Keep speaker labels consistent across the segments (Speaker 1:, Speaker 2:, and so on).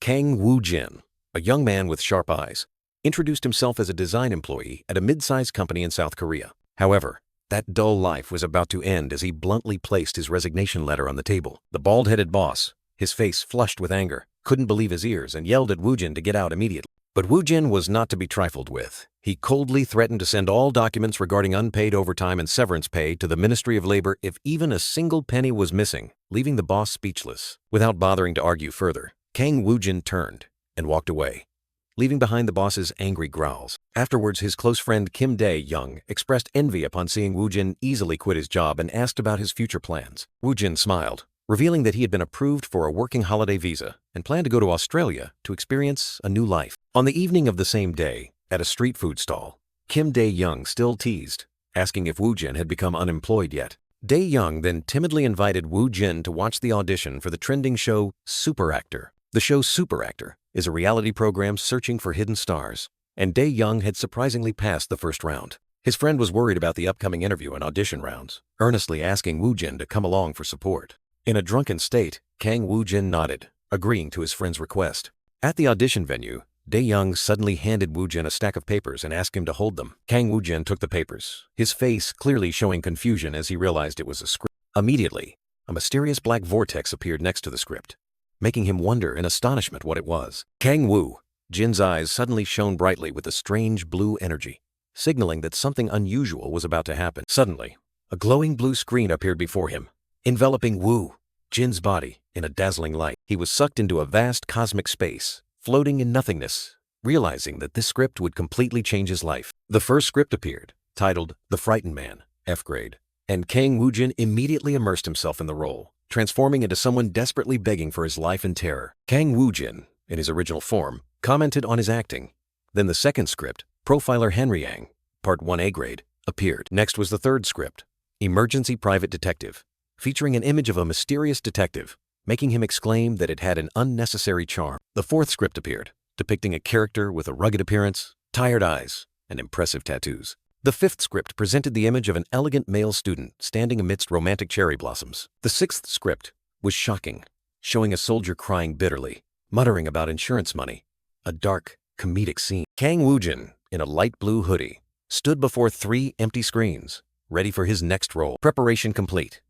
Speaker 1: Kang Woo-jin, a young man with sharp eyes, introduced himself as a design employee at a mid-sized company in South Korea. However, that dull life was about to end as he bluntly placed his resignation letter on the table. The bald-headed boss, his face flushed with anger, couldn't believe his ears and yelled at Woo-jin to get out immediately. But Woo-jin was not to be trifled with. He coldly threatened to send all documents regarding unpaid overtime and severance pay to the Ministry of Labor if even a single penny was missing, leaving the boss speechless. Without bothering to argue further, Kang Woo-jin turned and walked away, leaving behind the boss's angry growls. Afterwards, his close friend Kim Dae-young expressed envy upon seeing Woo-jin easily quit his job and asked about his future plans. Woo-jin smiled, revealing that he had been approved for a working holiday visa and planned to go to Australia to experience a new life. On the evening of the same day, at a street food stall, Kim Dae-young still teased, asking if Woo-jin had become unemployed yet. Dae-young then timidly invited Woo-jin to watch the audition for the trending show Super Actor. The show Super Actor is a reality program searching for hidden stars, and Dae-young had surprisingly passed the first round. His friend was worried about the upcoming interview and audition rounds, earnestly asking Woo-jin to come along for support. In a drunken state, Kang Woo-jin nodded, agreeing to his friend's request. At the audition venue, Dae-young suddenly handed Woo-jin a stack of papers and asked him to hold them. Kang Woo-jin took the papers, his face clearly showing confusion as he realized it was a script. Immediately, a mysterious black vortex appeared next to the script, making him wonder in astonishment what it was. Kang Woo-jin's eyes suddenly shone brightly with a strange blue energy, signaling that something unusual was about to happen. Suddenly, a glowing blue screen appeared before him, enveloping Woo-jin's body in a dazzling light. He was sucked into a vast cosmic space, floating in nothingness, realizing that this script would completely change his life. The first script appeared, titled The Frightened Man, F grade, and Kang Woo-jin immediately immersed himself in the role, transforming into someone desperately begging for his life in terror. Kang Woo-jin, in his original form, commented on his acting. Then the second script, Profiler Henry Yang, Part 1 A grade, appeared. Next was the third script, Emergency Private Detective, featuring an image of a mysterious detective, making him exclaim that it had an unnecessary charm. The fourth script appeared, depicting a character with a rugged appearance, tired eyes, and impressive tattoos. The fifth script presented the image of an elegant male student standing amidst romantic cherry blossoms. The sixth script was shocking, showing a soldier crying bitterly, muttering about insurance money, a dark, comedic scene. Kang Woo-jin, in a light blue hoodie, stood before 3 empty screens, ready for his next role. Preparation complete.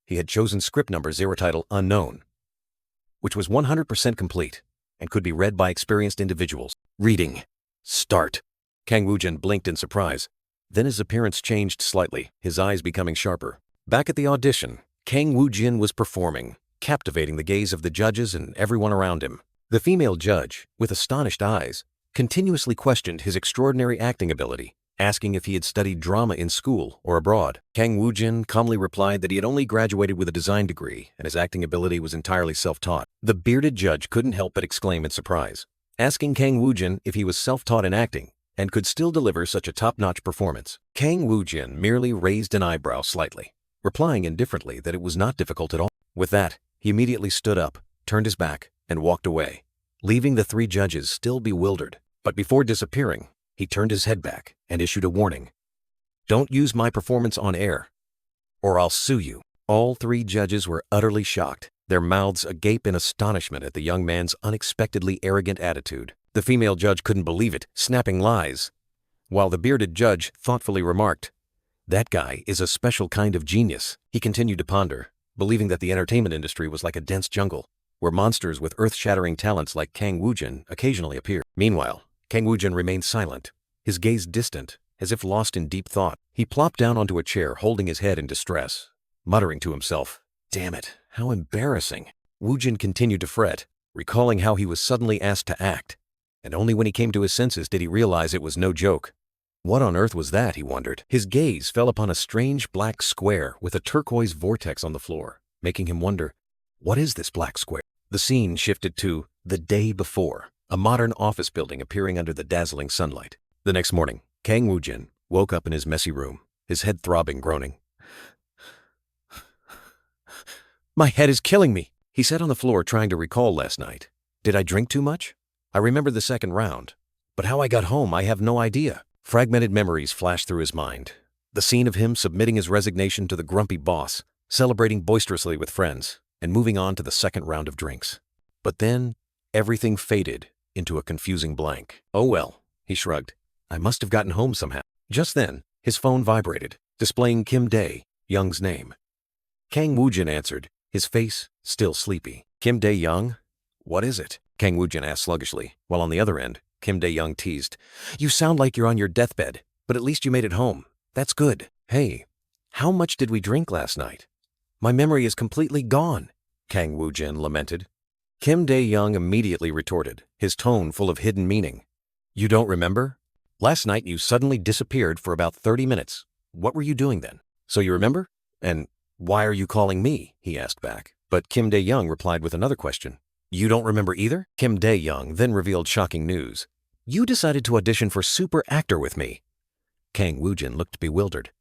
Speaker 1: He had chosen script number 0 title Unknown, which was 100% complete and could be read by experienced individuals. Reading. Start. Kang Woo-jin blinked in surprise. Then his appearance changed slightly, his eyes becoming sharper. Back at the audition, Kang Woo-jin was performing, captivating the gaze of the judges and everyone around him. The female judge, with astonished eyes, continuously questioned his extraordinary acting ability, asking if he had studied drama in school or abroad. Kang Woo-jin calmly replied that he had only graduated with a design degree and his acting ability was entirely self-taught. The bearded judge couldn't help but exclaim in surprise, asking Kang Woo-jin if he was self-taught in acting and could still deliver such a top-notch performance. Kang Woo-jin merely raised an eyebrow slightly, replying indifferently that it was not difficult at all. With that, he immediately stood up, turned his back, and walked away, leaving the 3 judges still bewildered. But before disappearing, he turned his head back and issued a warning. "Don't use my performance on air, or I'll sue you." All 3 judges were utterly shocked, their mouths agape in astonishment at the young man's unexpectedly arrogant attitude. The female judge couldn't believe it, snapping lies, while the bearded judge thoughtfully remarked, "That guy is a special kind of genius." He continued to ponder, believing that the entertainment industry was like a dense jungle, where monsters with earth-shattering talents like Kang Woo-jin occasionally appeared. Meanwhile, Kang Woo-jin remained silent, his gaze distant, as if lost in deep thought. He plopped down onto a chair, holding his head in distress, muttering to himself, "Damn it, how embarrassing." Woo-jin continued to fret, recalling how he was suddenly asked to act, and only when he came to his senses did he realize it was no joke. What on earth was that, he wondered. His gaze fell upon a strange black square with a turquoise vortex on the floor, making him wonder, what is this black square? The scene shifted to the day before, a modern office building appearing under the dazzling sunlight. The next morning, Kang Woo-jin woke up in his messy room, his head throbbing, groaning. "My head is killing me," he sat on the floor trying to recall last night. "Did I drink too much? I remember the second round, but how I got home I have no idea." Fragmented memories flashed through his mind. The scene of him submitting his resignation to the grumpy boss, celebrating boisterously with friends, and moving on to the second round of drinks. But then, Everything faded into a confusing blank. "Oh well," he shrugged. "I must have gotten home somehow." Just then, his phone vibrated, displaying Kim Dae-young's name. Kang Woo-jin answered, his face still sleepy. "Kim Dae-young? What is it?" Kang Woo-jin asked sluggishly, while on the other end, Kim Dae-young teased, "You sound like you're on your deathbed, but at least you made it home. That's good. Hey, how much did we drink last night? My memory is completely gone," Kang Woo-jin lamented. Kim Dae-young immediately retorted, his tone full of hidden meaning. "You don't remember? Last night you suddenly disappeared for about 30 minutes. What were you doing then? So you remember? And why are you calling me?" he asked back. But Kim Dae-young replied with another question. "You don't remember either?" Kim Dae-young then revealed shocking news. "You decided to audition for Super Actor with me." Kang Woo-jin looked bewildered.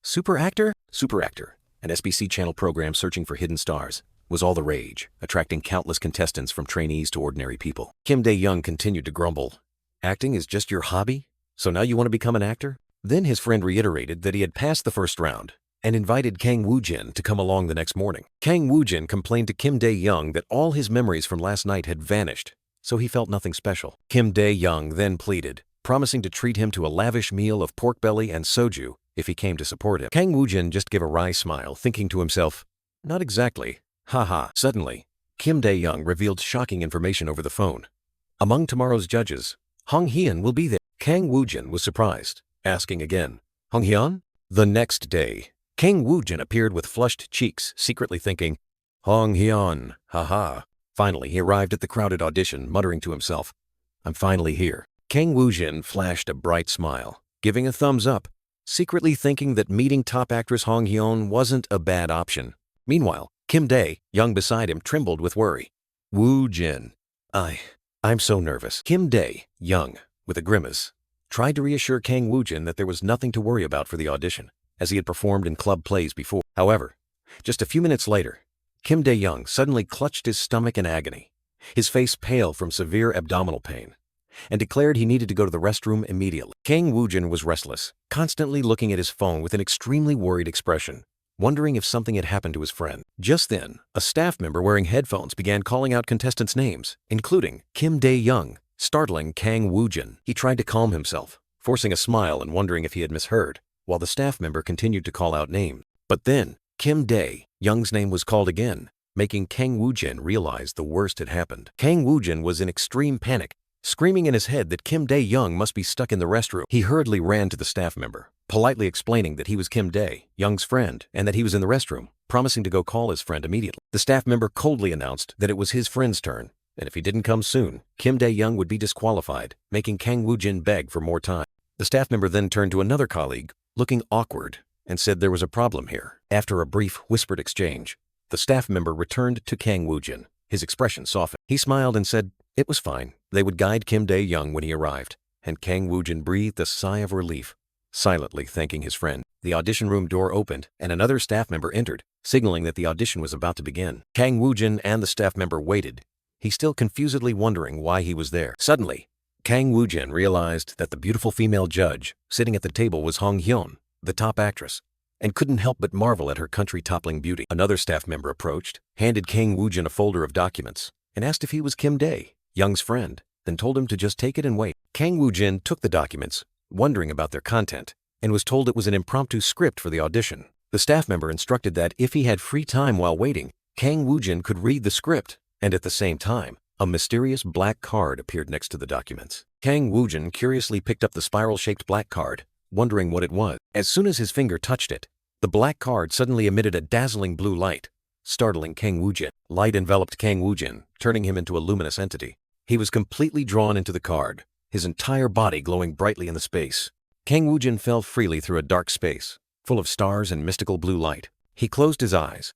Speaker 1: Super Actor? Super Actor, an SBC channel program searching for hidden stars, was all the rage, attracting countless contestants from trainees to ordinary people. Kim Dae-young continued to grumble. "Acting is just your hobby? So now you want to become an actor?" Then his friend reiterated that he had passed the first round and invited Kang Woo-jin to come along the next morning. Kang Woo-jin complained to Kim Dae-young that all his memories from last night had vanished, so he felt nothing special. Kim Dae-young then pleaded, promising to treat him to a lavish meal of pork belly and soju if he came to support him. Kang Woo-jin just gave a wry smile, thinking to himself, "Not exactly. Haha." Suddenly, Kim Dae-young revealed shocking information over the phone. Among tomorrow's judges, Hong Hyun will be there. Kang Woo-jin was surprised, asking again, "Hong Hyun?" The next day, Kang Woo-jin appeared with flushed cheeks, secretly thinking, "Hong Hyun, haha." Finally, he arrived at the crowded audition, muttering to himself, "I'm finally here." Kang Woo-jin flashed a bright smile, giving a thumbs up, secretly thinking that meeting top actress Hong Hyun wasn't a bad option. Meanwhile, Kim Dae-young beside him trembled with worry. "Woo-jin, I'm so nervous." Kim Dae-young, with a grimace, tried to reassure Kang Woo-jin that there was nothing to worry about for the audition, as he had performed in club plays before. However, just a few minutes later, Kim Dae-young suddenly clutched his stomach in agony, his face pale from severe abdominal pain, and declared he needed to go to the restroom immediately. Kang Woo-jin was restless, constantly looking at his phone with an extremely worried expression, wondering if something had happened to his friend. Just then, a staff member wearing headphones began calling out contestants' names, including Kim Dae-young, startling Kang Woo-jin. He tried to calm himself, forcing a smile and wondering if he had misheard, while the staff member continued to call out names. But then, Kim Dae-young's name was called again, making Kang Woo-jin realize the worst had happened. Kang Woo-jin was in extreme panic, screaming in his head that Kim Dae-young must be stuck in the restroom. He hurriedly ran to the staff member, politely explaining that he was Kim Dae-young's friend and that he was in the restroom, promising to go call his friend immediately. The staff member coldly announced that it was his friend's turn, and if he didn't come soon, Kim Dae-young would be disqualified, making Kang Woo-jin beg for more time. The staff member then turned to another colleague, looking awkward, and said there was a problem here. After a brief, whispered exchange, the staff member returned to Kang Woo-jin. His expression softened. He smiled and said it was fine. They would guide Kim Dae-young when he arrived, and Kang Woo-jin breathed a sigh of relief, silently thanking his friend. The audition room door opened, and another staff member entered, signaling that the audition was about to begin. Kang Woo-jin and the staff member waited, he still confusedly wondering why he was there. Suddenly, Kang Woo-jin realized that the beautiful female judge sitting at the table was Hong Hyun, the top actress, and couldn't help but marvel at her country-toppling beauty. Another staff member approached, handed Kang Woo-jin a folder of documents, and asked if he was Kim Dae-young's friend, then told him to just take it and wait. Kang Woo-jin took the documents, wondering about their content, and was told it was an impromptu script for the audition. The staff member instructed that if he had free time while waiting, Kang Woo-jin could read the script, and at the same time, a mysterious black card appeared next to the documents. Kang Woo-jin curiously picked up the spiral-shaped black card, wondering what it was. As soon as his finger touched it, the black card suddenly emitted a dazzling blue light, startling Kang Woo-jin. Light enveloped Kang Woo-jin, turning him into a luminous entity. He was completely drawn into the card, his entire body glowing brightly in the space. Kang Woo-jin fell freely through a dark space, full of stars and mystical blue light. He closed his eyes,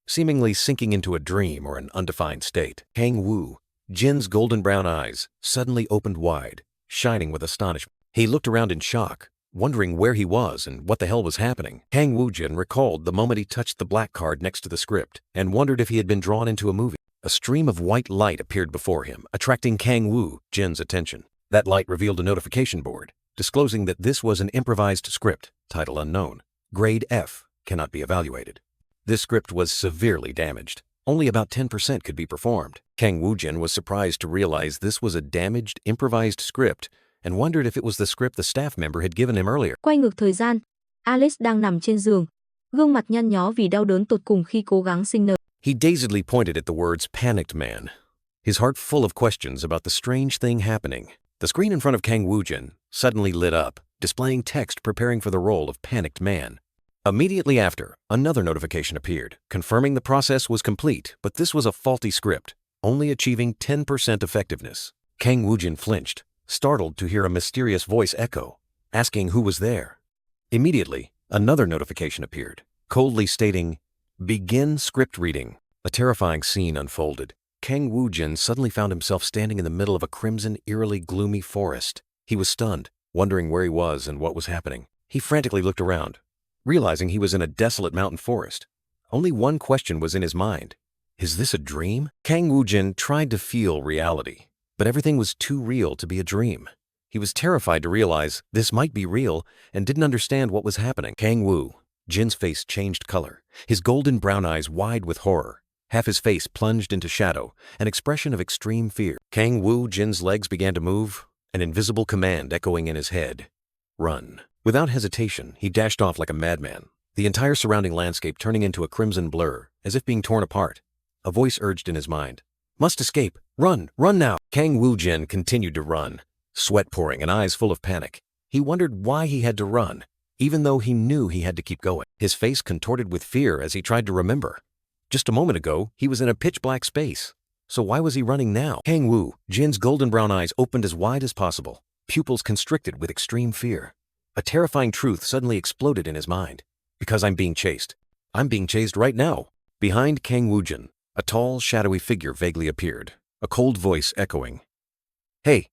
Speaker 1: seemingly sinking into a dream or an undefined state. Kang Woo-jin's golden brown eyes suddenly opened wide, shining with astonishment. He looked around in shock, wondering where he was and what the hell was happening. Kang Woo-jin recalled the moment he touched the black card next to the script and wondered if he had been drawn into a movie. A stream of white light appeared before him, attracting Kang Woo-jin's attention. That light revealed a notification board, disclosing that this was an improvised script, title unknown, grade F, cannot be evaluated. This script was severely damaged, Only about 10% could be performed. Kang Woo-jin was surprised to realize this was a damaged, improvised script and wondered if it was the script the staff member had given him earlier.
Speaker 2: Quay ngược thời gian, Alex đang nằm trên giường, gương mặt nhăn nhó vì đau đớn tột cùng khi cố gắng sinh nở.
Speaker 1: He dazedly pointed at the words panicked man, his heart full of questions about the strange thing happening. The screen in front of Kang Woo-jin suddenly lit up, displaying text preparing for the role of panicked man. Immediately after, another notification appeared, confirming the process was complete, but this was a faulty script, only achieving 10% effectiveness. Kang Woo-jin flinched, startled to hear a mysterious voice echo, asking who was there. Immediately, another notification appeared, coldly stating, "Begin script reading." A terrifying scene unfolded. Kang Woo-jin suddenly found himself standing in the middle of a crimson, eerily gloomy forest. He was stunned, wondering where he was and what was happening. He frantically looked around, realizing he was in a desolate mountain forest. Only one question was in his mind. Is this a dream? Kang Woo-jin tried to feel reality, but everything was too real to be a dream. He was terrified to realize this might be real and didn't understand what was happening. Kang Woo-jin's face changed color, his golden brown eyes wide with horror. Half his face plunged into shadow, an expression of extreme fear. Kang Woo-jin's legs began to move, an invisible command echoing in his head. Run. Without hesitation, he dashed off like a madman, the entire surrounding landscape turning into a crimson blur, as if being torn apart. A voice urged in his mind, "Must escape! Run! Run now!" Kang Woo-jin continued to run, sweat pouring and eyes full of panic. He wondered why he had to run, even though he knew he had to keep going. His face contorted with fear as he tried to remember. Just a moment ago, he was in a pitch-black space. So why was he running now? Kang Woo-jin's golden brown eyes opened as wide as possible, pupils constricted with extreme fear. A terrifying truth suddenly exploded in his mind. Because I'm being chased. I'm being chased right now. Behind Kang Woo-jin, a tall, shadowy figure vaguely appeared, a cold voice echoing, "Hey,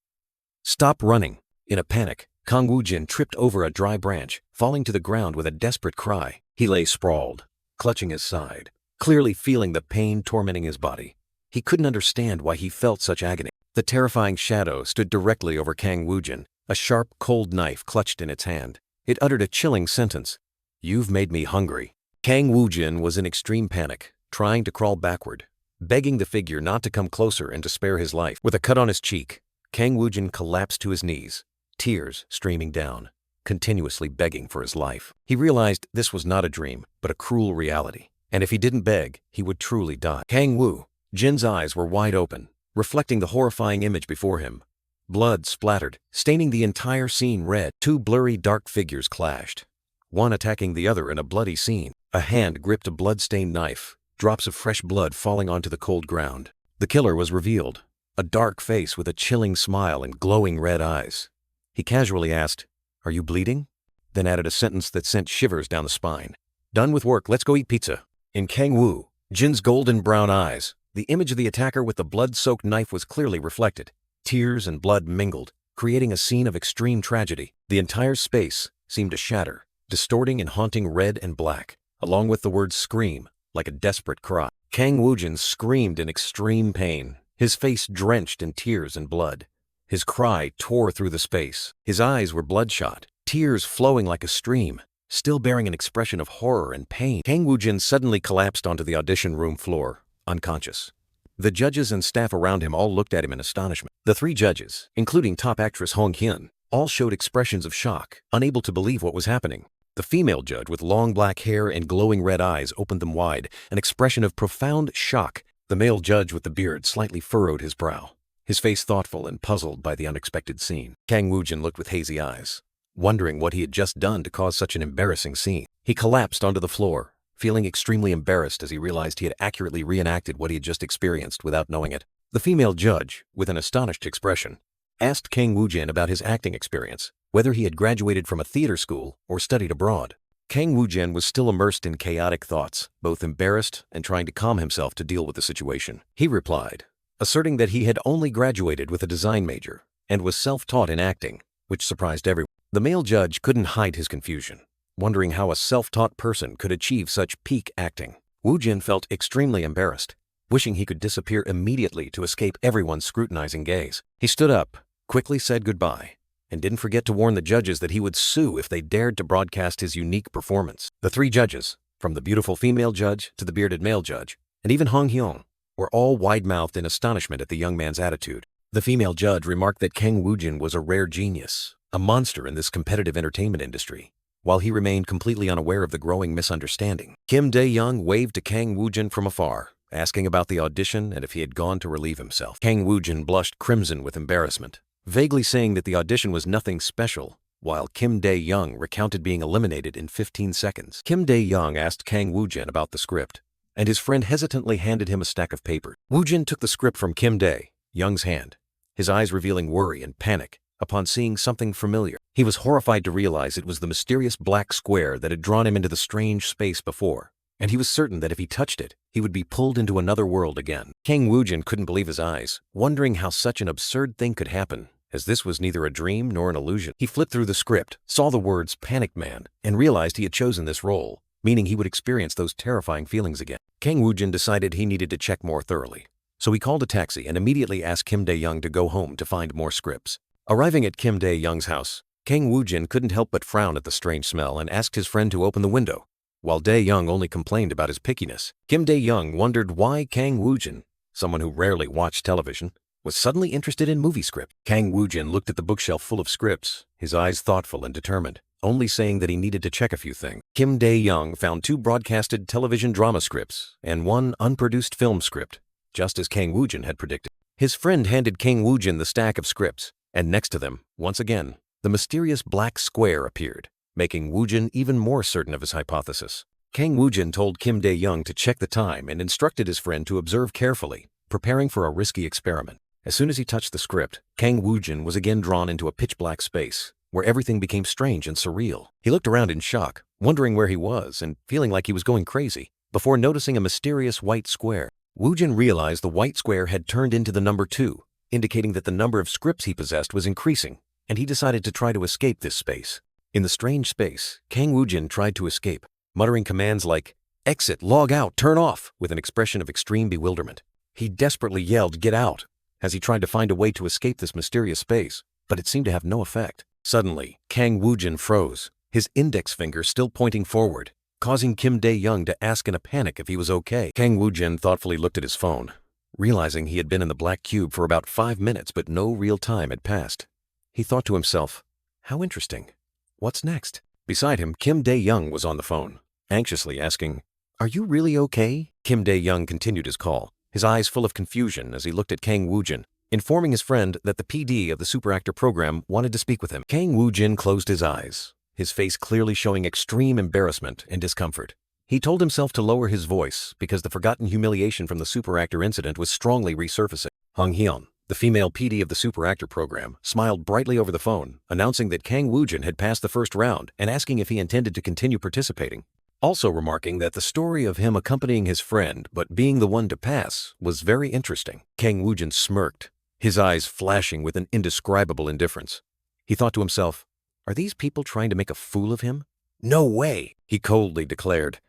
Speaker 1: stop running." In a panic, Kang Woo-jin tripped over a dry branch, falling to the ground with a desperate cry. He lay sprawled, clutching his side, clearly feeling the pain tormenting his body. He couldn't understand why he felt such agony. The terrifying shadow stood directly over Kang Woo-jin, a sharp, cold knife clutched in its hand. It uttered a chilling sentence, "You've made me hungry." Kang Woo-jin was in extreme panic, trying to crawl backward, begging the figure not to come closer and to spare his life. With a cut on his cheek, Kang Woo-jin collapsed to his knees, tears streaming down, continuously begging for his life. He realized this was not a dream, but a cruel reality. And if he didn't beg, he would truly die. Kang Woo-jin's eyes were wide open, reflecting the horrifying image before him. Blood splattered, staining the entire scene red. Two blurry, dark figures clashed, one attacking the other in a bloody scene. A hand gripped a blood-stained knife, drops of fresh blood falling onto the cold ground. The killer was revealed, a dark face with a chilling smile and glowing red eyes. He casually asked, "Are you bleeding?" Then added a sentence that sent shivers down the spine. "Done with work, let's go eat pizza." In Kang Woo-jin's golden brown eyes, the image of the attacker with the blood-soaked knife was clearly reflected. Tears and blood mingled, creating a scene of extreme tragedy. The entire space seemed to shatter, distorting and haunting red and black, along with the word "scream," like a desperate cry. Kang Woo-jin screamed in extreme pain, his face drenched in tears and blood. His cry tore through the space. His eyes were bloodshot, tears flowing like a stream, still bearing an expression of horror and pain. Kang Woo-jin suddenly collapsed onto the audition room floor, unconscious. The judges and staff around him all looked at him in astonishment. The three judges, including top actress Hong Hyun, all showed expressions of shock, unable to believe what was happening. The female judge with long black hair and glowing red eyes opened them wide, an expression of profound shock. The male judge with the beard slightly furrowed his brow, his face thoughtful and puzzled by the unexpected scene. Kang Woo-jin looked with hazy eyes, wondering what he had just done to cause such an embarrassing scene. He collapsed onto the floor, feeling extremely embarrassed as he realized he had accurately reenacted what he had just experienced without knowing it. The female judge, with an astonished expression, asked Kang Woo-jin about his acting experience, whether he had graduated from a theater school or studied abroad. Kang Woo-jin was still immersed in chaotic thoughts, both embarrassed and trying to calm himself to deal with the situation. He replied, asserting that he had only graduated with a design major and was self-taught in acting, which surprised everyone. The male judge couldn't hide his confusion, wondering how a self-taught person could achieve such peak acting. Woo-jin felt extremely embarrassed, wishing he could disappear immediately to escape everyone's scrutinizing gaze. He stood up, quickly said goodbye, and didn't forget to warn the judges that he would sue if they dared to broadcast his unique performance. The three judges, from the beautiful female judge to the bearded male judge, and even Hong Hyun were all wide-mouthed in astonishment at the young man's attitude. The female judge remarked that Kang Woo-jin was a rare genius, a monster in this competitive entertainment industry, while he remained completely unaware of the growing misunderstanding. Kim Dae-young waved to Kang Woo-jin from afar, asking about the audition and if he had gone to relieve himself. Kang Woo-jin blushed crimson with embarrassment, vaguely saying that the audition was nothing special, while Kim Dae-young recounted being eliminated in 15 seconds. Kim Dae-young asked Kang Woo-jin about the script, and his friend hesitantly handed him a stack of paper. Woo-jin took the script from Kim Dae-young's hand, his eyes revealing worry and panic upon seeing something familiar. He was horrified to realize it was the mysterious black square that had drawn him into the strange space before, and he was certain that if he touched it, he would be pulled into another world again. Kang Woo-jin couldn't believe his eyes, wondering how such an absurd thing could happen, as this was neither a dream nor an illusion. He flipped through the script, saw the words "Panic Man," and realized he had chosen this role, meaning he would experience those terrifying feelings again. Kang Woo-jin decided he needed to check more thoroughly, so he called a taxi and immediately asked Kim Dae-young to go home to find more scripts. Arriving at Kim Dae-young's house, Kang Woo-jin couldn't help but frown at the strange smell and asked his friend to open the window. While Dae-young only complained about his pickiness, Kim Dae-young wondered why Kang Woo-jin, someone who rarely watched television, was suddenly interested in movie script. Kang Woo-jin looked at the bookshelf full of scripts, his eyes thoughtful and determined, only saying that he needed to check a few things. Kim Dae-young found 2 broadcasted television drama scripts and 1 unproduced film script, just as Kang Woo-jin had predicted. His friend handed Kang Woo-jin the stack of scripts, and next to them, once again, the mysterious black square appeared, making Woo-jin even more certain of his hypothesis. Kang Woo-jin told Kim Dae-young to check the time and instructed his friend to observe carefully, preparing for a risky experiment. As soon as he touched the script, Kang Woo-jin was again drawn into a pitch-black space, where everything became strange and surreal. He looked around in shock, wondering where he was and feeling like he was going crazy, before noticing a mysterious white square. Woo-jin realized the white square had turned into the number 2, indicating that the number of scripts he possessed was increasing, and he decided to try to escape this space. In the strange space, Kang Woo-jin tried to escape, muttering commands like, "Exit, log out, turn off," with an expression of extreme bewilderment. He desperately yelled, "Get out," as he tried to find a way to escape this mysterious space, but it seemed to have no effect. Suddenly, Kang Woo-jin froze, his index finger still pointing forward, causing Kim Dae-young to ask in a panic if he was okay. Kang Woo-jin thoughtfully looked at his phone, realizing he had been in the black cube for about 5 minutes but no real time had passed. He thought to himself, how interesting. What's next? Beside him, Kim Dae-young was on the phone, anxiously asking, "Are you really okay?" Kim Dae-young continued his call, his eyes full of confusion as he looked at Kang Woo-jin, informing his friend that the PD of the Super Actor program wanted to speak with him. Kang Woo-jin closed his eyes, his face clearly showing extreme embarrassment and discomfort. He told himself to lower his voice because the forgotten humiliation from the Super Actor incident was strongly resurfacing. Hong Hyun, the female PD of the Super Actor program, smiled brightly over the phone, announcing that Kang Woo-jin had passed the first round and asking if he intended to continue participating, also remarking that the story of him accompanying his friend but being the one to pass was very interesting. Kang Woo-jin smirked, his eyes flashing with an indescribable indifference. He thought to himself, are these people trying to make a fool of him? No way, he coldly declared.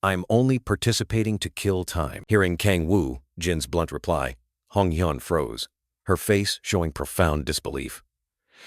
Speaker 1: I'm only participating to kill time. Hearing Kang Woo-jin's blunt reply, Hong Hyun froze, her face showing profound disbelief.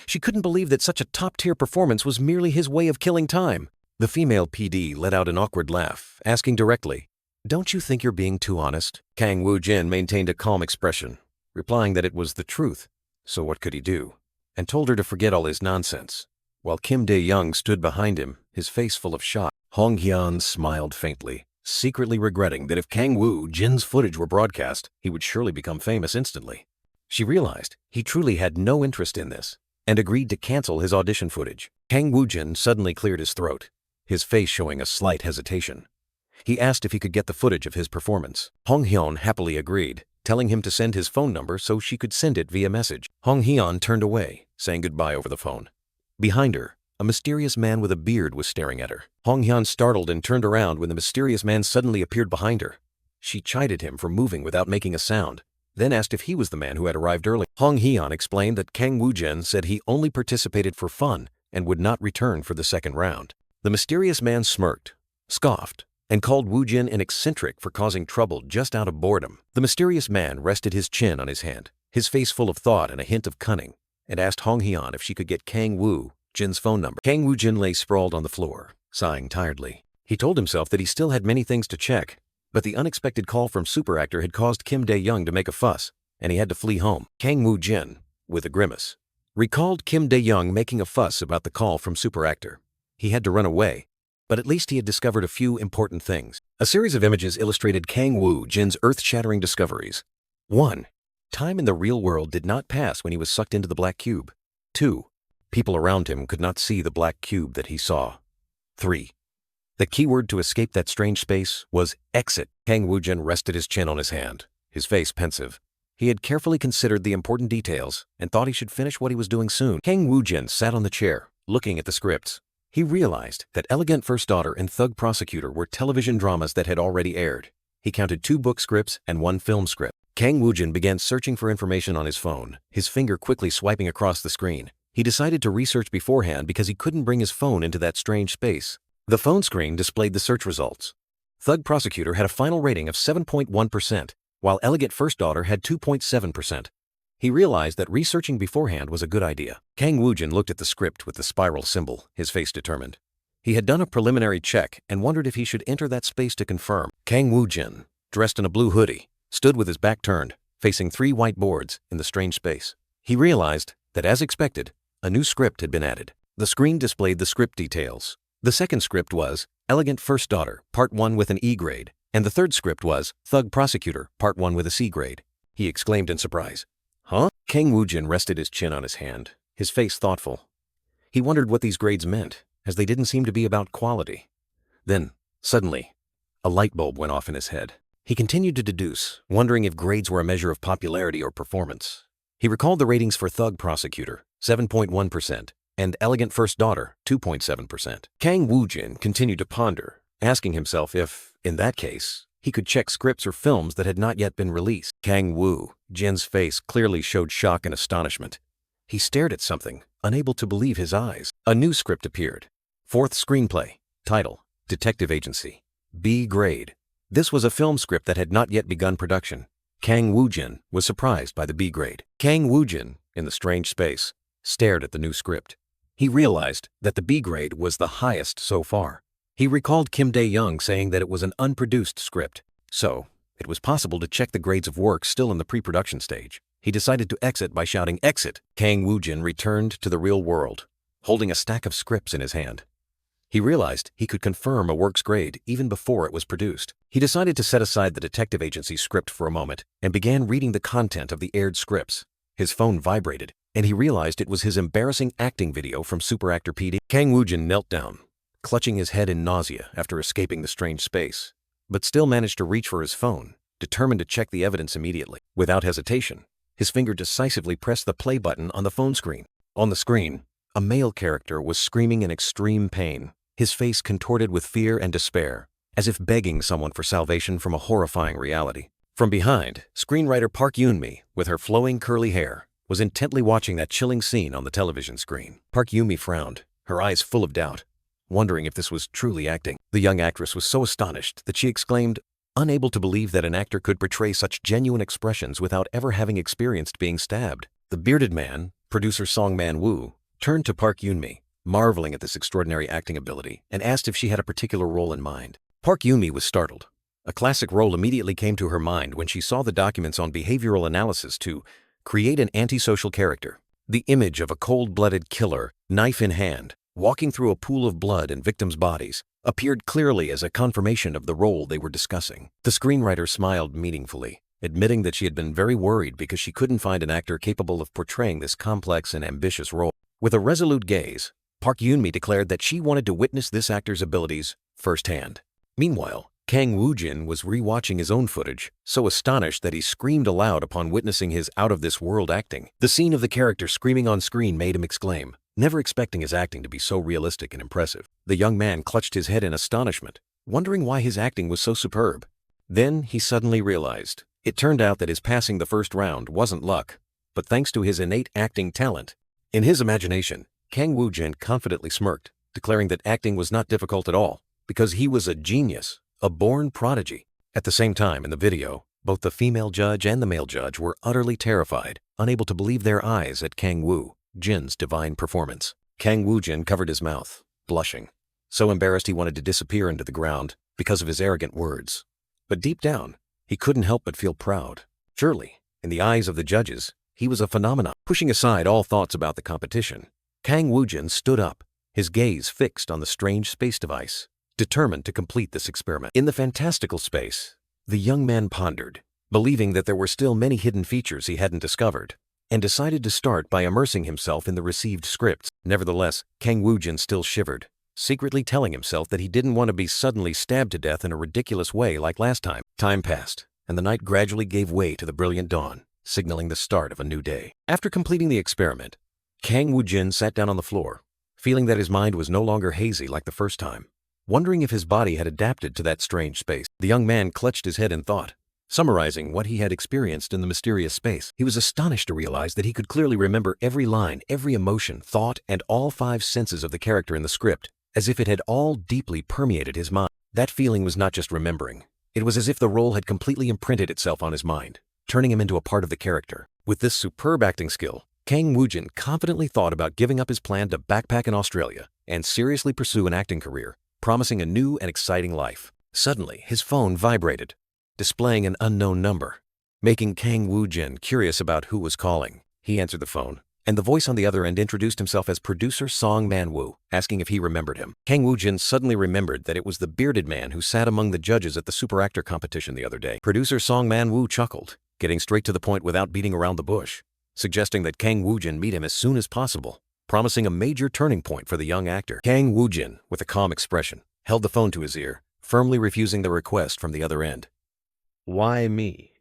Speaker 1: She couldn't believe that such a top-tier performance was merely his way of killing time. The female PD let out an awkward laugh, asking directly, "Don't you think you're being too honest?" Kang Woo-jin maintained a calm expression, replying that it was the truth, so what could he do, and told her to forget all his nonsense. While Kim Dae-young stood behind him, his face full of shock, Hong Hyun smiled faintly, secretly regretting that if Kang Woo-jin's footage were broadcast, he would surely become famous instantly. She realized he truly had no interest in this, and agreed to cancel his audition footage. Kang Woo-jin suddenly cleared his throat, his face showing a slight hesitation. He asked if he could get the footage of his performance. Hong Hyun happily agreed, telling him to send his phone number so she could send it via message. Hong Hyun turned away, saying goodbye over the phone. Behind her, a mysterious man with a beard was staring at her. Hong Hyun startled and turned around when the mysterious man suddenly appeared behind her. She chided him for moving without making a sound, then asked if he was the man who had arrived early. Hong Hyun explained that Kang Woo-jin said he only participated for fun and would not return for the second round. The mysterious man smirked, scoffed, and called Woo-jin an eccentric for causing trouble just out of boredom. The mysterious man rested his chin on his hand, his face full of thought and a hint of cunning, and asked Hong Hyun if she could get Kang Woo-jin's phone number. Kang Woo-jin lay sprawled on the floor, sighing tiredly. He told himself that he still had many things to check, But the unexpected call from super actor had caused Kim Dae-young to make a fuss, and he had to flee home. Kang Woo-jin, with a grimace, recalled Kim Dae-young making a fuss about the call from super actor. He had to run away, but at least he had discovered a few important things. A series of images illustrated Kang Woo-jin's earth-shattering discoveries. 1. Time in the real world did not pass when he was sucked into the black cube. 2. People around him could not see the black cube that he saw. 3. The keyword to escape that strange space was exit. Kang Woo-jin rested his chin on his hand, his face pensive. He had carefully considered the important details and thought he should finish what he was doing soon. Kang Woo-jin sat on the chair, looking at the scripts. He realized that Elegant First Daughter and Thug Prosecutor were television dramas that had already aired. He counted 2 book scripts and 1 film script. Kang Woo-jin began searching for information on his phone, his finger quickly swiping across the screen. He decided to research beforehand because he couldn't bring his phone into that strange space. The phone screen displayed the search results. Thug Prosecutor had a final rating of 7.1%, while Elegant First Daughter had 2.7%. He realized that researching beforehand was a good idea. Kang Woo-jin looked at the script with the spiral symbol, his face determined. He had done a preliminary check and wondered if he should enter that space to confirm. Kang Woo-jin, dressed in a blue hoodie, stood with his back turned, facing 3 white boards in the strange space. He realized that, as expected, a new script had been added. The screen displayed the script details. The second script was Elegant First Daughter, Part 1 with an E grade, and the third script was Thug Prosecutor, Part 1 with a C grade. He exclaimed in surprise. Huh? Kang Woo-jin rested his chin on his hand, his face thoughtful. He wondered what these grades meant, as they didn't seem to be about quality. Then, suddenly, a light bulb went off in his head. He continued to deduce, wondering if grades were a measure of popularity or performance. He recalled the ratings for Thug Prosecutor, 7.1%, and Elegant First Daughter, 2.7%. Kang Woo-jin continued to ponder, asking himself if, in that case, he could check scripts or films that had not yet been released. Kang Woo-jin's face clearly showed shock and astonishment. He stared at something, unable to believe his eyes. A new script appeared. 4th screenplay. Title: Detective Agency. B grade. This was a film script that had not yet begun production. Kang Woo-jin was surprised by the B grade. Kang Woo-jin, in the strange space, stared at the new script. He realized that the B grade was the highest so far. He recalled Kim Dae-young saying that it was an unproduced script, so it was possible to check the grades of work still in the pre-production stage. He decided to exit by shouting, "Exit!" Kang Woo-jin returned to the real world, holding a stack of scripts in his hand. He realized he could confirm a work's grade even before it was produced. He decided to set aside the detective agency script for a moment and began reading the content of the aired scripts. His phone vibrated, and he realized it was his embarrassing acting video from super actor PD. Kang Woo-jin knelt down, clutching his head in nausea after escaping the strange space, but still managed to reach for his phone, determined to check the evidence immediately. Without hesitation, his finger decisively pressed the play button on the phone screen. On the screen, a male character was screaming in extreme pain, his face contorted with fear and despair, as if begging someone for salvation from a horrifying reality. From behind, screenwriter Park Yoon-mi, with her flowing curly hair, was intently watching that chilling scene on the television screen. Park Yoon-mi frowned, her eyes full of doubt, wondering if this was truly acting. The young actress was so astonished that she exclaimed, unable to believe that an actor could portray such genuine expressions without ever having experienced being stabbed. The bearded man, producer Song Man-woo, turned to Park Yoon-mi, marveling at this extraordinary acting ability, and asked if she had a particular role in mind. Park Yoon-mi was startled. A classic role immediately came to her mind when she saw the documents on behavioral analysis to create an antisocial character. The image of a cold-blooded killer, knife in hand, walking through a pool of blood and victims' bodies, appeared clearly as a confirmation of the role they were discussing. The screenwriter smiled meaningfully, admitting that she had been very worried because she couldn't find an actor capable of portraying this complex and ambitious role. With a resolute gaze, Park Yoon-mi declared that she wanted to witness this actor's abilities firsthand. Meanwhile, Kang Woo-jin was re-watching his own footage, so astonished that he screamed aloud upon witnessing his out-of-this-world acting. The scene of the character screaming on screen made him exclaim, never expecting his acting to be so realistic and impressive. The young man clutched his head in astonishment, wondering why his acting was so superb. Then he suddenly realized. It turned out that his passing the first round wasn't luck, but thanks to his innate acting talent. In his imagination, Kang Woo-jin confidently smirked, declaring that acting was not difficult at all, because he was a genius, a born prodigy. At the same time in the video, both the female judge and the male judge were utterly terrified, unable to believe their eyes at Kang Woo-jin's divine performance. Kang Woo-jin covered his mouth, blushing, so embarrassed he wanted to disappear into the ground because of his arrogant words. But deep down, he couldn't help but feel proud. Surely, in the eyes of the judges, he was a phenomenon. Pushing aside all thoughts about the competition, Kang Woo-jin stood up, his gaze fixed on the strange space device, determined to complete this experiment. In the fantastical space, the young man pondered, believing that there were still many hidden features he hadn't discovered, and decided to start by immersing himself in the received scripts. Nevertheless, Kang Woo-jin still shivered, secretly telling himself that he didn't want to be suddenly stabbed to death in a ridiculous way like last time. Time passed, and the night gradually gave way to the brilliant dawn, signaling the start of a new day. After completing the experiment, Kang Woo-jin sat down on the floor, feeling that his mind was no longer hazy like the first time, wondering if his body had adapted to that strange space. The young man clutched his head in thought, summarizing what he had experienced in the mysterious space. He was astonished to realize that he could clearly remember every line, every emotion, thought, and all 5 senses of the character in the script, as if it had all deeply permeated his mind. That feeling was not just remembering. It was as if the role had completely imprinted itself on his mind, turning him into a part of the character. With this superb acting skill, Kang Woo-jin confidently thought about giving up his plan to backpack in Australia and seriously pursue an acting career, promising a new and exciting life. Suddenly, his phone vibrated, displaying an unknown number, making Kang Woo-jin curious about who was calling. He answered the phone, and the voice on the other end introduced himself as producer Song Man-woo, asking if he remembered him. Kang Woo-jin suddenly remembered that it was the bearded man who sat among the judges at the super actor competition the other day. Producer Song Man-woo chuckled, getting straight to the point without beating around the bush, suggesting that Kang Woo-jin meet him as soon as possible, promising a major turning point for the young actor. Kang Woo-jin, with a calm expression, held the phone to his ear, firmly refusing the request from the other end. Why me?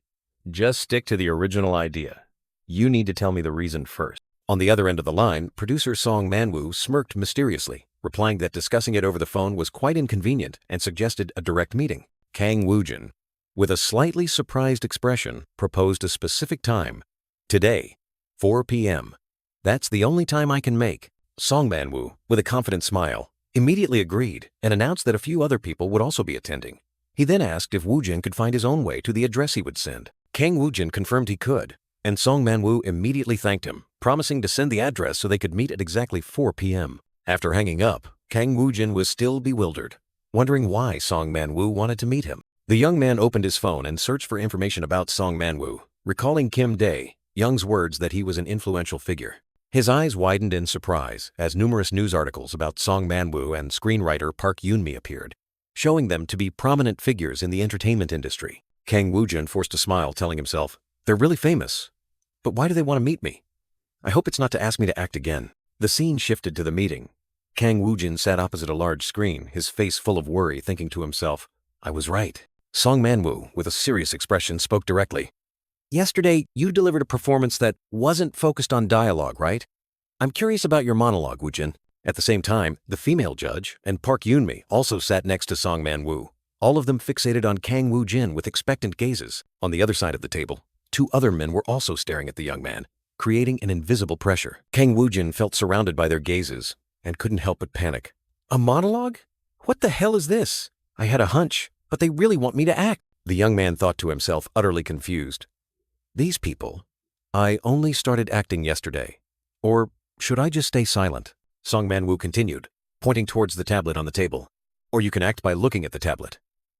Speaker 1: Just stick to the original idea. You need to tell me the reason first. On the other end of the line, producer Song Man-woo smirked mysteriously, replying that discussing it over the phone was quite inconvenient and suggested a direct meeting. Kang Woo-jin, with a slightly surprised expression, proposed a specific time. Today, 4 p.m. That's the only time I can make. Song Man-woo, with a confident smile, immediately agreed and announced that a few other people would also be attending. He then asked if Woo-jin could find his own way to the address he would send. Kang Woo-jin confirmed he could, and Song Man-woo immediately thanked him, promising to send the address so they could meet at exactly 4 p.m. After hanging up, Kang Woo-jin was still bewildered, wondering why Song Man-woo wanted to meet him. The young man opened his phone and searched for information about Song Man-woo, recalling Kim Dae-young's words that he was an influential figure. His eyes widened in surprise as numerous news articles about Song Man-woo and screenwriter Park Yoon-mi appeared, showing them to be prominent figures in the entertainment industry. Kang Woo-jin forced a smile, telling himself, "They're really famous. But why do they want to meet me? I hope it's not to ask me to act again." The scene shifted to the meeting. Kang Woo-jin sat opposite a large screen, his face full of worry, thinking to himself, "I was right." Song Man-woo, with a serious expression, spoke directly. "Yesterday, you delivered a performance that wasn't focused on dialogue, right? I'm curious about your monologue, Woo-jin." At the same time, the female judge and Park Yoon-mi also sat next to Song Man-woo, all of them fixated on Kang Woo-jin with expectant gazes. On the other side of the table, 2 other men were also staring at the young man, creating an invisible pressure. Kang Woo-jin felt surrounded by their gazes and couldn't help but panic. "A monologue? What the hell is this? I had a hunch, but they really want me to act." The young man thought to himself, utterly confused. "These people, I only started acting yesterday. Or should I just stay silent?" Song Man-woo continued, pointing towards the tablet on the table. "Or you can act by looking at the tablet.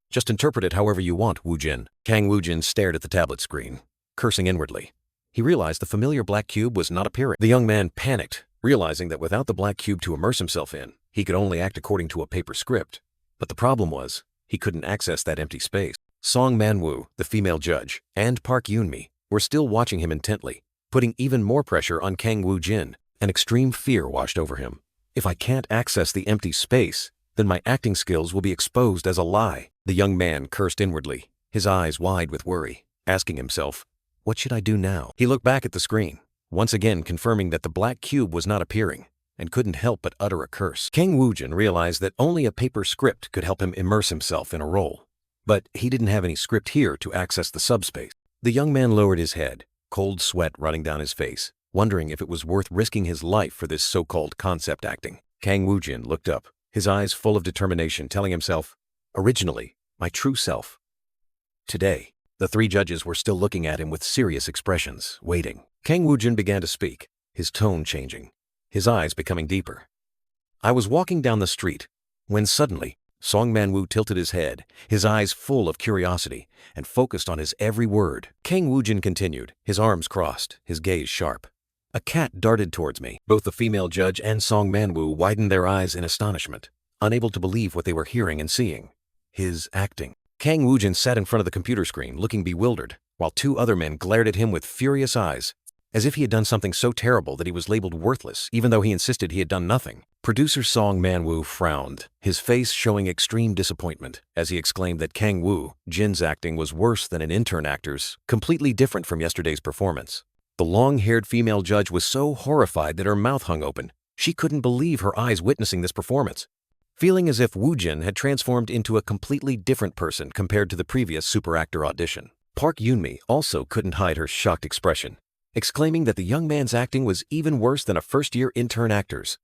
Speaker 1: Just interpret it however you want, Woo-jin." Kang Woo-jin stared at the tablet screen, cursing inwardly. He realized the familiar black cube was not appearing. The young man panicked, realizing that without the black cube to immerse himself in, he could only act according to a paper script. But the problem was, he couldn't access that empty space. Song Man-woo, the female judge, and Park Yoon-mi were still watching him intently, putting even more pressure on Kang Woo-jin. An extreme fear washed over him. If I can't access the empty space, then my acting skills will be exposed as a lie. The young man cursed inwardly, his eyes wide with worry, asking himself, what should I do now? He looked back at the screen, once again confirming that the black cube was not appearing, and couldn't help but utter a curse. Kang Woo-jin realized that only a paper script could help him immerse himself in a role. But he didn't have any script here to access the subspace. The young man lowered his head, cold sweat running down his face, wondering if it was worth risking his life for this so-called concept acting. Kang Woo-jin looked up, his eyes full of determination, telling himself, originally, my true self. Today, the 3 judges were still looking at him with serious expressions, waiting. Kang Woo-jin began to speak, his tone changing, his eyes becoming deeper. I was walking down the street, when suddenly, Song Man-woo tilted his head, his eyes full of curiosity, and focused on his every word. Kang Woo-jin continued, his arms crossed, his gaze sharp. A cat darted towards me. Both the female judge and Song Man-woo widened their eyes in astonishment, unable to believe what they were hearing and seeing. His acting. Kang Woo-jin sat in front of the computer screen, looking bewildered, while two other men glared at him with furious eyes, as if he had done something so terrible that he was labeled worthless, even though he insisted he had done nothing. Producer Song Man-woo frowned, his face showing extreme disappointment, as he exclaimed that Kang Woo-jin's acting was worse than an intern actor's, completely different from yesterday's performance. The long-haired female judge was so horrified that her mouth hung open. She couldn't believe her eyes witnessing this performance, feeling as if Woo-jin had transformed into a completely different person compared to the previous super actor audition. Park Yoon-mi also couldn't hide her shocked expression, exclaiming that the young man's acting was even worse than a first-year intern actor's,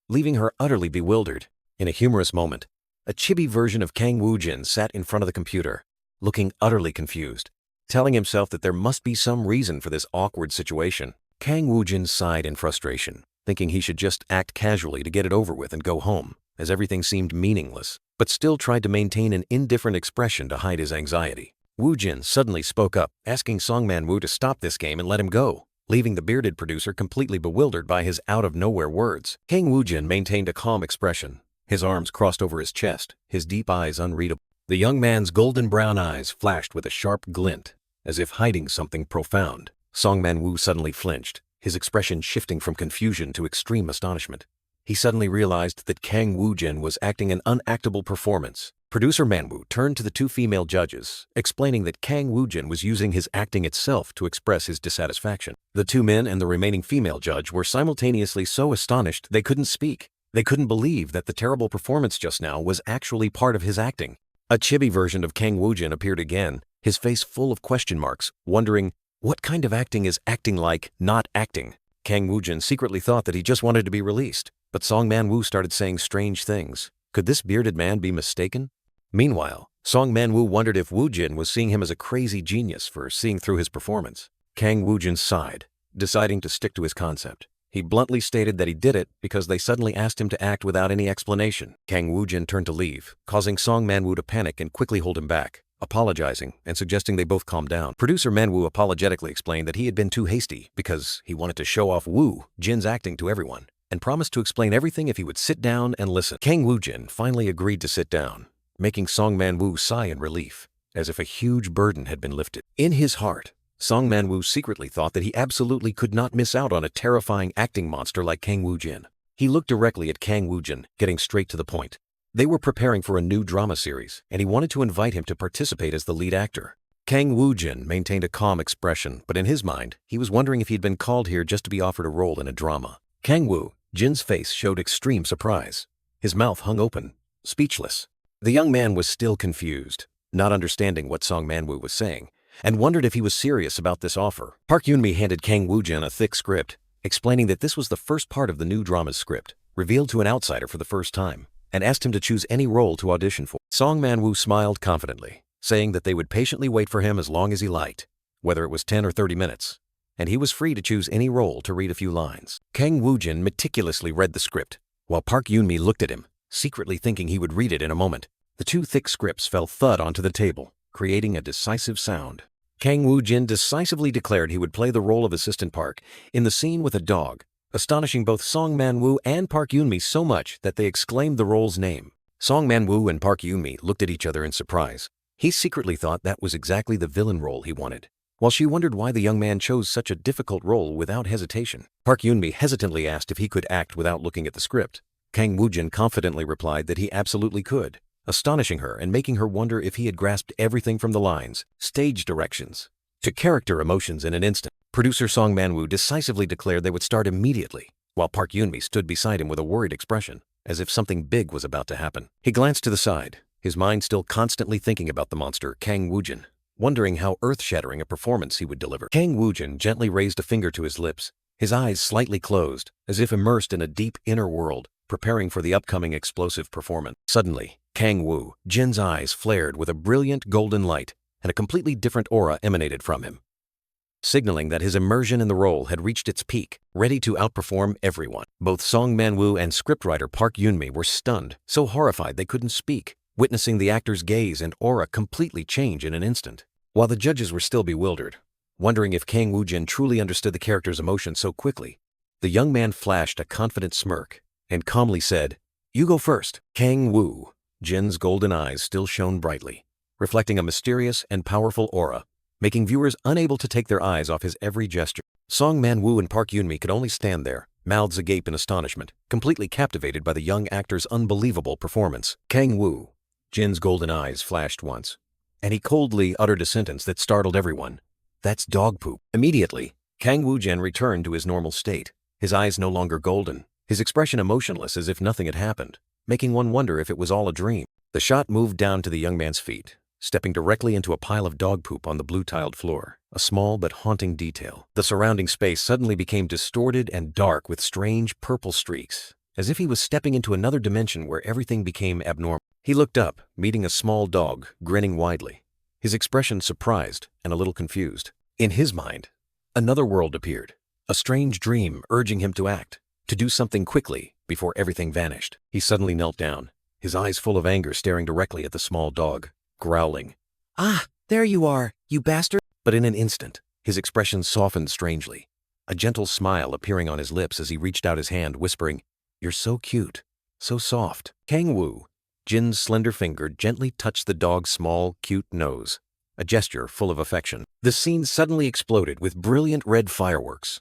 Speaker 1: leaving her utterly bewildered. In a humorous moment, a chibi version of Kang Woo-jin sat in front of the computer, looking utterly confused, telling himself that there must be some reason for this awkward situation. Kang Woo-jin sighed in frustration, thinking he should just act casually to get it over with and go home, as everything seemed meaningless, but still tried to maintain an indifferent expression to hide his anxiety. Woo-jin suddenly spoke up, asking Song Man-woo to stop this game and let him go, leaving the bearded producer completely bewildered by his out-of-nowhere words. Kang Woo-jin maintained a calm expression, his arms crossed over his chest, his deep eyes unreadable. The young man's golden brown eyes flashed with a sharp glint, as if hiding something profound. Song Man-woo suddenly flinched, his expression shifting from confusion to extreme astonishment. He suddenly realized that Kang Woo-jin was acting an unactable performance. Producer Man-woo turned to the two female judges, explaining that Kang Woo-jin was using his acting itself to express his dissatisfaction. The two men and the remaining female judge were simultaneously so astonished they couldn't speak. They couldn't believe that the terrible performance just now was actually part of his acting. A chibi version of Kang Woo-jin appeared again, his face full of question marks, wondering, what kind of acting is acting like not acting? Kang Woo-jin secretly thought that he just wanted to be released, but Song Man-woo started saying strange things. Could this bearded man be mistaken? Meanwhile, Song Man-woo wondered if Woo-jin was seeing him as a crazy genius for seeing through his performance. Kang Woo-jin sighed, deciding to stick to his concept. He bluntly stated that he did it because they suddenly asked him to act without any explanation. Kang Woo-jin turned to leave, causing Song Man-woo to panic and quickly hold him back, apologizing and suggesting they both calm down. Producer Man-woo apologetically explained that he had been too hasty because he wanted to show off Woo-jin's acting to everyone, and promised to explain everything if he would sit down and listen. Kang Woo-jin finally agreed to sit down, making Song Man-woo sigh in relief, as if a huge burden had been lifted. In his heart, Song Man-woo secretly thought that he absolutely could not miss out on a terrifying acting monster like Kang Woo-jin. He looked directly at Kang Woo-jin, getting straight to the point. They were preparing for a new drama series, and he wanted to invite him to participate as the lead actor. Kang Woo-jin maintained a calm expression, but in his mind, he was wondering if he'd been called here just to be offered a role in a drama. Kang Woo-jin's face showed extreme surprise. His mouth hung open, speechless. The young man was still confused, not understanding what Song Man-woo was saying, and wondered if he was serious about this offer. Park Yoon-mi handed Kang Woo-jin a thick script, explaining that this was the first part of the new drama's script, revealed to an outsider for the first time, and asked him to choose any role to audition for. Song Man-woo smiled confidently, saying that they would patiently wait for him as long as he liked, whether it was 10 or 30 minutes, and he was free to choose any role to read a few lines. Kang Woo-jin meticulously read the script, while Park Yoon-mi looked at him, secretly thinking he would read it in a moment. The two thick scripts fell thud onto the table, creating a decisive sound. Kang Woo-jin decisively declared he would play the role of Assistant Park in the scene with a dog, astonishing both Song Man-woo and Park Yoon-mi so much that they exclaimed the role's name. Song Man-woo and Park Yoon-mi looked at each other in surprise. He secretly thought that was exactly the villain role he wanted, while she wondered why the young man chose such a difficult role without hesitation. Park Yoon-mi hesitantly asked if he could act without looking at the script. Kang Woo-jin confidently replied that he absolutely could, astonishing her and making her wonder if he had grasped everything from the lines, stage directions, to character emotions in an instant. Producer Song Man-woo decisively declared they would start immediately, while Park Yoon-mi stood beside him with a worried expression, as if something big was about to happen. He glanced to the side, his mind still constantly thinking about the monster Kang Woo-jin, wondering how earth-shattering a performance he would deliver. Kang Woo-jin gently raised a finger to his lips, his eyes slightly closed, as if immersed in a deep inner world, preparing for the upcoming explosive performance. Suddenly, Kang Woo-jin's eyes flared with a brilliant golden light, and a completely different aura emanated from him, signaling that his immersion in the role had reached its peak, ready to outperform everyone. Both Song Man-woo and scriptwriter Park Yoon-mi were stunned, so horrified they couldn't speak. witnessing the actor's gaze and aura completely change in an instant. While the judges were still bewildered, wondering if Kang Woo-jin truly understood the character's emotion so quickly, the young man flashed a confident smirk and calmly said, "You go first." Kang Woo-jin's golden eyes still shone brightly, reflecting a mysterious and powerful aura, making viewers unable to take their eyes off his every gesture. Song Man-woo and Park Yoon-mi could only stand there, mouths agape in astonishment, completely captivated by the young actor's unbelievable performance. Kang Woo-jin's golden eyes flashed once, and he coldly uttered a sentence that startled everyone. "That's dog poop." Immediately, Kang Woo-jin returned to his normal state, his eyes no longer golden, his expression emotionless as if nothing had happened, making one wonder if it was all a dream. The shot moved down to the young man's feet, stepping directly into a pile of dog poop on the blue-tiled floor, a small but haunting detail. The surrounding space suddenly became distorted and dark with strange purple streaks, as if he was stepping into another dimension where everything became abnormal. He looked up, meeting a small dog, grinning widely, his expression surprised and a little confused. In his mind, another world appeared, a strange dream urging him to act, to do something quickly before everything vanished. He suddenly knelt down, his eyes full of anger staring directly at the small dog, growling, "Ah, there you are, you bastard!" But in an instant, his expression softened strangely, a gentle smile appearing on his lips as he reached out his hand, whispering, "You're so cute, so soft." Kang Woo-jin's slender finger gently touched the dog's small, cute nose, a gesture full of affection. The scene suddenly exploded with brilliant red fireworks.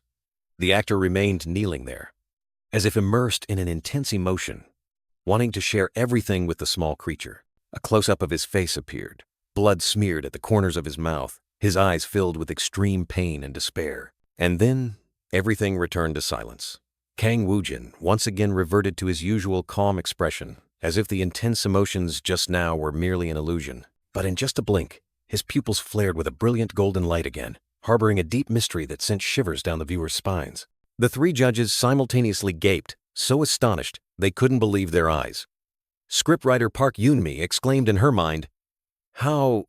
Speaker 1: The actor remained kneeling there, as if immersed in an intense emotion, wanting to share everything with the small creature. A close-up of his face appeared, blood smeared at the corners of his mouth, his eyes filled with extreme pain and despair. And then, everything returned to silence. Kang Woo-jin once again reverted to his usual calm expression, as if the intense emotions just now were merely an illusion. But in just a blink, his pupils flared with a brilliant golden light again, harboring a deep mystery that sent shivers down the viewers' spines. The three judges simultaneously gaped, so astonished they couldn't believe their eyes. Scriptwriter Park Yoon-mi exclaimed in her mind, How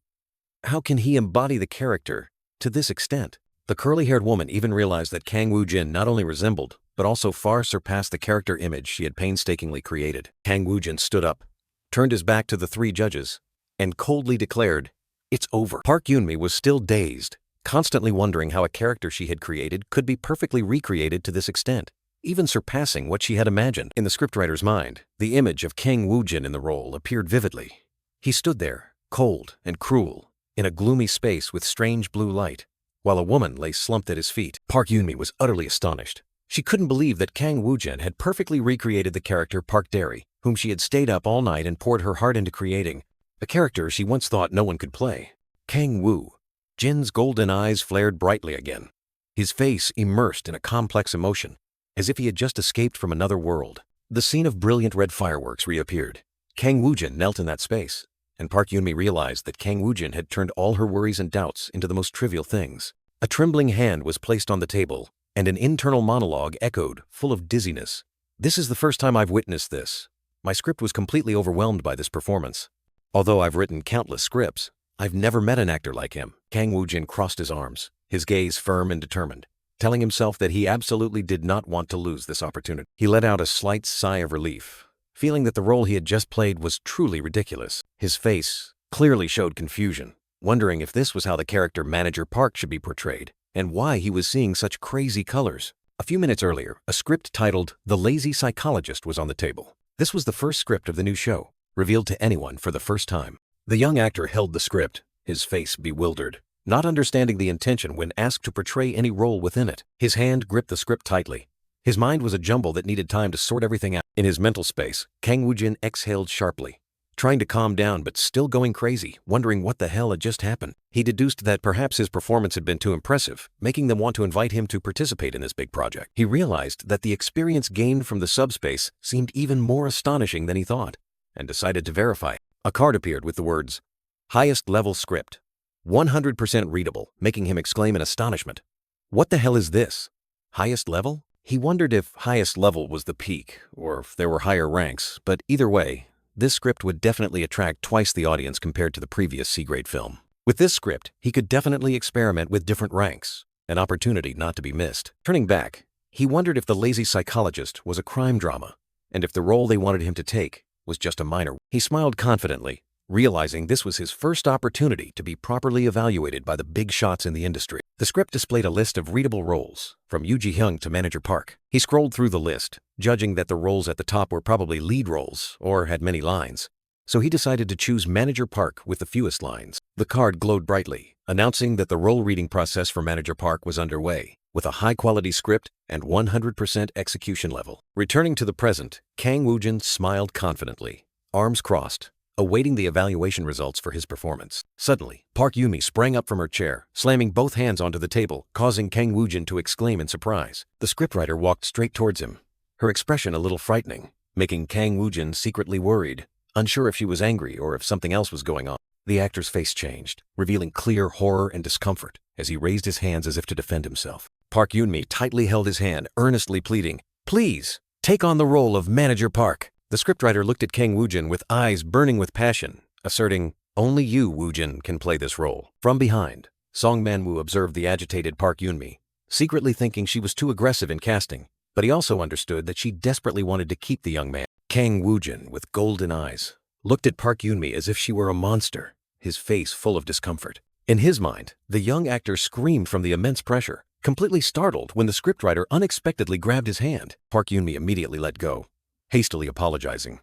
Speaker 1: can he embody the character to this extent?" The curly-haired woman even realized that Kang Woo-jin not only resembled, but also far surpassed the character image she had painstakingly created. Kang Woo-jin stood up, turned his back to the three judges, and coldly declared, "It's over." Park Yoon-mi was still dazed, constantly wondering how a character she had created could be perfectly recreated to this extent, even surpassing what she had imagined. In the scriptwriter's mind, the image of Kang Woo-jin in the role appeared vividly. He stood there, cold and cruel, in a gloomy space with strange blue light, while a woman lay slumped at his feet. Park Yoon-mi was utterly astonished. She couldn't believe that Kang Woo-jin had perfectly recreated the character Park Derry, whom she had stayed up all night and poured her heart into creating, a character she once thought no one could play. Kang Woo-jin's golden eyes flared brightly again, his face immersed in a complex emotion, as if he had just escaped from another world. The scene of brilliant red fireworks reappeared. Kang Woo-jin knelt in that space, and Park Yoon-mi realized that Kang Woo-jin had turned all her worries and doubts into the most trivial things. A trembling hand was placed on the table, and an internal monologue echoed, full of dizziness. "This is the first time I've witnessed this. My script was completely overwhelmed by this performance. Although I've written countless scripts, I've never met an actor like him." Kang Woo-jin crossed his arms, his gaze firm and determined, telling himself that he absolutely did not want to lose this opportunity. He let out a slight sigh of relief, feeling that the role he had just played was truly ridiculous. His face clearly showed confusion, wondering if this was how the character Manager Park should be portrayed, and why he was seeing such crazy colors. A few minutes earlier, a script titled The Lazy Psychologist was on the table. This was the first script of the new show, revealed to anyone for the first time. The young actor held the script, his face bewildered, not understanding the intention when asked to portray any role within it. His hand gripped the script tightly. His mind was a jumble that needed time to sort everything out. In his mental space, Kang Woo-jin exhaled sharply, trying to calm down but still going crazy, wondering what the hell had just happened. He deduced that perhaps his performance had been too impressive, making them want to invite him to participate in this big project. He realized that the experience gained from the subspace seemed even more astonishing than he thought, and decided to verify. A card appeared with the words, "Highest level script. 100% readable," making him exclaim in astonishment. What the hell is this? Highest level? He wondered if highest level was the peak, or if there were higher ranks, but either way, this script would definitely attract twice the audience compared to the previous C-grade film. With this script, he could definitely experiment with different ranks, an opportunity not to be missed. Turning back, he wondered if The Lazy Psychologist was a crime drama, and if the role they wanted him to take was just a minor. He smiled confidently, realizing this was his first opportunity to be properly evaluated by the big shots in the industry. The script displayed a list of readable roles, from Yoo Ji-hyung to Manager Park. He scrolled through the list, judging that the roles at the top were probably lead roles or had many lines. So he decided to choose Manager Park with the fewest lines. The card glowed brightly, announcing that the role reading process for Manager Park was underway, with a high-quality script and 100% execution level. Returning to the present, Kang Woo-jin smiled confidently, arms crossed, awaiting the evaluation results for his performance. Suddenly, Park Yoon-mi sprang up from her chair, slamming both hands onto the table, causing Kang Woo-jin to exclaim in surprise. The scriptwriter walked straight towards him, her expression a little frightening, making Kang Woo-jin secretly worried, unsure if she was angry or if something else was going on. The actor's face changed, revealing clear horror and discomfort as he raised his hands as if to defend himself. Park Yoon-mi tightly held his hand, earnestly pleading, "Please, take on the role of Manager Park." The scriptwriter looked at Kang Woo-jin with eyes burning with passion, asserting, "Only you, Woo-jin, can play this role." From behind, Song Man-woo observed the agitated Park Yoon-mi, secretly thinking she was too aggressive in casting, but he also understood that she desperately wanted to keep the young man. Kang Woo-jin, with golden eyes, looked at Park Yoon-mi as if she were a monster, his face full of discomfort. In his mind, the young actor screamed from the immense pressure, completely startled when the scriptwriter unexpectedly grabbed his hand. Park Yoon-mi immediately let go, hastily apologizing.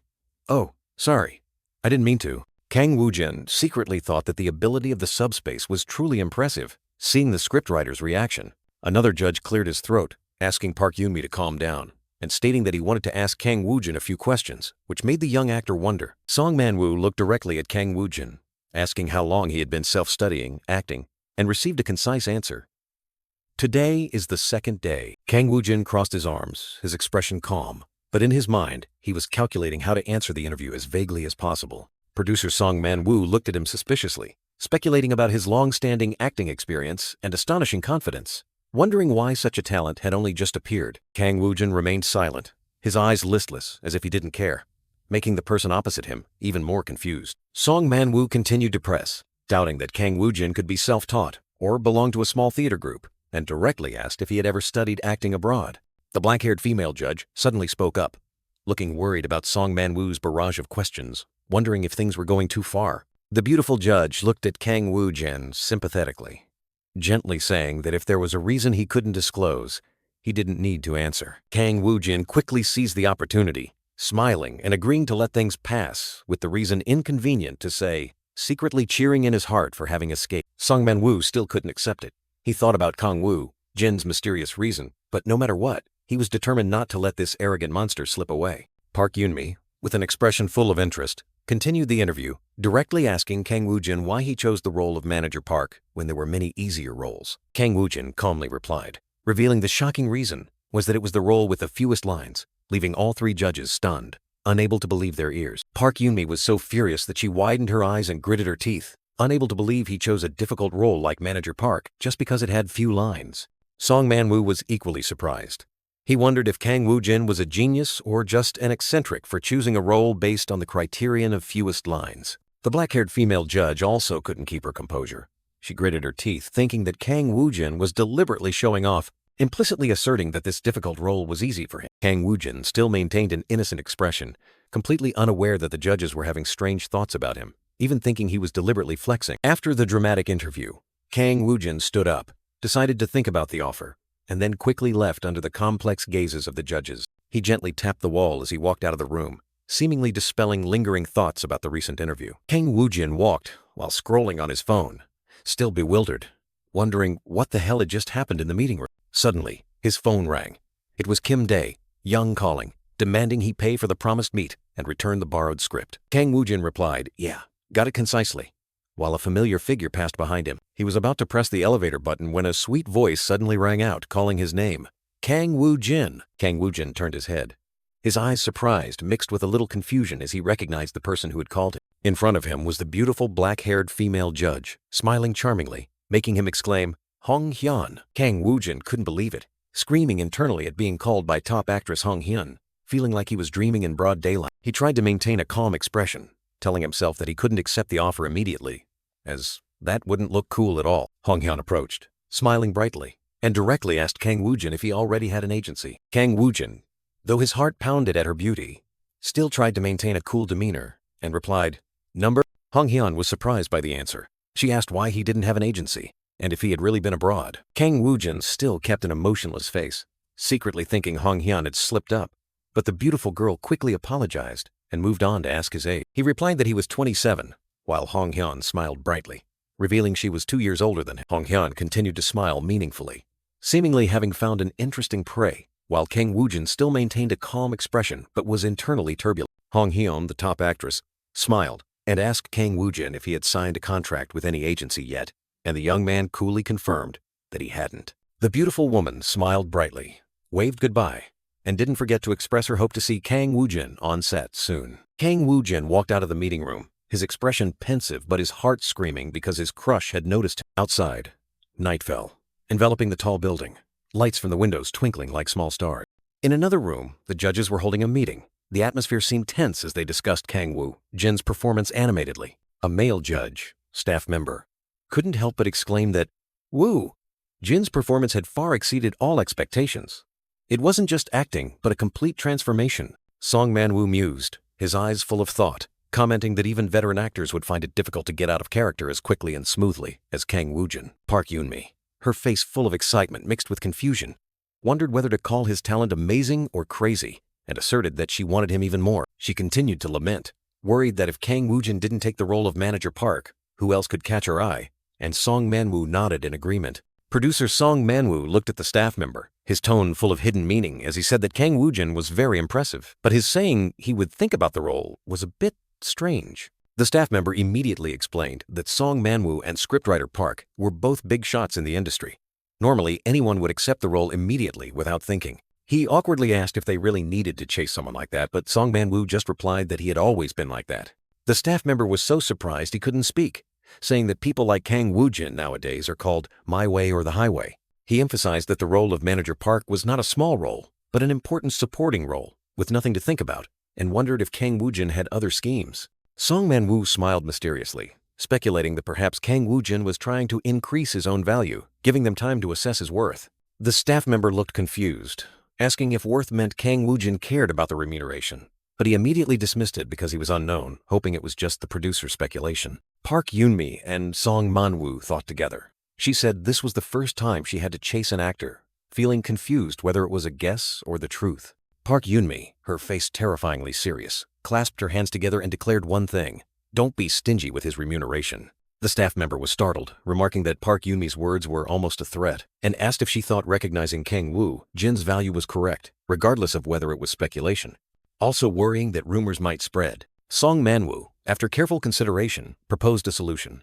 Speaker 1: "Oh, sorry. I didn't mean to." Kang Woo-jin secretly thought that the ability of the subspace was truly impressive. Seeing the scriptwriter's reaction, another judge cleared his throat, asking Park Yoon-mi to calm down, and stating that he wanted to ask Kang Woo-jin a few questions, which made the young actor wonder. Song Man-woo looked directly at Kang Woo-jin, asking how long he had been self-studying, acting, and received a concise answer. "Today is the second day." Kang Woo-jin crossed his arms, his expression calm, but in his mind, he was calculating how to answer the interview as vaguely as possible. Producer Song Man-woo looked at him suspiciously, speculating about his long-standing acting experience and astonishing confidence, wondering why such a talent had only just appeared. Kang Woo-jin remained silent, his eyes listless as if he didn't care, making the person opposite him even more confused. Song Man-woo continued to press, doubting that Kang Woo-jin could be self-taught or belong to a small theater group, and directly asked if he had ever studied acting abroad. The black-haired female judge suddenly spoke up, looking worried about Song Man-woo's barrage of questions, wondering if things were going too far. The beautiful judge looked at Kang Woo-jin sympathetically, gently saying that if there was a reason he couldn't disclose, he didn't need to answer. Kang Woo-jin quickly seized the opportunity, smiling and agreeing to let things pass with the reason inconvenient to say, secretly cheering in his heart for having escaped. Song Man-woo still couldn't accept it. He thought about Kang Woo-jin's mysterious reason, but no matter what, he was determined not to let this arrogant monster slip away. Park Yoon-mi, with an expression full of interest, continued the interview, directly asking Kang Woo-jin why he chose the role of Manager Park when there were many easier roles. Kang Woo-jin calmly replied, revealing the shocking reason was that it was the role with the fewest lines, leaving all three judges stunned, unable to believe their ears. Park Yoon-mi was so furious that she widened her eyes and gritted her teeth, unable to believe he chose a difficult role like Manager Park just because it had few lines. Song Man-woo was equally surprised. He wondered if Kang Woo-jin was a genius or just an eccentric for choosing a role based on the criterion of fewest lines. The black-haired female judge also couldn't keep her composure. She gritted her teeth, thinking that Kang Woo-jin was deliberately showing off, implicitly asserting that this difficult role was easy for him. Kang Woo-jin still maintained an innocent expression, completely unaware that the judges were having strange thoughts about him, even thinking he was deliberately flexing. After the dramatic interview, Kang Woo-jin stood up, decided to think about the offer, and then quickly left under the complex gazes of the judges. He gently tapped the wall as he walked out of the room, seemingly dispelling lingering thoughts about the recent interview. Kang Woo-jin walked while scrolling on his phone, still bewildered, wondering what the hell had just happened in the meeting room. Suddenly, his phone rang. It was Kim Dae-young calling, demanding he pay for the promised meet and return the borrowed script. Kang Woo-jin replied, "Yeah, got it concisely," while a familiar figure passed behind him. He was about to press the elevator button when a sweet voice suddenly rang out, calling his name. "Kang Woo-jin." Kang Woo-jin turned his head, his eyes surprised, mixed with a little confusion as he recognized the person who had called him. In front of him was the beautiful black-haired female judge, smiling charmingly, making him exclaim, "Hong Hyun." Kang Woo-jin couldn't believe it, screaming internally at being called by top actress Hong Hyun, feeling like he was dreaming in broad daylight. He tried to maintain a calm expression, telling himself that he couldn't accept the offer immediately, as that wouldn't look cool at all. Hong Hyun approached, smiling brightly, and directly asked Kang Woo-jin if he already had an agency. Kang Woo-jin, though his heart pounded at her beauty, still tried to maintain a cool demeanor, and replied, "Number?" Hong Hyun was surprised by the answer. She asked why he didn't have an agency, and if he had really been abroad. Kang Woo-jin still kept an emotionless face, secretly thinking Hong Hyun had slipped up, but the beautiful girl quickly apologized and moved on to ask his age. He replied that he was 27, while Hong Hyun smiled brightly, revealing she was 2 years older than him. Hong Hyun continued to smile meaningfully, seemingly having found an interesting prey, while Kang Woo-jin still maintained a calm expression but was internally turbulent. Hong Hyun, the top actress, smiled and asked Kang Woo-jin if he had signed a contract with any agency yet, and the young man coolly confirmed that he hadn't. The beautiful woman smiled brightly, waved goodbye, and didn't forget to express her hope to see Kang Woo-jin on set soon. Kang Woo-jin walked out of the meeting room, his expression pensive but his heart screaming because his crush had noticed him. Outside, night fell, enveloping the tall building, lights from the windows twinkling like small stars. In another room, the judges were holding a meeting. The atmosphere seemed tense as they discussed Kang Woo-jin's performance animatedly. A male judge, staff member, couldn't help but exclaim that Woo-jin's performance had far exceeded all expectations. It wasn't just acting, but a complete transformation. Song Man-woo mused, his eyes full of thought, commenting that even veteran actors would find it difficult to get out of character as quickly and smoothly as Kang Woo-jin. Park Yoon-mi, her face full of excitement mixed with confusion, wondered whether to call his talent amazing or crazy, and asserted that she wanted him even more. She continued to lament, worried that if Kang Woo-jin didn't take the role of Manager Park, who else could catch her eye, and Song Man-woo nodded in agreement. Producer Song Man-woo looked at the staff member, his tone full of hidden meaning as he said that Kang Woo-jin was very impressive, but his saying he would think about the role was a bit strange. The staff member immediately explained that Song Man-woo and scriptwriter Park were both big shots in the industry. Normally, anyone would accept the role immediately without thinking. He awkwardly asked if they really needed to chase someone like that, but Song Man-woo just replied that he had always been like that. The staff member was so surprised he couldn't speak, saying that people like Kang Woo-jin nowadays are called my way or the highway. He emphasized that the role of Manager Park was not a small role, but an important supporting role, with nothing to think about, and wondered if Kang Woo-jin had other schemes. Song Man-woo smiled mysteriously, speculating that perhaps Kang Woo-jin was trying to increase his own value, giving them time to assess his worth. The staff member looked confused, asking if worth meant Kang Woo-jin cared about the remuneration, but he immediately dismissed it because he was unknown, hoping it was just the producer's speculation. Park Yoon-mi and Song Man-woo thought together. She said this was the first time she had to chase an actor, feeling confused whether it was a guess or the truth. Park Yoon-mi, her face terrifyingly serious, clasped her hands together and declared one thing: don't be stingy with his remuneration. The staff member was startled, remarking that Park Yoon-mi's words were almost a threat, and asked if she thought recognizing Kang Woo-jin's value was correct, regardless of whether it was speculation. Also worrying that rumors might spread, Song Man-woo, after careful consideration, proposed a solution.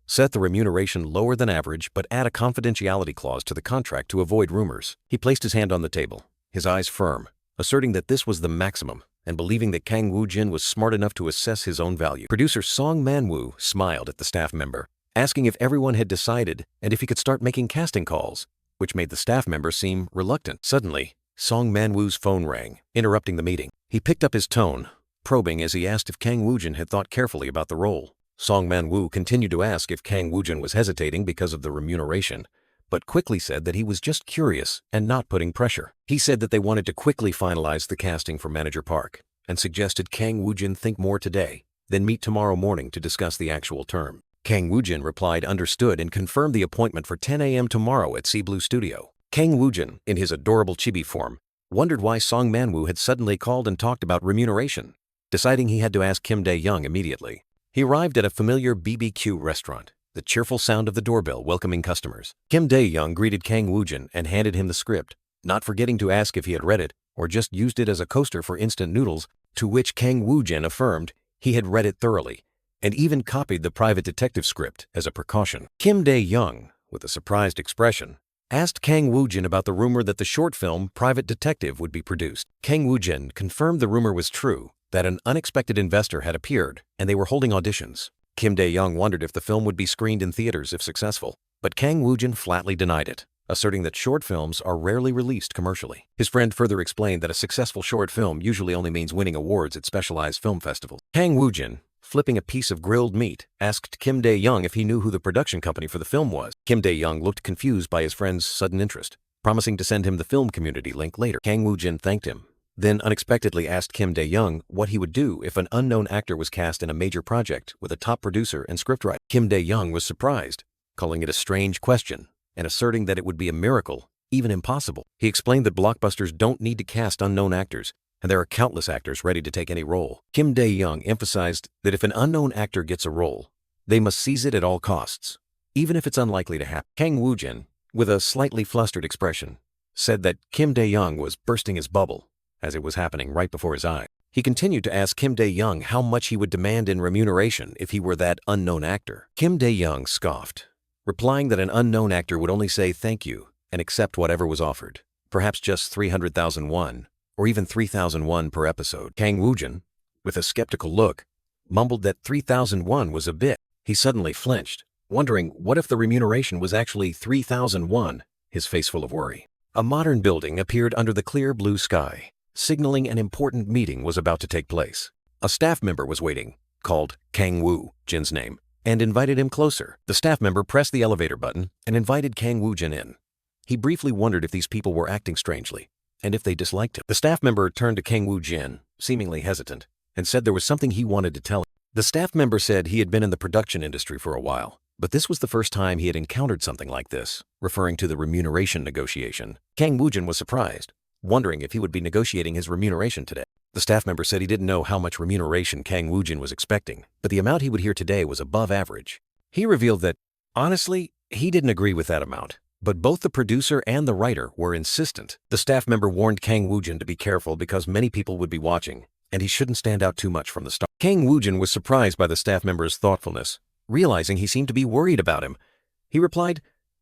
Speaker 1: Set the remuneration lower than average, but add a confidentiality clause to the contract to avoid rumors. He placed his hand on the table, his eyes firm, asserting that this was the maximum, and believing that Kang Woo-jin was smart enough to assess his own value. Producer Song Man-woo smiled at the staff member, asking if everyone had decided and if he could start making casting calls, which made the staff member seem reluctant. Suddenly, Song Man-woo's phone rang, interrupting the meeting. He picked up his tone, probing as he asked if Kang Woo-jin had thought carefully about the role. Song Man-woo continued to ask if Kang Woo-jin was hesitating because of the remuneration, but quickly said that he was just curious and not putting pressure. He said that they wanted to quickly finalize the casting for Manager Park, and suggested Kang Woo-jin think more today, then meet tomorrow morning to discuss the actual term. Kang Woo-jin replied understood and confirmed the appointment for 10 a.m. tomorrow at Sea Blue Studio. Kang Woo-jin, in his adorable chibi form, wondered why Song Man-woo had suddenly called and talked about remuneration, deciding he had to ask Kim Dae-young immediately. He arrived at a familiar BBQ restaurant, the cheerful sound of the doorbell welcoming customers. Kim Dae-young greeted Kang Woo-jin and handed him the script, not forgetting to ask if he had read it or just used it as a coaster for instant noodles, to which Kang Woo-jin affirmed he had read it thoroughly, and even copied the private detective script as a precaution. Kim Dae-young, with a surprised expression, asked Kang Woo-jin about the rumor that the short film Private Detective would be produced. Kang Woo-jin confirmed the rumor was true, that an unexpected investor had appeared and they were holding auditions. Kim Dae-young wondered if the film would be screened in theaters if successful, but Kang Woo-jin flatly denied it, asserting that short films are rarely released commercially. His friend further explained that a successful short film usually only means winning awards at specialized film festivals. Kang Woo-jin, flipping a piece of grilled meat, asked Kim Dae-young if he knew who the production company for the film was. Kim Dae-young looked confused by his friend's sudden interest, promising to send him the film community link later. Kang Woo-jin thanked him, then unexpectedly asked Kim Dae-young what he would do if an unknown actor was cast in a major project with a top producer and scriptwriter. Kim Dae-young was surprised, calling it a strange question and asserting that it would be a miracle, even impossible. He explained that blockbusters don't need to cast unknown actors, and there are countless actors ready to take any role. Kim Dae-young emphasized that if an unknown actor gets a role, they must seize it at all costs, even if it's unlikely to happen. Kang Woo-jin, with a slightly flustered expression, said that Kim Dae-young was bursting his bubble, as it was happening right before his eyes. He continued to ask Kim Dae-young how much he would demand in remuneration if he were that unknown actor. Kim Dae-young scoffed, replying that an unknown actor would only say thank you and accept whatever was offered, perhaps just 300,000 won, or even 3,000 won per episode. Kang Woo-jin, with a skeptical look, mumbled that 3,000 won was a bit. He suddenly flinched, wondering what if the remuneration was actually 3,000 won, his face full of worry. A modern building appeared under the clear blue sky, signaling an important meeting was about to take place. A staff member was waiting, called Kang Woo-jin's name, and invited him closer. The staff member pressed the elevator button and invited Kang Woo-jin in. He briefly wondered if these people were acting strangely, and if they disliked him. The staff member turned to Kang Woo-jin, seemingly hesitant, and said there was something he wanted to tell him. The staff member said he had been in the production industry for a while, but this was the first time he had encountered something like this, referring to the remuneration negotiation. Kang Woo-jin was surprised, wondering if he would be negotiating his remuneration today. The staff member said he didn't know how much remuneration Kang Woo-jin was expecting, but the amount he would hear today was above average. He revealed that, honestly, he didn't agree with that amount, but both the producer and the writer were insistent. The staff member warned Kang Woo-jin to be careful because many people would be watching, and he shouldn't stand out too much from the start. Kang Woo-jin was surprised by the staff member's thoughtfulness, realizing he seemed to be worried about him. He replied,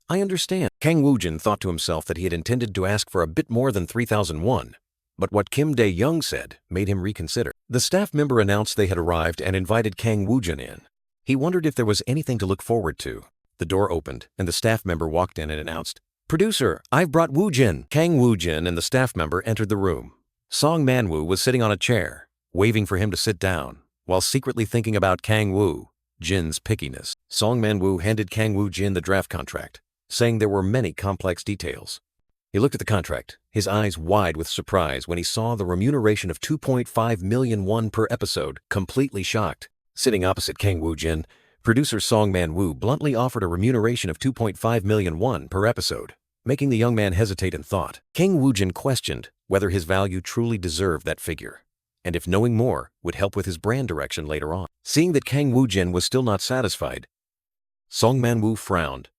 Speaker 1: I understand. Kang Woo-jin thought to himself that he had intended to ask for a bit more than 3,000 won, but what Kim Dae-young said made him reconsider. The staff member announced they had arrived and invited Kang Woo-jin in. He wondered if there was anything to look forward to. The door opened, and the staff member walked in and announced, Producer, I've brought Woo-jin. Kang Woo-jin and the staff member entered the room. Song Man-woo was sitting on a chair, waving for him to sit down, while secretly thinking about Kang Woo-jin's pickiness. Song Man-woo handed Kang Woo-jin the draft contract, saying there were many complex details. He looked at the contract, his eyes wide with surprise when he saw the remuneration of 2.5 million won per episode, completely shocked. Sitting opposite Kang Woo-jin, producer Song Man-woo bluntly offered a remuneration of 2.5 million won per episode, making the young man hesitate in thought. Kang Woo-jin questioned whether his value truly deserved that figure, and if knowing more would help with his brand direction later on. Seeing that Kang Woo-jin was still not satisfied, Song Man-woo frowned,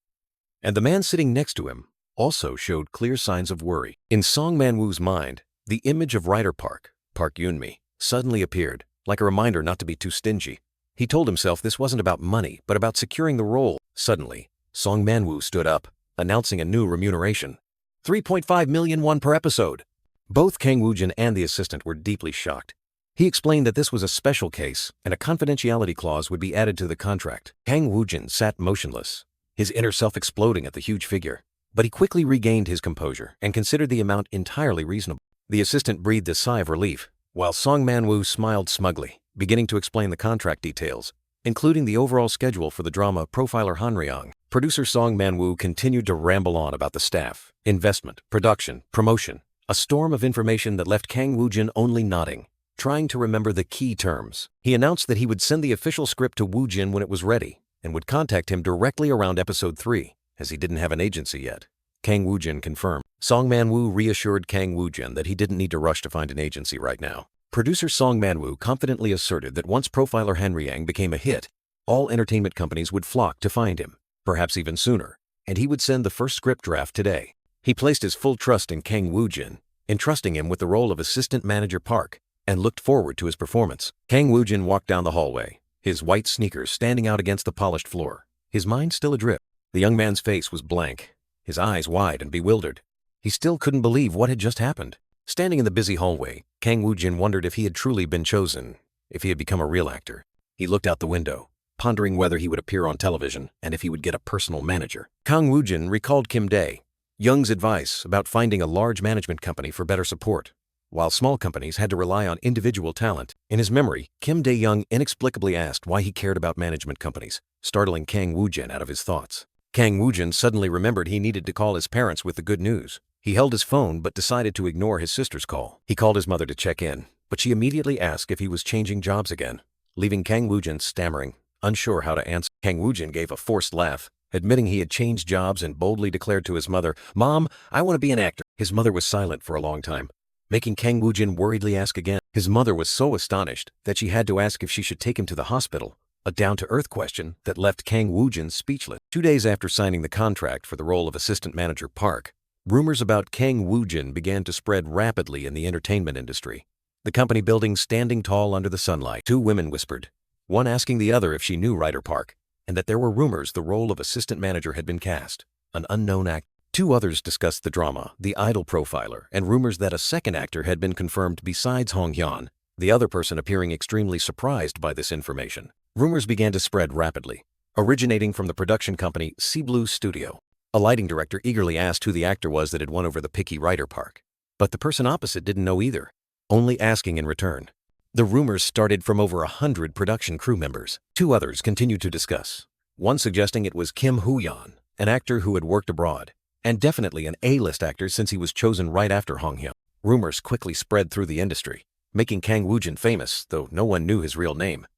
Speaker 1: and the man sitting next to him also showed clear signs of worry. In Song Man-woo's mind, the image of writer Park Yoon-mi, suddenly appeared, like a reminder not to be too stingy. He told himself this wasn't about money, but about securing the role. Suddenly, Song Man-woo stood up, announcing a new remuneration. 3.5 million won per episode. Both Kang Woo-jin and the assistant were deeply shocked. He explained that this was a special case, and a confidentiality clause would be added to the contract. Kang Woo-jin sat motionless, his inner self exploding at the huge figure. But he quickly regained his composure and considered the amount entirely reasonable. The assistant breathed a sigh of relief, while Song Man-woo smiled smugly, beginning to explain the contract details, including the overall schedule for the drama Profiler Hanryong. Producer Song Man-woo continued to ramble on about the staff, investment, production, promotion, a storm of information that left Kang Woo-jin only nodding, trying to remember the key terms. He announced that he would send the official script to Woo-jin when it was ready, and would contact him directly around episode 3, as he didn't have an agency yet. Kang Woo-jin confirmed. Song Man-woo reassured Kang Woo-jin that he didn't need to rush to find an agency right now. Producer Song Man-woo confidently asserted that once Profiler Hanryong became a hit, all entertainment companies would flock to find him, perhaps even sooner, and he would send the first script draft today. He placed his full trust in Kang Woo-jin, entrusting him with the role of assistant manager Park, and looked forward to his performance. Kang Woo-jin walked down the hallway, his white sneakers standing out against the polished floor, his mind still adrift. The young man's face was blank, his eyes wide and bewildered. He still couldn't believe what had just happened. Standing in the busy hallway, Kang Woo-jin wondered if he had truly been chosen, if he had become a real actor. He looked out the window, pondering whether he would appear on television and if he would get a personal manager. Kang Woo-jin recalled Kim Dae-young's advice about finding a large management company for better support, while small companies had to rely on individual talent. In his memory, Kim Dae-young inexplicably asked why he cared about management companies, startling Kang Woo-jin out of his thoughts. Kang Woo-jin suddenly remembered he needed to call his parents with the good news. He held his phone but decided to ignore his sister's call. He called his mother to check in, but she immediately asked if he was changing jobs again, leaving Kang Woo-jin stammering, unsure how to answer. Kang Woo-jin gave a forced laugh, admitting he had changed jobs and boldly declared to his mother, "Mom, I want to be an actor." His mother was silent for a long time, making Kang Woo-jin worriedly ask again. His mother was so astonished that she had to ask if she should take him to the hospital, a down-to-earth question that left Kang Woo-jin speechless. 2 days after signing the contract for the role of assistant manager Park, rumors about Kang Woo-jin began to spread rapidly in the entertainment industry. The company building standing tall under the sunlight. 2 women whispered, one asking the other if she knew writer Park, and that there were rumors the role of assistant manager had been cast, an unknown actor. 2 others discussed the drama, the idol profiler, and rumors that a second actor had been confirmed besides Hong Hyun, the other person appearing extremely surprised by this information. Rumors began to spread rapidly, originating from the production company Sea Blue Studio. A lighting director eagerly asked who the actor was that had won over the picky writer Park. But the person opposite didn't know either, only asking in return. The rumors started from over 100 production crew members. 2 others continued to discuss, one suggesting it was Kim Hoo-yeon, an actor who had worked abroad, and definitely an A-list actor since he was chosen right after Hong Hyun. Rumors quickly spread through the industry, making Kang Woo-jin famous, though no one knew his real name.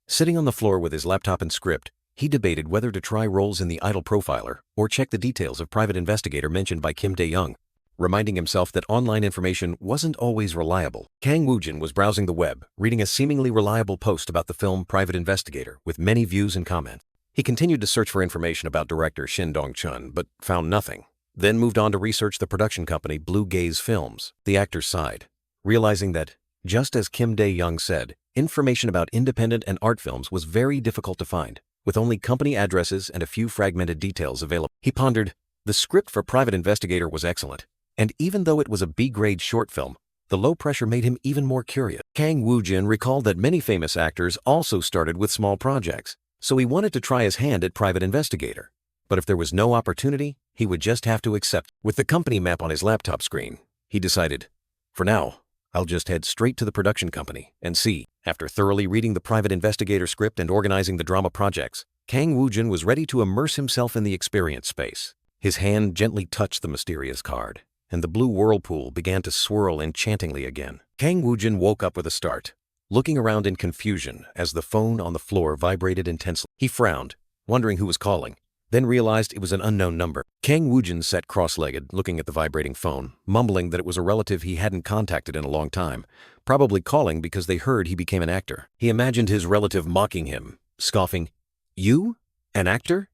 Speaker 1: Sitting on the floor with his laptop and script, he debated whether to try roles in The Idol Profiler or check the details of Private Investigator mentioned by Kim Dae-young, reminding himself that online information wasn't always reliable. Kang Woo-jin was browsing the web, reading a seemingly reliable post about the film Private Investigator with many views and comments. He continued to search for information about director Shin Dong-chun, but found nothing. Then moved on to research the production company Blue Gaze Films. The actor sighed, realizing that, just as Kim Dae-young said, information about independent and art films was very difficult to find, with only company addresses and a few fragmented details available. He pondered, the script for Private Investigator was excellent, and even though it was a B-grade short film, the low pressure made him even more curious. Kang Woo-jin recalled that many famous actors also started with small projects, so he wanted to try his hand at Private Investigator. But if there was no opportunity, he would just have to accept. With the company map on his laptop screen, he decided, for now, I'll just head straight to the production company and see. After thoroughly reading the Private Investigator script and organizing the drama projects, Kang Woo-jin was ready to immerse himself in the experience space. His hand gently touched the mysterious card, and the blue whirlpool began to swirl enchantingly again. Kang Woo-jin woke up with a start, looking around in confusion as the phone on the floor vibrated intensely. He frowned, wondering who was calling, then realized it was an unknown number. Kang Woo-jin sat cross-legged, looking at the vibrating phone, mumbling that it was a relative he hadn't contacted in a long time, probably calling because they heard he became an actor. He imagined his relative mocking him, scoffing, "You? An actor?"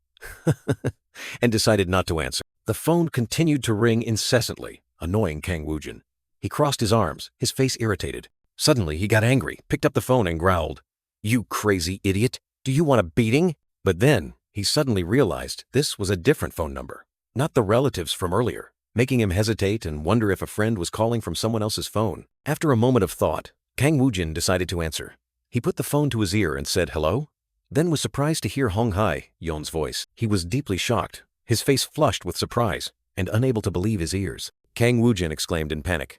Speaker 1: and decided not to answer. The phone continued to ring incessantly, annoying Kang Woo-jin. He crossed his arms, his face irritated. Suddenly, he got angry, picked up the phone and growled, "You crazy idiot! Do you want a beating?" But then, he suddenly realized this was a different phone number, not the relatives from earlier, making him hesitate and wonder if a friend was calling from someone else's phone. After a moment of thought, Kang Woo-jin decided to answer. He put the phone to his ear and said hello, then was surprised to hear Hong Hyun's voice. He was deeply shocked, his face flushed with surprise, and unable to believe his ears. Kang Woo-jin exclaimed in panic,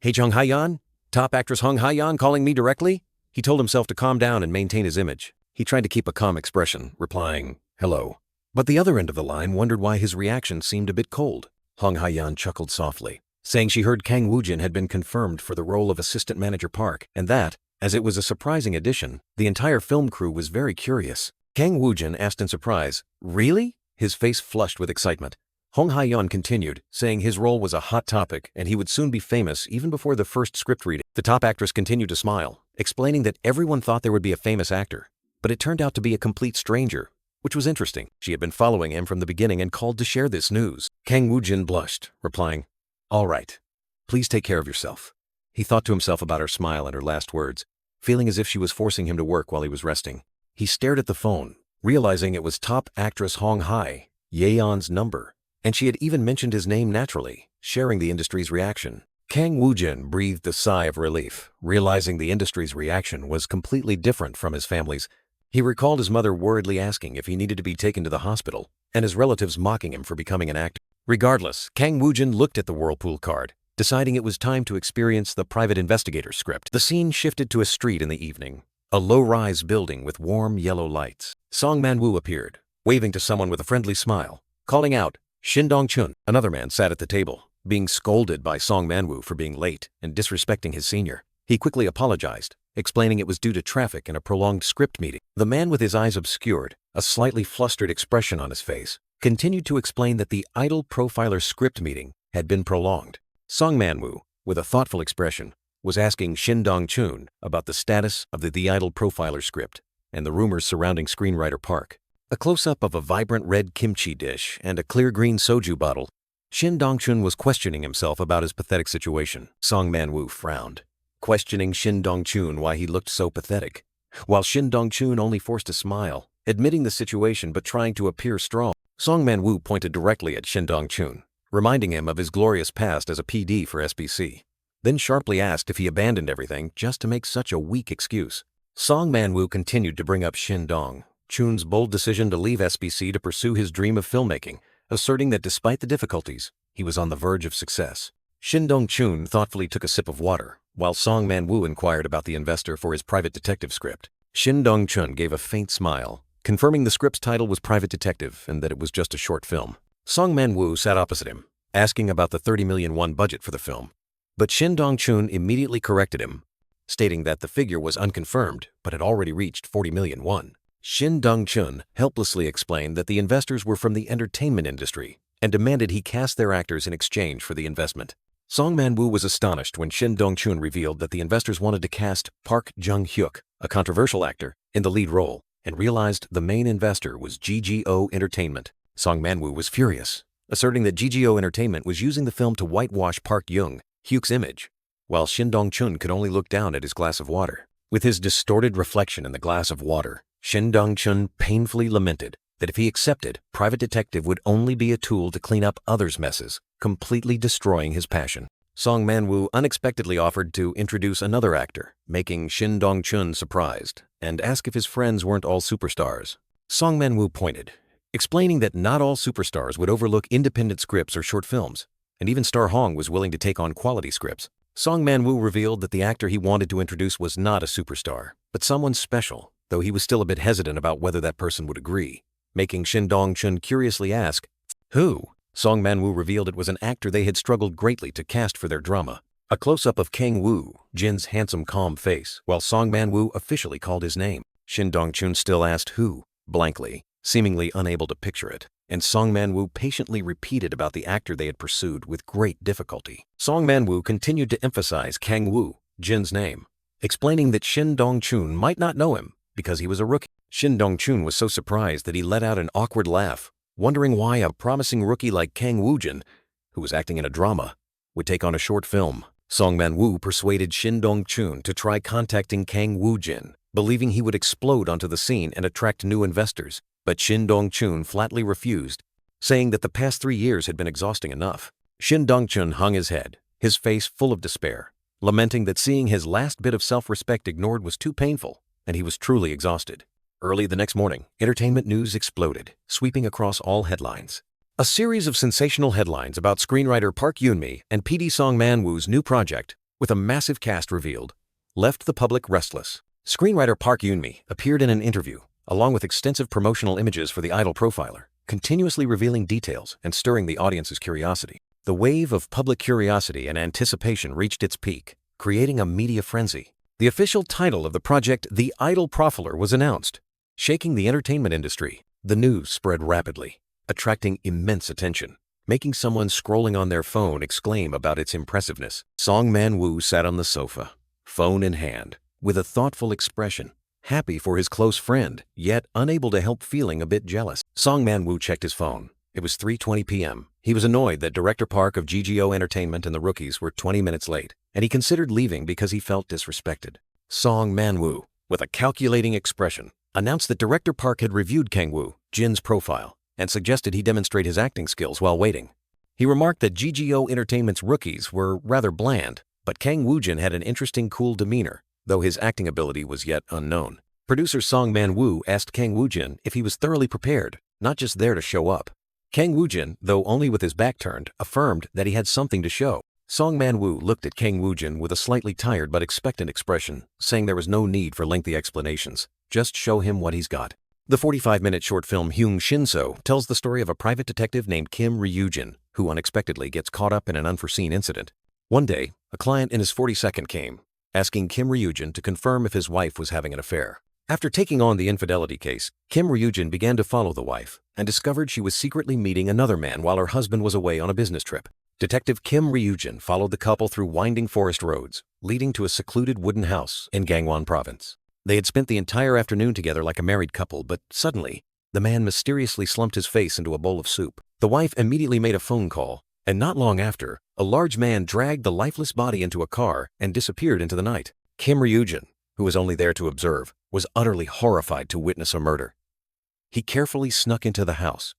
Speaker 1: "Hey Jung Hyun? Top actress Hong Hyun calling me directly?" He told himself to calm down and maintain his image. He tried to keep a calm expression, replying, "Hello." But the other end of the line wondered why his reaction seemed a bit cold. Hong Hyun chuckled softly, saying she heard Kang Woo-jin had been confirmed for the role of assistant manager Park, and that, as it was a surprising addition, the entire film crew was very curious. Kang Woo-jin asked in surprise, "Really?" His face flushed with excitement. Hong Hyun continued, saying his role was a hot topic and he would soon be famous even before the first script reading. The top actress continued to smile, explaining that everyone thought there would be a famous actor, but it turned out to be a complete stranger, which was interesting. She had been following him from the beginning and called to share this news. Kang Woo-jin blushed, replying, "All right. Please take care of yourself." He thought to himself about her smile and her last words, feeling as if she was forcing him to work while he was resting. He stared at the phone, realizing it was top actress Hong Hyun's number, and she had even mentioned his name naturally, sharing the industry's reaction. Kang Woo-jin breathed a sigh of relief, realizing the industry's reaction was completely different from his family's. He recalled his mother worriedly asking if he needed to be taken to the hospital, and his relatives mocking him for becoming an actor. Regardless, Kang Woo-jin looked at the whirlpool card, deciding it was time to experience the Private Investigator script. The scene shifted to a street in the evening, a low-rise building with warm yellow lights. Song Man-woo appeared, waving to someone with a friendly smile, calling out, "Shin Dong-chun." Another man sat at the table, being scolded by Song Man-woo for being late and disrespecting his senior. He quickly apologized, explaining it was due to traffic and a prolonged script meeting. The man, with his eyes obscured, a slightly flustered expression on his face, continued to explain that the idol profiler script meeting had been prolonged. Song Man-woo, with a thoughtful expression, was asking Shin Dong-chun about the status of the idol profiler script and the rumors surrounding screenwriter Park. A close-up of a vibrant red kimchi dish and a clear green soju bottle, Shin Dong-chun was questioning himself about his pathetic situation. Song Man-woo frowned, questioning Shin Dong-chun why he looked so pathetic, while Shin Dong-chun only forced a smile, admitting the situation but trying to appear strong. Song Man-woo pointed directly at Shin Dong-chun, reminding him of his glorious past as a PD for SBC, then sharply asked if he abandoned everything just to make such a weak excuse. Song Man-woo continued to bring up Shin Dong-chun's bold decision to leave SBC to pursue his dream of filmmaking, asserting that despite the difficulties, he was on the verge of success. Shin Dong-chun thoughtfully took a sip of water, while Song Man-woo inquired about the investor for his private detective script. Shin Dong-chun gave a faint smile, confirming the script's title was Private Detective and that it was just a short film. Song Man-woo sat opposite him, asking about the 30 million won budget for the film. But Shin Dong-chun immediately corrected him, stating that the figure was unconfirmed but had already reached 40 million won. Shin Dong-chun helplessly explained that the investors were from the entertainment industry and demanded he cast their actors in exchange for the investment. Song Man-woo was astonished when Shin Dong-chun revealed that the investors wanted to cast Park Jung-hyuk, a controversial actor, in the lead role, and realized the main investor was GGO Entertainment. Song Man-woo was furious, asserting that GGO Entertainment was using the film to whitewash Park Jung-hyuk's image, while Shin Dong-chun could only look down at his glass of water. With his distorted reflection in the glass of water, Shin Dong-chun painfully lamented that if he accepted, Private Detective would only be a tool to clean up others' messes, completely destroying his passion. Song Man-woo unexpectedly offered to introduce another actor, making Shin Dong-chun surprised, and ask if his friends weren't all superstars. Song Man-woo pointed, explaining that not all superstars would overlook independent scripts or short films, and even Star Hong was willing to take on quality scripts. Song Man-woo revealed that the actor he wanted to introduce was not a superstar, but someone special, though he was still a bit hesitant about whether that person would agree, making Shin Dong-chun curiously ask, "Who?" Song Man-woo revealed it was an actor they had struggled greatly to cast for their drama. A close-up of Kang Woo-jin's handsome, calm face, while Song Man-woo officially called his name. Shin Dong-chun still asked who, blankly, seemingly unable to picture it, and Song Man-woo patiently repeated about the actor they had pursued with great difficulty. Song Man-woo continued to emphasize Kang Woo-jin's name, explaining that Shin Dong-chun might not know him because he was a rookie. Shin Dong-chun was so surprised that he let out an awkward laugh, wondering why a promising rookie like Kang Woo-jin, who was acting in a drama, would take on a short film. Song Man-woo persuaded Shin Dong-chun to try contacting Kang Woo-jin, believing he would explode onto the scene and attract new investors, but Shin Dong-chun flatly refused, saying that the past 3 years had been exhausting enough. Shin Dong-chun hung his head, his face full of despair, lamenting that seeing his last bit of self-respect ignored was too painful, and he was truly exhausted. Early the next morning, entertainment news exploded, sweeping across all headlines. A series of sensational headlines about screenwriter Park Yoon-mi and PD Song Man-woo's new project, with a massive cast revealed, left the public restless. Screenwriter Park Yoon-mi appeared in an interview, along with extensive promotional images for the idol profiler, continuously revealing details and stirring the audience's curiosity. The wave of public curiosity and anticipation reached its peak, creating a media frenzy. The official title of the project, The Idol Profiler, was announced, shaking the entertainment industry. The news spread rapidly, attracting immense attention, making someone scrolling on their phone exclaim about its impressiveness. Song Man-woo sat on the sofa, phone in hand, with a thoughtful expression, happy for his close friend, yet unable to help feeling a bit jealous. Song Man-woo checked his phone. It was 3:20 p.m. He was annoyed that Director Park of GGO Entertainment and the rookies were 20 minutes late, and he considered leaving because he felt disrespected. Song Man-woo, with a calculating expression, announced that Director Park had reviewed Kang Woo-jin's profile and suggested he demonstrate his acting skills while waiting. He remarked that GGO Entertainment's rookies were rather bland, but Kang Woo-jin had an interesting, cool demeanor, though his acting ability was yet unknown. Producer Song Man-woo asked Kang Woo-jin if he was thoroughly prepared, not just there to show up. Kang Woo-jin, though only with his back turned, affirmed that he had something to show. Song Man-woo looked at Kang Woo-jin with a slightly tired but expectant expression, saying there was no need for lengthy explanations. Just show him what he's got. The 45-minute short film Hyung Shin-so tells the story of a private detective named Kim Woo-jin who unexpectedly gets caught up in an unforeseen incident. One day, a client in his 42nd came, asking Kim Woo-jin to confirm if his wife was having an affair. After taking on the infidelity case, Kim Woo-jin began to follow the wife and discovered she was secretly meeting another man while her husband was away on a business trip. Detective Kim Woo-jin followed the couple through winding forest roads, leading to a secluded wooden house in Gangwon Province. They had spent the entire afternoon together like a married couple, but suddenly, the man mysteriously slumped his face into a bowl of soup. The wife immediately made a phone call, and not long after, a large man dragged the lifeless body into a car and disappeared into the night. Kim Woo-jin, who was only there to observe, was utterly horrified to witness a murder. He carefully snuck into the house.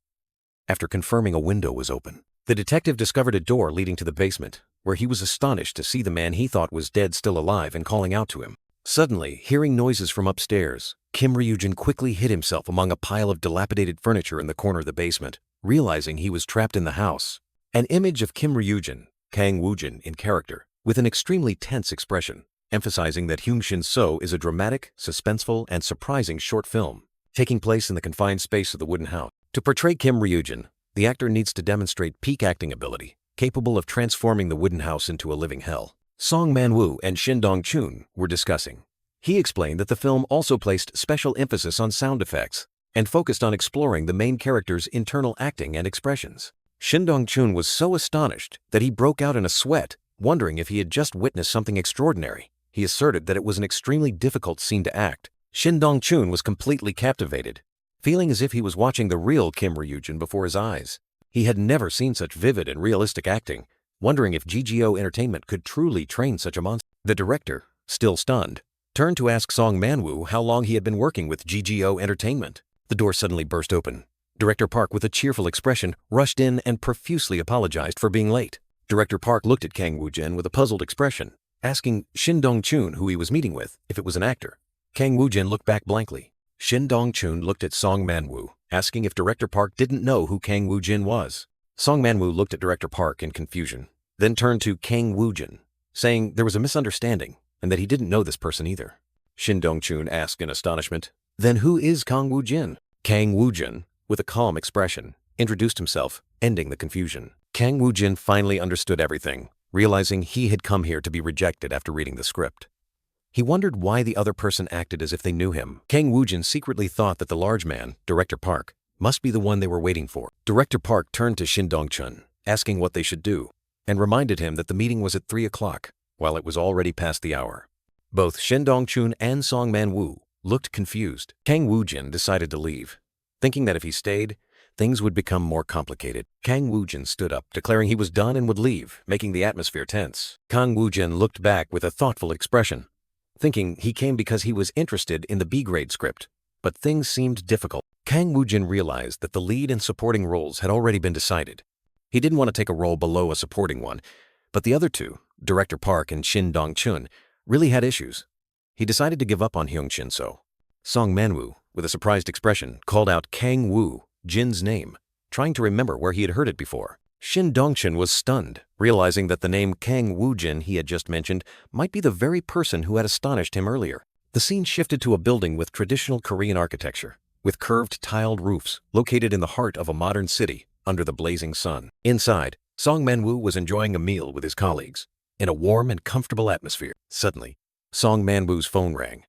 Speaker 1: After confirming a window was open, the detective discovered a door leading to the basement, where he was astonished to see the man he thought was dead still alive and calling out to him. Suddenly, hearing noises from upstairs, Kim Woo-jin quickly hid himself among a pile of dilapidated furniture in the corner of the basement, realizing he was trapped in the house. An image of Kim Woo-jin, Kang Woo-jin in character, with an extremely tense expression, emphasizing that Hyung Shin-so is a dramatic, suspenseful, and surprising short film, taking place in the confined space of the wooden house. To portray Kim Woo-jin, the actor needs to demonstrate peak acting ability, capable of transforming the wooden house into a living hell. Song Man-woo and Shin Dong-chun were discussing. He explained that the film also placed special emphasis on sound effects and focused on exploring the main character's internal acting and expressions. Shin Dong-chun was so astonished that he broke out in a sweat, wondering if he had just witnessed something extraordinary. He asserted that it was an extremely difficult scene to act. Shin Dong-chun was completely captivated, feeling as if he was watching the real Kim Woo-jin before his eyes. He had never seen such vivid and realistic acting, wondering if GGO Entertainment could truly train such a monster. The director, still stunned, turned to ask Song Man-woo how long he had been working with GGO Entertainment. The door suddenly burst open. Director Park, with a cheerful expression, rushed in and profusely apologized for being late. Director Park looked at Kang Woo-jin with a puzzled expression, asking Shin Dong-chun, who he was meeting with, if it was an actor. Kang Woo-jin looked back blankly. Shin Dong-chun looked at Song Man-woo, asking if Director Park didn't know who Kang Woo-jin was. Song Man-woo looked at Director Park in confusion, then turned to Kang Woo-jin, saying there was a misunderstanding and that he didn't know this person either. Shin Dong-chun asked in astonishment, "Then who is Kang Woo-jin?" Kang Woo-jin, with a calm expression, introduced himself, ending the confusion. Kang Woo-jin finally understood everything, realizing he had come here to be rejected after reading the script. He wondered why the other person acted as if they knew him. Kang Woo-jin secretly thought that the large man, Director Park, must be the one they were waiting for. Director Park turned to Shin Dong-chun, asking what they should do, and reminded him that the meeting was at 3 o'clock, while it was already past the hour. Both Shin Dong-chun and Song Man-woo looked confused. Kang Woo-jin decided to leave, thinking that if he stayed, things would become more complicated. Kang Woo-jin stood up, declaring he was done and would leave, making the atmosphere tense. Kang Woo-jin looked back with a thoughtful expression, thinking he came because he was interested in the B-grade script, but things seemed difficult. Kang Woo-jin realized that the lead and supporting roles had already been decided. He didn't want to take a role below a supporting one, but the other two, Director Park and Shin Dong-chun, really had issues. He decided to give up on Hyung Shin-so. Song Man-woo, with a surprised expression, called out Kang Woo-jin's name, trying to remember where he had heard it before. Shin Dong-chun was stunned, realizing that the name Kang Woo-jin he had just mentioned might be the very person who had astonished him earlier. The scene shifted to a building with traditional Korean architecture, with curved tiled roofs located in the heart of a modern city under the blazing sun. Inside, Song Man-woo was enjoying a meal with his colleagues in a warm and comfortable atmosphere. Suddenly, Song Man-woo's phone rang,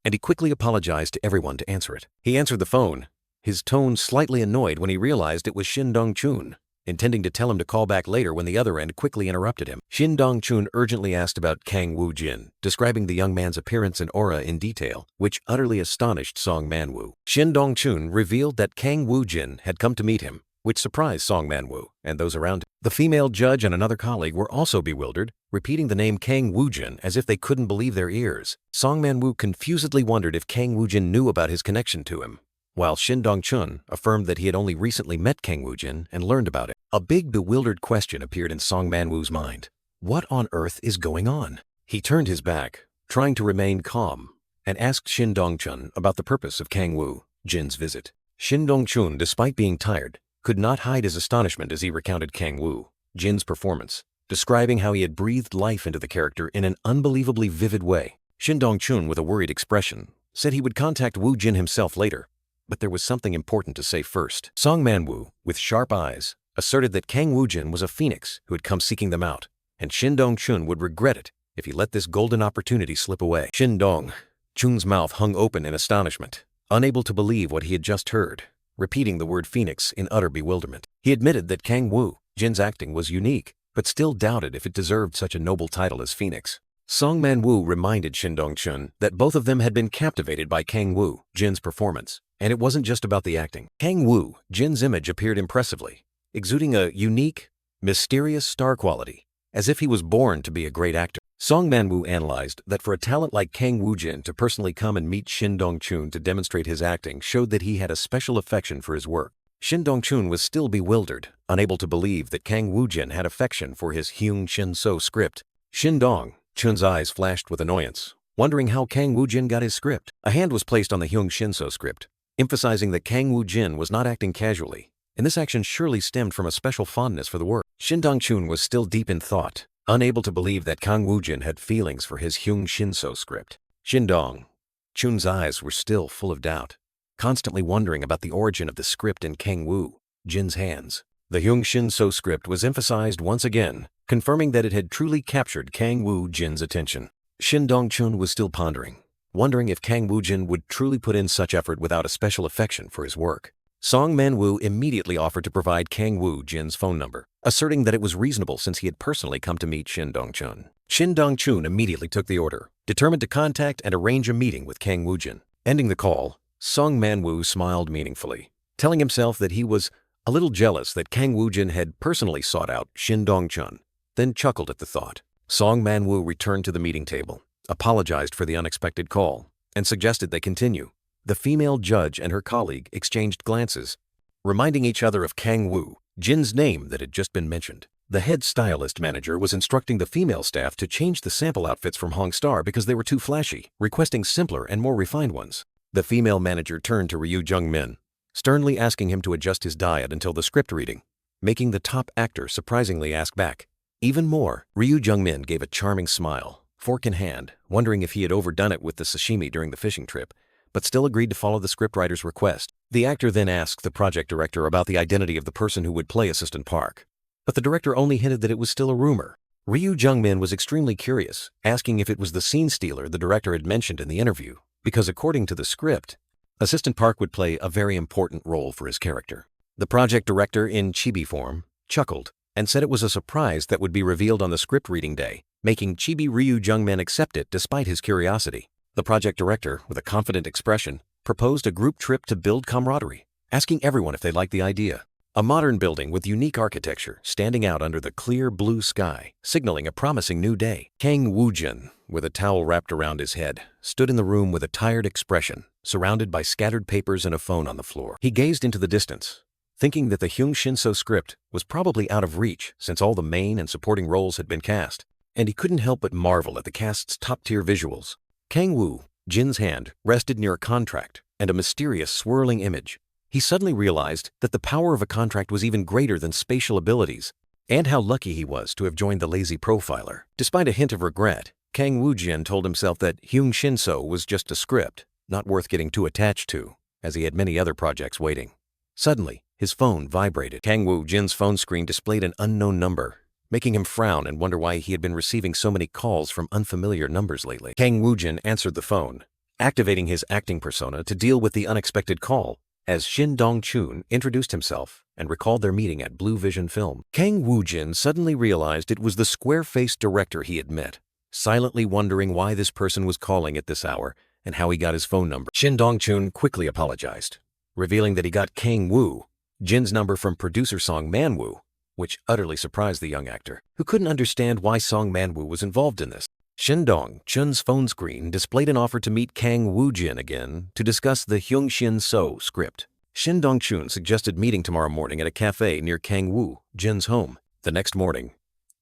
Speaker 1: and he quickly apologized to everyone to answer it. He answered the phone, his tone slightly annoyed when he realized it was Shin Dong-chun, intending to tell him to call back later when the other end quickly interrupted him. Shin Dong-chun urgently asked about Kang Woo-jin, describing the young man's appearance and aura in detail, which utterly astonished Song Man-woo. Shin Dong-chun revealed that Kang Woo-jin had come to meet him, which surprised Song Man-woo and those around him. The female judge and another colleague were also bewildered, repeating the name Kang Woo-jin as if they couldn't believe their ears. Song Man-woo confusedly wondered if Kang Woo-jin knew about his connection to him, while Shin Dong-chun affirmed that he had only recently met Kang Woo-jin and learned about it. A big bewildered question appeared in Song Man-woo's mind. What on earth is going on? He turned his back, trying to remain calm, and asked Shin Dong-chun about the purpose of Kang Woo-jin's visit. Shin Dong-chun, despite being tired, could not hide his astonishment as he recounted Kang Woo-jin's performance, describing how he had breathed life into the character in an unbelievably vivid way. Shin Dong-chun, with a worried expression, said he would contact Woo-jin himself later, but there was something important to say first. Song Man-woo, with sharp eyes, asserted that Kang Woo-jin was a phoenix who had come seeking them out, and Shin Dong-chun would regret it if he let this golden opportunity slip away. Shin Dong-chun's mouth hung open in astonishment, unable to believe what he had just heard, repeating the word phoenix in utter bewilderment. He admitted that Kang Woo-jin's acting was unique, but still doubted if it deserved such a noble title as phoenix. Song Man-woo reminded Shin Dong-chun that both of them had been captivated by Kang Woo-jin's performance, and it wasn't just about the acting. Kang Woo-jin's image appeared impressively, exuding a unique, mysterious star quality, as if he was born to be a great actor. Song Man-woo analyzed that for a talent like Kang Woo-jin to personally come and meet Shin Dong-chun to demonstrate his acting showed that he had a special affection for his work. Shin Dong-chun was still bewildered, unable to believe that Kang Woo-jin had affection for his Hyung Shin So script. Shin Dong-chun's eyes flashed with annoyance, wondering how Kang Woo-jin got his script. A hand was placed on the Hyung Shin So script, emphasizing that Kang Woo-jin was not acting casually, and this action surely stemmed from a special fondness for the work. Shin Dong-chun was still deep in thought, unable to believe that Kang Woo-jin had feelings for his Hyung Shin So script. Shin Dong-chun's eyes were still full of doubt, constantly wondering about the origin of the script in Kang Woo-jin's hands. The Hyung Shin So script was emphasized once again, confirming that it had truly captured Kang Woo-jin's attention. Shin Dong-chun was still pondering, wondering if Kang Woo-jin would truly put in such effort without a special affection for his work. Song Man-woo immediately offered to provide Kang Woo-jin's phone number, asserting that it was reasonable since he had personally come to meet Shin Dong-chun. Shin Dong-chun immediately took the order, determined to contact and arrange a meeting with Kang Woo-jin. Ending the call, Song Man-woo smiled meaningfully, telling himself that he was a little jealous that Kang Woo-jin had personally sought out Shin Dong-chun, then chuckled at the thought. Song Man-woo returned to the meeting table, apologized for the unexpected call, and suggested they continue. The female judge and her colleague exchanged glances, reminding each other of Kang Woo-jin's name that had just been mentioned. The head stylist manager was instructing the female staff to change the sample outfits from Hong Star because they were too flashy, requesting simpler and more refined ones. The female manager turned to Ryu Jung-min, sternly asking him to adjust his diet until the script reading, making the top actor surprisingly ask back. Even more, Ryu Jung-min gave a charming smile, fork in hand, wondering if he had overdone it with the sashimi during the fishing trip, but still agreed to follow the scriptwriter's request. The actor then asked the project director about the identity of the person who would play Assistant Park, but the director only hinted that it was still a rumor. Ryu Jung-min was extremely curious, asking if it was the scene stealer the director had mentioned in the interview, because according to the script, Assistant Park would play a very important role for his character. The project director, in chibi form, chuckled and said it was a surprise that would be revealed on the script reading day, making chibi Ryu Jung-min accept it despite his curiosity. The project director, with a confident expression, proposed a group trip to build camaraderie, asking everyone if they liked the idea. A modern building with unique architecture standing out under the clear blue sky, signaling a promising new day. Kang Woo-jin, with a towel wrapped around his head, stood in the room with a tired expression, surrounded by scattered papers and a phone on the floor. He gazed into the distance, thinking that the Hyung Shin So script was probably out of reach since all the main and supporting roles had been cast, and he couldn't help but marvel at the cast's top-tier visuals. Kang Woo-jin's hand rested near a contract and a mysterious swirling image. He suddenly realized that the power of a contract was even greater than spatial abilities, and how lucky he was to have joined the lazy profiler. Despite a hint of regret, Kang Woo-jin told himself that Hyung Shin So was just a script, not worth getting too attached to, as he had many other projects waiting. Suddenly, his phone vibrated. Kang Woo-jin's phone screen displayed an unknown number, making him frown and wonder why he had been receiving so many calls from unfamiliar numbers lately. Kang Woo-jin answered the phone, activating his acting persona to deal with the unexpected call, as Shin Dong-chun introduced himself and recalled their meeting at Blue Vision Film. Kang Woo-jin suddenly realized it was the square-faced director he had met, silently wondering why this person was calling at this hour and how he got his phone number. Shin Dong-chun quickly apologized, revealing that he got Kang Woo-jin's number from producer Song Man-woo, which utterly surprised the young actor, who couldn't understand why Song Man-woo was involved in this. Shin Dong-chun's phone screen displayed an offer to meet Kang Woo-jin again to discuss the Hyung Shin So script. Shin Dong-chun suggested meeting tomorrow morning at a cafe near Kang Woo-jin's home. The next morning,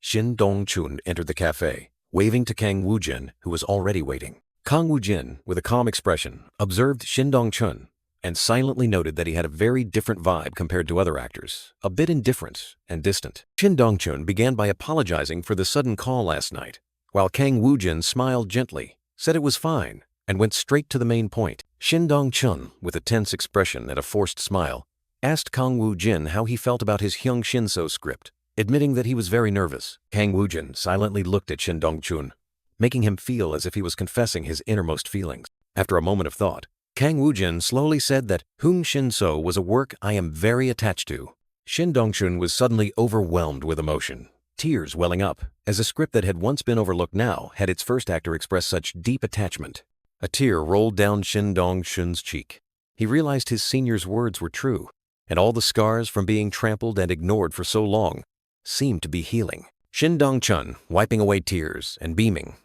Speaker 1: Shin Dong-chun entered the cafe, waving to Kang Woo-jin, who was already waiting. Kang Woo-jin, with a calm expression, observed Shin Dong-chun and silently noted that he had a very different vibe compared to other actors, a bit indifferent and distant. Shin Dong-chun began by apologizing for the sudden call last night, while Kang Woo-jin smiled gently, said it was fine, and went straight to the main point. Shin Dong-chun, with a tense expression and a forced smile, asked Kang Woo-jin how he felt about his Hyung Shin-so script. Admitting that he was very nervous, Kang Woo-jin silently looked at Shin Dong-chun, making him feel as if he was confessing his innermost feelings. After a moment of thought, Kang Woo-jin slowly said that Hyung Shin-so was a work I am very attached to. Shin Dong-chun was suddenly overwhelmed with emotion, tears welling up, as a script that had once been overlooked now had its first actor express such deep attachment. A tear rolled down Shin Dong-chun's cheek. He realized his senior's words were true, and all the scars from being trampled and ignored for so long seemed to be healing. Shin Dong-chun, wiping away tears and beaming,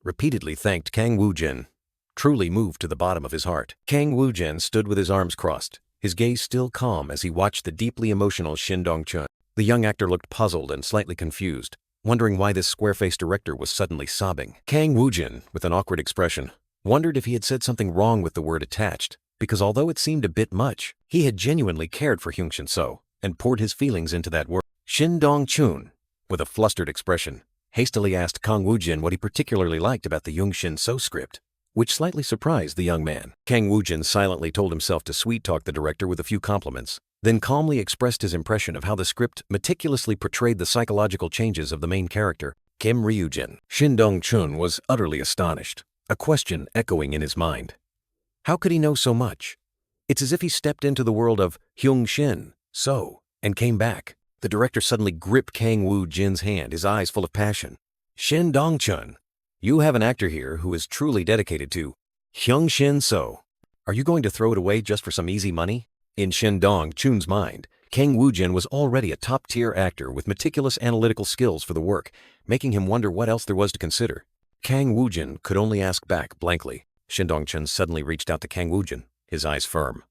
Speaker 1: repeatedly thanked Kang Woo-jin, truly moved to the bottom of his heart. Kang Woo-jin stood with his arms crossed, his gaze still calm as he watched the deeply emotional Shin Dong-chun. The young actor looked puzzled and slightly confused, wondering why this square-faced director was suddenly sobbing. Kang Woo-jin, with an awkward expression, wondered if he had said something wrong with the word attached, because although it seemed a bit much, he had genuinely cared for Hyung Shin-so and poured his feelings into that word. Shin Dong-chun, with a flustered expression, hastily asked Kang Woo-jin what he particularly liked about the Hyung Shin-so script, which slightly surprised the young man. Kang Woo-jin silently told himself to sweet-talk the director with a few compliments, then calmly expressed his impression of how the script meticulously portrayed the psychological changes of the main character, Kim Ryu-jin. Shin Dong-chun was utterly astonished, a question echoing in his mind. How could he know so much? It's as if he stepped into the world of Hyung Shin-so and came back. The director suddenly gripped Kang Woo-jin's hand, his eyes full of passion. Shin Dong-chun, you have an actor here who is truly dedicated to Hyung Shin-so. Are you going to throw it away just for some easy money? In Shin Dong-chun's mind, Kang Woo-jin was already a top-tier actor with meticulous analytical skills for the work, making him wonder what else there was to consider. Kang Woo-jin could only ask back blankly. Shin Dong-chun suddenly reached out to Kang Woo-jin, his eyes firm.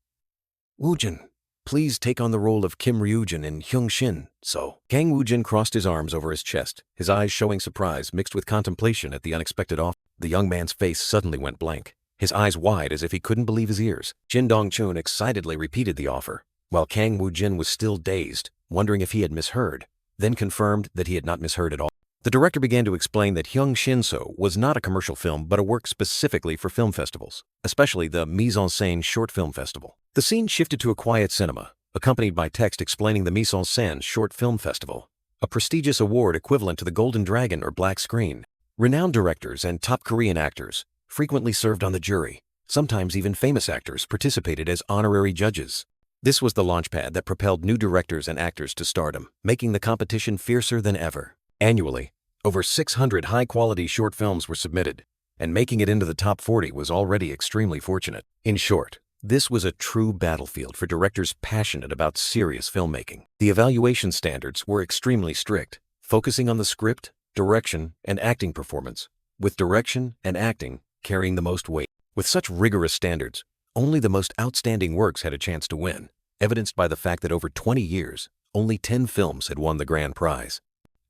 Speaker 1: Woo-jin, please take on the role of Kim Ryu-jin in Hyung Shin-so. Kang Woo-jin crossed his arms over his chest, his eyes showing surprise mixed with contemplation at the unexpected offer. The young man's face suddenly went blank, his eyes wide as if he couldn't believe his ears. Shin Dong-chun excitedly repeated the offer, while Kang Woo-jin was still dazed, wondering if he had misheard, then confirmed that he had not misheard at all. The director began to explain that Hyung Shin-so was not a commercial film but a work specifically for film festivals, especially the Mise-en-Scène Short Film Festival. The scene shifted to a quiet cinema, accompanied by text explaining the Mise-en-Scène Short Film Festival, a prestigious award equivalent to the Golden Dragon or Black Screen. Renowned directors and top Korean actors frequently served on the jury. Sometimes even famous actors participated as honorary judges. This was the launchpad that propelled new directors and actors to stardom, making the competition fiercer than ever. Annually, over 600 high-quality short films were submitted, and making it into the top 40 was already extremely fortunate. In short, this was a true battlefield for directors passionate about serious filmmaking. The evaluation standards were extremely strict, focusing on the script, direction, and acting performance, with direction and acting carrying the most weight. With such rigorous standards, only the most outstanding works had a chance to win, evidenced by the fact that over 20 years, only 10 films had won the grand prize.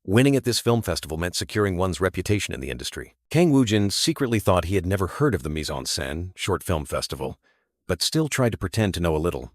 Speaker 1: Winning at this film festival meant securing one's reputation in the industry. Kang Woo-jin secretly thought he had never heard of the Mise-en-Scène Short Film Festival, but still tried to pretend to know a little.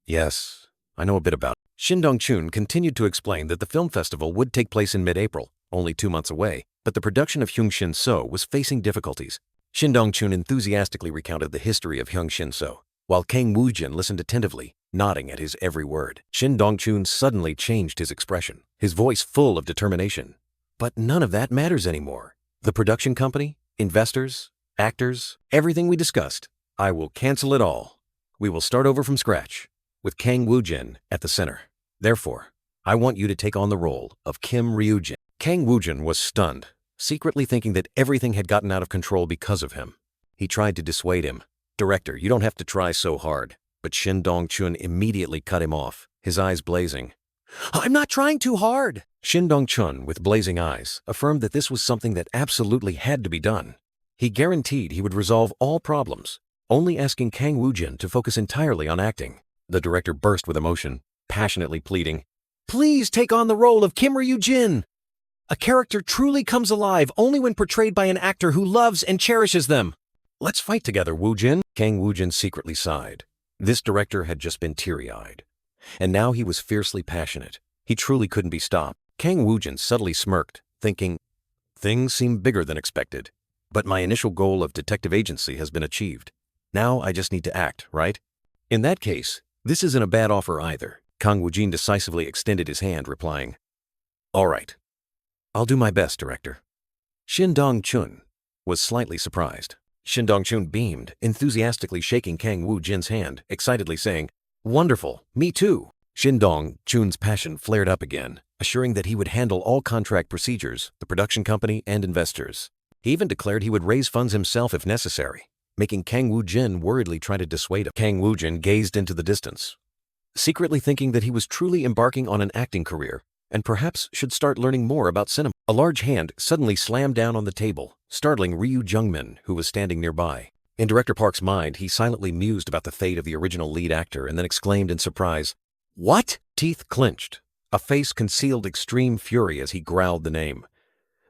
Speaker 1: Yes, I know a bit about it. Shin Dong-chun continued to explain that the film festival would take place in mid-April, only 2 months away, but the production of Hyung Shin-so was facing difficulties. Shin Dong-chun enthusiastically recounted the history of Hyung Shin-so, while Kang Woo-jin listened attentively, nodding at his every word. Shin Dong-chun suddenly changed his expression, his voice full of determination. But none of that matters anymore. The production company, investors, actors, everything we discussed, I will cancel it all. We will start over from scratch, with Kang Woo-jin at the center. Therefore, I want you to take on the role of Kim Ryu-jin. Kang Woo-jin was stunned, secretly thinking that everything had gotten out of control because of him. He tried to dissuade him. Director, you don't have to try so hard. But Shin Dong-chun immediately cut him off, his eyes blazing. I'm not trying too hard. Shin Dong-chun, with blazing eyes, affirmed that this was something that absolutely had to be done. He guaranteed he would resolve all problems, only asking Kang Woo-jin to focus entirely on acting. The director burst with emotion, passionately pleading, Please take on the role of Kim Ryu-jin. A character truly comes alive only when portrayed by an actor who loves and cherishes them. Let's fight together, Woo-jin. Kang Woo-jin secretly sighed. This director had just been teary-eyed, and now he was fiercely passionate. He truly couldn't be stopped. Kang Woo-jin subtly smirked, thinking, Things seem bigger than expected, but my initial goal of detective agency has been achieved. Now I just need to act, right? In that case, this isn't a bad offer either. Kang Woo-jin decisively extended his hand, replying, "All right. I'll do my best, director." Shin Dong-chun was slightly surprised. Shin Dong-chun beamed, enthusiastically shaking Kang Woo-jin's hand, excitedly saying, "Wonderful, me too." Shin Dong-chun's passion flared up again, assuring that he would handle all contract procedures, the production company, and investors. He even declared he would raise funds himself if necessary, making Kang Woo-jin worriedly try to dissuade him. Kang Woo-jin gazed into the distance, secretly thinking that he was truly embarking on an acting career and perhaps should start learning more about cinema. A large hand suddenly slammed down on the table, startling Ryu Jungmin, who was standing nearby. In Director Park's mind, he silently mused about the fate of the original lead actor and then exclaimed in surprise, "What?" Teeth clenched, a face concealed extreme fury as he growled the name.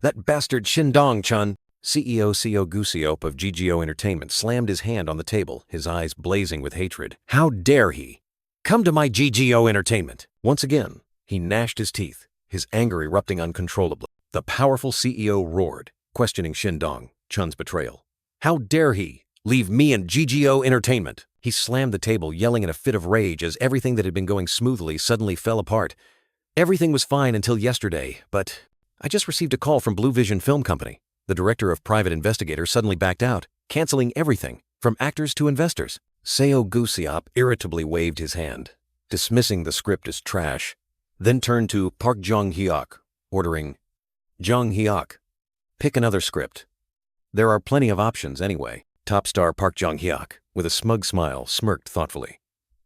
Speaker 1: "That bastard Shin Dong-chun!" CEO Seo Guseop of GGO Entertainment slammed his hand on the table, his eyes blazing with hatred. "How dare he come to my GGO Entertainment?" Once again, he gnashed his teeth, his anger erupting uncontrollably. The powerful CEO roared, questioning Shin Dong-chun's betrayal. "How dare he leave me and GGO Entertainment?" He slammed the table, yelling in a fit of rage as everything that had been going smoothly suddenly fell apart. "Everything was fine until yesterday, but I just received a call from Blue Vision Film Company. The director of Private Investigator suddenly backed out, canceling everything, from actors to investors." Seo Guseop irritably waved his hand, dismissing the script as trash, then turned to Park Jong-hyuk, ordering, "Jong-hyuk, pick another script. There are plenty of options anyway." Top star Park Jong-hyuk, with a smug smile, smirked thoughtfully.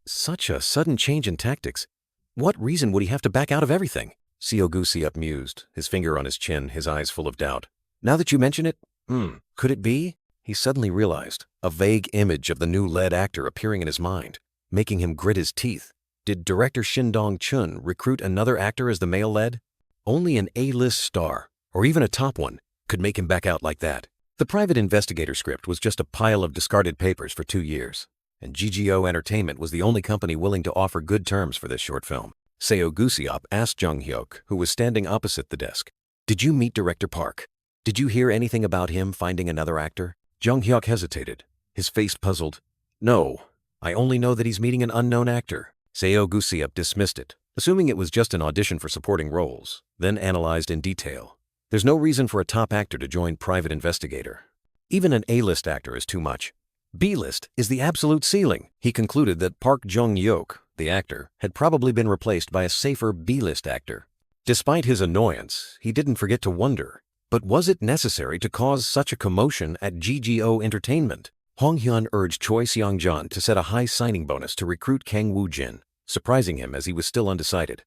Speaker 1: Such a sudden change in tactics. What reason would he have to back out of everything? Seo Guseop mused, his finger on his chin, his eyes full of doubt. Now that you mention it, could it be? He suddenly realized, a vague image of the new lead actor appearing in his mind, making him grit his teeth. Did director Shin Dong-chun recruit another actor as the male lead? Only an A-list star, or even a top one, could make him back out like that. The Private Investigator script was just a pile of discarded papers for 2 years, and GGO Entertainment was the only company willing to offer good terms for this short film. Seo Guseop asked Jung-hyuk, who was standing opposite the desk, "Did you meet Director Park? Did you hear anything about him finding another actor?" Jung-hyuk hesitated, his face puzzled. "No, I only know that he's meeting an unknown actor." Seo Guseop dismissed it, assuming it was just an audition for supporting roles, then analyzed in detail. There's no reason for a top actor to join Private Investigator. Even an A-list actor is too much. B-list is the absolute ceiling. He concluded that Park Jung-hyuk, the actor, had probably been replaced by a safer B-list actor. Despite his annoyance, he didn't forget to wonder, but was it necessary to cause such a commotion at GGO Entertainment? Hong Hyun urged Choi Seong-jan to set a high signing bonus to recruit Kang Woo-jin, surprising him as he was still undecided.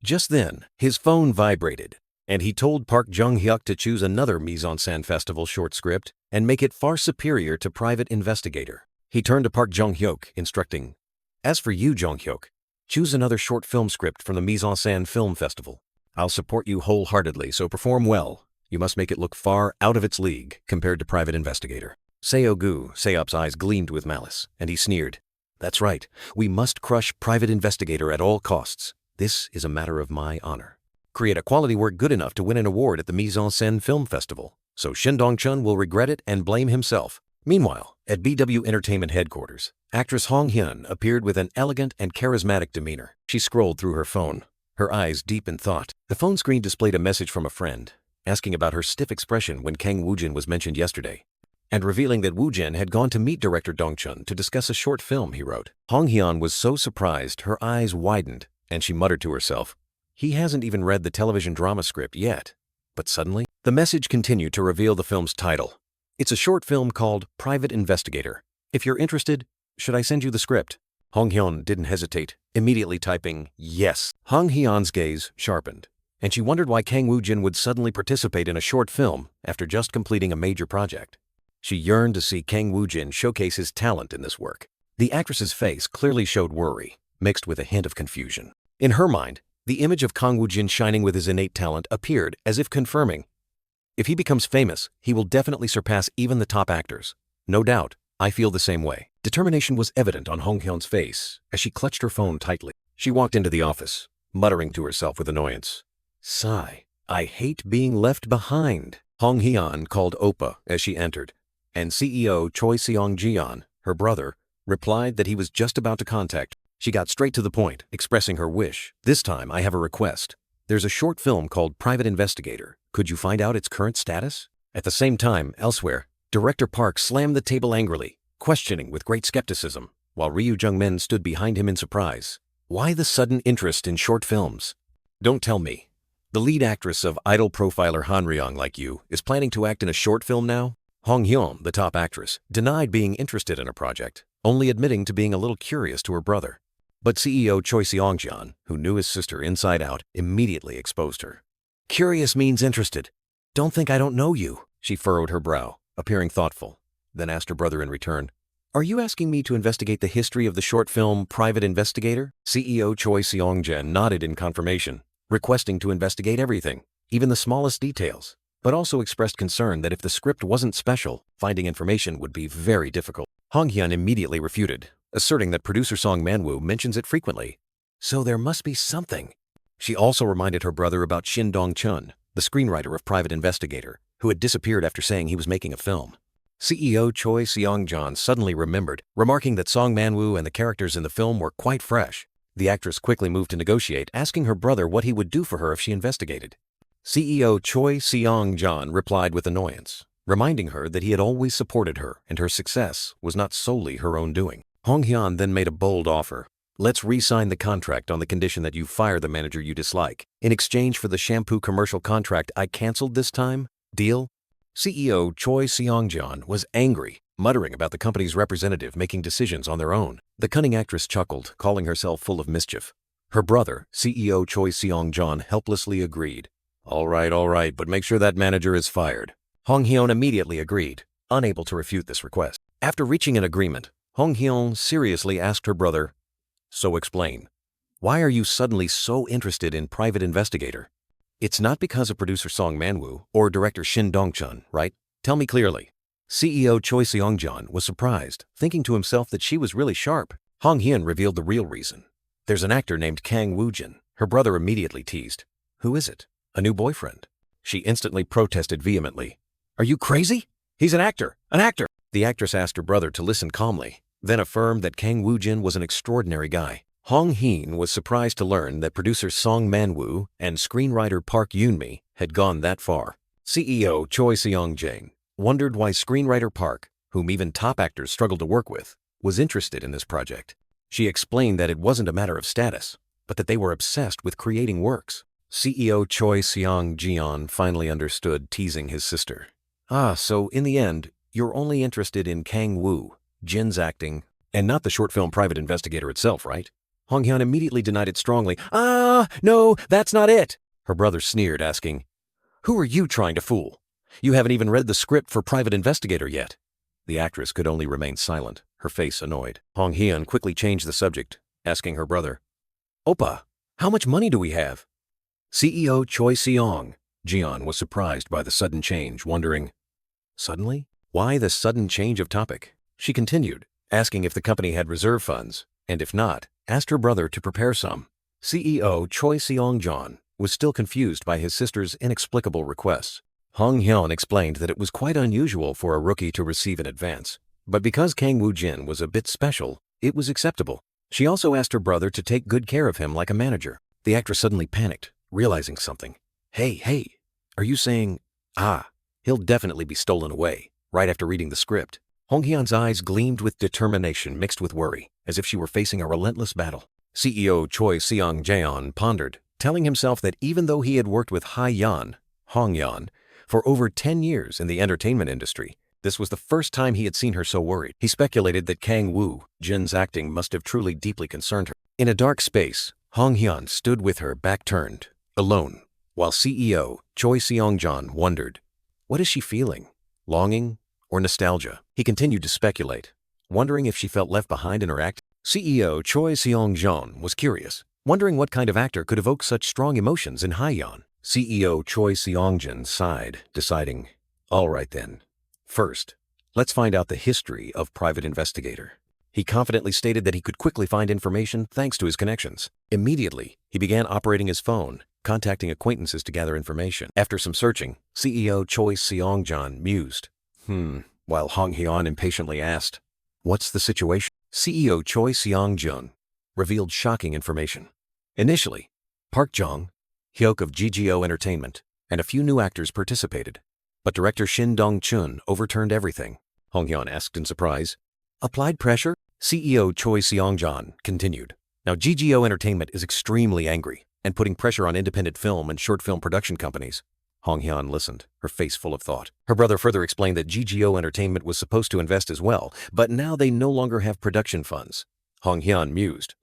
Speaker 1: Just then, his phone vibrated, and he told Park Jung-hyuk to choose another mise-en-scène festival short script and make it far superior to Private Investigator. He turned to Park Jung-hyuk, instructing, "As for you, Jung-hyuk, choose another short film script from the mise-en-scène film festival. I'll support you wholeheartedly, so perform well. You must make it look far out of its league compared to Private Investigator." Seo Guseop's eyes gleamed with malice, and he sneered, "That's right, we must crush Private Investigator at all costs. This is a matter of my honor. Create a quality work good enough to win an award at the Mise-en-Scène Film Festival, so Shin Dong-chun will regret it and blame himself." Meanwhile, at BW Entertainment headquarters, actress Hong Hyun appeared with an elegant and charismatic demeanor. She scrolled through her phone, her eyes deep in thought. The phone screen displayed a message from a friend, asking about her stiff expression when Kang Woo-jin was mentioned yesterday, and revealing that Woo-jin had gone to meet director Dong-chun to discuss a short film he wrote. Hong Hyun was so surprised her eyes widened, and she muttered to herself, "He hasn't even read the television drama script yet." But suddenly, the message continued to reveal the film's title. "It's a short film called Private Investigator. If you're interested, should I send you the script?" Hong Hyun didn't hesitate, immediately typing yes. Hong Hyun's gaze sharpened, and she wondered why Kang Woo-jin would suddenly participate in a short film after just completing a major project. She yearned to see Kang Woo-jin showcase his talent in this work. The actress's face clearly showed worry, mixed with a hint of confusion. In her mind, the image of Kang Woo-jin shining with his innate talent appeared as if confirming, if he becomes famous, he will definitely surpass even the top actors. No doubt, I feel the same way. Determination was evident on Hong Hyun's face as she clutched her phone tightly. She walked into the office, muttering to herself with annoyance, "Sigh, I hate being left behind." Hong Hyun called Oppa as she entered, and CEO Choi Seong-jian, Her brother replied that he was just about to contact. She got straight to the point, expressing her wish. This time, I have a request. There's a short film called Private Investigator. Could you find out its current status? At the same time, elsewhere, Director Park slammed the table angrily, questioning with great skepticism, while Ryu Jung-min stood behind him in surprise. Why the sudden interest in short films? Don't tell me. The lead actress of Idol profiler Han Ryong like you is planning to act in a short film now? Hong Hyun, the top actress, denied being interested in a project, only admitting to being a little curious to her brother. But CEO Choi Seong-jeon, who knew his sister inside out, immediately exposed her. Curious means interested. Don't think I don't know you. She furrowed her brow, appearing thoughtful, then asked her brother in return, Are you asking me to investigate the history of the short film Private Investigator? CEO Choi Seong-jeon nodded in confirmation, requesting to investigate everything, even the smallest details, but also expressed concern that if the script wasn't special, finding information would be very difficult. Hong Hyun immediately refuted, asserting that producer Song Manwoo mentions it frequently. So there must be something. She also reminded her brother about Shin Dong-chun, the screenwriter of Private Investigator, who had disappeared after saying he was making a film. CEO Choi Seong-jeon suddenly remembered, remarking that Song Manwoo and the characters in the film were quite fresh. The actress quickly moved to negotiate, asking her brother what he would do for her if she investigated. CEO Choi Seong-jeon replied with annoyance, reminding her that he had always supported her and her success was not solely her own doing. Hong Hyun then made a bold offer. Let's re-sign the contract on the condition that you fire the manager you dislike. In exchange for the shampoo commercial contract I canceled this time? Deal? CEO Choi Seong-jeon was angry, muttering about the company's representative making decisions on their own. The cunning actress chuckled, calling herself full of mischief. Her brother, CEO Choi Seong-jeon, helplessly agreed. All right, but make sure that manager is fired. Hong Hyun immediately agreed, unable to refute this request. After reaching an agreement, Hong Hyun seriously asked her brother, So explain, why are you suddenly so interested in Private Investigator? It's not because of producer Song Manwoo or director Shin Dong-chun, right? Tell me clearly. CEO Choi Seong-jeon was surprised, thinking to himself that she was really sharp. Hong Hyun revealed the real reason. There's an actor named Kang Woo-jin. Her brother immediately teased. Who is it? A new boyfriend. She instantly protested vehemently. Are you crazy? He's an actor! An actor! The actress asked her brother to listen calmly, then affirmed that Kang Woo-jin was an extraordinary guy. Hong Hyun was surprised to learn that producer Song Manwoo and screenwriter Park Yoon-mi had gone that far. CEO Choi Seong-jeon wondered why screenwriter Park, whom even top actors struggled to work with, was interested in this project. She explained that it wasn't a matter of status, but that they were obsessed with creating works. CEO Choi Seong-jeon finally understood, teasing his sister. So in the end, you're only interested in Kang Woo-jin's acting, and not the short film Private Investigator itself, right? Hong Hyun immediately denied it strongly. No, that's not it. Her brother sneered, asking, Who are you trying to fool? You haven't even read the script for Private Investigator yet. The actress could only remain silent, her face annoyed. Hong Hyun quickly changed the subject, asking her brother, Oppa, how much money do we have? CEO Choi Seong-jeon was surprised by the sudden change, wondering, Suddenly? Why the sudden change of topic? She continued, asking if the company had reserve funds, and if not, asked her brother to prepare some. CEO Choi Seong-jeon was still confused by his sister's inexplicable requests. Hong Hyun explained that it was quite unusual for a rookie to receive an advance, but because Kang Woo-jin was a bit special, it was acceptable. She also asked her brother to take good care of him like a manager. The actress suddenly panicked, realizing something. Hey, are you saying, he'll definitely be stolen away, right after reading the script? Hong Hyun's eyes gleamed with determination mixed with worry, as if she were facing a relentless battle. CEO Choi Seong-jeon pondered, telling himself that even though he had worked with Hong Hyun, for over 10 years in the entertainment industry, this was the first time he had seen her so worried. He speculated that Kang Woo-jin's acting must have truly deeply concerned her. In a dark space, Hong Hyun stood with her back turned, alone, while CEO Choi Seong-jeon wondered, what is she feeling? Longing or nostalgia? He continued to speculate, wondering if she felt left behind in her act. CEO Choi Seong-jeon was curious, wondering what kind of actor could evoke such strong emotions in Hyun. CEO Choi Seong-jeon sighed, deciding, all right then. First, let's find out the history of Private Investigator. He confidently stated that he could quickly find information thanks to his connections. Immediately, he began operating his phone, contacting acquaintances to gather information. After some searching, CEO Choi Seong-jeon mused, while Hong Hyun impatiently asked, What's the situation? CEO Choi Seong-jun revealed shocking information. Initially, Park Jong-hyuk of GGO Entertainment and a few new actors participated, but director Shin Dong-chun overturned everything. Hong Hyun asked in surprise. Applied pressure? CEO Choi Seong-jun continued. Now GGO Entertainment is extremely angry and putting pressure on independent film and short film production companies. Hong Hyun listened, her face full of thought. Her brother further explained that GGO Entertainment was supposed to invest as well, but now they no longer have production funds. Hong Hyun mused,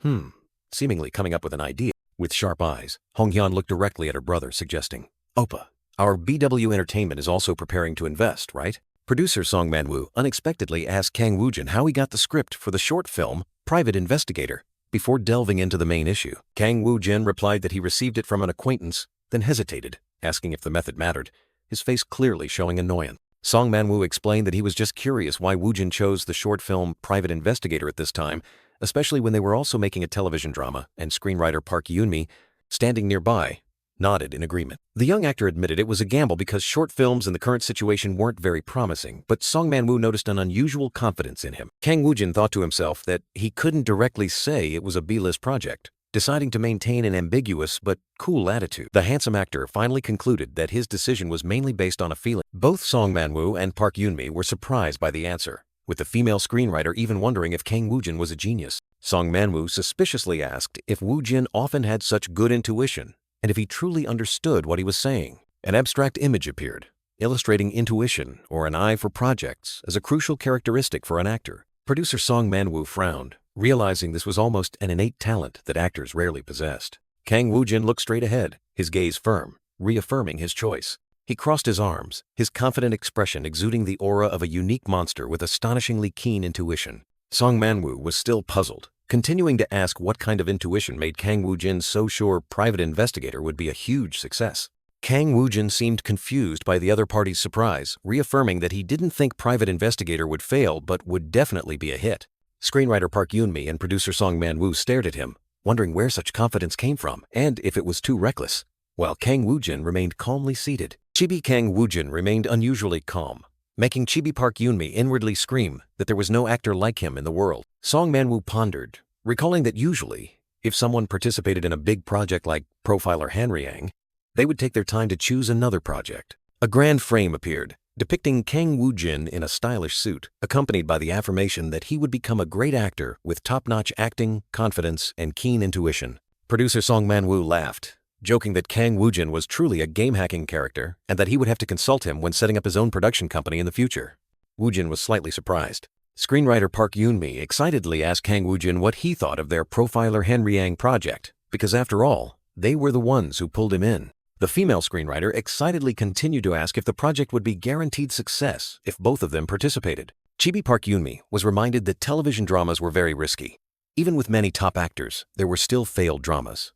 Speaker 1: seemingly coming up with an idea. With sharp eyes, Hong Hyun looked directly at her brother, suggesting, Oppa, our BW Entertainment is also preparing to invest, right? Producer Song Man-woo unexpectedly asked Kang Woo-jin how he got the script for the short film Private Investigator before delving into the main issue. Kang Woo-jin replied that he received it from an acquaintance, then hesitated, asking if the method mattered, his face clearly showing annoyance. Song Man-woo explained that he was just curious why Woo-jin chose the short film Private Investigator at this time, especially when they were also making a television drama, and screenwriter Park Yoon-mi, standing nearby, nodded in agreement. The young actor admitted it was a gamble because short films in the current situation weren't very promising, but Song Man-woo noticed an unusual confidence in him. Kang Woo-jin thought to himself that he couldn't directly say it was a B-list project, deciding to maintain an ambiguous but cool attitude. The handsome actor finally concluded that his decision was mainly based on a feeling. Both Song Man-woo and Park Yoon-mi were surprised by the answer, with the female screenwriter even wondering if Kang Woo-jin was a genius. Song Man-woo suspiciously asked if Woo-jin often had such good intuition, and if he truly understood what he was saying. An abstract image appeared, illustrating intuition or an eye for projects as a crucial characteristic for an actor. Producer Song Man-woo frowned, realizing this was almost an innate talent that actors rarely possessed. Kang Woo-jin looked straight ahead, his gaze firm, reaffirming his choice. He crossed his arms, his confident expression exuding the aura of a unique monster with astonishingly keen intuition. Song Man-woo was still puzzled, continuing to ask what kind of intuition made Kang Woo-jin so sure Private Investigator would be a huge success. Kang Woo-jin seemed confused by the other party's surprise, reaffirming that he didn't think Private Investigator would fail but would definitely be a hit. Screenwriter Park Yoon-mi and producer Song Man-woo stared at him, wondering where such confidence came from and if it was too reckless, while Kang Woo-jin remained calmly seated. Chibi Kang Woo-jin remained unusually calm, making Chibi Park Yoon-mi inwardly scream that there was no actor like him in the world. Song Man-woo pondered, recalling that usually, if someone participated in a big project like Profiler Hanryang, they would take their time to choose another project. A grand frame appeared, depicting Kang Woo-jin in a stylish suit, accompanied by the affirmation that he would become a great actor with top-notch acting, confidence, and keen intuition. Producer Song Man-woo laughed, joking that Kang Woo-jin was truly a game-hacking character and that he would have to consult him when setting up his own production company in the future. Woo-jin was slightly surprised. Screenwriter Park Yoon-mi excitedly asked Kang Woo-jin what he thought of their Profiler Hanryang project, because after all, they were the ones who pulled him in. The female screenwriter excitedly continued to ask if the project would be guaranteed success if both of them participated. Chibi Park Yoon-mi was reminded that television dramas were very risky. Even with many top actors, there were still failed dramas.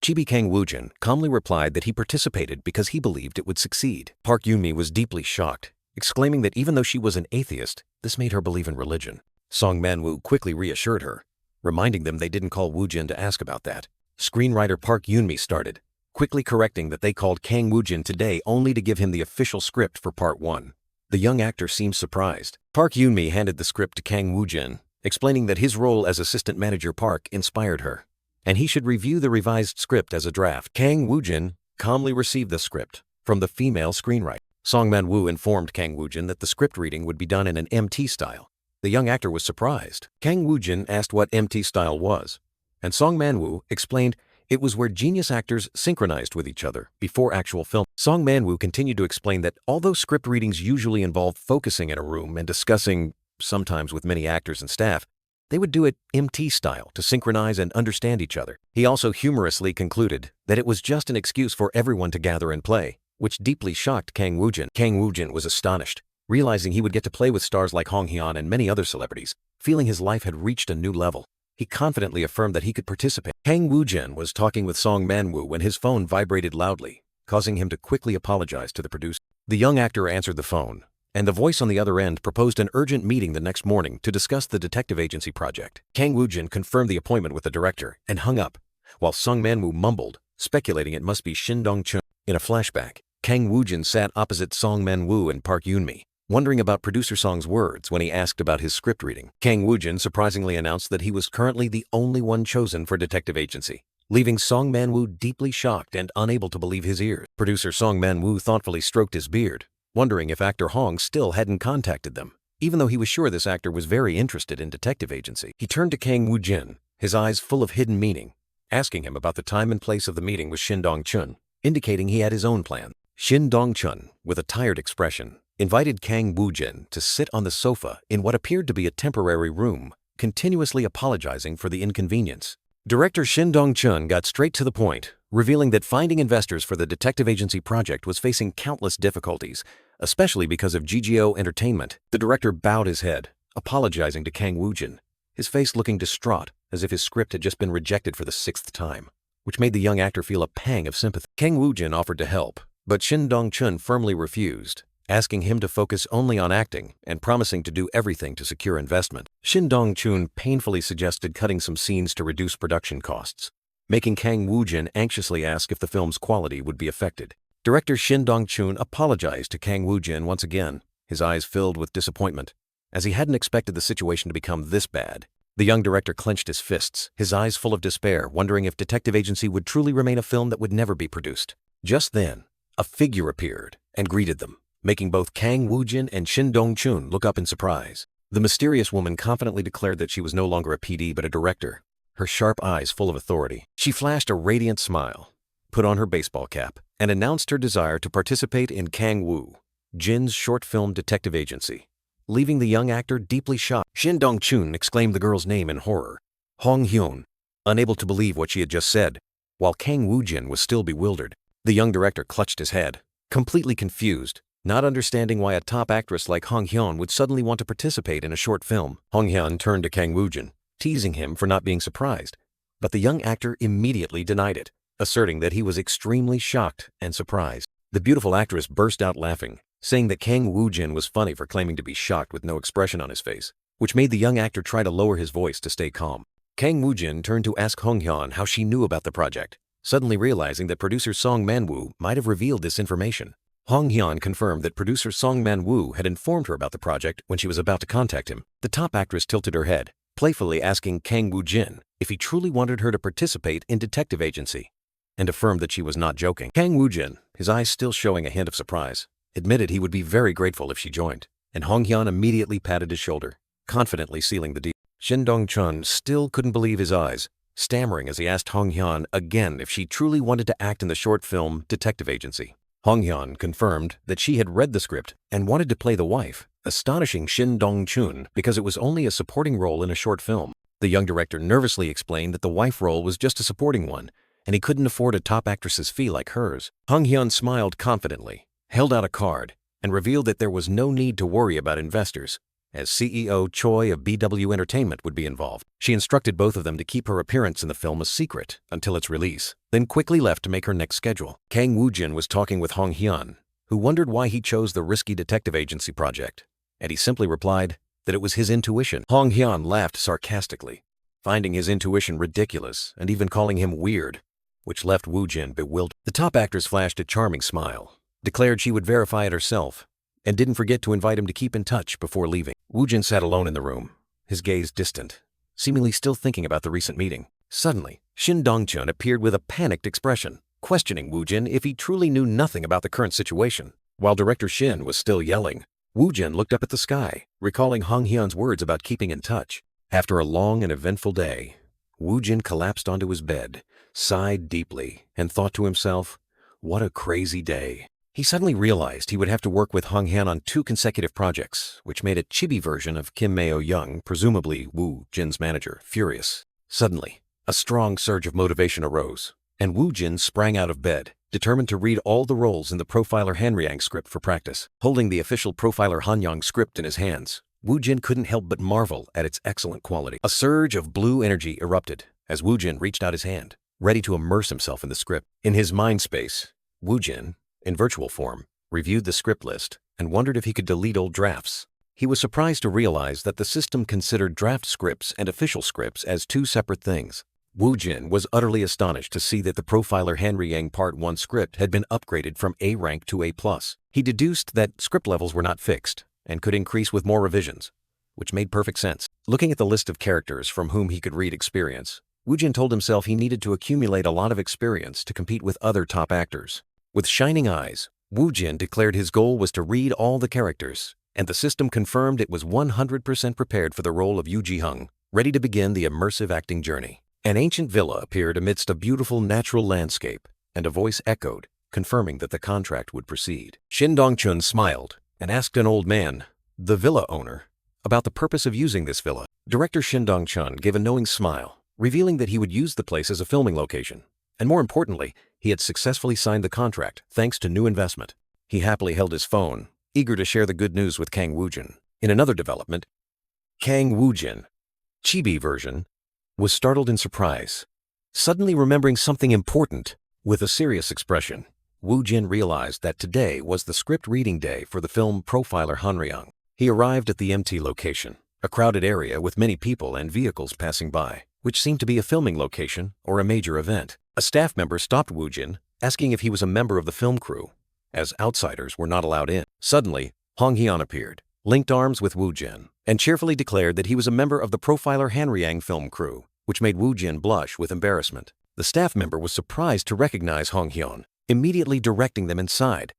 Speaker 1: Chibi Kang Woo-jin calmly replied that he participated because he believed it would succeed. Park Yoon-mi was deeply shocked, exclaiming that even though she was an atheist, this made her believe in religion. Song Man-woo quickly reassured her, reminding them they didn't call Woo-jin to ask about that. Screenwriter Park Yoon-mi started, quickly correcting that they called Kang Woo-jin today only to give him the official script for Part 1. The young actor seemed surprised. Park Yoon-mi handed the script to Kang Woo-jin, explaining that his role as assistant manager Park inspired her, and he should review the revised script as a draft. Kang Woo-jin calmly received the script from the female screenwriter. Song Man-woo informed Kang Woo-jin that the script reading would be done in an MT style. The young actor was surprised. Kang Woo-jin asked what MT style was, and Song Man-woo explained it was where genius actors synchronized with each other before actual film. Song Man-woo continued to explain that although script readings usually involve focusing in a room and discussing, sometimes with many actors and staff, they would do it MT style to synchronize and understand each other. He also humorously concluded that it was just an excuse for everyone to gather and play, which deeply shocked Kang Woo-jin. Kang Woo-jin was astonished, realizing he would get to play with stars like Hong Hyun and many other celebrities, feeling his life had reached a new level. He confidently affirmed that he could participate. Kang Woo-jin was talking with Song Man-woo when his phone vibrated loudly, causing him to quickly apologize to the producer. The young actor answered the phone, and the voice on the other end proposed an urgent meeting the next morning to discuss the detective agency project. Kang Woo-jin confirmed the appointment with the director and hung up, while Song Man-woo mumbled, speculating it must be Shin Dong-chun. In a flashback, Kang Woo-jin sat opposite Song Man-woo and Park Yoon-mi, wondering about producer Song's words when he asked about his script reading. Kang Woo-jin surprisingly announced that he was currently the only one chosen for detective agency, leaving Song Man-woo deeply shocked and unable to believe his ears. Producer Song Man-woo thoughtfully stroked his beard, wondering if actor Hong still hadn't contacted them, even though he was sure this actor was very interested in detective agency. He turned to Kang Woo-jin, his eyes full of hidden meaning, asking him about the time and place of the meeting with Shin Dong-chun, indicating he had his own plan. Shin Dong-chun, with a tired expression, invited Kang Woo-jin to sit on the sofa in what appeared to be a temporary room, continuously apologizing for the inconvenience. Director Shin Dong-chun got straight to the point, revealing that finding investors for the detective agency project was facing countless difficulties, especially because of GGO Entertainment. The director bowed his head, apologizing to Kang Woo-jin, his face looking distraught as if his script had just been rejected for the 6th time, which made the young actor feel a pang of sympathy. Kang Woo-jin offered to help, but Shin Dong-chun firmly refused, asking him to focus only on acting and promising to do everything to secure investment. Shin Dong-chun painfully suggested cutting some scenes to reduce production costs, making Kang Woo-jin anxiously ask if the film's quality would be affected. Director Shin Dong-chun apologized to Kang Woo-jin once again, his eyes filled with disappointment, as he hadn't expected the situation to become this bad. The young director clenched his fists, his eyes full of despair, wondering if Detective Agency would truly remain a film that would never be produced. Just then, a figure appeared and greeted them, making both Kang Woo-jin and Shin Dong-chun look up in surprise. The mysterious woman confidently declared that she was no longer a PD but a director, her sharp eyes full of authority. She flashed a radiant smile, put on her baseball cap, and announced her desire to participate in Kang Woo-jin's short film Detective Agency, leaving the young actor deeply shocked. Shin Dong-chun exclaimed the girl's name in horror, Hong Hyun, unable to believe what she had just said, while Kang Woo-jin was still bewildered. The young director clutched his head, completely confused, not understanding why a top actress like Hong Hyun would suddenly want to participate in a short film. Hong Hyun turned to Kang Woo-jin, teasing him for not being surprised, but the young actor immediately denied it, asserting that he was extremely shocked and surprised. The beautiful actress burst out laughing, saying that Kang Woo-jin was funny for claiming to be shocked with no expression on his face, which made the young actor try to lower his voice to stay calm. Kang Woo-jin turned to ask Hong Hyun how she knew about the project, suddenly realizing that producer Song Man-woo might have revealed this information. Hong Hyun confirmed that producer Song Man-woo had informed her about the project when she was about to contact him. The top actress tilted her head, playfully asking Kang Woo-jin if he truly wanted her to participate in Detective Agency, and affirmed that she was not joking. Kang Woo-jin, his eyes still showing a hint of surprise, admitted he would be very grateful if she joined, and Hong Hyun immediately patted his shoulder, confidently sealing the deal. Shin Dong-chun still couldn't believe his eyes, stammering as he asked Hong Hyun again if she truly wanted to act in the short film Detective Agency. Hong Hyun confirmed that she had read the script and wanted to play the wife, astonishing Shin Dong-chun because it was only a supporting role in a short film. The young director nervously explained that the wife role was just a supporting one, and he couldn't afford a top actress's fee like hers. Hong Hyun smiled confidently, held out a card, and revealed that there was no need to worry about investors, as CEO Choi of BW Entertainment would be involved. She instructed both of them to keep her appearance in the film a secret until its release, then quickly left to make her next schedule. Kang Woo-jin was talking with Hong Hyun, who wondered why he chose the risky detective agency project, and he simply replied that it was his intuition. Hong Hyun laughed sarcastically, finding his intuition ridiculous and even calling him weird, which left Woo-jin bewildered. The top actress flashed a charming smile, declared she would verify it herself, and didn't forget to invite him to keep in touch before leaving. Woo-jin sat alone in the room, his gaze distant, seemingly still thinking about the recent meeting. Suddenly, Shin Dong-chun appeared with a panicked expression, questioning Woo-jin if he truly knew nothing about the current situation. While director Shin was still yelling, Woo-jin looked up at the sky, recalling Hong Hyun's words about keeping in touch. After a long and eventful day, Woo-jin collapsed onto his bed, sighed deeply, and thought to himself, "What a crazy day." He suddenly realized he would have to work with Hong Hyun on 2 consecutive projects, which made a chibi version of Kim Meo-young, presumably Woo-jin's manager, furious. Suddenly, a strong surge of motivation arose, and Woo-jin sprang out of bed, determined to read all the roles in the Profiler Hanryang script for practice. Holding the official Profiler Hanyang script in his hands, Woo-jin couldn't help but marvel at its excellent quality. A surge of blue energy erupted as Woo-jin reached out his hand, ready to immerse himself in the script. In his mind space, Woo-jin, in virtual form, reviewed the script list and wondered if he could delete old drafts. He was surprised to realize that the system considered draft scripts and official scripts as 2 separate things. Woo-jin was utterly astonished to see that the Profiler Hanryang Part 1 script had been upgraded from A rank to A+. He deduced that script levels were not fixed, and could increase with more revisions, which made perfect sense. Looking at the list of characters from whom he could read experience, Woo-jin told himself he needed to accumulate a lot of experience to compete with other top actors. With shining eyes, Woo-jin declared his goal was to read all the characters, and the system confirmed it was 100% prepared for the role of Yoo Ji-hung, ready to begin the immersive acting journey. An ancient villa appeared amidst a beautiful natural landscape, and a voice echoed, confirming that the contract would proceed. Shin Dong-chun smiled and asked an old man, the villa owner, about the purpose of using this villa. Director Shin Dong-chun gave a knowing smile, revealing that he would use the place as a filming location. And more importantly, he had successfully signed the contract thanks to new investment. He happily held his phone, eager to share the good news with Kang Woo-jin. In another development, Kang Woo-jin, chibi version, was startled in surprise. Suddenly remembering something important, with a serious expression, Woo-jin realized that today was the script reading day for the film Profiler Hanryang. He arrived at the empty location, a crowded area with many people and vehicles passing by, which seemed to be a filming location or a major event. A staff member stopped Woo-jin, asking if he was a member of the film crew, as outsiders were not allowed in. Suddenly, Hong Hyun appeared, linked arms with Woo-jin, and cheerfully declared that he was a member of the Profiler Hanryang film crew, which made Woo-jin blush with embarrassment. The staff member was surprised to recognize Hong Hyun, immediately directing them inside.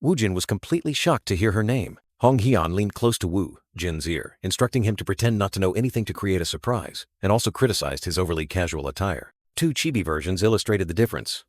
Speaker 1: Woo-jin was completely shocked to hear her name. Hong Hyun leaned close to Woo-jin's ear, instructing him to pretend not to know anything to create a surprise, and also criticized his overly casual attire. Two chibi versions illustrated the difference.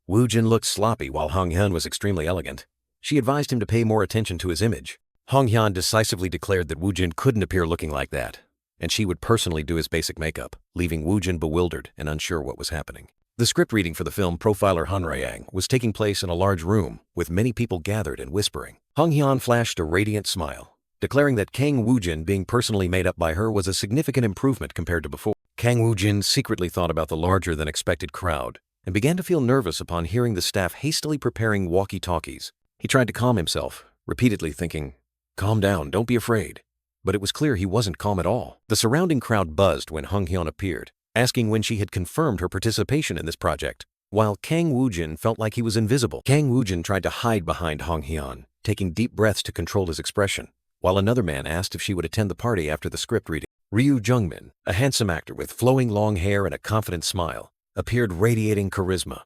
Speaker 1: Woo-jin looked sloppy while Hong Hyun was extremely elegant. She advised him to pay more attention to his image. Hong Hyun decisively declared that Woo-jin couldn't appear looking like that, and she would personally do his basic makeup, leaving Woo-jin bewildered and unsure what was happening. The script reading for the film Profiler Hanryang was taking place in a large room with many people gathered and whispering. Hong Hyun flashed a radiant smile, declaring that Kang Woo-jin being personally made up by her was a significant improvement compared to before. Kang Woo-jin secretly thought about the larger-than-expected crowd and began to feel nervous upon hearing the staff hastily preparing walkie-talkies. He tried to calm himself, repeatedly thinking, "Calm down, don't be afraid." But it was clear he wasn't calm at all. The surrounding crowd buzzed when Hong Hyun appeared, asking when she had confirmed her participation in this project. While Kang Woo-jin felt like he was invisible, Kang Woo-jin tried to hide behind Hong Hyun, taking deep breaths to control his expression, while another man asked if she would attend the party after the script reading. Ryu Jung-min, a handsome actor with flowing long hair and a confident smile, appeared radiating charisma,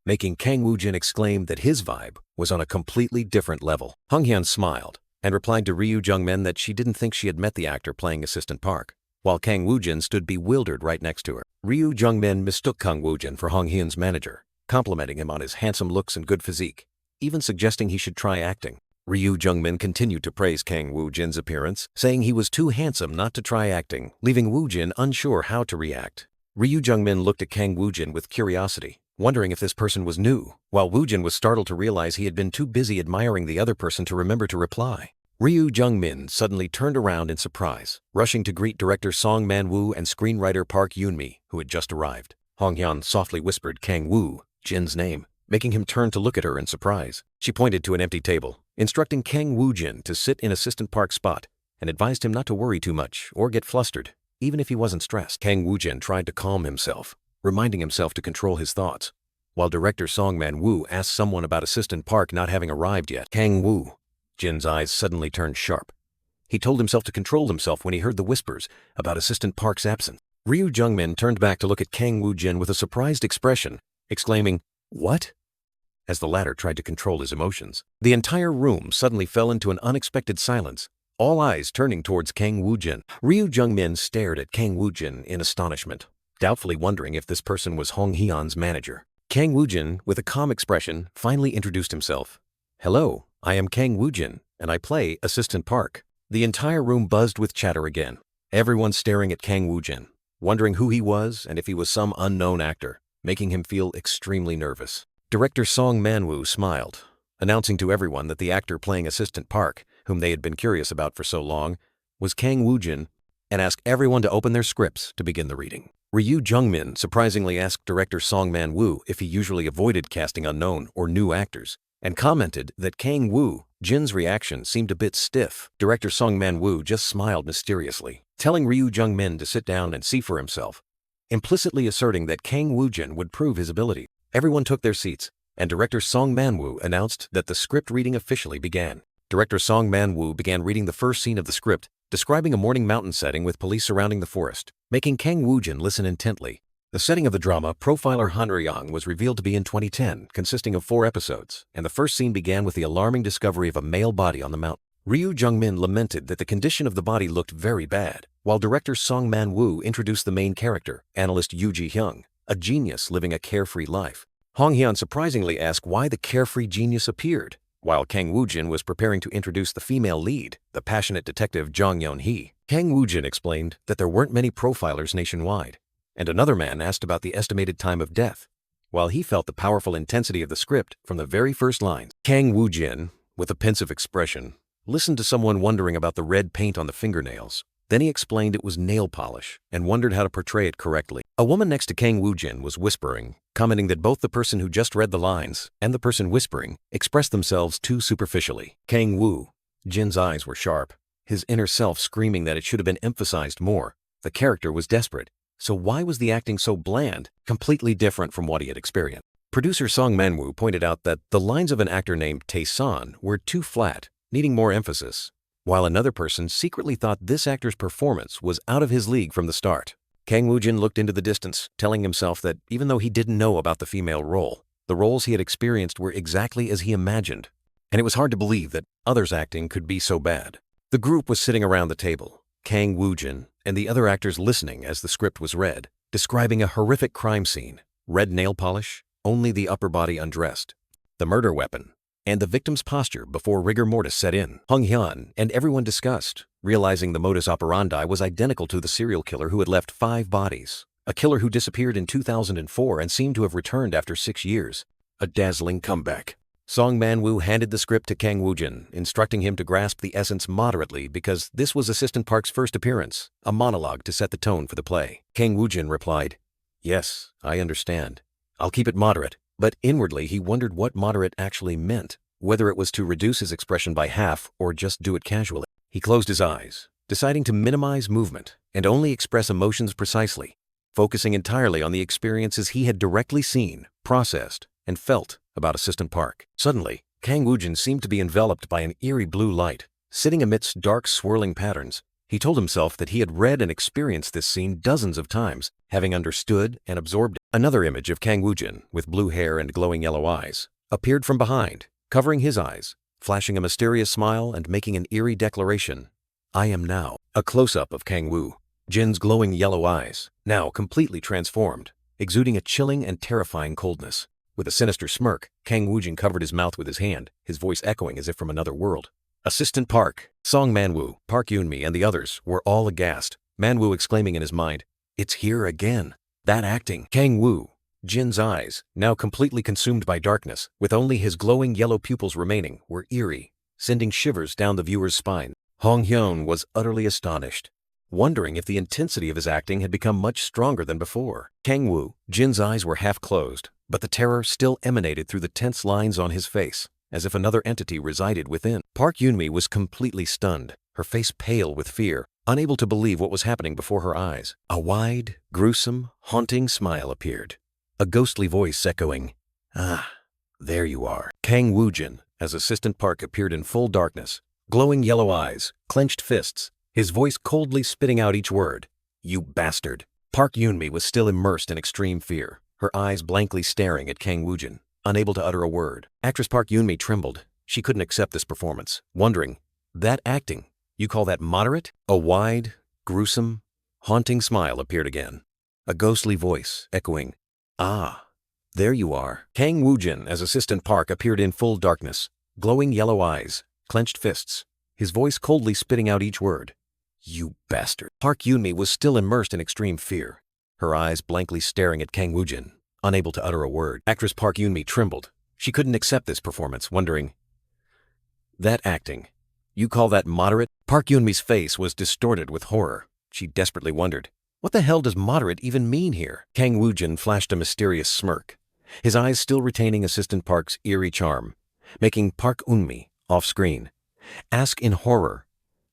Speaker 1: making Kang Woo-jin exclaim that his vibe was on a completely different level. Hong Hyun smiled and replied to Ryu Jung-min that she didn't think she had met the actor playing Assistant Park, while Kang Woo-jin stood bewildered right next to her. Ryu Jung-min mistook Kang Woo-jin for Hong Hyun's manager, complimenting him on his handsome looks and good physique, even suggesting he should try acting. Ryu Jung-min continued to praise Kang Woo-jin's appearance, saying he was too handsome not to try acting, leaving Woo-jin unsure how to react. Ryu Jung-min looked at Kang Woo-jin with curiosity, wondering if this person was new, while Woo-jin was startled to realize he had been too busy admiring the other person to remember to reply. Ryu Jung-min suddenly turned around in surprise, rushing to greet director Song Man-woo and screenwriter Park Yoon-mi, who had just arrived. Hong Hyun softly whispered Kang Woo-jin's name, making him turn to look at her in surprise. She pointed to an empty table, instructing Kang Woo-jin to sit in Assistant Park's spot, and advised him not to worry too much or get flustered, even if he wasn't stressed. Kang Woo-jin tried to calm himself, reminding himself to control his thoughts, while director Song Man-woo asked someone about Assistant Park not having arrived yet. Kang Woo-jin's eyes suddenly turned sharp. He told himself to control himself when he heard the whispers about Assistant Park's absence. Ryu Jung-min turned back to look at Kang Woo-jin with a surprised expression, exclaiming, "What?" as the latter tried to control his emotions. The entire room suddenly fell into an unexpected silence, all eyes turning towards Kang Woo-jin. Ryu Jung-min stared at Kang Woo-jin in astonishment, doubtfully wondering if this person was Hong Hyun's manager. Kang Woo-jin, with a calm expression, finally introduced himself. "Hello, I am Kang Woo-jin, and I play Assistant Park." The entire room buzzed with chatter again, everyone staring at Kang Woo-jin, wondering who he was and if he was some unknown actor, making him feel extremely nervous. Director Song Man-woo smiled, announcing to everyone that the actor playing Assistant Park, whom they had been curious about for so long, was Kang Woo-jin, and asked everyone to open their scripts to begin the reading. Ryu Jung-min surprisingly asked director Song Man-woo if he usually avoided casting unknown or new actors, and commented that Kang Woo-jin's reaction seemed a bit stiff. Director Song Man-woo just smiled mysteriously, telling Ryu Jung-min to sit down and see for himself, implicitly asserting that Kang Woo-jin would prove his ability. Everyone took their seats, and director Song Man-woo announced that the script reading officially began. Director Song Man-woo began reading the first scene of the script, describing a morning mountain setting with police surrounding the forest, making Kang Woo-jin listen intently. The setting of the drama, Profiler Han Ryong, was revealed to be in 2010, consisting of 4 episodes, and the first scene began with the alarming discovery of a male body on the mountain. Ryu Jung-min lamented that the condition of the body looked very bad, while director Song Man-woo introduced the main character, analyst Yoo Ji-hyung, a genius living a carefree life. Hong Hyun surprisingly asked why the carefree genius appeared, while Kang Woo-jin was preparing to introduce the female lead, the passionate detective Jong Yeon-hee. Kang Woo-jin explained that there weren't many profilers nationwide, and another man asked about the estimated time of death, while he felt the powerful intensity of the script from the very first lines. Kang Woo-jin, with a pensive expression, listened to someone wondering about the red paint on the fingernails. Then he explained it was nail polish and wondered how to portray it correctly. A woman next to Kang Woo-jin was whispering, commenting that both the person who just read the lines and the person whispering expressed themselves too superficially. Kang Woo-jin's eyes were sharp, his inner self screaming that it should have been emphasized more. The character was desperate, so why was the acting so bland, completely different from what he had experienced? Producer Song Man-woo pointed out that the lines of an actor named Tae-san were too flat, needing more emphasis, while another person secretly thought this actor's performance was out of his league from the start. Kang Woo-jin looked into the distance, telling himself that even though he didn't know about the female role, the roles he had experienced were exactly as he imagined, and it was hard to believe that others' acting could be so bad. The group was sitting around the table, Kang Woo-jin and the other actors listening as the script was read, describing a horrific crime scene, red nail polish, only the upper body undressed, the murder weapon, and the victim's posture before rigor mortis set in. Hong Hyun and everyone discussed, realizing the modus operandi was identical to the serial killer who had left 5 bodies, a killer who disappeared in 2004 and seemed to have returned after 6 years. A dazzling comeback. Song Man-woo handed the script to Kang Woo-jin, instructing him to grasp the essence moderately because this was Assistant Park's first appearance, a monologue to set the tone for the play. Kang Woo-jin replied, "Yes, I understand. I'll keep it moderate." But inwardly he wondered what moderate actually meant, whether it was to reduce his expression by half or just do it casually. He closed his eyes, deciding to minimize movement and only express emotions precisely, focusing entirely on the experiences he had directly seen, processed, and felt about Assistant Park. Suddenly, Kang Woo-jin seemed to be enveloped by an eerie blue light, sitting amidst dark swirling patterns. He told himself that he had read and experienced this scene dozens of times, having understood and absorbed it. Another image of Kang Woo-jin, with blue hair and glowing yellow eyes, appeared from behind, covering his eyes, flashing a mysterious smile and making an eerie declaration. "I am now." A close-up of Kang Woo-jin's glowing yellow eyes, now completely transformed, exuding a chilling and terrifying coldness. With a sinister smirk, Kang Woo-jin covered his mouth with his hand, his voice echoing as if from another world. Assistant Park, Song Man-woo, Park Yoon-mi, and the others were all aghast, Man-woo exclaiming in his mind, "It's here again." That acting. Kang Woo-jin's eyes, now completely consumed by darkness, with only his glowing yellow pupils remaining, were eerie, sending shivers down the viewer's spine. Hong Hyun was utterly astonished, wondering if the intensity of his acting had become much stronger than before. Kang Woo-jin's eyes were half closed, but the terror still emanated through the tense lines on his face, as if another entity resided within. Park Yoon-mi was completely stunned, her face pale with fear, unable to believe what was happening before her eyes. A wide, gruesome, haunting smile appeared, a ghostly voice echoing, "Ah, there you are." Kang Woo-jin, as Assistant Park, appeared in full darkness, glowing yellow eyes, clenched fists, his voice coldly spitting out each word, "You bastard." Park Yoon-mi was still immersed in extreme fear, her eyes blankly staring at Kang Woo-jin, unable to utter a word. Actress Park Yoon-mi trembled. She couldn't accept this performance, wondering, "That acting? You call that moderate?" A wide, gruesome, haunting smile appeared again, a ghostly voice echoing, "Ah, there you are." Kang Woo-jin, as Assistant Park, appeared in full darkness, glowing yellow eyes, clenched fists, his voice coldly spitting out each word, "You bastard." Park Yoon-mi was still immersed in extreme fear, her eyes blankly staring at Kang Woo-jin, unable to utter a word. Actress Park Yoon-mi trembled. She couldn't accept this performance, wondering, "That acting? You call that moderate?" Park Yoon-mi's face was distorted with horror. She desperately wondered, what the hell does moderate even mean here? Kang Woo-jin flashed a mysterious smirk, his eyes still retaining Assistant Park's eerie charm, making Park Eun-mi, off-screen, ask in horror,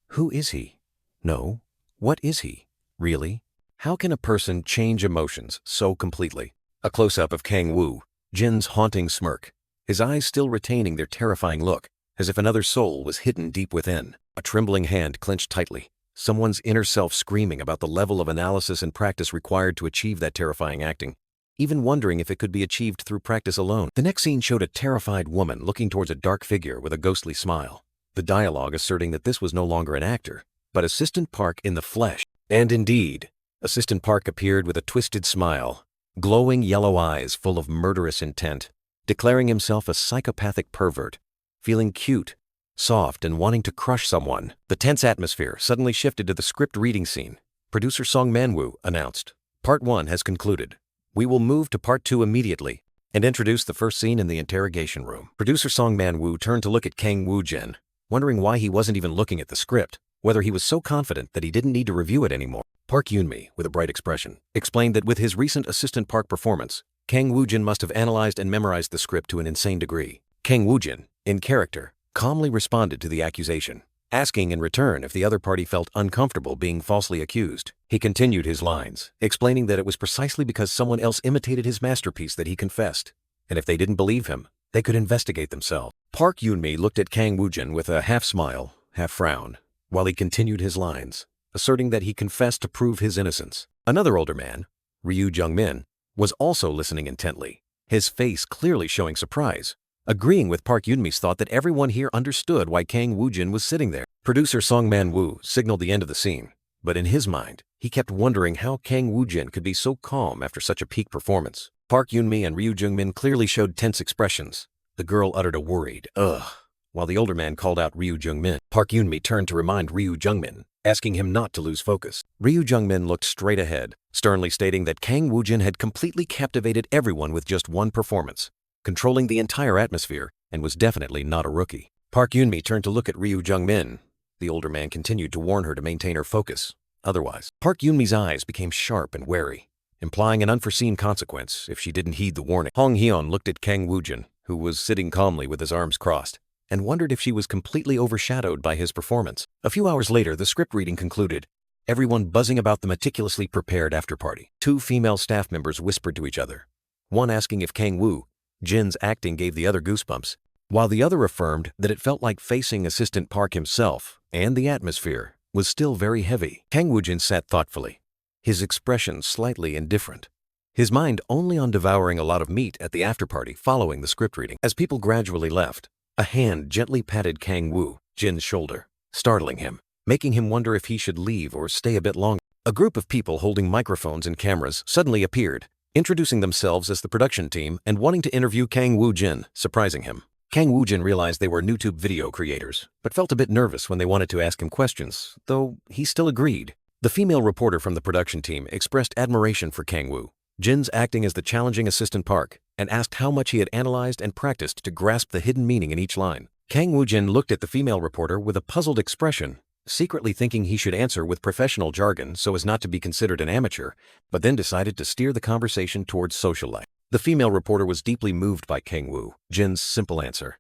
Speaker 1: "Who is he? No, what is he? Really? How can a person change emotions so completely?" A close-up of Kang Woo-jin's haunting smirk, his eyes still retaining their terrifying look, as if another soul was hidden deep within. A trembling hand clenched tightly, someone's inner self screaming about the level of analysis and practice required to achieve that terrifying acting, even wondering if it could be achieved through practice alone. The next scene showed a terrified woman looking towards a dark figure with a ghostly smile, the dialogue asserting that this was no longer an actor, but Assistant Park in the flesh. And indeed, Assistant Park appeared with a twisted smile, glowing yellow eyes full of murderous intent, declaring himself a psychopathic pervert, feeling cute, soft, and wanting to crush someone. The tense atmosphere suddenly shifted to the script reading scene. Producer Song Man-woo announced, "Part 1 has concluded. We will move to Part 2 immediately," and introduced the first scene in the interrogation room. Producer Song Man-woo turned to look at Kang Woo-jin, wondering why he wasn't even looking at the script, whether he was so confident that he didn't need to review it anymore. Park Yoon-mi, with a bright expression, explained that with his recent Assistant Park performance, Kang Woo-jin must have analyzed and memorized the script to an insane degree. Kang Woo-jin, in character, calmly responded to the accusation, asking in return if the other party felt uncomfortable being falsely accused. He continued his lines, explaining that it was precisely because someone else imitated his masterpiece that he confessed, and if they didn't believe him, they could investigate themselves. Park Yoon-mi looked at Kang Woo-jin with a half smile, half frown, while he continued his lines, asserting that he confessed to prove his innocence. Another older man, Ryu Jung-min, was also listening intently, his face clearly showing surprise, agreeing with Park Yoon-mi's thought that everyone here understood why Kang Woo-jin was sitting there. Producer Song Man-woo signaled the end of the scene, but in his mind, he kept wondering how Kang Woo-jin could be so calm after such a peak performance. Park Yoon-mi and Ryu Jung-min clearly showed tense expressions. The girl uttered a worried, "Ugh," while the older man called out Ryu Jung-min. Park Yoon-mi turned to remind Ryu Jung-min, asking him not to lose focus. Ryu Jung-min looked straight ahead, sternly stating that Kang Woo-jin had completely captivated everyone with just one performance, controlling the entire atmosphere, and was definitely not a rookie. Park Yoon-mi turned to look at Ryu Jung-min. The older man continued to warn her to maintain her focus. Otherwise, Park Yoon-mi's eyes became sharp and wary, implying an unforeseen consequence if she didn't heed the warning. Hong Hyeon looked at Kang Woo-jin, who was sitting calmly with his arms crossed, and wondered if she was completely overshadowed by his performance. A few hours later, the script reading concluded, everyone buzzing about the meticulously prepared after-party. Two female staff members whispered to each other, one asking if Kang Woo-jin's acting gave the other goosebumps, while the other affirmed that it felt like facing Assistant Park himself, and the atmosphere was still very heavy. Kang Woo-jin sat thoughtfully, his expression slightly indifferent, his mind only on devouring a lot of meat at the after-party following the script reading. As people gradually left, a hand gently patted Kang Woo-jin's shoulder, startling him, making him wonder if he should leave or stay a bit longer. A group of people holding microphones and cameras suddenly appeared, introducing themselves as the production team and wanting to interview Kang Woo-jin, surprising him. Kang Woo-jin realized they were YouTube video creators, but felt a bit nervous when they wanted to ask him questions, though he still agreed. The female reporter from the production team expressed admiration for Kang Woo-jin's acting as the challenging Assistant Park, and asked how much he had analyzed and practiced to grasp the hidden meaning in each line. Kang Woo-jin looked at the female reporter with a puzzled expression, secretly thinking he should answer with professional jargon so as not to be considered an amateur, but then decided to steer the conversation towards social life. The female reporter was deeply moved by Kang Woo-jin's simple answer.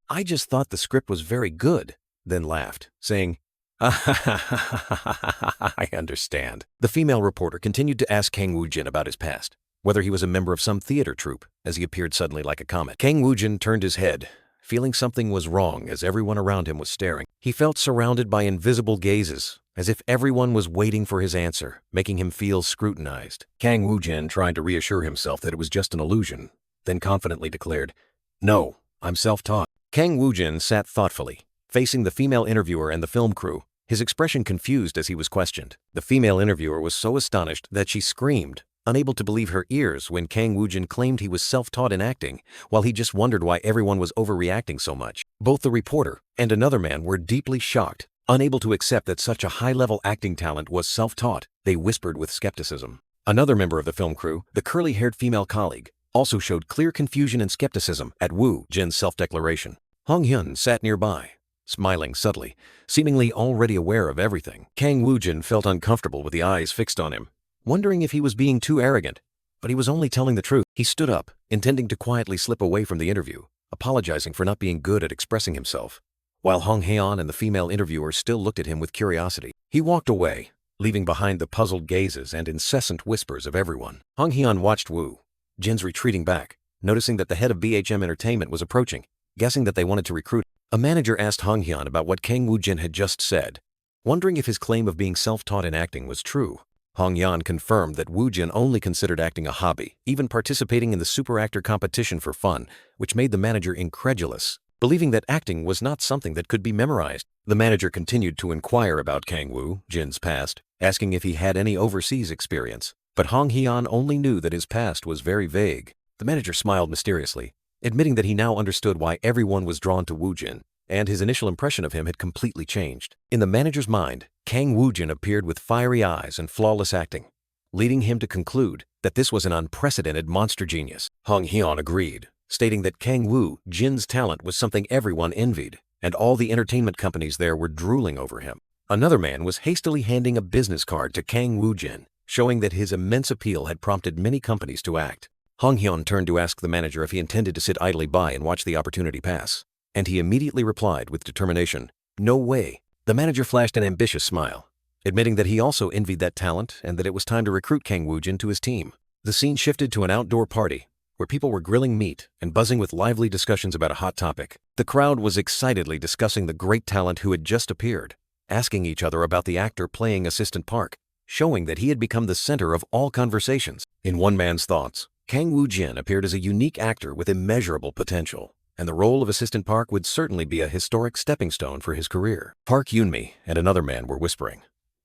Speaker 1: "I just thought the script was very good," then laughed, saying, "I understand." The female reporter continued to ask Kang Woo-jin about his past, whether he was a member of some theater troupe, as he appeared suddenly like a comet. Kang Woo-jin turned his head, feeling something was wrong as everyone around him was staring. He felt surrounded by invisible gazes, as if everyone was waiting for his answer, making him feel scrutinized. Kang Woo-jin tried to reassure himself that it was just an illusion, then confidently declared, "No, I'm self-taught." Kang Woo-jin sat thoughtfully, facing the female interviewer and the film crew, his expression confused as he was questioned. The female interviewer was so astonished that she screamed, unable to believe her ears when Kang Woo-jin claimed he was self-taught in acting, while he just wondered why everyone was overreacting so much. Both the reporter and another man were deeply shocked, unable to accept that such a high-level acting talent was self-taught. They whispered with skepticism. Another member of the film crew, the curly-haired female colleague, also showed clear confusion and skepticism at Woo-jin's self-declaration. Hong Hyun sat nearby, smiling subtly, seemingly already aware of everything. Kang Woo-jin felt uncomfortable with the eyes fixed on him, wondering if he was being too arrogant, but he was only telling the truth. He stood up, intending to quietly slip away from the interview, apologizing for not being good at expressing himself, while Hong Haeon and the female interviewer still looked at him with curiosity. He walked away, leaving behind the puzzled gazes and incessant whispers of everyone. Hong Haeon watched Woo-jin's retreating back, noticing that the head of BHM Entertainment was approaching. guessing that they wanted to recruit. A manager asked Hong Hyun about what Kang Woo-jin had just said, wondering if his claim of being self-taught in acting was true. Hong Hyun confirmed that Woo-jin only considered acting a hobby, even participating in the super actor competition for fun, which made the manager incredulous, believing that acting was not something that could be memorized. The manager continued to inquire about Kang Woo-jin's past, asking if he had any overseas experience. But Hong Hyun only knew that his past was very vague. The manager smiled mysteriously, admitting that he now understood why everyone was drawn to Woo-jin, and his initial impression of him had completely changed. In the manager's mind, Kang Woo-jin appeared with fiery eyes and flawless acting, leading him to conclude that this was an unprecedented monster genius. Hong Hyun agreed, stating that Kang Woo-jin's talent was something everyone envied, and all the entertainment companies there were drooling over him. Another man was hastily handing a business card to Kang Woo-jin, showing that his immense appeal had prompted many companies to act. Hong Hyun turned to ask the manager if he intended to sit idly by and watch the opportunity pass, and he immediately replied with determination, "No way." The manager flashed an ambitious smile, admitting that he also envied that talent and that it was time to recruit Kang Woo-jin to his team. The scene shifted to an outdoor party, where people were grilling meat and buzzing with lively discussions about a hot topic. The crowd was excitedly discussing the great talent who had just appeared, asking each other about the actor playing Assistant Park, showing that he had become the center of all conversations. In one man's thoughts, Kang Woo-jin appeared as a unique actor with immeasurable potential, and the role of Assistant Park would certainly be a historic stepping stone for his career. Park Yoon-mi and another man were whispering.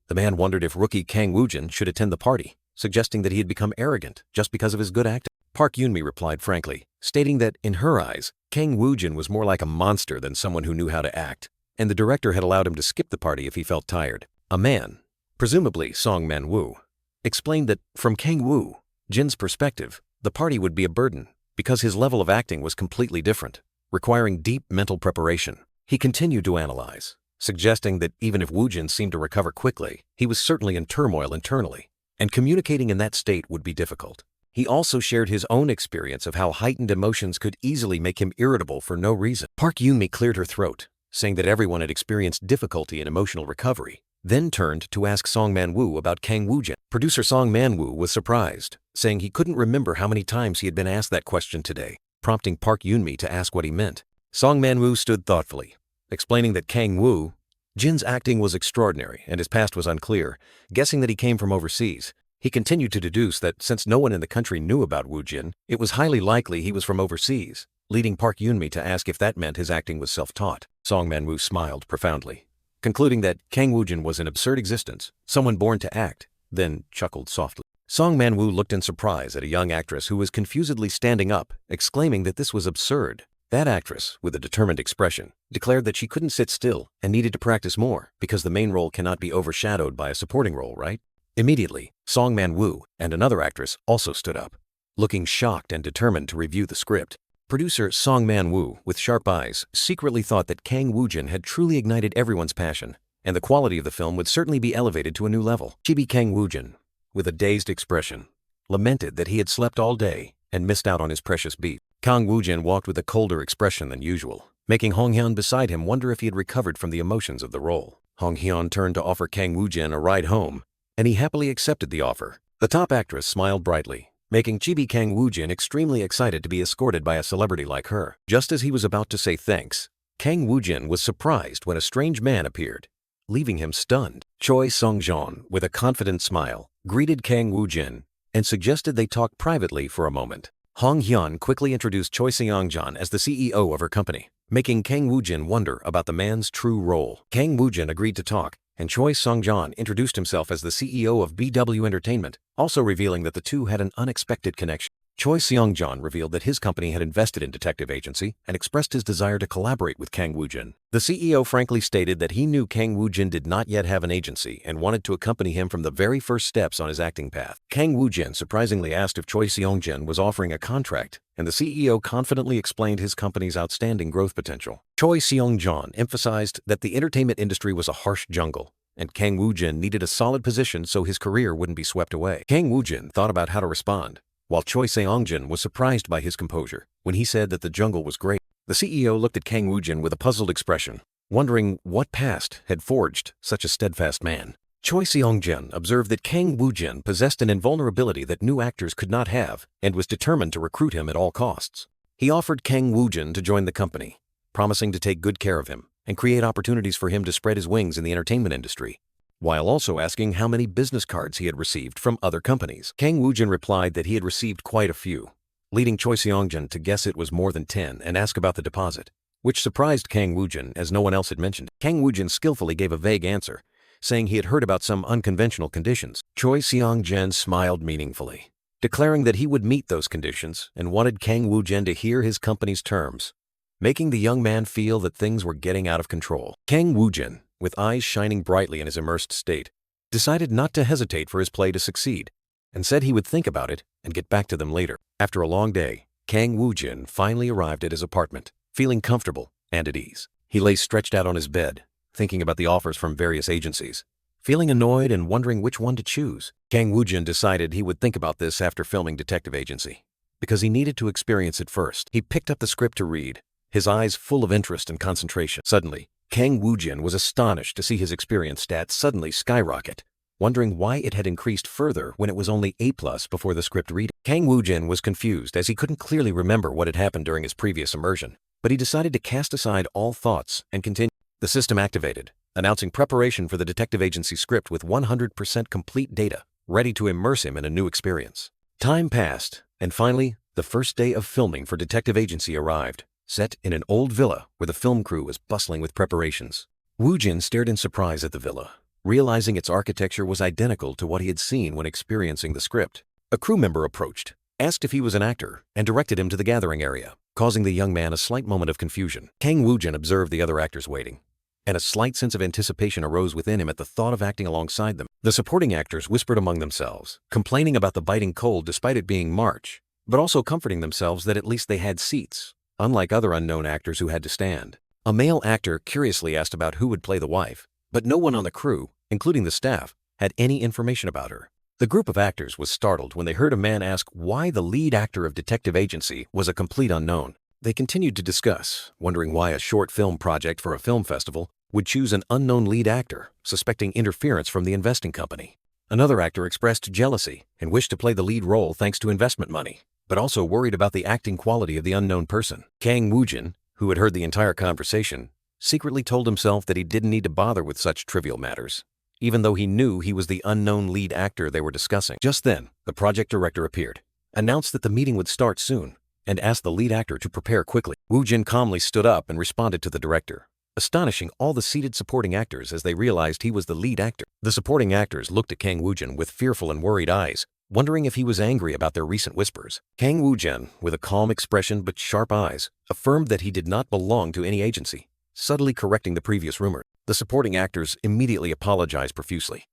Speaker 1: The man wondered if rookie Kang Woo-jin should attend the party, suggesting that he had become arrogant just because of his good acting. Park Yoon-mi replied frankly, stating that, in her eyes, Kang Woo-jin was more like a monster than someone who knew how to act, and the director had allowed him to skip the party if he felt tired. A man, presumably Song Man-woo, explained that, from Kang Woo-jin's perspective, the party would be a burden, because his level of acting was completely different, requiring deep mental preparation. He continued to analyze, suggesting that even if Woo-jin seemed to recover quickly, he was certainly in turmoil internally, and communicating in that state would be difficult. He also shared his own experience of how heightened emotions could easily make him irritable for no reason. Park Yoon-mi cleared her throat, saying that everyone had experienced difficulty in emotional recovery, then turned to ask Song Man-woo about Kang Woo-jin. Producer Song Man-woo was surprised, saying he couldn't remember how many times he had been asked that question today, prompting Park Yoon-mi to ask what he meant. Song Man-woo stood thoughtfully, explaining that Kang Woo-jin's acting was extraordinary and his past was unclear, guessing that he came from overseas. He continued to deduce that since no one in the country knew about Woo-jin, it was highly likely he was from overseas, leading Park Yoon-mi to ask if that meant his acting was self-taught. Song Man-woo smiled profoundly, concluding that Kang Woo-jin was an absurd existence, someone born to act, then chuckled softly. Song Man-woo looked in surprise at a young actress who was confusedly standing up, exclaiming that this was absurd. That actress, with a determined expression, declared that she couldn't sit still and needed to practice more because the main role cannot be overshadowed by a supporting role, right? Immediately, Song Man-woo and another actress also stood up, looking shocked and determined to review the script. Producer Song Man-woo, with sharp eyes, secretly thought that Kang Woo-jin had truly ignited everyone's passion, and the quality of the film would certainly be elevated to a new level. Chibi Kang Woo-jin, with a dazed expression, lamented that he had slept all day and missed out on his precious beat. Kang Woo-jin walked with a colder expression than usual, making Hong Hyun beside him wonder if he had recovered from the emotions of the role. Hong Hyun turned to offer Kang Woo-jin a ride home, and he happily accepted the offer. The top actress smiled brightly, making Chibi Kang Woo-jin extremely excited to be escorted by a celebrity like her. Just as he was about to say thanks, Kang Woo-jin was surprised when a strange man appeared, leaving him stunned. Choi Sung-jeon, with a confident smile, greeted Kang Woo-jin and suggested they talk privately for a moment. Hong Hyun quickly introduced Choi Seong-jeon as the CEO of her company, making Kang Woo-jin wonder about the man's true role. Kang Woo-jin agreed to talk, and Choi Sung-jeon introduced himself as the CEO of BW Entertainment, also revealing that the two had an unexpected connection. Choi Seong-jeon revealed that his company had invested in Detective Agency and expressed his desire to collaborate with Kang Woo-jin. The CEO frankly stated that he knew Kang Woo-jin did not yet have an agency and wanted to accompany him from the very first steps on his acting path. Kang Woo-jin surprisingly asked if Choi Seong-jeon was offering a contract, and the CEO confidently explained his company's outstanding growth potential. Choi Seong-jeon emphasized that the entertainment industry was a harsh jungle, and Kang Woo-jin needed a solid position so his career wouldn't be swept away. Kang Woo-jin thought about how to respond, while Choi Seong-jeon was surprised by his composure when he said that the jungle was great. The CEO looked at Kang Woo-jin with a puzzled expression, wondering what past had forged such a steadfast man. Choi Seong-jeon observed that Kang Woo-jin possessed an invulnerability that new actors could not have and was determined to recruit him at all costs. He offered Kang Woo-jin to join the company, promising to take good care of him and create opportunities for him to spread his wings in the entertainment industry, while also asking how many business cards he had received from other companies. Kang Woo-jin replied that he had received quite a few, leading Choi Seong-jin to guess it was more than 10 and ask about the deposit, which surprised Kang Woo-jin as no one else had mentioned. Kang Woo-jin skillfully gave a vague answer, saying he had heard about some unconventional conditions. Choi Seong-jin smiled meaningfully, declaring that he would meet those conditions and wanted Kang Woo-jin to hear his company's terms, making the young man feel that things were getting out of control. Kang Woo-jin, with eyes shining brightly in his immersed state, decided not to hesitate for his play to succeed, and said he would think about it and get back to them later. After a long day, Kang Woo-jin finally arrived at his apartment, feeling comfortable and at ease. He lay stretched out on his bed, thinking about the offers from various agencies, feeling annoyed and wondering which one to choose. Kang Woo-jin decided he would think about this after filming Detective Agency, because he needed to experience it first. He picked up the script to read, his eyes full of interest and concentration. Suddenly, Kang Woo-jin was astonished to see his experience stats suddenly skyrocket, wondering why it had increased further when it was only A+ before the script reading. Kang Woo-jin was confused as he couldn't clearly remember what had happened during his previous immersion, but he decided to cast aside all thoughts and continue. The system activated, announcing preparation for the Detective Agency script with 100% complete data, ready to immerse him in a new experience. Time passed, and finally, the first day of filming for Detective Agency arrived, set in an old villa where the film crew was bustling with preparations. Woo-jin stared in surprise at the villa, realizing its architecture was identical to what he had seen when experiencing the script. A crew member approached, asked if he was an actor, and directed him to the gathering area, causing the young man a slight moment of confusion. Kang Woo-jin observed the other actors waiting, and a slight sense of anticipation arose within him at the thought of acting alongside them. The supporting actors whispered among themselves, complaining about the biting cold despite it being March, but also comforting themselves that at least they had seats, unlike other unknown actors who had to stand. A male actor curiously asked about who would play the wife, but no one on the crew, including the staff, had any information about her. The group of actors was startled when they heard a man ask why the lead actor of Detective Agency was a complete unknown. They continued to discuss, wondering why a short film project for a film festival would choose an unknown lead actor, suspecting interference from the investing company. Another actor expressed jealousy and wished to play the lead role thanks to investment money, but also worried about the acting quality of the unknown person. Kang Woo-jin, who had heard the entire conversation, secretly told himself that he didn't need to bother with such trivial matters, even though he knew he was the unknown lead actor they were discussing. Just then, the project director appeared, announced that the meeting would start soon, and asked the lead actor to prepare quickly. Woo-jin calmly stood up and responded to the director, astonishing all the seated supporting actors as they realized he was the lead actor. The supporting actors looked at Kang Woo-jin with fearful and worried eyes, wondering if he was angry about their recent whispers. Kang Woo-jin, with a calm expression but sharp eyes, affirmed that he did not belong to any agency, subtly correcting the previous rumor. The supporting actors immediately apologized profusely,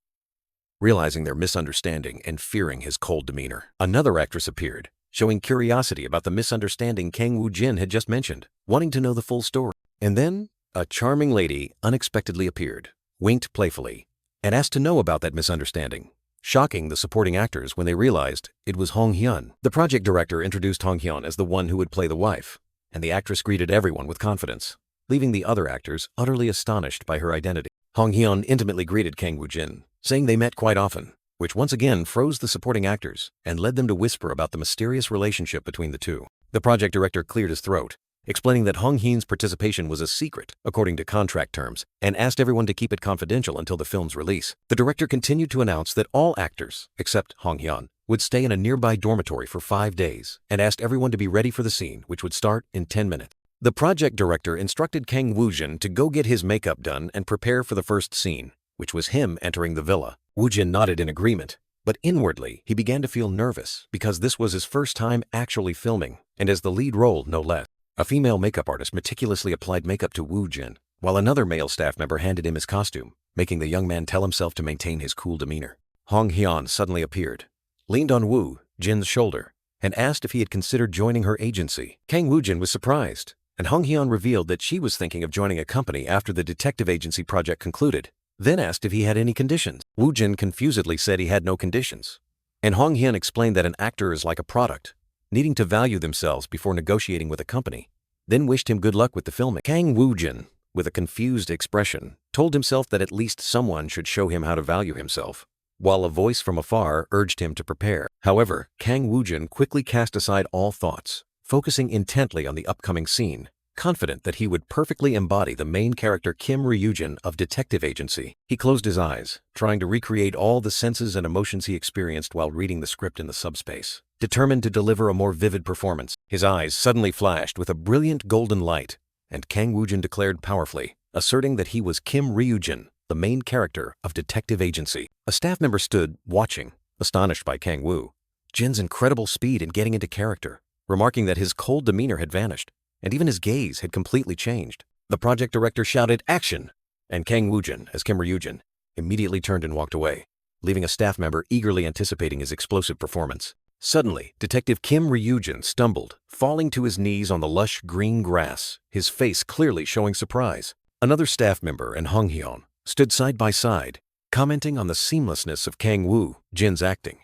Speaker 1: realizing their misunderstanding and fearing his cold demeanor. Another actress appeared, showing curiosity about the misunderstanding Kang Woo-jin had just mentioned, wanting to know the full story. And then, a charming lady unexpectedly appeared, winked playfully, and asked to know about that misunderstanding, shocking the supporting actors when they realized it was Hong Hyun. The project director introduced Hong Hyun as the one who would play the wife, and the actress greeted everyone with confidence, leaving the other actors utterly astonished by her identity. Hong Hyun intimately greeted Kang Woo-jin, saying they met quite often, which once again froze the supporting actors and led them to whisper about the mysterious relationship between the two. The project director cleared his throat, explaining that Hong Hyun's participation was a secret according to contract terms, and asked everyone to keep it confidential until the film's release. The director continued to announce that all actors, except Hong Hyun, would stay in a nearby dormitory for 5 days, and asked everyone to be ready for the scene, which would start in 10 minutes. The project director instructed Kang Woo-jin to go get his makeup done and prepare for the first scene, which was him entering the villa. Woo-jin nodded in agreement, but inwardly he began to feel nervous because this was his first time actually filming, and as the lead role no less. A female makeup artist meticulously applied makeup to Woo-jin, while another male staff member handed him his costume, making the young man tell himself to maintain his cool demeanor. Hong Hyun suddenly appeared, leaned on Woo-jin's shoulder, and asked if he had considered joining her agency. Kang Woo-jin was surprised, and Hong Hyun revealed that she was thinking of joining a company after the detective agency project concluded, then asked if he had any conditions. Woo-jin confusedly said he had no conditions, and Hong Hyun explained that an actor is like a product, needing to value themselves before negotiating with a company, then wished him good luck with the filming. Kang Woo-jin, with a confused expression, told himself that at least someone should show him how to value himself, while a voice from afar urged him to prepare. However, Kang Woo-jin quickly cast aside all thoughts, focusing intently on the upcoming scene, confident that he would perfectly embody the main character Kim Woo-jin of Detective Agency. He closed his eyes, trying to recreate all the senses and emotions he experienced while reading the script in the subspace. Determined to deliver a more vivid performance, his eyes suddenly flashed with a brilliant golden light, and Kang Woo-jin declared powerfully, asserting that he was Kim Woo-jin, the main character of Detective Agency. A staff member stood, watching, astonished by Kang Woo-jin's incredible speed in getting into character, remarking that his cold demeanor had vanished, and even his gaze had completely changed. The project director shouted, "Action!" and Kang Woo-jin, as Kim Woo-jin, immediately turned and walked away, leaving a staff member eagerly anticipating his explosive performance. Suddenly, Detective Kim Woo-jin stumbled, falling to his knees on the lush green grass, his face clearly showing surprise. Another staff member and Hong Hyun stood side by side, commenting on the seamlessness of Kang Woo-jin's acting,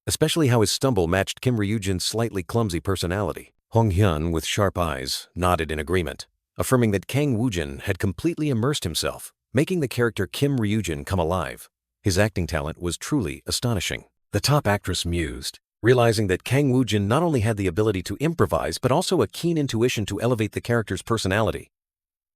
Speaker 1: especially how his stumble matched Kim Woo-jin's slightly clumsy personality. Hong Hyun, with sharp eyes, nodded in agreement, affirming that Kang Woo-jin had completely immersed himself, making the character Kim Woo-jin come alive. His acting talent was truly astonishing. The top actress mused, realizing that Kang Woo-jin not only had the ability to improvise but also a keen intuition to elevate the character's personality.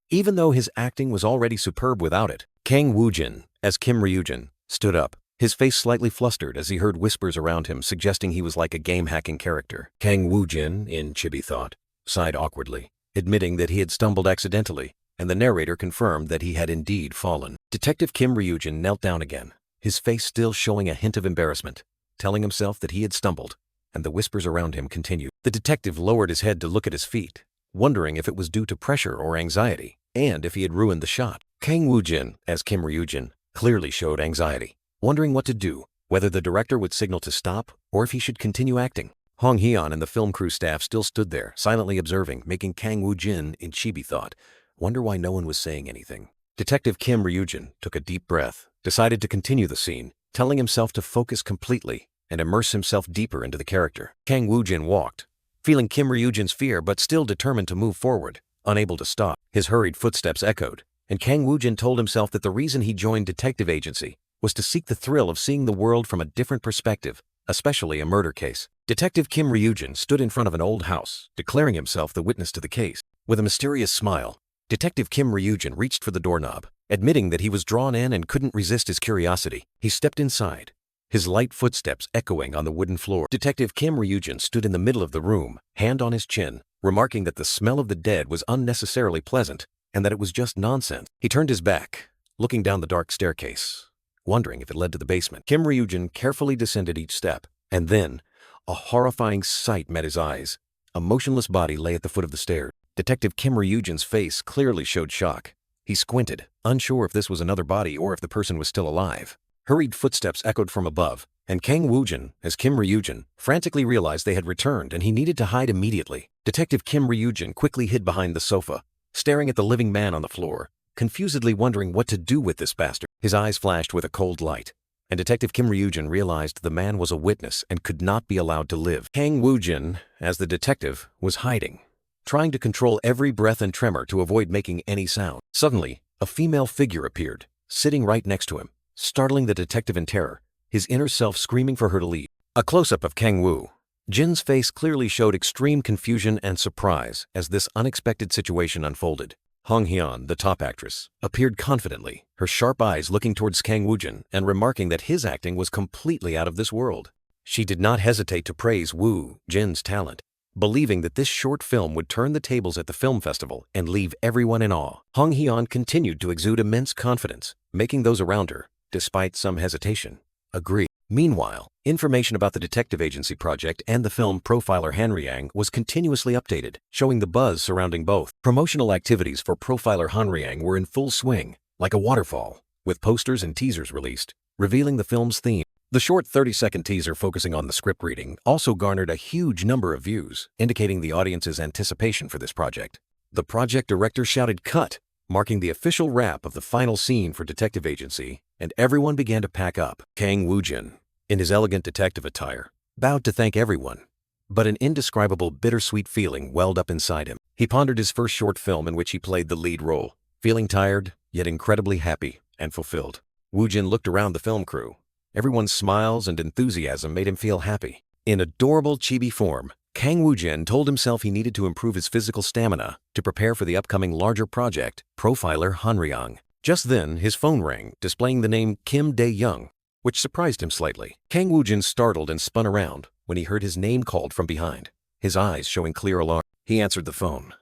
Speaker 1: Even though his acting was already superb without it, Kang Woo-jin, as Kim Woo-jin, stood up, his face slightly flustered as he heard whispers around him suggesting he was like a game-hacking character. Kang Woo-jin, in chibi thought, sighed awkwardly, admitting that he had stumbled accidentally, and the narrator confirmed that he had indeed fallen. Detective Kim Woo-jin knelt down again, his face still showing a hint of embarrassment, telling himself that he had stumbled, and the whispers around him continued. The detective lowered his head to look at his feet, wondering if it was due to pressure or anxiety, and if he had ruined the shot. Kang Woo-jin, as Kim Woo-jin, clearly showed anxiety, wondering what to do, whether the director would signal to stop or if he should continue acting. Hong Hyun and the film crew staff still stood there, silently observing, making Kang Woo-jin, in chibi thought, wonder why no one was saying anything. Detective Kim Woo-jin took a deep breath, decided to continue the scene, telling himself to focus completely and immerse himself deeper into the character. Kang Woo-jin walked, feeling Kim Woo-jin's fear but still determined to move forward, unable to stop. His hurried footsteps echoed, and Kang Woo-jin told himself that the reason he joined Detective Agency was to seek the thrill of seeing the world from a different perspective, especially a murder case. Detective Kim Woo-jin stood in front of an old house, declaring himself the witness to the case. With a mysterious smile, Detective Kim Woo-jin reached for the doorknob, admitting that he was drawn in and couldn't resist his curiosity. He stepped inside, his light footsteps echoing on the wooden floor. Detective Kim Woo-jin stood in the middle of the room, hand on his chin, remarking that the smell of the dead was unnecessarily pleasant and that it was just nonsense. He turned his back, looking down the dark staircase, wondering if it led to the basement. Kim Woo-jin carefully descended each step, and then a horrifying sight met his eyes. A motionless body lay at the foot of the stairs. Detective Kim Woo-jin's face clearly showed shock. He squinted, unsure if this was another body or if the person was still alive. Hurried footsteps echoed from above, and Kang Woo-jin, as Kim Woo-jin, frantically realized they had returned and he needed to hide immediately. Detective Kim Woo-jin quickly hid behind the sofa, staring at the living man on the floor, confusedly wondering what to do with this bastard. His eyes flashed with a cold light, and Detective Kim Woo-jin realized the man was a witness and could not be allowed to live. Kang Woo-jin, as the detective, was hiding, trying to control every breath and tremor to avoid making any sound. Suddenly, a female figure appeared, sitting right next to him, startling the detective in terror, his inner self screaming for her to leave. A close-up of Kang Woo-jin's face clearly showed extreme confusion and surprise as this unexpected situation unfolded. Hong Hyun, the top actress, appeared confidently, her sharp eyes looking towards Kang Woo-jin and remarking that his acting was completely out of this world. She did not hesitate to praise Woo-jin's talent, believing that this short film would turn the tables at the film festival and leave everyone in awe. Hong Hyun continued to exude immense confidence, making those around her, despite some hesitation, agree. Meanwhile, information about the Detective Agency project and the film Profiler Hanryang was continuously updated, showing the buzz surrounding both. Promotional activities for Profiler Hanryang were in full swing, like a waterfall, with posters and teasers released, revealing the film's theme. The short 30-second teaser focusing on the script reading also garnered a huge number of views, indicating the audience's anticipation for this project. The project director shouted "Cut!" marking the official wrap of the final scene for Detective Agency, and everyone began to pack up. Kang Woo-jin, in his elegant detective attire, bowed to thank everyone, but an indescribable bittersweet feeling welled up inside him. He pondered his first short film in which he played the lead role, feeling tired, yet incredibly happy and fulfilled. Woo-jin looked around the film crew. Everyone's smiles and enthusiasm made him feel happy. In adorable chibi form, Kang Woo-jin told himself he needed to improve his physical stamina to prepare for the upcoming larger project, Profiler Hanryang. Just then, his phone rang, displaying the name Kim Dae-young, which surprised him slightly. Kang Woo-jin startled and spun around when he heard his name called from behind, his eyes showing clear alarm. He answered the phone.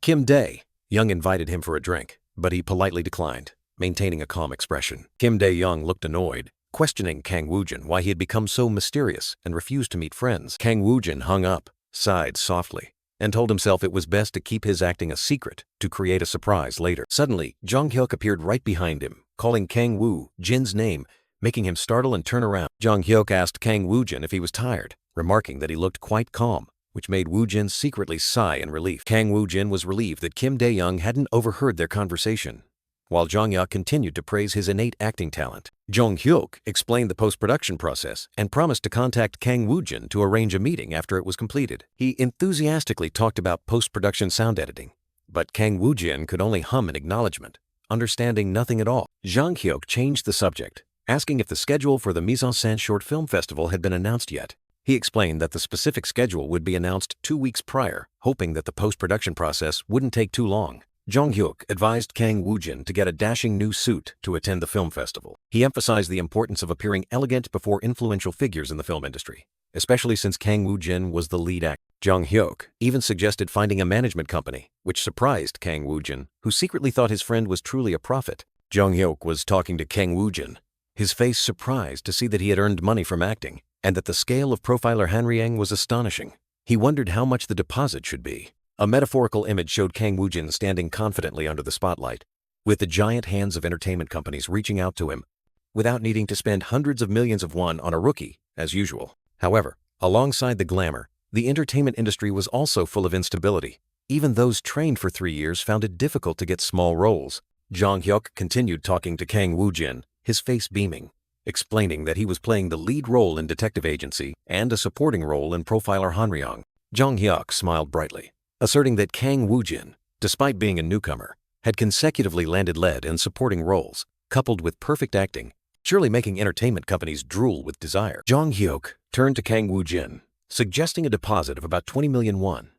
Speaker 1: Kim Dae-young invited him for a drink, but he politely declined, maintaining a calm expression. Kim Dae-young looked annoyed, questioning Kang Woo-jin why he had become so mysterious and refused to meet friends. Kang Woo-jin hung up, sighed softly, and told himself it was best to keep his acting a secret to create a surprise later. Suddenly, Jong-hyuk appeared right behind him, calling Kang Woo-jin's name, making him startle and turn around. Jong-hyuk asked Kang Woo-jin if he was tired, remarking that he looked quite calm, which made Woo-jin secretly sigh in relief. Kang Woo-jin was relieved that Kim Dae-young hadn't overheard their conversation, while Jong-hyuk continued to praise his innate acting talent. Jong-hyuk explained the post-production process and promised to contact Kang Woo-jin to arrange a meeting after it was completed. He enthusiastically talked about post-production sound editing, but Kang Woo-jin could only hum in acknowledgement, understanding nothing at all. Jong-hyuk changed the subject, asking if the schedule for the Mise en Scène Short Film Festival had been announced yet. He explained that the specific schedule would be announced 2 weeks prior, hoping that the post-production process wouldn't take too long. Jong-hyuk advised Kang Woo-jin to get a dashing new suit to attend the film festival. He emphasized the importance of appearing elegant before influential figures in the film industry, especially since Kang Woo-jin was the lead actor. Jong-hyuk even suggested finding a management company, which surprised Kang Woo-jin, who secretly thought his friend was truly a prophet. Jong-hyuk was talking to Kang Woo-jin, his face surprised to see that he had earned money from acting, and that the scale of Profiler Hanryang was astonishing. He wondered how much the deposit should be. A metaphorical image showed Kang Woo-jin standing confidently under the spotlight, with the giant hands of entertainment companies reaching out to him, without needing to spend hundreds of millions of won on a rookie, as usual. However, alongside the glamour, the entertainment industry was also full of instability. Even those trained for 3 years found it difficult to get small roles. Jong-hyuk continued talking to Kang Woo-jin, his face beaming, explaining that he was playing the lead role in Detective Agency and a supporting role in Profiler Hanryang. Jong-hyuk smiled brightly, asserting that Kang Woo-jin, despite being a newcomer, had consecutively landed lead and supporting roles, coupled with perfect acting, surely making entertainment companies drool with desire. Jong-hyuk turned to Kang Woo-jin, suggesting a deposit of about 20 million won.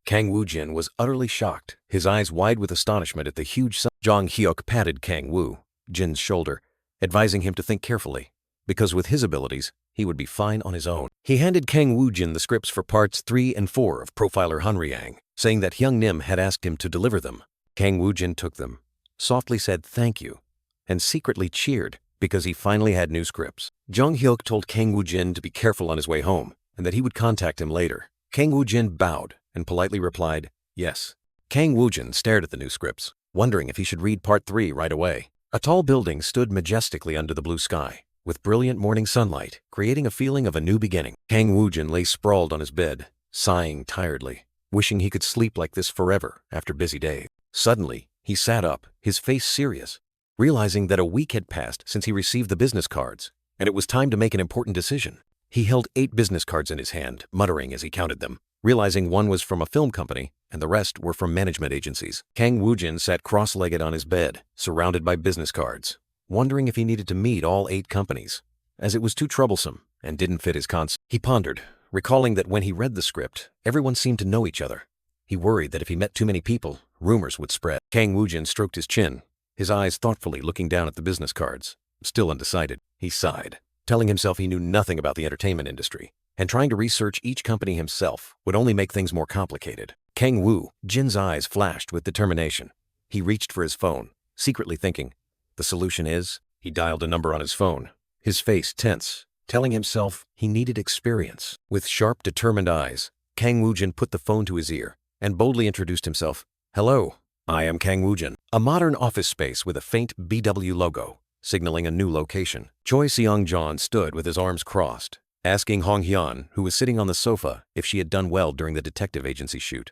Speaker 1: Kang Woo-jin was utterly shocked, his eyes wide with astonishment at the huge sum. Jong-hyuk patted Kang Woo-jin's shoulder, advising him to think carefully, because with his abilities, he would be fine on his own. He handed Kang Woo-jin the scripts for parts 3 and 4 of Profiler Hanryang, saying that Hyung Nim had asked him to deliver them. Kang Woo-jin took them, softly said thank you, and secretly cheered because he finally had new scripts. Jong-hyuk told Kang Woo-jin to be careful on his way home and that he would contact him later. Kang Woo-jin bowed and politely replied, yes. Kang Woo-jin stared at the new scripts, wondering if he should read part 3 right away. A tall building stood majestically under the blue sky, with brilliant morning sunlight, creating a feeling of a new beginning. Kang Woo-jin lay sprawled on his bed, sighing tiredly, wishing he could sleep like this forever after busy days. Suddenly, he sat up, his face serious, realizing that a week had passed since he received the business cards, and it was time to make an important decision. He held 8 business cards in his hand, muttering as he counted them, realizing one was from a film company and the rest were from management agencies. Kang Woo-jin sat cross-legged on his bed, surrounded by business cards, wondering if he needed to meet all 8 companies, as it was too troublesome and didn't fit his concept. He pondered, recalling that when he read the script, everyone seemed to know each other. He worried that if he met too many people, rumors would spread. Kang Woo-jin stroked his chin, his eyes thoughtfully looking down at the business cards. Still undecided, he sighed, telling himself he knew nothing about the entertainment industry, and trying to research each company himself would only make things more complicated. Kang Woo-jin's eyes flashed with determination. He reached for his phone, secretly thinking, the solution is, he dialed a number on his phone, his face tense, telling himself he needed experience. With sharp, determined eyes, Kang Woo-jin put the phone to his ear and boldly introduced himself. Hello, I am Kang Woo-jin. A modern office space with a faint BW logo, signaling a new location. Choi Seong-jon stood with his arms crossed, asking Hong Hyun, who was sitting on the sofa, if she had done well during the detective agency shoot.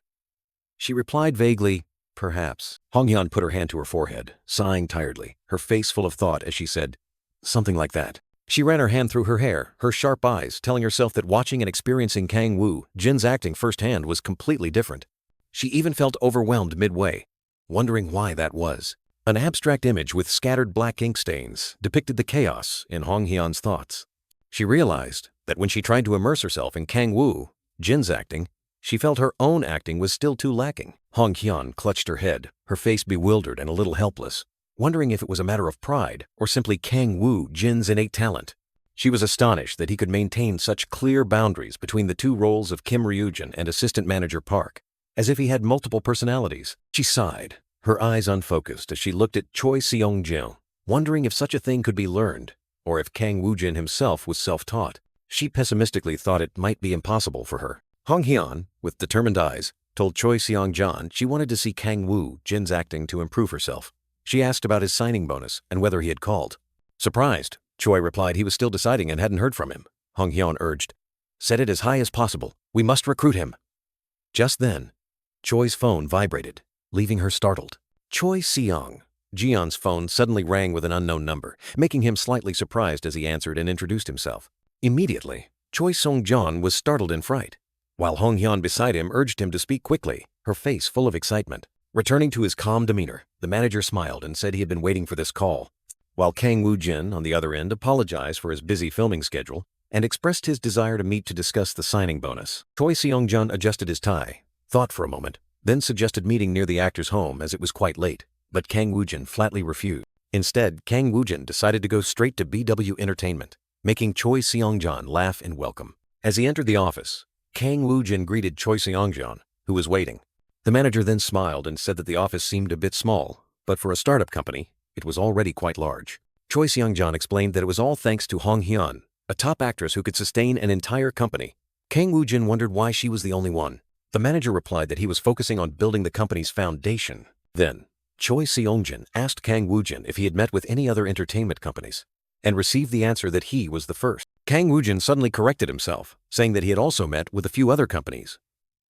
Speaker 1: She replied vaguely, perhaps. Hong Hyun put her hand to her forehead, sighing tiredly, her face full of thought as she said, something like that. She ran her hand through her hair, her sharp eyes, telling herself that watching and experiencing Kang Woo-jin's acting firsthand was completely different. She even felt overwhelmed midway, wondering why that was. An abstract image with scattered black ink stains depicted the chaos in Hong Hyun's thoughts. She realized that when she tried to immerse herself in Kang Woo Jin's acting, she felt her own acting was still too lacking. Hong Hyun clutched her head, her face bewildered and a little helpless, wondering if it was a matter of pride or simply Kang Woo-jin's innate talent. She was astonished that he could maintain such clear boundaries between the two roles of Kim Ryujin and assistant manager Park, as if he had multiple personalities. She sighed, her eyes unfocused as she looked at Choi Seong-jin, wondering if such a thing could be learned, or if Kang Woo-jin himself was self-taught. She pessimistically thought it might be impossible for her. Hong Hyun, with determined eyes, told Choi Seong-jin she wanted to see Kang Woo-jin's acting to improve herself. She asked about his signing bonus and whether he had called. Surprised, Choi replied he was still deciding and hadn't heard from him. Hong Hyun urged, "Set it as high as possible. We must recruit him." Just then, Choi's phone vibrated, leaving her startled. Choi Seong-jin's phone suddenly rang with an unknown number, making him slightly surprised as he answered and introduced himself. Immediately, Choi Seong-jin was startled in fright, while Hong Hyun beside him urged him to speak quickly, her face full of excitement. Returning to his calm demeanor, the manager smiled and said he had been waiting for this call, while Kang Woo-jin, on the other end, apologized for his busy filming schedule and expressed his desire to meet to discuss the signing bonus. Choi Seong-jin adjusted his tie, thought for a moment, then suggested meeting near the actor's home as it was quite late, but Kang Woo-jin flatly refused. Instead, Kang Woo-jin decided to go straight to BW Entertainment, making Choi Seong-jin laugh in welcome. As he entered the office, Kang Woo-jin greeted Choi Seong-jin, who was waiting. The manager then smiled and said that the office seemed a bit small, but for a startup company, it was already quite large. Choi Seong-jin explained that it was all thanks to Hong Hyun, a top actress who could sustain an entire company. Kang Woo-jin wondered why she was the only one. The manager replied that he was focusing on building the company's foundation. Then, Choi Seong-jin asked Kang Woo-jin if he had met with any other entertainment companies, and received the answer that he was the first. Kang Woo-jin suddenly corrected himself, saying that he had also met with a few other companies.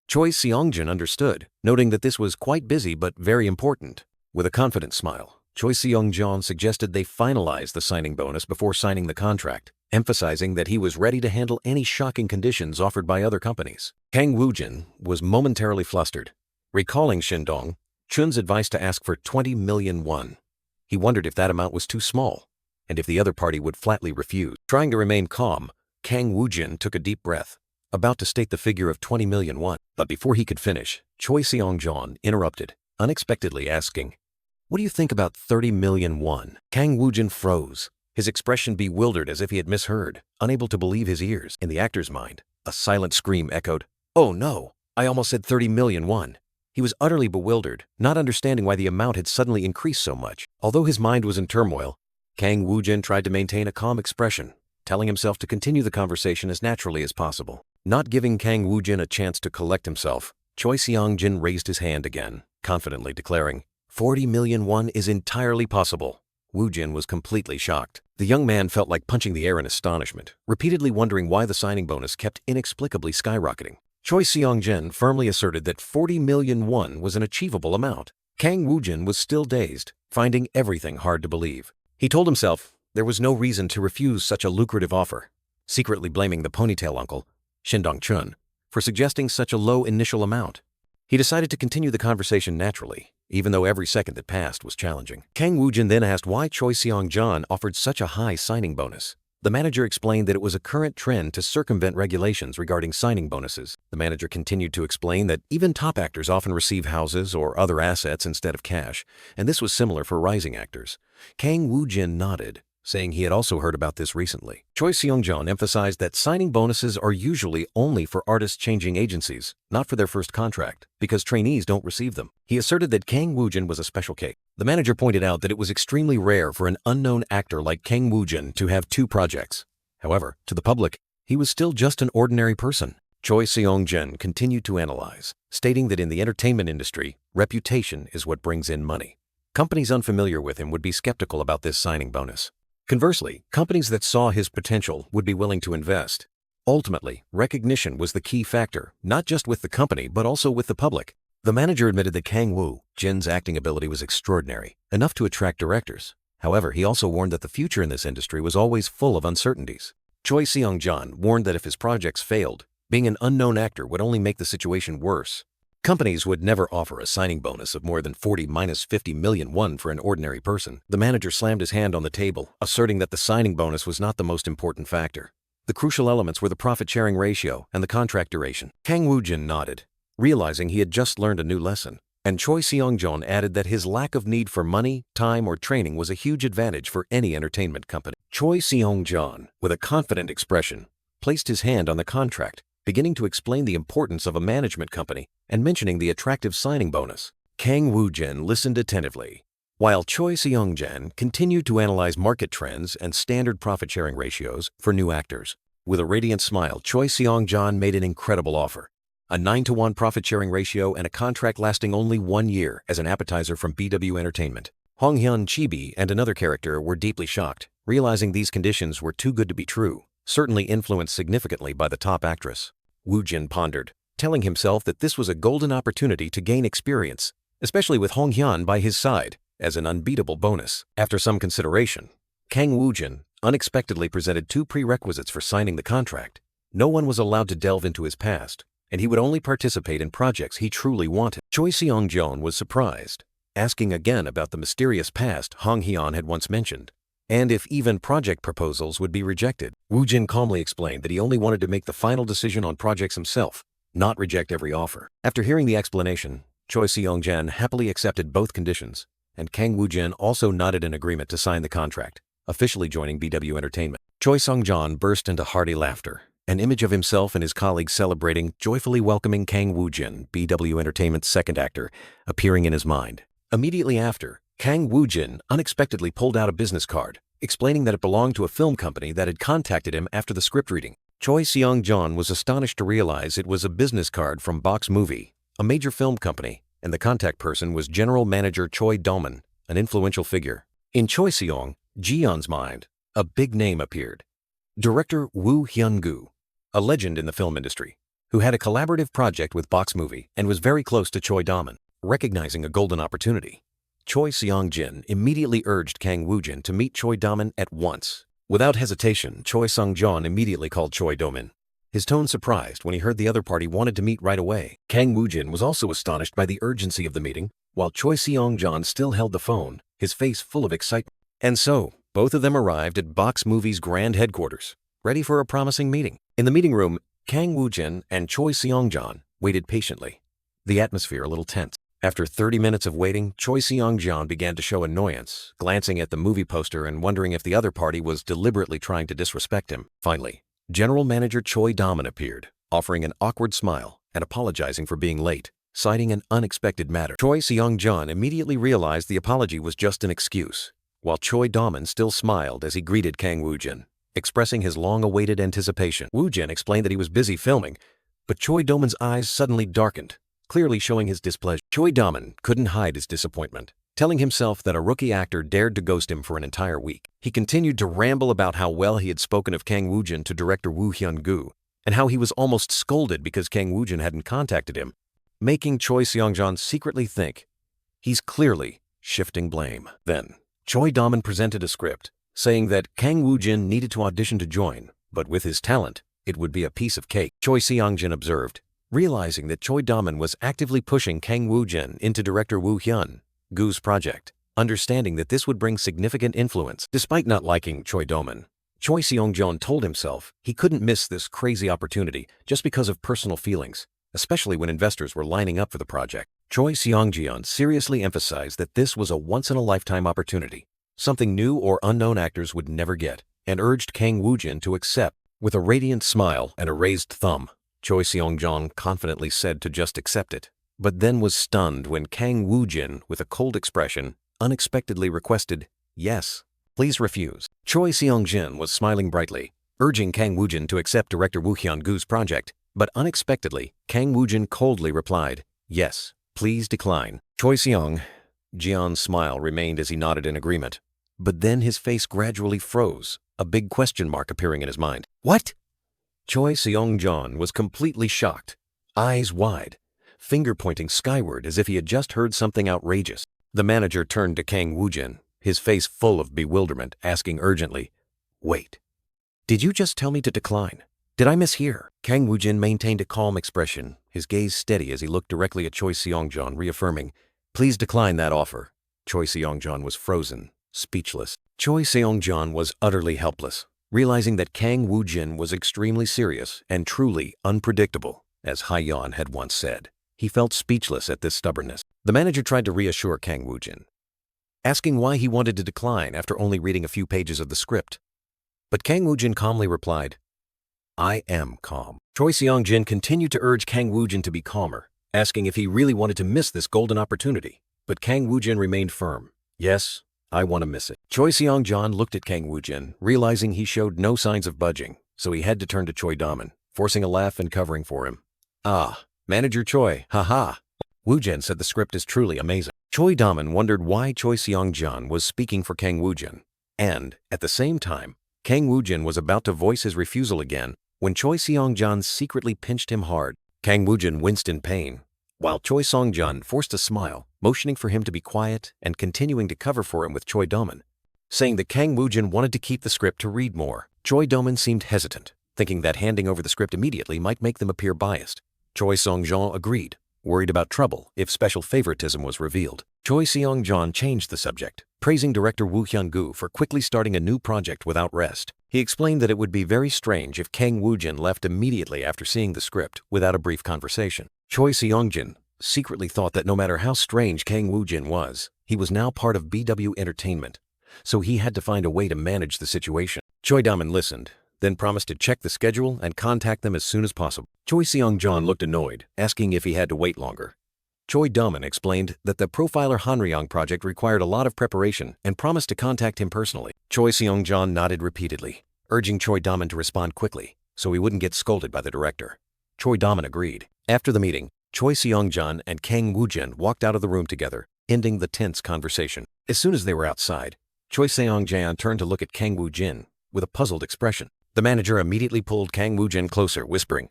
Speaker 1: Choi Seong-jin understood, noting that this was quite busy but very important. With a confident smile, Choi Seong-jin suggested they finalize the signing bonus before signing the contract, emphasizing that he was ready to handle any shocking conditions offered by other companies. Kang Woo-jin was momentarily flustered, recalling Shin Dong-chun's advice to ask for 20 million won. He wondered if that amount was too small, and if the other party would flatly refuse. Trying to remain calm, Kang Woo-jin took a deep breath, about to state the figure of 20 million won. But before he could finish, Choi Seong-jin interrupted, unexpectedly asking, "What do you think about 30 million won?" Kang Woo-jin froze, his expression bewildered as if he had misheard, unable to believe his ears. In the actor's mind, a silent scream echoed, "Oh no, I almost said 30 million won." He was utterly bewildered, not understanding why the amount had suddenly increased so much. Although his mind was in turmoil, Kang Woo-jin tried to maintain a calm expression, telling himself to continue the conversation as naturally as possible. Not giving Kang Woo-jin a chance to collect himself, Choi Seong-jin raised his hand again, confidently declaring, 40 million won is entirely possible." Woo-jin was completely shocked. The young man felt like punching the air in astonishment, repeatedly wondering why the signing bonus kept inexplicably skyrocketing. Choi Seong-jin firmly asserted that 40 million won was an achievable amount. Kang Woo-jin was still dazed, finding everything hard to believe. He told himself there was no reason to refuse such a lucrative offer, secretly blaming the ponytail uncle, Shin Dong-chun, for suggesting such a low initial amount. He decided to continue the conversation naturally, even though every second that passed was challenging. Kang Woo-jin then asked why Choi Seong-jin offered such a high signing bonus. The manager explained that it was a current trend to circumvent regulations regarding signing bonuses. The manager continued to explain that even top actors often receive houses or other assets instead of cash, and this was similar for rising actors. Kang Woo-jin nodded, saying he had also heard about this recently. Choi Seong-jin emphasized that signing bonuses are usually only for artists changing agencies, not for their first contract, because trainees don't receive them. He asserted that Kang Woo-jin was a special case. The manager pointed out that it was extremely rare for an unknown actor like Kang Woo-jin to have two projects. However, to the public, he was still just an ordinary person. Choi Seong-jin continued to analyze, stating that in the entertainment industry, reputation is what brings in money. Companies unfamiliar with him would be skeptical about this signing bonus. Conversely, companies that saw his potential would be willing to invest. Ultimately, recognition was the key factor, not just with the company but also with the public. The manager admitted that Kang Woo-jin's acting ability was extraordinary, enough to attract directors. However, he also warned that the future in this industry was always full of uncertainties. Choi Seong-jin warned that if his projects failed, being an unknown actor would only make the situation worse. Companies would never offer a signing bonus of more than 40–50 million won for an ordinary person. The manager slammed his hand on the table, asserting that the signing bonus was not the most important factor. The crucial elements were the profit-sharing ratio and the contract duration. Kang Woo-jin nodded, realizing he had just learned a new lesson, and Choi Seong-jeon added that his lack of need for money, time, or training was a huge advantage for any entertainment company. Choi Seong-jeon, with a confident expression, placed his hand on the contract, beginning to explain the importance of a management company and mentioning the attractive signing bonus. Kang Woo-jin listened attentively, while Choi Seong-jeon continued to analyze market trends and standard profit-sharing ratios for new actors. With a radiant smile, Choi Seong-jeon made an incredible offer: a 9-to-1 profit-sharing ratio and a contract lasting only 1 year as an appetizer from BW Entertainment. Hong Hyun Chibi and another character were deeply shocked, realizing these conditions were too good to be true, certainly influenced significantly by the top actress. Woo-jin pondered, telling himself that this was a golden opportunity to gain experience, especially with Hong Hyun by his side, as an unbeatable bonus. After some consideration, Kang Woo-jin unexpectedly presented 2 prerequisites for signing the contract. No one was allowed to delve into his past, and he would only participate in projects he truly wanted. Choi Seong-jeon was surprised, asking again about the mysterious past Hong Hyun had once mentioned, and if even project proposals would be rejected. Woo-jin calmly explained that he only wanted to make the final decision on projects himself, not reject every offer. After hearing the explanation, Choi Seong-jeon happily accepted both conditions, and Kang Woo-jin also nodded in agreement to sign the contract, officially joining BW Entertainment. Choi Seong-jeon burst into hearty laughter, an image of himself and his colleagues celebrating, joyfully welcoming Kang Woo-jin, BW Entertainment's second actor, appearing in his mind. Immediately after, Kang Woo-jin unexpectedly pulled out a business card, explaining that it belonged to a film company that had contacted him after the script reading. Choi Seong-jeon was astonished to realize it was a business card from Box Movie, a major film company, and the contact person was General Manager Choi Do-man, an influential figure. In Choi Seong-jeon's mind, a big name appeared: director Woo Hyun-gu, a legend in the film industry, who had a collaborative project with Box Movie and was very close to Choi Do-man. Recognizing a golden opportunity, Choi Seong-jin immediately urged Kang Woo-jin to meet Choi Do-man at once. Without hesitation, Choi Seong-jeon immediately called Choi Do-man, his tone surprised when he heard the other party wanted to meet right away. Kang Woo-jin was also astonished by the urgency of the meeting, while Choi Seong-jeon still held the phone, his face full of excitement. And so, both of them arrived at Box Movie's grand headquarters, ready for a promising meeting. In the meeting room, Kang Woo-jin and Choi Seong-jeon waited patiently, the atmosphere a little tense. After 30 minutes of waiting, Choi Seong-jeon began to show annoyance, glancing at the movie poster and wondering if the other party was deliberately trying to disrespect him. Finally, General Manager Choi Do-man appeared, offering an awkward smile and apologizing for being late, citing an unexpected matter. Choi Seong-jeon immediately realized the apology was just an excuse, while Choi Do-man still smiled as he greeted Kang Woo-jin, expressing his long-awaited anticipation. Woo-jin explained that he was busy filming, but Choi Do-man's eyes suddenly darkened, clearly showing his displeasure. Choi Do-man couldn't hide his disappointment, telling himself that a rookie actor dared to ghost him for an entire week. He continued to ramble about how well he had spoken of Kang Woo-jin to director Woo Hyun-gu, and how he was almost scolded because Kang Woo-jin hadn't contacted him, making Choi Seong-jeon secretly think he's clearly shifting blame. Then, Choi Do-man presented a script, saying that Kang Woo-jin needed to audition to join, but with his talent, it would be a piece of cake. Choi Seong-jin observed, realizing that Choi Do-man was actively pushing Kang Woo-jin into director Woo Hyun-gu's project, understanding that this would bring significant influence. Despite not liking Choi Do-man, Choi Seong-jeon told himself he couldn't miss this crazy opportunity just because of personal feelings, especially when investors were lining up for the project. Choi Seong-jeon seriously emphasized that this was a once-in-a-lifetime opportunity, something new or unknown actors would never get, and urged Kang Woo-jin to accept. With a radiant smile and a raised thumb, Choi Seong-jeon confidently said to just accept it, but then was stunned when Kang Woo-jin, with a cold expression, unexpectedly requested, "Yes, please refuse." Choi Seong-jin was smiling brightly, urging Kang Woo-jin to accept director Woo Hyun-gu's project, but unexpectedly, Kang Woo-jin coldly replied, "Yes, please decline." Choi Seong-jeon's smile remained as he nodded in agreement, but then his face gradually froze, a big question mark appearing in his mind. What? Choi Seong-jeon was completely shocked, eyes wide, finger pointing skyward as if he had just heard something outrageous. The manager turned to Kang Woo-jin, his face full of bewilderment, asking urgently, "Wait, did you just tell me to decline? Did I mishear?" Kang Woo-jin maintained a calm expression, his gaze steady as he looked directly at Choi Seong-jeon, reaffirming, "Please decline that offer." Choi Seong-jeon was frozen, speechless. Choi Seong-jeon was utterly helpless, realizing that Kang Woo-jin was extremely serious and truly unpredictable, as Ha-yeon had once said. He felt speechless at this stubbornness. The manager tried to reassure Kang Woo-jin, asking why he wanted to decline after only reading a few pages of the script. But Kang Woo-jin calmly replied, "I am calm." Choi Seong-jin continued to urge Kang Woo-jin to be calmer, asking if he really wanted to miss this golden opportunity. But Kang Woo-jin remained firm. "Yes, I want to miss it." Choi Seong-jin looked at Kang Woo-jin, realizing he showed no signs of budging, so he had to turn to Choi Daman, forcing a laugh and covering for him. "Ah, Manager Choi, haha." Woo-jin said the script is truly amazing. Choi Daman wondered why Choi Seong-jin was speaking for Kang Woo-jin, and, at the same time, Kang Woo-jin was about to voice his refusal again when Choi Seong-jin secretly pinched him hard. Kang Woo-jin winced in pain, while Choi Seong-jin forced a smile, motioning for him to be quiet and continuing to cover for him with Choi Daman, saying that Kang Woo-jin wanted to keep the script to read more. Choi Daman seemed hesitant, thinking that handing over the script immediately might make them appear biased. Choi Seong-jin agreed, worried about trouble if special favoritism was revealed. Choi Seong-jin changed the subject, praising director Woo Hyun-gu for quickly starting a new project without rest. He explained that it would be very strange if Kang Woo-jin left immediately after seeing the script without a brief conversation. Choi Seong-jin secretly thought that no matter how strange Kang Woo-jin was, he was now part of BW Entertainment, so he had to find a way to manage the situation. Choi Daman listened, then promised to check the schedule and contact them as soon as possible. Choi Seong-jin looked annoyed, asking if he had to wait longer. Choi Daman explained that the Profiler Hanryong project required a lot of preparation and promised to contact him personally. Choi Seong-jin nodded repeatedly, urging Choi Daman to respond quickly so he wouldn't get scolded by the director. Choi Daman agreed. After the meeting, Choi Seong-jin and Kang Woo-jin walked out of the room together, ending the tense conversation. As soon as they were outside, Choi Seong-jin turned to look at Kang Woo-jin with a puzzled expression. The manager immediately pulled Kang Woo-jin closer, whispering,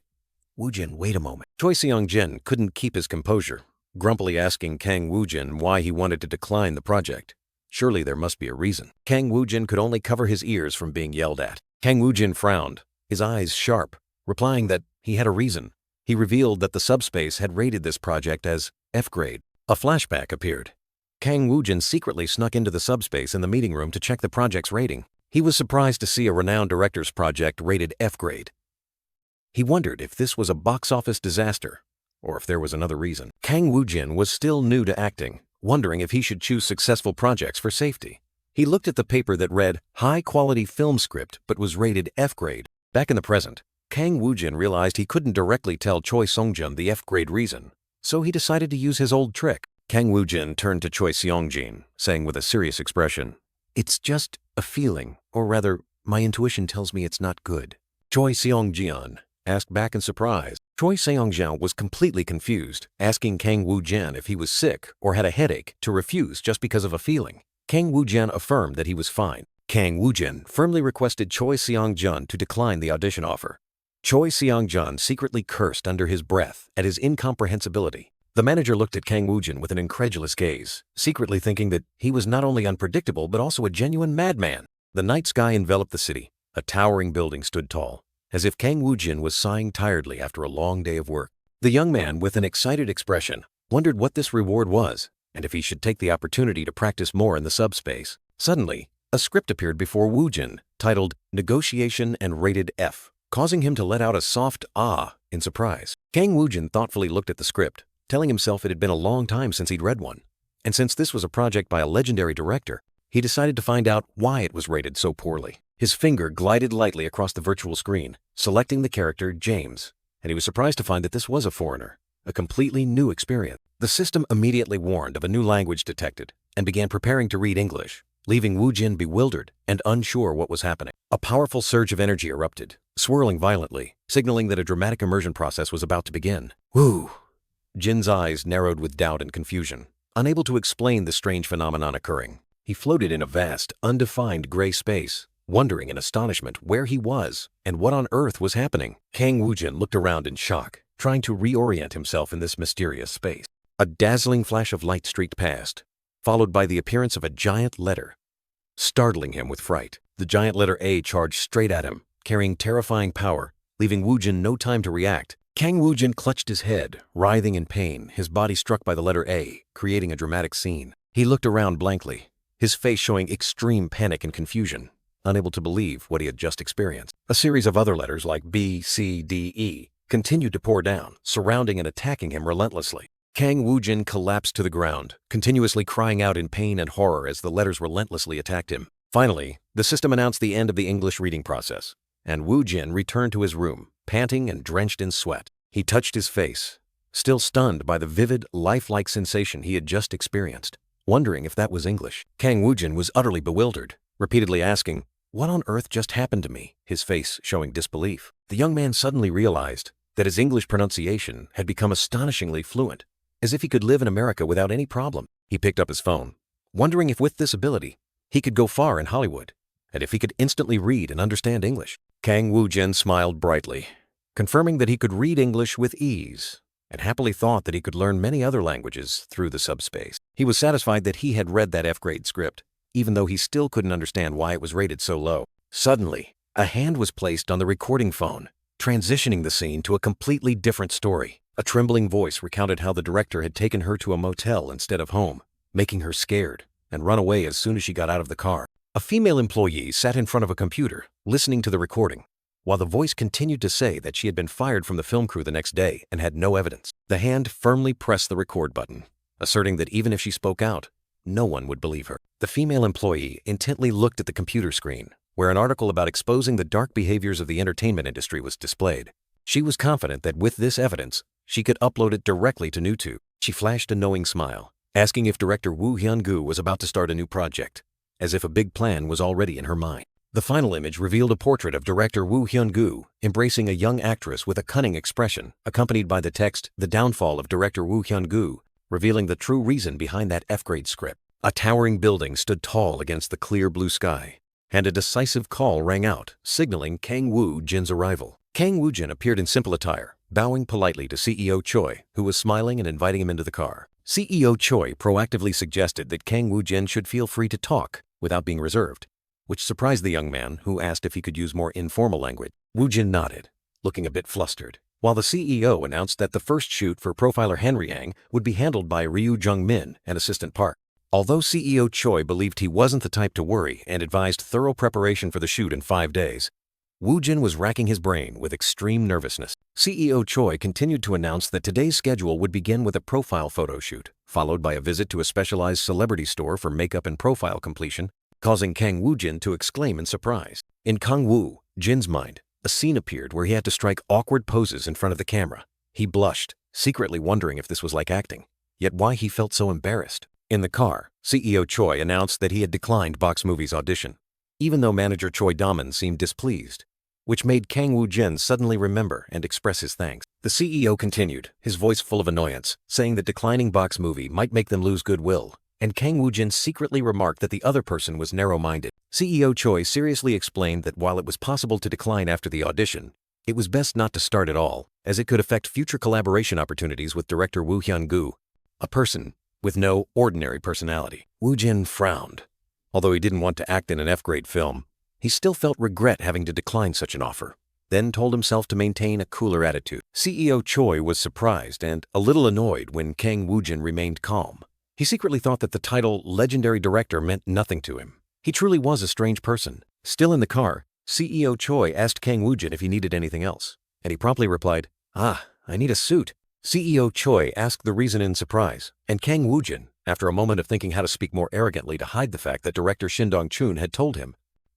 Speaker 1: "Woo-jin, wait a moment." Choi Seong-jin couldn't keep his composure, grumpily asking Kang Woo-jin why he wanted to decline the project. Surely there must be a reason. Kang Woo-jin could only cover his ears from being yelled at. Kang Woo-jin frowned, his eyes sharp, replying that he had a reason. He revealed that the subspace had rated this project as F grade. A flashback appeared. Kang Woo-jin secretly snuck into the subspace in the meeting room to check the project's rating. He was surprised to see a renowned director's project rated F grade. He wondered if this was a box office disaster, or if there was another reason. Kang Woo-jin was still new to acting, wondering if he should choose successful projects for safety. He looked at the paper that read high-quality film script but was rated F grade. Back in the present, Kang Woo-jin realized he couldn't directly tell Choi Seong-jin the F grade reason, so he decided to use his old trick. Kang Woo-jin turned to Choi Seong-jin, saying with a serious expression, "It's just a feeling, or rather, my intuition tells me it's not good." Choi Seong-jin asked back in surprise. Choi Seong-jin was completely confused, asking Kang Woo-jin if he was sick or had a headache to refuse just because of a feeling. Kang Woo-jin affirmed that he was fine. Kang Woo-jin firmly requested Choi Seong-jin to decline the audition offer. Choi Seong-jin secretly cursed under his breath at his incomprehensibility. The manager looked at Kang Woo-jin with an incredulous gaze, secretly thinking that he was not only unpredictable but also a genuine madman. The night sky enveloped the city. A towering building stood tall, as if Kang Woo-jin was sighing tiredly after a long day of work. The young man, with an excited expression, wondered what this reward was and if he should take the opportunity to practice more in the subspace. Suddenly, a script appeared before Woo-jin, titled Negotiation and rated F, causing him to let out a soft ah in surprise. Kang Woo-jin thoughtfully looked at the script, telling himself it had been a long time since he'd read one. And since this was a project by a legendary director, he decided to find out why it was rated so poorly. His finger glided lightly across the virtual screen, selecting the character James, and he was surprised to find that this was a foreigner, a completely new experience. The system immediately warned of a new language detected and began preparing to read English, leaving Woo-jin bewildered and unsure what was happening. A powerful surge of energy erupted, swirling violently, signaling that a dramatic immersion process was about to begin. Woo! Jin's eyes narrowed with doubt and confusion, unable to explain the strange phenomenon occurring. He floated in a vast, undefined gray space, wondering in astonishment where he was and what on earth was happening. Kang Woo-jin looked around in shock, trying to reorient himself in this mysterious space. A dazzling flash of light streaked past, followed by the appearance of a giant letter, startling him with fright. The giant letter A charged straight at him, carrying terrifying power, leaving Woo-jin no time to react. Kang Woo-jin clutched his head, writhing in pain, his body struck by the letter A, creating a dramatic scene. He looked around blankly, his face showing extreme panic and confusion. unable to believe what he had just experienced. A series of other letters like B, C, D, E continued to pour down, surrounding and attacking him relentlessly. Kang Woo-jin collapsed to the ground, continuously crying out in pain and horror as the letters relentlessly attacked him. Finally, the system announced the end of the English reading process, and Woo-jin returned to his room, panting and drenched in sweat. He touched his face, still stunned by the vivid, lifelike sensation he had just experienced, wondering if that was English. Kang Woo-jin was utterly bewildered, repeatedly asking, "What on earth just happened to me?" his face showing disbelief. The young man suddenly realized that his English pronunciation had become astonishingly fluent, as if he could live in America without any problem. He picked up his phone, wondering if with this ability, he could go far in Hollywood, and if he could instantly read and understand English. Kang Woo-jin smiled brightly, confirming that he could read English with ease, and happily thought that he could learn many other languages through the subspace. He was satisfied that he had read that F-grade script, even though he still couldn't understand why it was rated so low. Suddenly, a hand was placed on the recording phone, transitioning the scene to a completely different story. A trembling voice recounted how the director had taken her to a motel instead of home, making her scared and run away as soon as she got out of the car. A female employee sat in front of a computer, listening to the recording, while the voice continued to say that she had been fired from the film crew the next day and had no evidence. The hand firmly pressed the record button, asserting that even if she spoke out, no one would believe her. The female employee intently looked at the computer screen, where an article about exposing the dark behaviors of the entertainment industry was displayed. She was confident that with this evidence, she could upload it directly to YouTube. She flashed a knowing smile, asking if director Woo Hyun-gu was about to start a new project, as if a big plan was already in her mind. The final image revealed a portrait of director Woo Hyun-gu embracing a young actress with a cunning expression, accompanied by the text, "The Downfall of Director Woo Hyun-gu," revealing the true reason behind that F-grade script. A towering building stood tall against the clear blue sky, and a decisive call rang out, signaling Kang Woo-jin's arrival. Kang Woo-jin appeared in simple attire, bowing politely to CEO Choi, who was smiling and inviting him into the car. CEO Choi proactively suggested that Kang Woo-jin should feel free to talk without being reserved, which surprised the young man, who asked if he could use more informal language. Woo-jin nodded, looking a bit flustered, while the CEO announced that the first shoot for profiler Henry Yang would be handled by Ryu Jung-min and assistant Park. Although CEO Choi believed he wasn't the type to worry and advised thorough preparation for the shoot in 5 days, Woo-jin was racking his brain with extreme nervousness. CEO Choi continued to announce that today's schedule would begin with a profile photo shoot, followed by a visit to a specialized celebrity store for makeup and profile completion, causing Kang Woo-jin to exclaim in surprise. In Kang Woo-jin's mind, a scene appeared where he had to strike awkward poses in front of the camera. He blushed, secretly wondering if this was like acting, yet why he felt so embarrassed. In the car, CEO Choi announced that he had declined Box Movie's audition, even though manager Choi Daman seemed displeased, which made Kang Woo-jin suddenly remember and express his thanks. The CEO continued, his voice full of annoyance, saying that declining Box Movie might make them lose goodwill, and Kang Woo-jin secretly remarked that the other person was narrow-minded. CEO Choi seriously explained that while it was possible to decline after the audition, it was best not to start at all, as it could affect future collaboration opportunities with director Woo Hyun-gu, a person with no ordinary personality. Woo-jin frowned. Although he didn't want to act in an F-grade film, he still felt regret having to decline such an offer, then told himself to maintain a cooler attitude. CEO Choi was surprised and a little annoyed when Kang Woo-jin remained calm. He secretly thought that the title legendary director meant nothing to him. He truly was a strange person. Still in the car, CEO Choi asked Kang Woo-jin if he needed anything else, and he promptly replied, "Ah, I need a suit." CEO Choi asked the reason in surprise, and Kang Woo-jin, after a moment of thinking how to speak more arrogantly to hide the fact that director Shin Dong-chun had told him,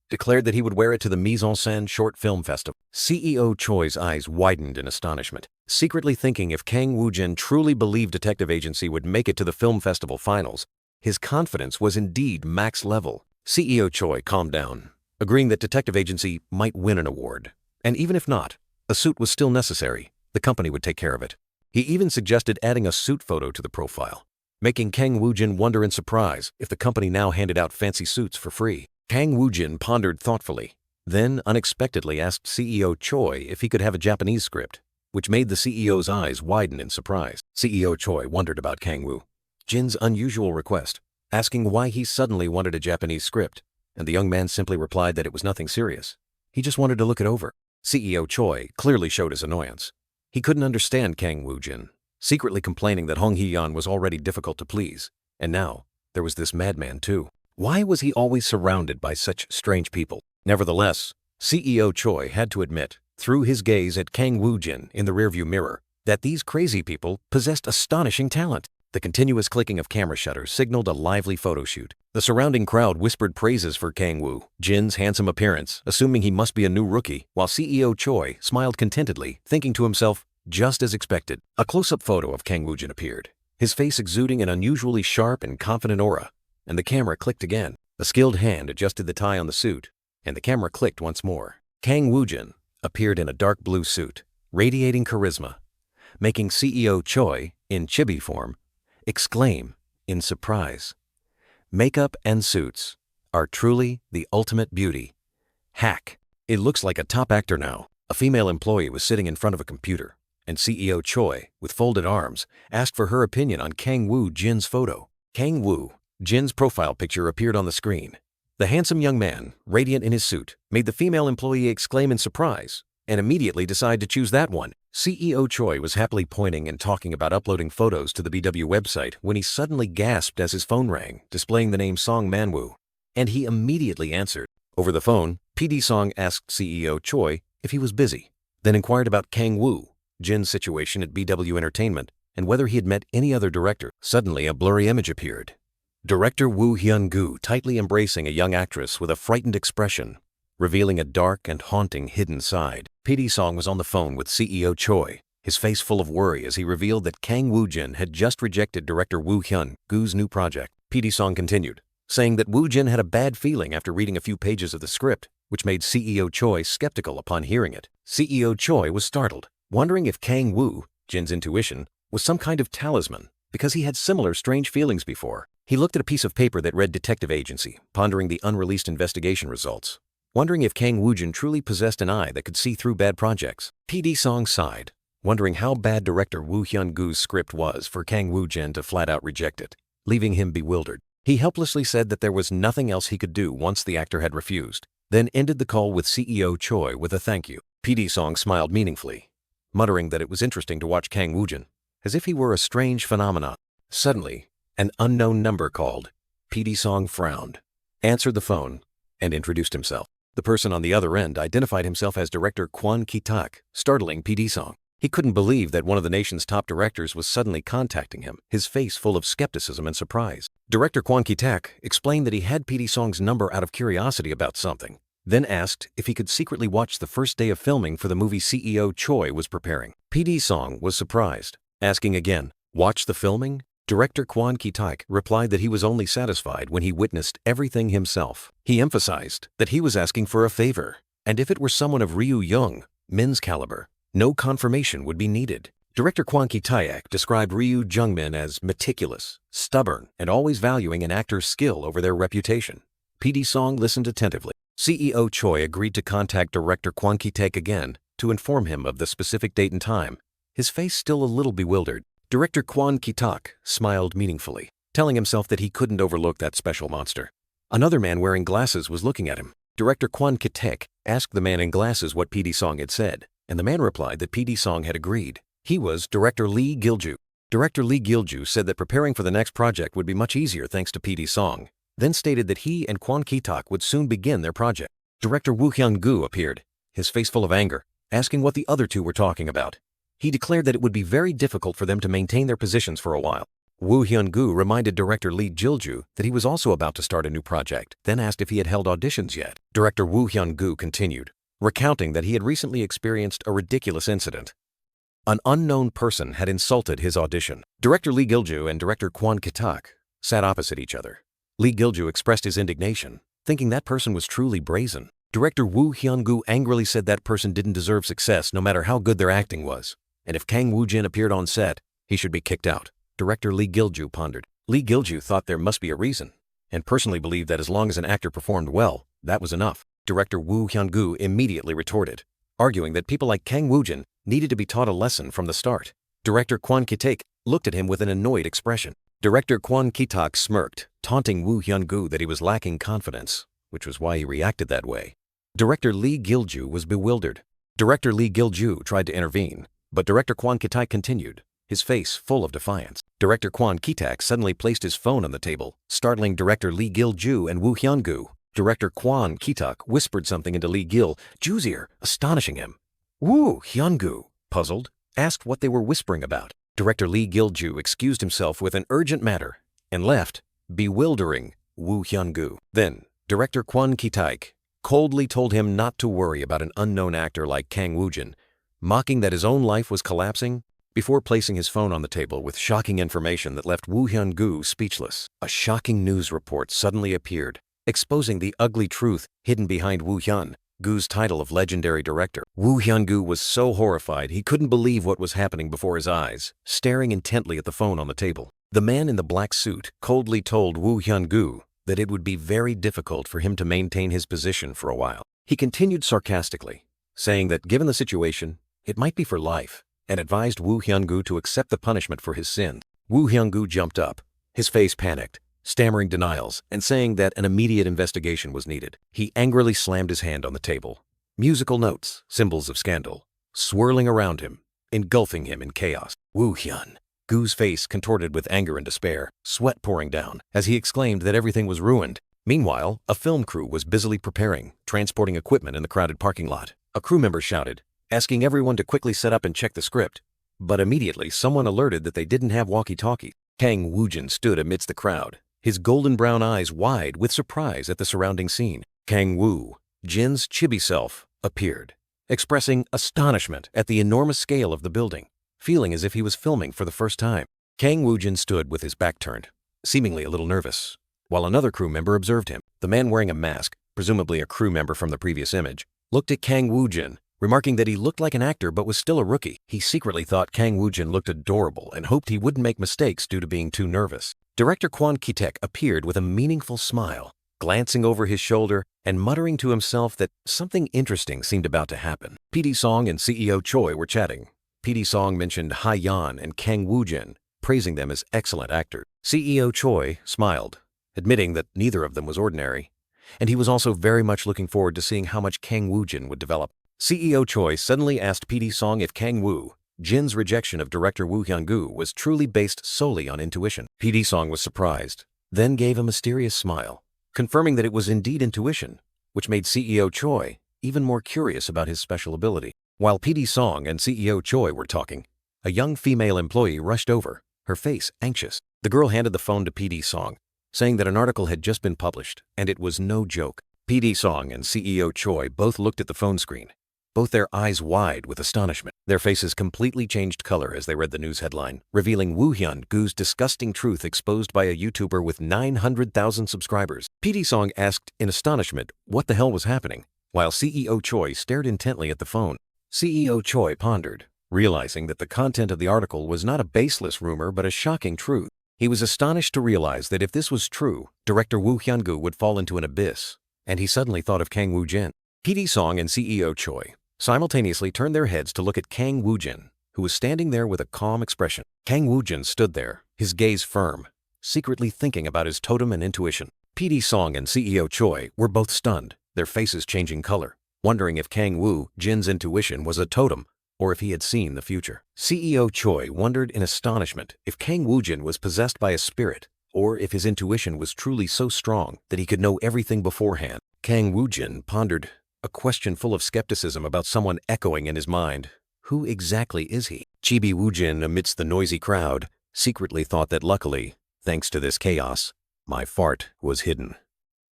Speaker 1: declared that he would wear it to the Mise en Scène Short Film Festival. CEO Choi's eyes widened in astonishment, secretly thinking if Kang Woo-jin truly believed Detective Agency would make it to the film festival finals, his confidence was indeed max level. CEO Choi calmed down, agreeing that Detective Agency might win an award, and even if not, a suit was still necessary. The company would take care of it. He even suggested adding a suit photo to the profile, making Kang Woo-jin wonder in surprise if the company now handed out fancy suits for free. Kang Woo-jin pondered thoughtfully, then unexpectedly asked CEO Choi if he could have a Japanese script, which made the CEO's eyes widen in surprise. CEO Choi wondered about Kang Woo-jin's unusual request, asking why he suddenly wanted a Japanese script, and the young man simply replied that it was nothing serious. He just wanted to look it over. CEO Choi clearly showed his annoyance. He couldn't understand Kang Woo-jin, secretly complaining that Hong Hee-yeon was already difficult to please, and now there was this madman too. Why was he always surrounded by such strange people? Nevertheless, CEO Choi had to admit, through his gaze at Kang Woo-jin in the rearview mirror, that these crazy people possessed astonishing talent. The continuous clicking of camera shutters signaled a lively photo shoot. The surrounding crowd whispered praises for Kang Woo-jin's handsome appearance, assuming he must be a new rookie, while CEO Choi smiled contentedly, thinking to himself, just as expected. A close-up photo of Kang Woo-jin appeared, his face exuding an unusually sharp and confident aura, and the camera clicked again. A skilled hand adjusted the tie on the suit, and the camera clicked once more. Kang Woo-jin appeared in a dark blue suit, radiating charisma, making CEO Choi, in chibi form, exclaim in surprise. Makeup and suits are truly the ultimate beauty. Hack. It looks like a top actor now. A female employee was sitting in front of a computer, and CEO Choi, with folded arms, asked for her opinion on Kang Woo-jin's photo. Kang Woo-jin's profile picture appeared on the screen. The handsome young man, radiant in his suit, made the female employee exclaim in surprise and immediately decide to choose that one. CEO Choi was happily pointing and talking about uploading photos to the BW website when he suddenly gasped as his phone rang, displaying the name Song Manhwa, and he immediately answered. Over the phone, PD Song asked CEO Choi if he was busy, then inquired about Kang Woo-jin's situation at BW Entertainment and whether he had met any other director. Suddenly, a blurry image appeared. Director Woo Hyun-gu tightly embracing a young actress with a frightened expression, revealing a dark and haunting hidden side. PD Song was on the phone with CEO Choi, his face full of worry as he revealed that Kang Woo-jin had just rejected director Woo Hyun-gu's new project. PD Song continued, saying that Woo-jin had a bad feeling after reading a few pages of the script, which made CEO Choi skeptical upon hearing it. CEO Choi was startled, wondering if Kang Woo-jin's intuition was some kind of talisman, because he had similar strange feelings before. He looked at a piece of paper that read Detective Agency, pondering the unreleased investigation results, wondering if Kang Woo-jin truly possessed an eye that could see through bad projects. PD Song sighed, wondering how bad director Woo Hyun-gu's script was for Kang Woo-jin to flat-out reject it, leaving him bewildered. He helplessly said that there was nothing else he could do once the actor had refused, then ended the call with CEO Choi with a thank you. PD Song smiled meaningfully, muttering that it was interesting to watch Kang Woo-jin, as if he were a strange phenomenon. Suddenly, an unknown number called. PD Song frowned, answered the phone, and introduced himself. The person on the other end identified himself as director Kwon Ki-tak, startling PD Song. He couldn't believe that one of the nation's top directors was suddenly contacting him, his face full of skepticism and surprise. Director Kwon Ki-tak explained that he had PD Song's number out of curiosity about something, then asked if he could secretly watch the first day of filming for the movie CEO Choi was preparing. PD Song was surprised, asking again, "Watch the filming?" Director Kwon Ki-tak replied that he was only satisfied when he witnessed everything himself. He emphasized that he was asking for a favor, and if it were someone of Ryu Jung-min's caliber, no confirmation would be needed. Director Kwon Ki-tak described Ryu Jung-min as meticulous, stubborn, and always valuing an actor's skill over their reputation. PD Song listened attentively. CEO Choi agreed to contact director Kwon Ki-tak again to inform him of the specific date and time, his face still a little bewildered. Director Kwon Ki-tak smiled meaningfully, telling himself that he couldn't overlook that special monster. Another man wearing glasses was looking at him. Director Kwon Ki-tak asked the man in glasses what PD Song had said, and the man replied that PD Song had agreed. He was Director Lee Gil-ju. Director Lee Gil-ju said that preparing for the next project would be much easier thanks to PD Song, then stated that he and Kwon Ki-tak would soon begin their project. Director Woo Hyun-gu appeared, his face full of anger, asking what the other two were talking about. He declared that it would be very difficult for them to maintain their positions for a while. Woo Hyun-gu reminded director Lee Gil-ju that he was also about to start a new project, then asked if he had held auditions yet. Director Woo Hyun-gu continued, recounting that he had recently experienced a ridiculous incident. An unknown person had insulted his audition. Director Lee Gil-ju and director Kwon Ki-tak sat opposite each other. Lee Gil-ju expressed his indignation, thinking that person was truly brazen. Director Woo Hyun-gu angrily said that person didn't deserve success no matter how good their acting was, and if Kang Woo-jin appeared on set, he should be kicked out. Director Lee Gil-ju pondered. Lee Gil-ju thought there must be a reason, and personally believed that as long as an actor performed well, that was enough. Director Woo Hyun-gu immediately retorted, arguing that people like Kang Woo-jin needed to be taught a lesson from the start. Director Kwon Ki-tak looked at him with an annoyed expression. Director Kwon Ki-tak smirked, taunting Woo Hyun-gu that he was lacking confidence, which was why he reacted that way. Director Lee Gil-ju was bewildered. Director Lee Gil-ju tried to intervene, but Director Kwon Ki-tak continued, his face full of defiance. Director Kwon Ki-tak suddenly placed his phone on the table, startling Director Lee Gil-ju and Woo Hyun-gu. Director Kwon Ki-tak whispered something into Lee Gil-ju's ear, astonishing him. Woo Hyun-gu, puzzled, asked what they were whispering about. Director Lee Gil-ju excused himself with an urgent matter and left, bewildering Woo Hyun-gu. Then, Director Kwon Ki-tak coldly told him not to worry about an unknown actor like Kang Woo-jin, mocking that his own life was collapsing, before placing his phone on the table with shocking information that left Woo Hyun-gu speechless. A shocking news report suddenly appeared, exposing the ugly truth hidden behind Woo Hyun-gu's title of legendary director. Woo Hyun-gu was so horrified he couldn't believe what was happening before his eyes, staring intently at the phone on the table. The man in the black suit coldly told Woo Hyun-gu that it would be very difficult for him to maintain his position for a while. He continued sarcastically, saying that given the situation, it might be for life, and advised Woo Hyun-gu to accept the punishment for his sins. Woo Hyun-gu jumped up, his face panicked, stammering denials and saying that an immediate investigation was needed. He angrily slammed his hand on the table. Musical notes, symbols of scandal, swirling around him, engulfing him in chaos. Woo Hyun-gu's face contorted with anger and despair, sweat pouring down, as he exclaimed that everything was ruined. Meanwhile, a film crew was busily preparing, transporting equipment in the crowded parking lot. A crew member shouted, asking everyone to quickly set up and check the script. But immediately, someone alerted that they didn't have walkie-talkies. Kang Woo-jin stood amidst the crowd, his golden brown eyes wide with surprise at the surrounding scene. Kang Woo-jin's chibi self appeared, expressing astonishment at the enormous scale of the building, feeling as if he was filming for the first time. Kang Woo-jin stood with his back turned, seemingly a little nervous, while another crew member observed him. The man wearing a mask, presumably a crew member from the previous image, looked at Kang Woo-jin, remarking that he looked like an actor but was still a rookie. He secretly thought Kang Woo-jin looked adorable and hoped he wouldn't make mistakes due to being too nervous. Director Kwon Ki-tak appeared with a meaningful smile, glancing over his shoulder and muttering to himself that something interesting seemed about to happen. PD Song and CEO Choi were chatting. PD Song mentioned Ha Yan and Kang Woo-jin, praising them as excellent actors. CEO Choi smiled, admitting that neither of them was ordinary, and he was also very much looking forward to seeing how much Kang Woo-jin would develop. CEO Choi suddenly asked PD Song if Kang Woo-jin's rejection of director Woo Hyun-gu was truly based solely on intuition. PD Song was surprised, then gave a mysterious smile, confirming that it was indeed intuition, which made CEO Choi even more curious about his special ability. While PD Song and CEO Choi were talking, a young female employee rushed over, her face anxious. The girl handed the phone to PD Song, saying that an article had just been published, and it was no joke. PD Song and CEO Choi both looked at the phone screen, both their eyes wide with astonishment. Their faces completely changed color as they read the news headline, revealing Woo Hyun-gu's disgusting truth exposed by a YouTuber with 900,000 subscribers. PD Song asked in astonishment what the hell was happening, while CEO Choi stared intently at the phone. CEO Choi pondered, realizing that the content of the article was not a baseless rumor but a shocking truth. He was astonished to realize that if this was true, director Woo Hyun-gu would fall into an abyss, and he suddenly thought of Kang Woo-jin. PD Song and CEO Choi simultaneously turned their heads to look at Kang Woo-jin, who was standing there with a calm expression. Kang Woo-jin stood there, his gaze firm, secretly thinking about his totem and intuition. PD Song and CEO Choi were both stunned, their faces changing color, wondering if Kang Woo-jin's intuition was a totem or if he had seen the future. CEO Choi wondered in astonishment if Kang Woo-jin was possessed by a spirit or if his intuition was truly so strong that he could know everything beforehand. Kang Woo-jin pondered, a question full of skepticism about someone echoing in his mind. Who exactly is he? Chibi Woo-jin, amidst the noisy crowd, secretly thought that luckily, thanks to this chaos, my fart was hidden.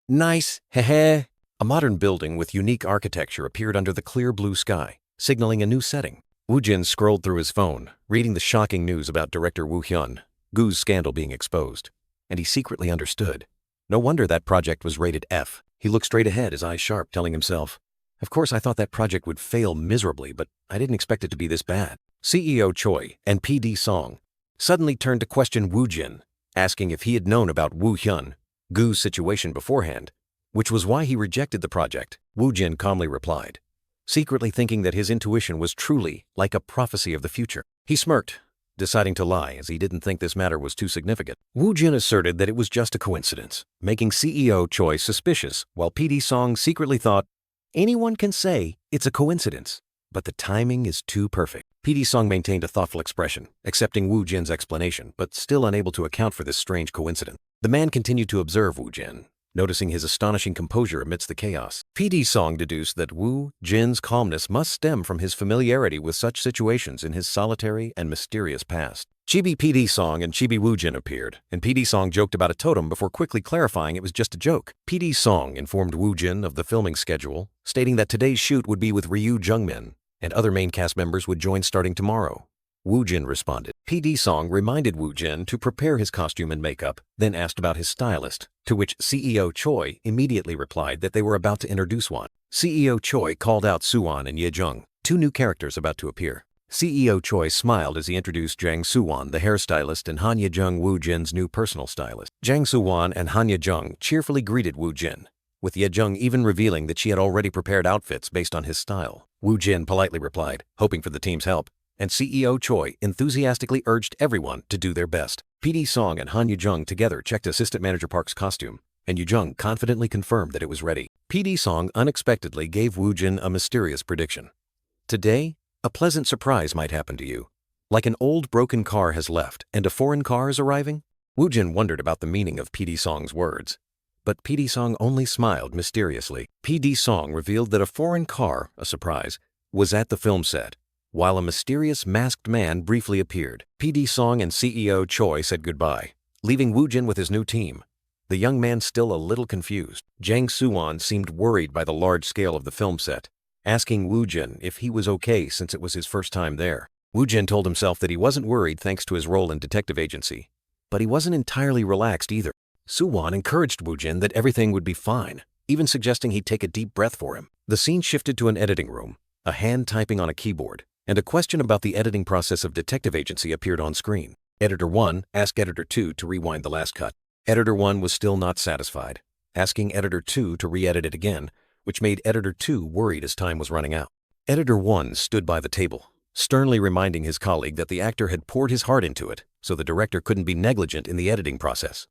Speaker 1: Nice, heh. A modern building with unique architecture appeared under the clear blue sky, signaling a new setting. Woo-jin scrolled through his phone, reading the shocking news about director Woo Hyun-gu's scandal being exposed, and he secretly understood. No wonder that project was rated F. He looked straight ahead, his eyes sharp, telling himself, of course I thought that project would fail miserably, but I didn't expect it to be this bad. CEO Choi and PD Song suddenly turned to question Woo-jin, asking if he had known about Woo Hyun-gu's situation beforehand, which was why he rejected the project. Woo-jin calmly replied, secretly thinking that his intuition was truly like a prophecy of the future. He smirked, deciding to lie as he didn't think this matter was too significant. Woo-jin asserted that it was just a coincidence, making CEO Choi suspicious, while PD Song secretly thought, anyone can say it's a coincidence, but the timing is too perfect. PD Song maintained a thoughtful expression, accepting Woo-jin's explanation, but still unable to account for this strange coincidence. The man continued to observe Woo-jin, noticing his astonishing composure amidst the chaos. PD Song deduced that Woo-jin's calmness must stem from his familiarity with such situations in his solitary and mysterious past. Chibi PD Song and Chibi Woo-jin appeared, and PD Song joked about a totem before quickly clarifying it was just a joke. PD Song informed Woo-jin of the filming schedule, stating that today's shoot would be with Ryu Jungmin, and other main cast members would join starting tomorrow. Woo-jin responded. PD Song reminded Woo-jin to prepare his costume and makeup, then asked about his stylist, to which CEO Choi immediately replied that they were about to introduce one. CEO Choi called out Suwon and Ye-jung, two new characters about to appear. CEO Choi smiled as he introduced Jang Suwon, the hairstylist, and Han Ye-jung, Woo-jin's new personal stylist. Jang Suwon and Han Ye-jung cheerfully greeted Woo-jin, with Ye-jung even revealing that she had already prepared outfits based on his style. Woo-jin politely replied, hoping for the team's help, and CEO Choi enthusiastically urged everyone to do their best. PD Song and Han Ye-jung together checked Assistant Manager Park's costume, and Ye-jung confidently confirmed that it was ready. PD Song unexpectedly gave Woo-jin a mysterious prediction. Today, a pleasant surprise might happen to you. Like an old broken car has left and a foreign car is arriving? Woo-jin wondered about the meaning of PD Song's words, but PD Song only smiled mysteriously. PD Song revealed that a foreign car, a surprise, was at the film set, while a mysterious masked man briefly appeared. PD Song and CEO Choi said goodbye, leaving Woo-jin with his new team, the young man still a little confused. Jang Suwon seemed worried by the large scale of the film set, asking Woo-jin if he was okay since it was his first time there. Woo-jin told himself that he wasn't worried thanks to his role in detective agency, but he wasn't entirely relaxed either. Suwon encouraged Woo-jin that everything would be fine, even suggesting he'd take a deep breath for him. The scene shifted to an editing room, a hand typing on a keyboard, and a question about the editing process of detective agency appeared on screen. Editor 1 asked Editor 2 to rewind the last cut. Editor 1 was still not satisfied, asking Editor 2 to re-edit it again, which made Editor 2 worried as time was running out. Editor 1 stood by the table, sternly reminding his colleague that the actor had poured his heart into it, so the director couldn't be negligent in the editing process.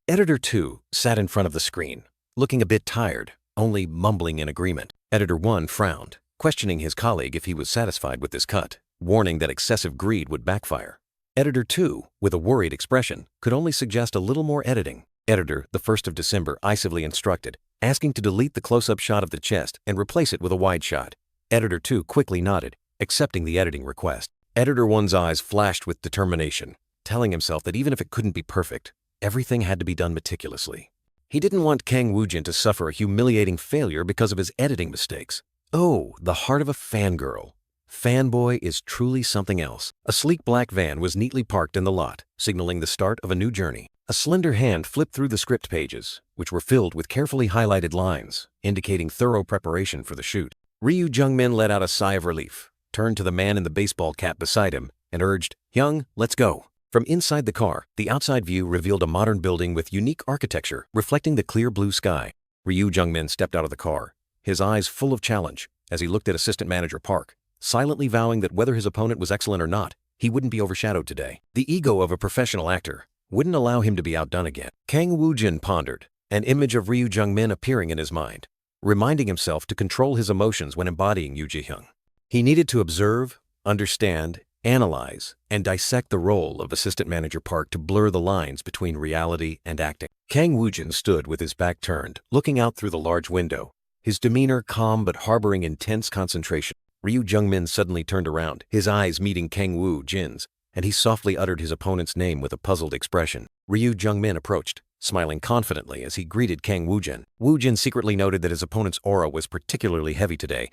Speaker 1: Editor 2 sat in front of the screen, looking a bit tired, only mumbling in agreement. Editor 1 frowned, questioning his colleague if he was satisfied with this cut, warning that excessive greed would backfire. Editor 2, with a worried expression, could only suggest a little more editing. Editor, the 1st of December, icy instructed, asking to delete the close-up shot of the chest and replace it with a wide shot. Editor 2 quickly nodded, accepting the editing request. Editor 1's eyes flashed with determination, telling himself that even if it couldn't be perfect, everything had to be done meticulously. He didn't want Kang Woo-jin to suffer a humiliating failure because of his editing mistakes. Oh, the heart of a fangirl. Fanboy is truly something else. A sleek black van was neatly parked in the lot, signaling the start of a new journey. A slender hand flipped through the script pages, which were filled with carefully highlighted lines, indicating thorough preparation for the shoot. Ryu Jungmin let out a sigh of relief, turned to the man in the baseball cap beside him, and urged, "Young, let's go." From inside the car, the outside view revealed a modern building with unique architecture reflecting the clear blue sky. Ryu Jungmin stepped out of the car, his eyes full of challenge, as he looked at Assistant Manager Park, silently vowing that whether his opponent was excellent or not, he wouldn't be overshadowed today. The ego of a professional actor wouldn't allow him to be outdone again. Kang Woo-jin pondered, an image of Ryu Jungmin appearing in his mind, reminding himself to control his emotions when embodying Yoo Ji-hyung. He needed to observe, understand, analyze, and dissect the role of Assistant Manager Park to blur the lines between reality and acting. Kang Woo-jin stood with his back turned, looking out through the large window, his demeanor calm but harboring intense concentration. Ryu Jungmin suddenly turned around, his eyes meeting Kang Woo-jin's, and he softly uttered his opponent's name with a puzzled expression. Ryu Jungmin approached, smiling confidently as he greeted Kang Woo-jin. Woo-jin secretly noted that his opponent's aura was particularly heavy today,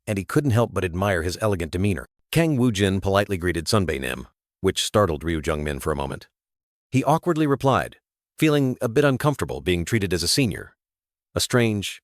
Speaker 1: and he couldn't help but admire his elegant demeanor. Kang Woo-jin politely greeted Sunbae-nim, which startled Ryu Jungmin for a moment. He awkwardly replied, feeling a bit uncomfortable being treated as a senior. A strange,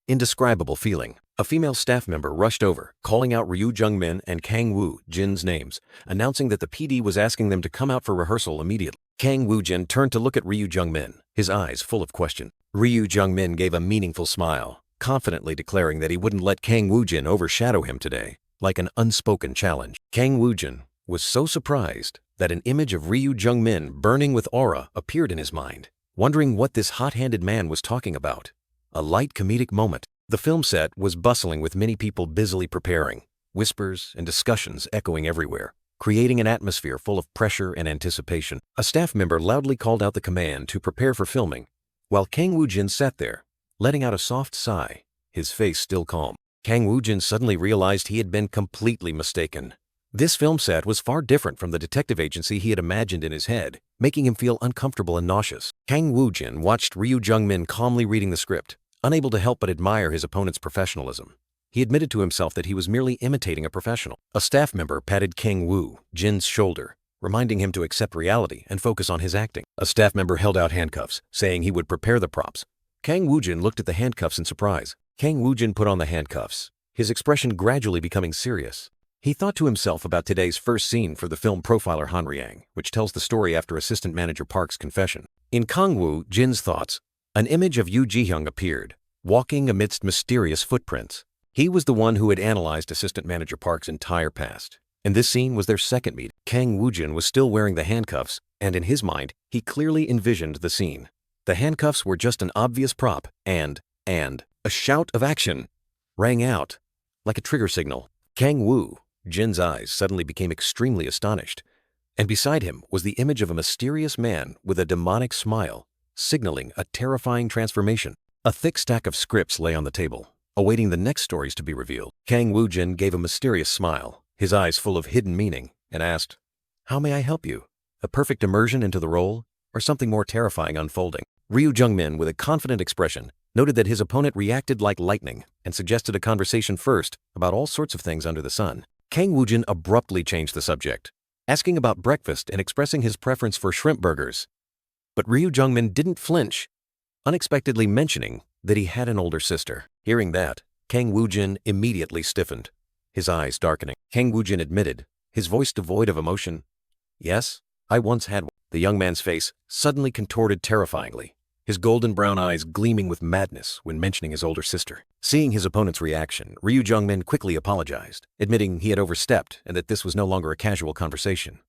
Speaker 1: indescribable feeling. A female staff member rushed over, calling out Ryu Jungmin and Kang Woo-jin's names, announcing that the PD was asking them to come out for rehearsal immediately. Kang Woo-jin turned to look at Ryu Jungmin, his eyes full of question. Ryu Jungmin gave a meaningful smile, confidently declaring that he wouldn't let Kang Woo-jin overshadow him today, like an unspoken challenge. Kang Woo-jin was so surprised that an image of Ryu Jungmin burning with aura appeared in his mind, wondering what this hot-handed man was talking about. A light comedic moment. The film set was bustling with many people busily preparing, whispers and discussions echoing everywhere, creating an atmosphere full of pressure and anticipation. A staff member loudly called out the command to prepare for filming, while Kang Woo-jin sat there, letting out a soft sigh, his face still calm. Kang Woo-jin suddenly realized he had been completely mistaken. This film set was far different from the detective agency he had imagined in his head, making him feel uncomfortable and nauseous. Kang Woo-jin watched Ryu Jung-min calmly reading the script, unable to help but admire his opponent's professionalism. He admitted to himself that he was merely imitating a professional. A staff member patted Kang Woo-jin's shoulder, reminding him to accept reality and focus on his acting. A staff member held out handcuffs, saying he would prepare the props. Kang Woo-jin looked at the handcuffs in surprise. Kang Woo-jin put on the handcuffs, his expression gradually becoming serious. He thought to himself about today's first scene for the film Profiler Hanryang, which tells the story after Assistant Manager Park's confession. In Kang Woo-jin's thoughts, an image of Yoo Ji-hyung appeared, walking amidst mysterious footprints. He was the one who had analyzed Assistant Manager Park's entire past, and this scene was their second meeting. Kang Woo-jin was still wearing the handcuffs, and in his mind, he clearly envisioned the scene. The handcuffs were just an obvious prop, and a shout of action rang out like a trigger signal. Kang Woo-jin's eyes suddenly became extremely astonished, and beside him was the image of a mysterious man with a demonic smile, signaling a terrifying transformation. A thick stack of scripts lay on the table, awaiting the next stories to be revealed. Kang Woo-jin gave a mysterious smile, his eyes full of hidden meaning, and asked, "How may I help you? A perfect immersion into the role, or something more terrifying unfolding?" Ryu Jung-min, with a confident expression, noted that his opponent reacted like lightning and suggested a conversation first about all sorts of things under the sun. Kang Woo-jin abruptly changed the subject, asking about breakfast and expressing his preference for shrimp burgers. But Ryu Jung-min didn't flinch, unexpectedly mentioning that he had an older sister. Hearing that, Kang Woo-jin immediately stiffened, his eyes darkening. Kang Woo-jin admitted, his voice devoid of emotion, "Yes, I once had one." The young man's face suddenly contorted terrifyingly, his golden brown eyes gleaming with madness when mentioning his older sister. Seeing his opponent's reaction, Ryu Jung-min quickly apologized, admitting he had overstepped and that this was no longer a casual conversation.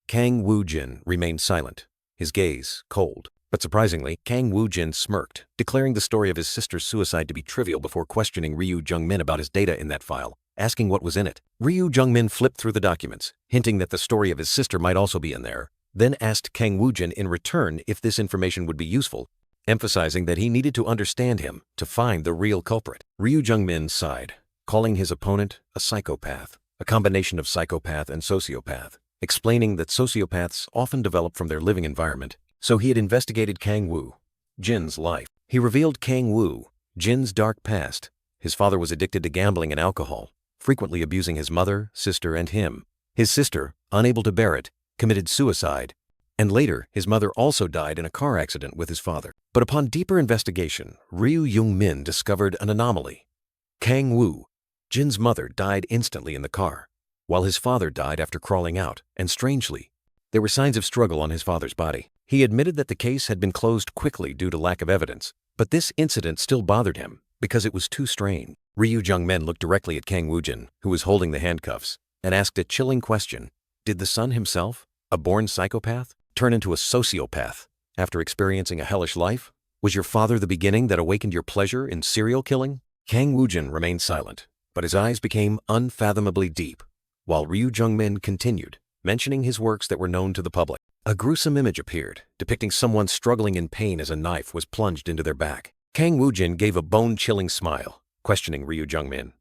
Speaker 1: Kang Woo-jin remained silent, his gaze cold. But surprisingly, Kang Woo-jin smirked, declaring the story of his sister's suicide to be trivial before questioning Ryu Jung-min about his data in that file, asking what was in it. Ryu Jung-min flipped through the documents, hinting that the story of his sister might also be in there, then asked Kang Woo-jin in return if this information would be useful, emphasizing that he needed to understand him to find the real culprit. Ryu Jung-min sighed, calling his opponent a psychopath, a combination of psychopath and sociopath, explaining that sociopaths often develop from their living environment. So he had investigated Kang Woo-jin's life. He revealed Kang Woo-jin's dark past. His father was addicted to gambling and alcohol, frequently abusing his mother, sister, and him. His sister, unable to bear it, committed suicide, and later his mother also died in a car accident with his father. But upon deeper investigation, Ryu Jung-min discovered an anomaly. Kang Woo-jin's mother died instantly in the car, while his father died after crawling out, and strangely, there were signs of struggle on his father's body. He admitted that the case had been closed quickly due to lack of evidence, but this incident still bothered him because it was too strange. Ryu Jung-min looked directly at Kang Woo-jin, who was holding the handcuffs, and asked a chilling question. Did the son himself, a born psychopath, turn into a sociopath after experiencing a hellish life? Was your father the beginning that awakened your pleasure in serial killing? Kang Woo-jin remained silent, but his eyes became unfathomably deep, while Ryu Jung-min continued, mentioning his works that were known to the public. A gruesome image appeared, depicting someone struggling in pain as a knife was plunged into their back. Kang Woo-jin gave a bone-chilling smile, questioning Ryu Jung-min.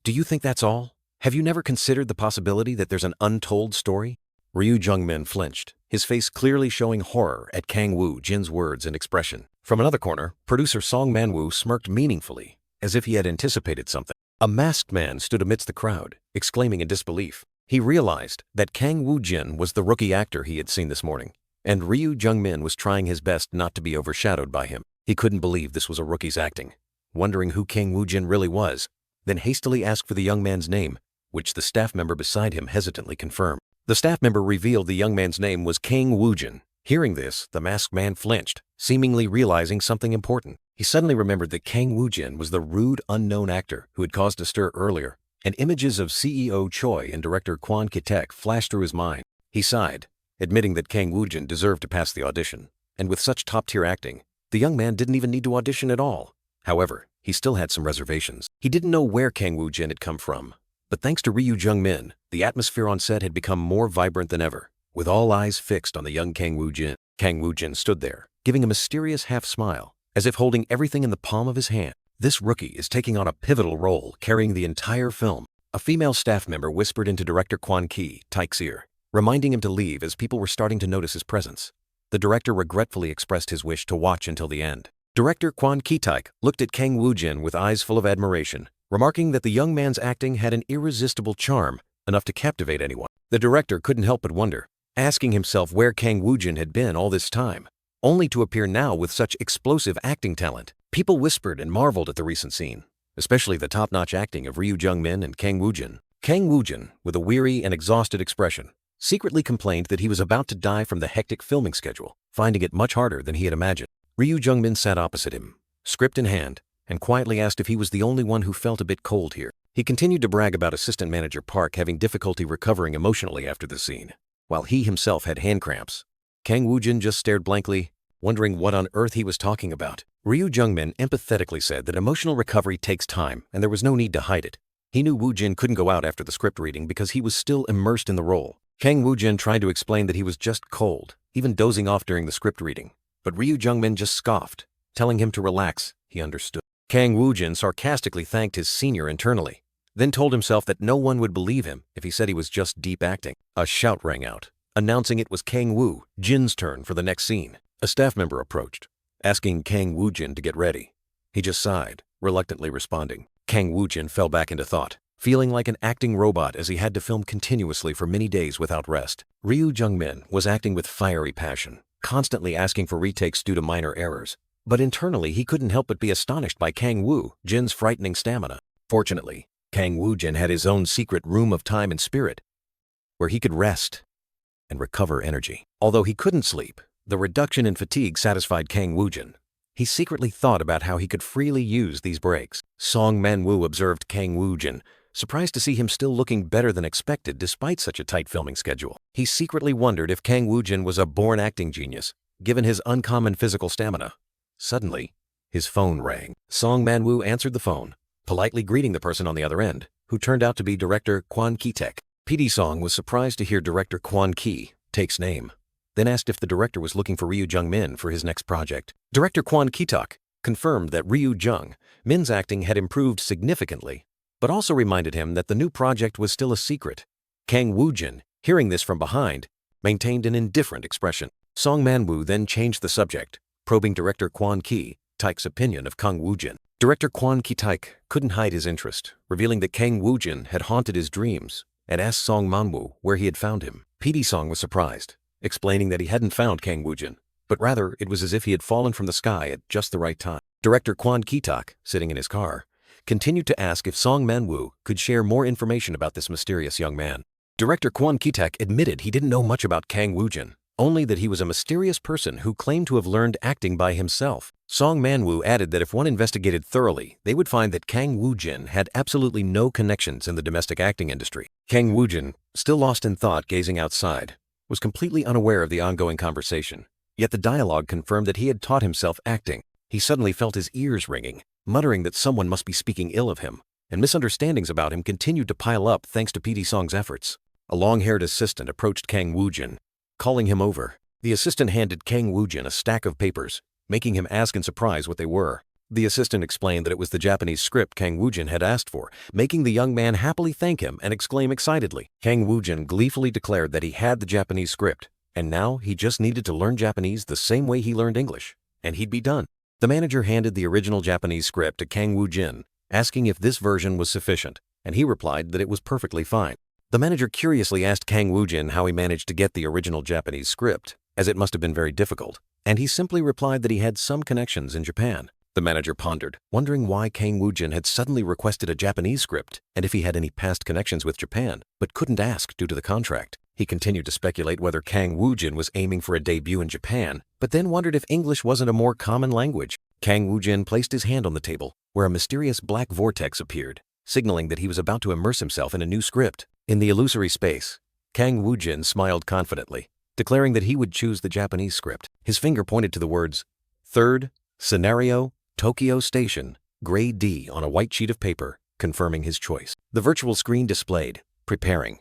Speaker 1: "Do you think that's all? Have you never considered the possibility that there's an untold story?" Ryu Jung-min flinched, his face clearly showing horror at Kang Woo-jin's words and expression. From another corner, producer Song Man-woo smirked meaningfully, as if he had anticipated something. A masked man stood amidst the crowd, exclaiming in disbelief. He realized that Kang Woo-jin was the rookie actor he had seen this morning, and Ryu Jung-min was trying his best not to be overshadowed by him. He couldn't believe this was a rookie's acting, wondering who Kang Woo-jin really was, then hastily asked for the young man's name, which the staff member beside him hesitantly confirmed. The staff member revealed the young man's name was Kang Woo-jin. Hearing this, the masked man flinched, seemingly realizing something important. He suddenly remembered that Kang Woo-jin was the rude, unknown actor who had caused a stir earlier, and images of CEO Choi and director Kwon Ki-taek flashed through his mind. He sighed, admitting that Kang Woo-jin deserved to pass the audition, and with such top-tier acting, the young man didn't even need to audition at all. However, he still had some reservations. He didn't know where Kang Woo-jin had come from, but thanks to Ryu Jung-min, the atmosphere on set had become more vibrant than ever, with all eyes fixed on the young Kang Woo-jin. Kang Woo-jin stood there, giving a mysterious half-smile, as if holding everything in the palm of his hand. This rookie is taking on a pivotal role, carrying the entire film. A female staff member whispered into director Kwon Ki-taek's ear, reminding him to leave as people were starting to notice his presence. The director regretfully expressed his wish to watch until the end. Director Kwon Ki-taek looked at Kang Woo-jin with eyes full of admiration, remarking that the young man's acting had an irresistible charm, enough to captivate anyone. The director couldn't help but wonder, asking himself where Kang Woo-jin had been all this time, only to appear now with such explosive acting talent. People whispered and marveled at the recent scene, especially the top-notch acting of Ryu Jung-min and Kang Woo-jin. Kang Woo-jin, with a weary and exhausted expression, secretly complained that he was about to die from the hectic filming schedule, finding it much harder than he had imagined. Ryu Jung-min sat opposite him, script in hand, and quietly asked if he was the only one who felt a bit cold here. He continued to brag about assistant manager Park having difficulty recovering emotionally after the scene, while he himself had hand cramps. Kang Woo-jin just stared blankly, wondering what on earth he was talking about. Ryu Jung-min empathetically said that emotional recovery takes time and there was no need to hide it. He knew Woo-jin couldn't go out after the script reading because he was still immersed in the role. Kang Woo-jin tried to explain that he was just cold, even dozing off during the script reading, but Ryu Jung-min just scoffed, telling him to relax. He understood. Kang Woo-jin sarcastically thanked his senior internally, then told himself that no one would believe him if he said he was just deep acting. A shout rang out, announcing it was Kang Woo-jin's turn for the next scene. A staff member approached, asking Kang Woo-jin to get ready. He just sighed, reluctantly responding. Kang Woo-jin fell back into thought, feeling like an acting robot as he had to film continuously for many days without rest. Ryu Jung-min was acting with fiery passion, constantly asking for retakes due to minor errors, but internally he couldn't help but be astonished by Kang Woo-jin's frightening stamina. Fortunately, Kang Woo-jin had his own secret room of time and spirit, where he could rest and recover energy. Although he couldn't sleep, the reduction in fatigue satisfied Kang Woo-jin. He secretly thought about how he could freely use these breaks. Song Man-woo observed Kang Woo-jin, surprised to see him still looking better than expected despite such a tight filming schedule. He secretly wondered if Kang Woo-jin was a born acting genius, given his uncommon physical stamina. Suddenly, his phone rang. Song Man-woo answered the phone, politely greeting the person on the other end, who turned out to be director Kwon Ki-taek. PD Song was surprised to hear director Kwon Ki-taek's name, then asked if the director was looking for Ryu Jung-min for his next project. Director Kwon Ki-taek confirmed that Ryu Jung-min's acting had improved significantly, but also reminded him that the new project was still a secret. Kang Woo-jin, hearing this from behind, maintained an indifferent expression. Song Man-woo then changed the subject, probing director Kwon Ki-taek's opinion of Kang Woo-jin. Director Kwon Ki-taek couldn't hide his interest, revealing that Kang Woo-jin had haunted his dreams, and asked Song Man-woo where he had found him. PD Song was surprised, explaining that he hadn't found Kang Woo-jin, but rather it was as if he had fallen from the sky at just the right time. Director Kwon Ki-taek, sitting in his car, continued to ask if Song Man-woo could share more information about this mysterious young man. Director Kwon Ki-taek admitted he didn't know much about Kang Woo-jin, only that he was a mysterious person who claimed to have learned acting by himself. Song Man-woo added that if one investigated thoroughly, they would find that Kang Woo-jin had absolutely no connections in the domestic acting industry. Kang Woo-jin, still lost in thought gazing outside, was completely unaware of the ongoing conversation, yet the dialogue confirmed that he had taught himself acting. He suddenly felt his ears ringing, muttering that someone must be speaking ill of him, and misunderstandings about him continued to pile up thanks to PD Song's efforts. A long-haired assistant approached Kang Woo-jin, calling him over. The assistant handed Kang Woo-jin a stack of papers, making him ask in surprise what they were. The assistant explained that it was the Japanese script Kang Woo-jin had asked for, making the young man happily thank him and exclaim excitedly. Kang Woo-jin gleefully declared that he had the Japanese script, and now he just needed to learn Japanese the same way he learned English, and he'd be done. The manager handed the original Japanese script to Kang Woo-jin, asking if this version was sufficient, and he replied that it was perfectly fine. The manager curiously asked Kang Woo-jin how he managed to get the original Japanese script, as it must have been very difficult, and he simply replied that he had some connections in Japan. The manager pondered, wondering why Kang Woo-jin had suddenly requested a Japanese script and if he had any past connections with Japan, but couldn't ask due to the contract. He continued to speculate whether Kang Woo-jin was aiming for a debut in Japan, but then wondered if English wasn't a more common language. Kang Woo-jin placed his hand on the table, where a mysterious black vortex appeared, signaling that he was about to immerse himself in a new script. In the illusory space, Kang Woo-jin smiled confidently, declaring that he would choose the Japanese script. His finger pointed to the words, "Third, Scenario, Tokyo Station, Grade D" on a white sheet of paper, confirming his choice. The virtual screen displayed, "Preparing."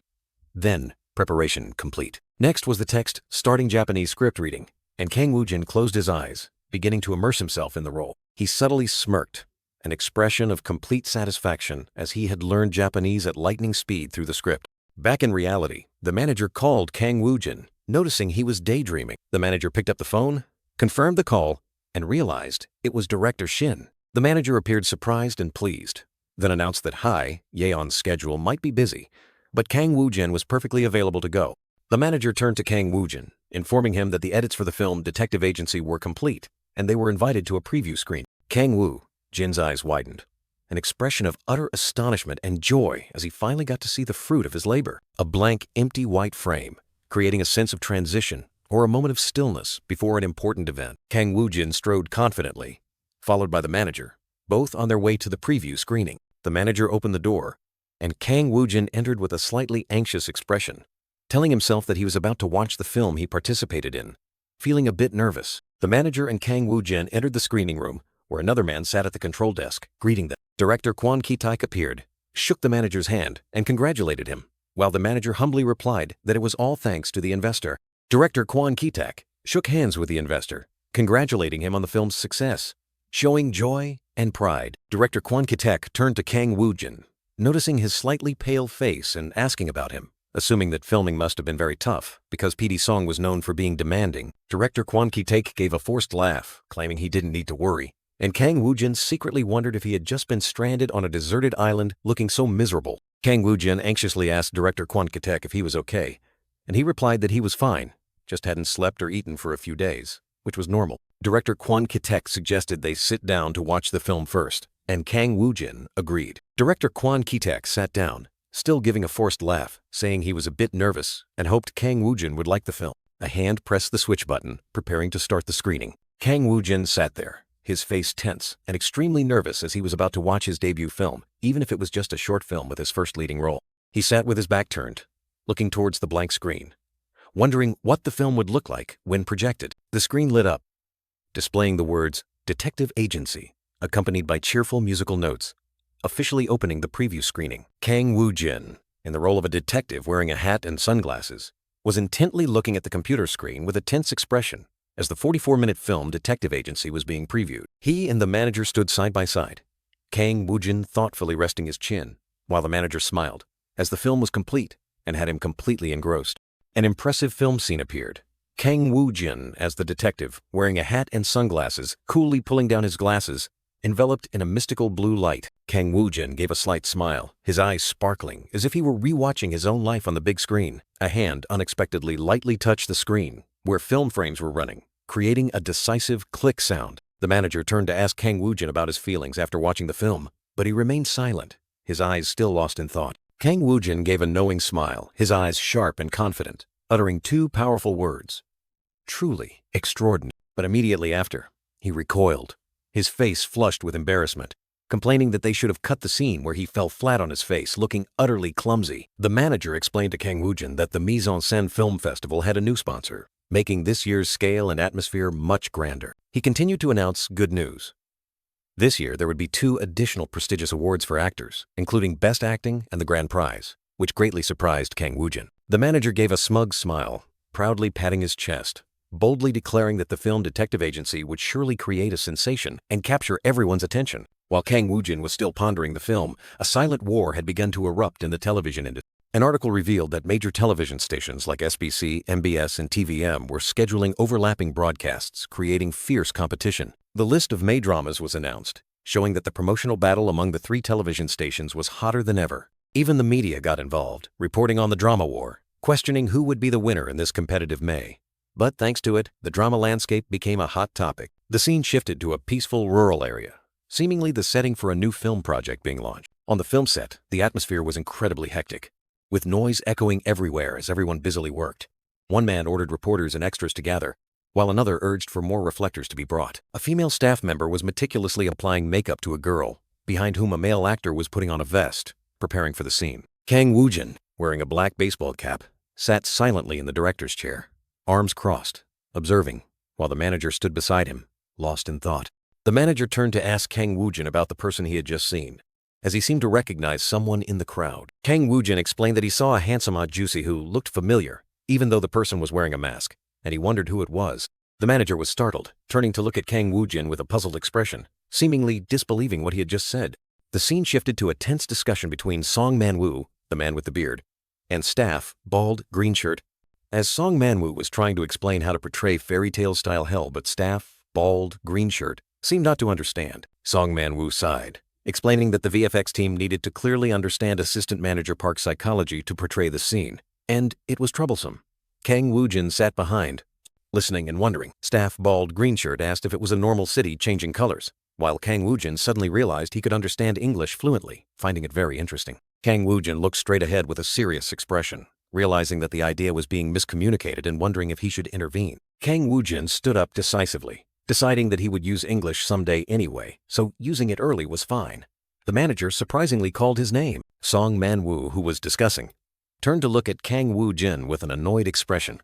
Speaker 1: Then, "Preparation complete." Next was the text, "Starting Japanese script reading," and Kang Woo-jin closed his eyes, beginning to immerse himself in the role. He subtly smirked, an expression of complete satisfaction as he had learned Japanese at lightning speed through the script. Back in reality, the manager called Kang Woo-jin, noticing he was daydreaming. The manager picked up the phone, confirmed the call, and realized it was director Shin. The manager appeared surprised and pleased, then announced that Yeon's schedule might be busy, but Kang Woo-jin was perfectly available to go. The manager turned to Kang Woo-jin, informing him that the edits for the film Detective Agency were complete, and they were invited to a preview screen. Kang Woo-jin's eyes widened, an expression of utter astonishment and joy as he finally got to see the fruit of his labor. A blank, empty white frame, creating a sense of transition or a moment of stillness before an important event. Kang Woo-jin strode confidently, followed by the manager, both on their way to the preview screening. The manager opened the door, and Kang Woo-jin entered with a slightly anxious expression, telling himself that he was about to watch the film he participated in. Feeling a bit nervous, the manager and Kang Woo-jin entered the screening room, where another man sat at the control desk, greeting them. Director Kwon Ki-taek appeared, shook the manager's hand, and congratulated him, while the manager humbly replied that it was all thanks to the investor. Director Kwon Ki-taek shook hands with the investor, congratulating him on the film's success. Showing joy and pride, Director Kwon Ki-taek turned to Kang Woo-jin, noticing his slightly pale face and asking about him. Assuming that filming must have been very tough, because PD Song was known for being demanding, Director Kwon Ki-taek gave a forced laugh, claiming he didn't need to worry. And Kang Woo-jin secretly wondered if he had just been stranded on a deserted island looking so miserable. Kang Woo-jin anxiously asked Director Kwon Ki-taek if he was okay, and he replied that he was fine, just hadn't slept or eaten for a few days, which was normal. Director Kwon Ki-taek suggested they sit down to watch the film first, and Kang Woo-jin agreed. Director Kwon Ki-taek sat down, still giving a forced laugh, saying he was a bit nervous and hoped Kang Woo-jin would like the film. A hand pressed the switch button, preparing to start the screening. Kang Woo-jin sat there, his face tense and extremely nervous as he was about to watch his debut film, even if it was just a short film with his first leading role. He sat with his back turned, looking towards the blank screen, wondering what the film would look like when projected. The screen lit up, displaying the words Detective Agency, accompanied by cheerful musical notes, officially opening the preview screening. Kang Woo-jin, in the role of a detective wearing a hat and sunglasses, was intently looking at the computer screen with a tense expression as the 44-minute film Detective Agency was being previewed. He and the manager stood side by side, Kang Woo-jin thoughtfully resting his chin, while the manager smiled, as the film was complete and had him completely engrossed. An impressive film scene appeared. Kang Woo-jin as the detective, wearing a hat and sunglasses, coolly pulling down his glasses, enveloped in a mystical blue light. Kang Woo-jin gave a slight smile, his eyes sparkling as if he were rewatching his own life on the big screen. A hand unexpectedly lightly touched the screen, where film frames were running, creating a decisive click sound. The manager turned to ask Kang Woo-jin about his feelings after watching the film, but he remained silent, his eyes still lost in thought. Kang Woo-jin gave a knowing smile, his eyes sharp and confident, uttering two powerful words: truly extraordinary. But immediately after, he recoiled, his face flushed with embarrassment, complaining that they should have cut the scene where he fell flat on his face, looking utterly clumsy. The manager explained to Kang Woo-jin that the Mise en Scène Film Festival had a new sponsor, making this year's scale and atmosphere much grander. He continued to announce good news. This year, there would be 2 additional prestigious awards for actors, including Best Acting and the Grand Prize, which greatly surprised Kang Woo-jin. The manager gave a smug smile, proudly patting his chest, boldly declaring that the film Detective Agency would surely create a sensation and capture everyone's attention. While Kang Woo-jin was still pondering the film, a silent war had begun to erupt in the television industry. An article revealed that major television stations like SBC, MBS, and TVM were scheduling overlapping broadcasts, creating fierce competition. The list of May dramas was announced, showing that the promotional battle among the 3 television stations was hotter than ever. Even the media got involved, reporting on the drama war, questioning who would be the winner in this competitive May. But thanks to it, the drama landscape became a hot topic. The scene shifted to a peaceful rural area, seemingly the setting for a new film project being launched. On the film set, the atmosphere was incredibly hectic, with noise echoing everywhere as everyone busily worked. One man ordered reporters and extras to gather, while another urged for more reflectors to be brought. A female staff member was meticulously applying makeup to a girl, behind whom a male actor was putting on a vest, preparing for the scene. Kang Woo-jin, wearing a black baseball cap, sat silently in the director's chair, arms crossed, observing, while the manager stood beside him, lost in thought. The manager turned to ask Kang Woo-jin about the person he had just seen, as he seemed to recognize someone in the crowd. Kang Woo-jin explained that he saw a handsome juicy who looked familiar, even though the person was wearing a mask, and he wondered who it was. The manager was startled, turning to look at Kang Woo-jin with a puzzled expression, seemingly disbelieving what he had just said. The scene shifted to a tense discussion between Song Man-woo, the man with the beard, and Staff, bald, green shirt. As Song Man-woo was trying to explain how to portray fairy tale-style hell, but Staff, bald, green shirt, seemed not to understand. Song Man-woo sighed, explaining that the VFX team needed to clearly understand Assistant Manager Park's psychology to portray the scene, and it was troublesome. Kang Woo-jin sat behind, listening and wondering. Staff, bald, green shirt asked if it was a normal city changing colors, while Kang Woo-jin suddenly realized he could understand English fluently, finding it very interesting. Kang Woo-jin looked straight ahead with a serious expression, realizing that the idea was being miscommunicated and wondering if he should intervene. Kang Woo-jin stood up decisively, deciding that he would use English someday anyway, so using it early was fine. The manager surprisingly called his name. Song Man-woo, who was discussing, turned to look at Kang Woo-jin with an annoyed expression.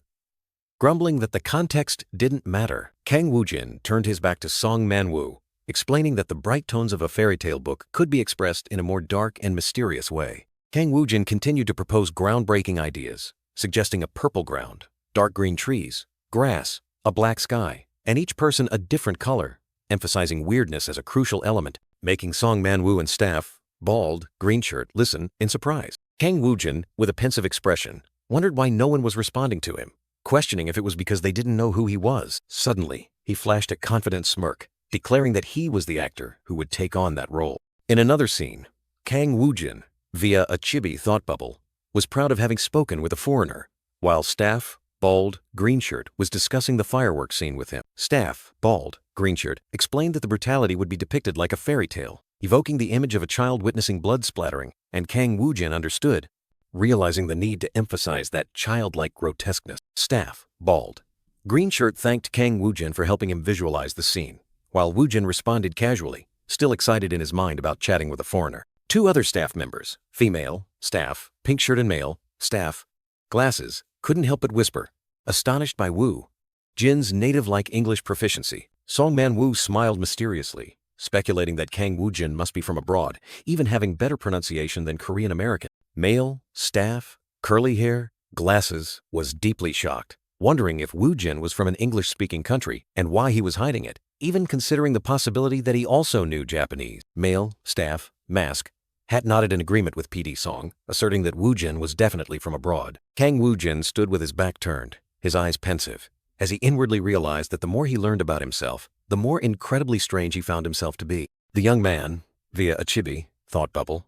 Speaker 1: Grumbling that the context didn't matter, Kang Woo-jin turned his back to Song Man-woo, explaining that the bright tones of a fairy tale book could be expressed in a more dark and mysterious way. Kang Woo-jin continued to propose groundbreaking ideas, suggesting a purple ground, dark green trees, grass, a black sky, and each person a different color, emphasizing weirdness as a crucial element, making Song Man-woo and Staff, bald, green shirt, listen in surprise. Kang Woo-jin, with a pensive expression, wondered why no one was responding to him, questioning if it was because they didn't know who he was. Suddenly, he flashed a confident smirk, declaring that he was the actor who would take on that role. In another scene, Kang Woo-jin, via a chibi thought bubble, was proud of having spoken with a foreigner, while Staff, bald, green shirt, was discussing the fireworks scene with him. Staff, bald, green shirt, explained that the brutality would be depicted like a fairy tale, evoking the image of a child witnessing blood splattering, and Kang Woo-jin understood, realizing the need to emphasize that childlike grotesqueness. Staff, bald, green shirt thanked Kang Woo-jin for helping him visualize the scene, while Woo-jin responded casually, still excited in his mind about chatting with a foreigner. Two other staff members, female, Staff, pink shirt, and male, Staff, glasses, couldn't help but whisper, astonished by Woo-jin's native-like English proficiency. Song Man-woo smiled mysteriously, speculating that Kang Woo-jin must be from abroad, even having better pronunciation than Korean American. Male, Staff, curly hair, glasses, was deeply shocked, wondering if Woo-jin was from an English-speaking country and why he was hiding it, even considering the possibility that he also knew Japanese. Male, Staff, mask, hat nodded in agreement with PD Song, asserting that Woo-jin was definitely from abroad. Kang Woo-jin stood with his back turned, his eyes pensive, as he inwardly realized that the more he learned about himself, the more incredibly strange he found himself to be. The young man, via a chibi thought bubble,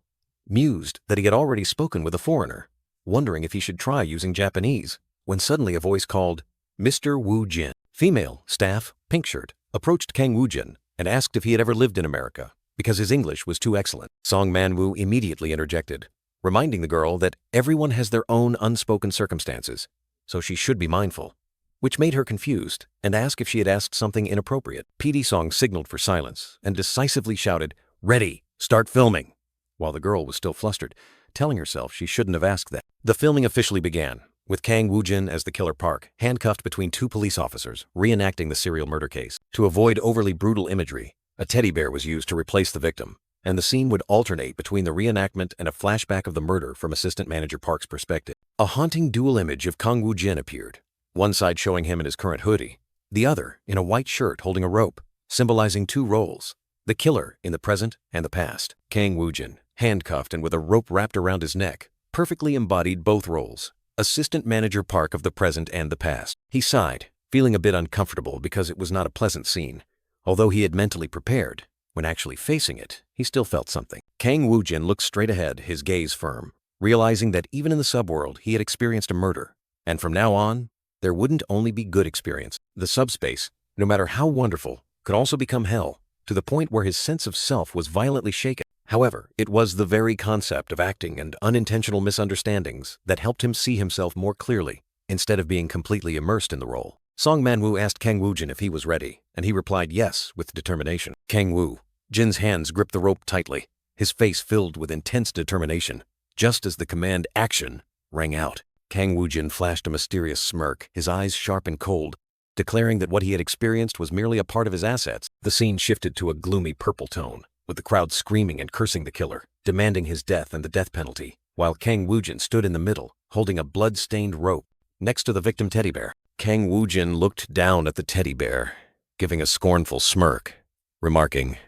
Speaker 1: mused that he had already spoken with a foreigner, wondering if he should try using Japanese, when suddenly a voice called, Mr. Woo-jin. Female, Staff, pink shirt, approached Kang Woo-jin and asked if he had ever lived in America, because his English was too excellent. Song Man-woo immediately interjected, reminding the girl that everyone has their own unspoken circumstances, so she should be mindful, which made her confused and asked if she had asked something inappropriate. PD Song signaled for silence and decisively shouted, "Ready, start filming," while the girl was still flustered, telling herself she shouldn't have asked that. The filming officially began, with Kang Woo-jin as the killer Park, handcuffed between two police officers, reenacting the serial murder case. To avoid overly brutal imagery, a teddy bear was used to replace the victim, and the scene would alternate between the reenactment and a flashback of the murder from Assistant Manager Park's perspective. A haunting dual image of Kang Woo-jin appeared, one side showing him in his current hoodie, the other in a white shirt holding a rope, symbolizing two roles, the killer in the present and the past. Kang Woo-jin, handcuffed and with a rope wrapped around his neck, perfectly embodied both roles, Assistant Manager Park of the present and the past. He sighed, feeling a bit uncomfortable because it was not a pleasant scene. Although he had mentally prepared, when actually facing it, he still felt something. Kang Woo-jin looked straight ahead, his gaze firm, realizing that even in the subworld he had experienced a murder, and from now on, there wouldn't only be good experience. The subspace, no matter how wonderful, could also become hell, to the point where his sense of self was violently shaken. However, it was the very concept of acting and unintentional misunderstandings that helped him see himself more clearly, instead of being completely immersed in the role. Song Man-woo asked Kang Woo-jin if he was ready, and he replied yes with determination. Kang Woo-jin's hands gripped the rope tightly, his face filled with intense determination, just as the command "action" rang out. Kang Woo-jin flashed a mysterious smirk, his eyes sharp and cold, declaring that what he had experienced was merely a part of his assets. The scene shifted to a gloomy purple tone, with the crowd screaming and cursing the killer, demanding his death and the death penalty, while Kang Woo-jin stood in the middle, holding a blood-stained rope next to the victim teddy bear. Kang Woo-jin looked down at the teddy bear, giving a scornful smirk, remarking,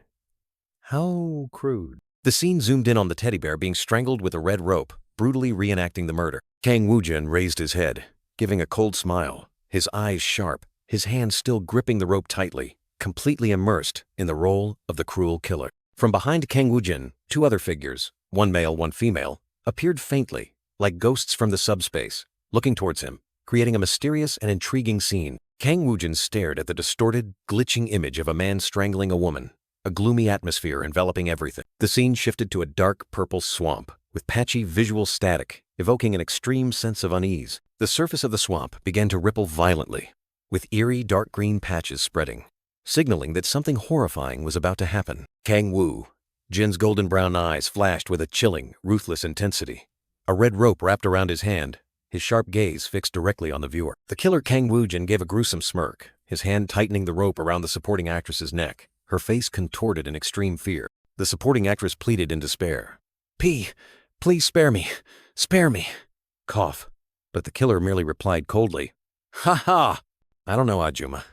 Speaker 1: "How crude." The scene zoomed in on the teddy bear being strangled with a red rope, brutally reenacting the murder. Kang Woo-jin raised his head, giving a cold smile, his eyes sharp, his hands still gripping the rope tightly, completely immersed in the role of the cruel killer. From behind Kang Woo-jin, two other figures, one male, one female, appeared faintly, like ghosts from the subspace, looking towards him, creating a mysterious and intriguing scene. Kang Woo-jin stared at the distorted, glitching image of a man strangling a woman, a gloomy atmosphere enveloping everything. The scene shifted to a dark purple swamp, with patchy visual static, evoking an extreme sense of unease. The surface of the swamp began to ripple violently, with eerie dark green patches spreading, signaling that something horrifying was about to happen. Kang Woo-jin's golden brown eyes flashed with a chilling, ruthless intensity. A red rope wrapped around his hand, his sharp gaze fixed directly on the viewer. The killer Kang Woo-jin gave a gruesome smirk, his hand tightening the rope around the supporting actress's neck, her face contorted in extreme fear. The supporting actress pleaded in despair. Please spare me. Spare me." Cough. But the killer merely replied coldly, "Ha ha! I don't know, Ajuma.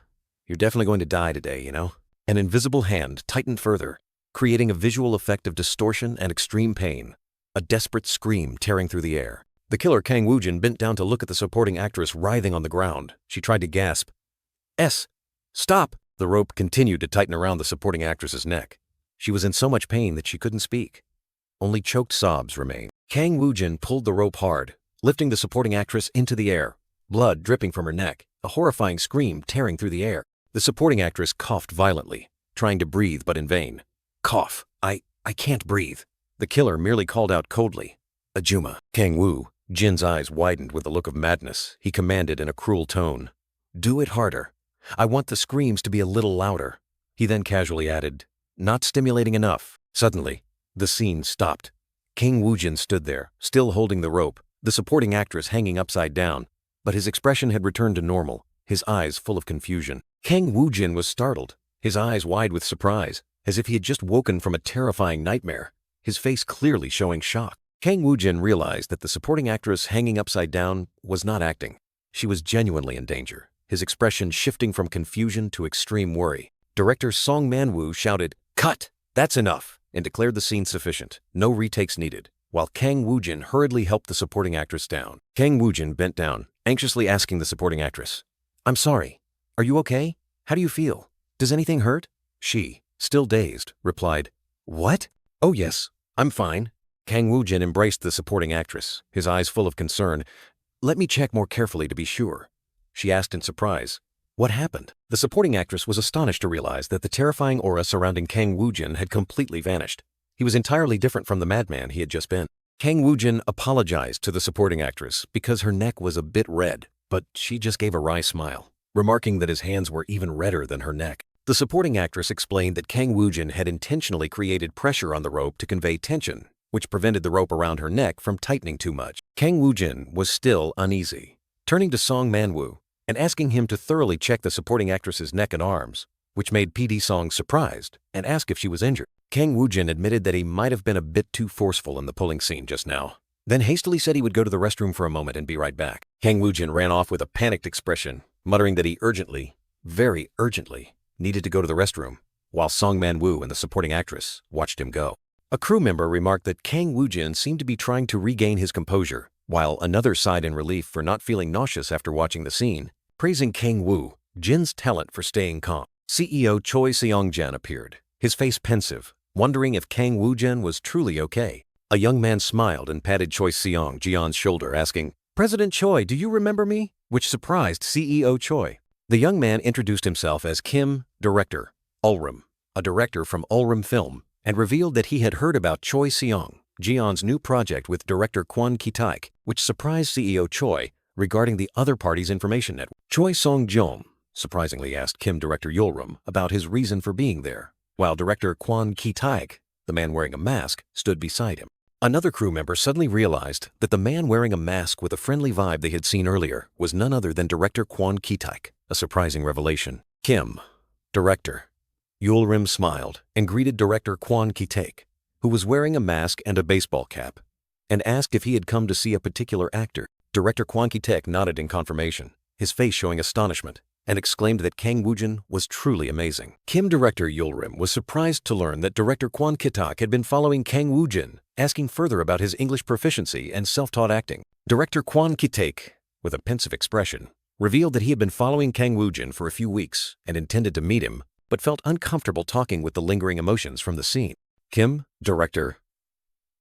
Speaker 1: You're definitely going to die today, you know?" An invisible hand tightened further, creating a visual effect of distortion and extreme pain, a desperate scream tearing through the air. The killer Kang Woo-jin bent down to look at the supporting actress writhing on the ground. She tried to gasp. Stop!" The rope continued to tighten around the supporting actress's neck. She was in so much pain that she couldn't speak. Only choked sobs remained. Kang Woo-jin pulled the rope hard, lifting the supporting actress into the air, blood dripping from her neck, a horrifying scream tearing through the air. The supporting actress coughed violently, trying to breathe but in vain. "Cough. I can't breathe." The killer merely called out coldly, "Ajuma." Kang Woo-jin's eyes widened with a look of madness. He commanded in a cruel tone, "Do it harder. I want the screams to be a little louder." He then casually added, "Not stimulating enough." Suddenly, the scene stopped. Kang Woo-jin stood there, still holding the rope, the supporting actress hanging upside down, but his expression had returned to normal, his eyes full of confusion. Kang Woo-jin was startled, his eyes wide with surprise, as if he had just woken from a terrifying nightmare, his face clearly showing shock. Kang Woo-jin realized that the supporting actress hanging upside down was not acting. She was genuinely in danger, his expression shifting from confusion to extreme worry. Director Song Man-woo shouted, "Cut! That's enough!" and declared the scene sufficient, no retakes needed, while Kang Woo-jin hurriedly helped the supporting actress down. Kang Woo-jin bent down, anxiously asking the supporting actress, "I'm sorry. Are you okay? How do you feel? Does anything hurt?" She, still dazed, replied, "What? Oh yes, I'm fine." Kang Woo-jin embraced the supporting actress, his eyes full of concern. "Let me check more carefully to be sure." She asked in surprise, "What happened?" The supporting actress was astonished to realize that the terrifying aura surrounding Kang Woo-jin had completely vanished. He was entirely different from the madman he had just been. Kang Woo-jin apologized to the supporting actress because her neck was a bit red, but she just gave a wry smile, remarking that his hands were even redder than her neck. The supporting actress explained that Kang Woo-jin had intentionally created pressure on the rope to convey tension, which prevented the rope around her neck from tightening too much. Kang Woo-jin was still uneasy, turning to Song Man-woo and asking him to thoroughly check the supporting actress's neck and arms, which made PD Song surprised and asked if she was injured. Kang Woo-jin admitted that he might have been a bit too forceful in the pulling scene just now, then hastily said he would go to the restroom for a moment and be right back. Kang Woo-jin ran off with a panicked expression, muttering that he urgently, very urgently, needed to go to the restroom, while Song Man-woo and the supporting actress watched him go. A crew member remarked that Kang Woo-jin seemed to be trying to regain his composure, while another sighed in relief for not feeling nauseous after watching the scene, praising Kang Woo-jin's talent for staying calm. CEO Choi Seong-jan appeared, his face pensive, wondering if Kang Woo-jin was truly okay. A young man smiled and patted Choi Seong-jan's shoulder, asking, "President Choi, do you remember me?" which surprised CEO Choi. The young man introduced himself as Kim, director, Ulrim, a director from Ulrim Film, and revealed that he had heard about Choi Seong-jan's new project with director Kwon Ki-taek, which surprised CEO Choi regarding the other party's information network. Choi Song-jong surprisingly asked Kim director Ulrim about his reason for being there, while director Kwon Ki-taek, the man wearing a mask, stood beside him. Another crew member suddenly realized that the man wearing a mask with a friendly vibe they had seen earlier was none other than director Kwon Ki-taek, a surprising revelation. Kim, director. Ulrim smiled and greeted director Kwon Ki-taek, who was wearing a mask and a baseball cap, and asked if he had come to see a particular actor. Director Kwon Ki-taek nodded in confirmation, his face showing astonishment, and exclaimed that Kang Woo-jin was truly amazing. Kim director Yulrim was surprised to learn that director Kwon Ki-tak had been following Kang Woo-jin, asking further about his English proficiency and self-taught acting. Director Kwon Ki-tak, with a pensive expression, revealed that he had been following Kang Woo-jin for a few weeks and intended to meet him, but felt uncomfortable talking with the lingering emotions from the scene. Kim, director.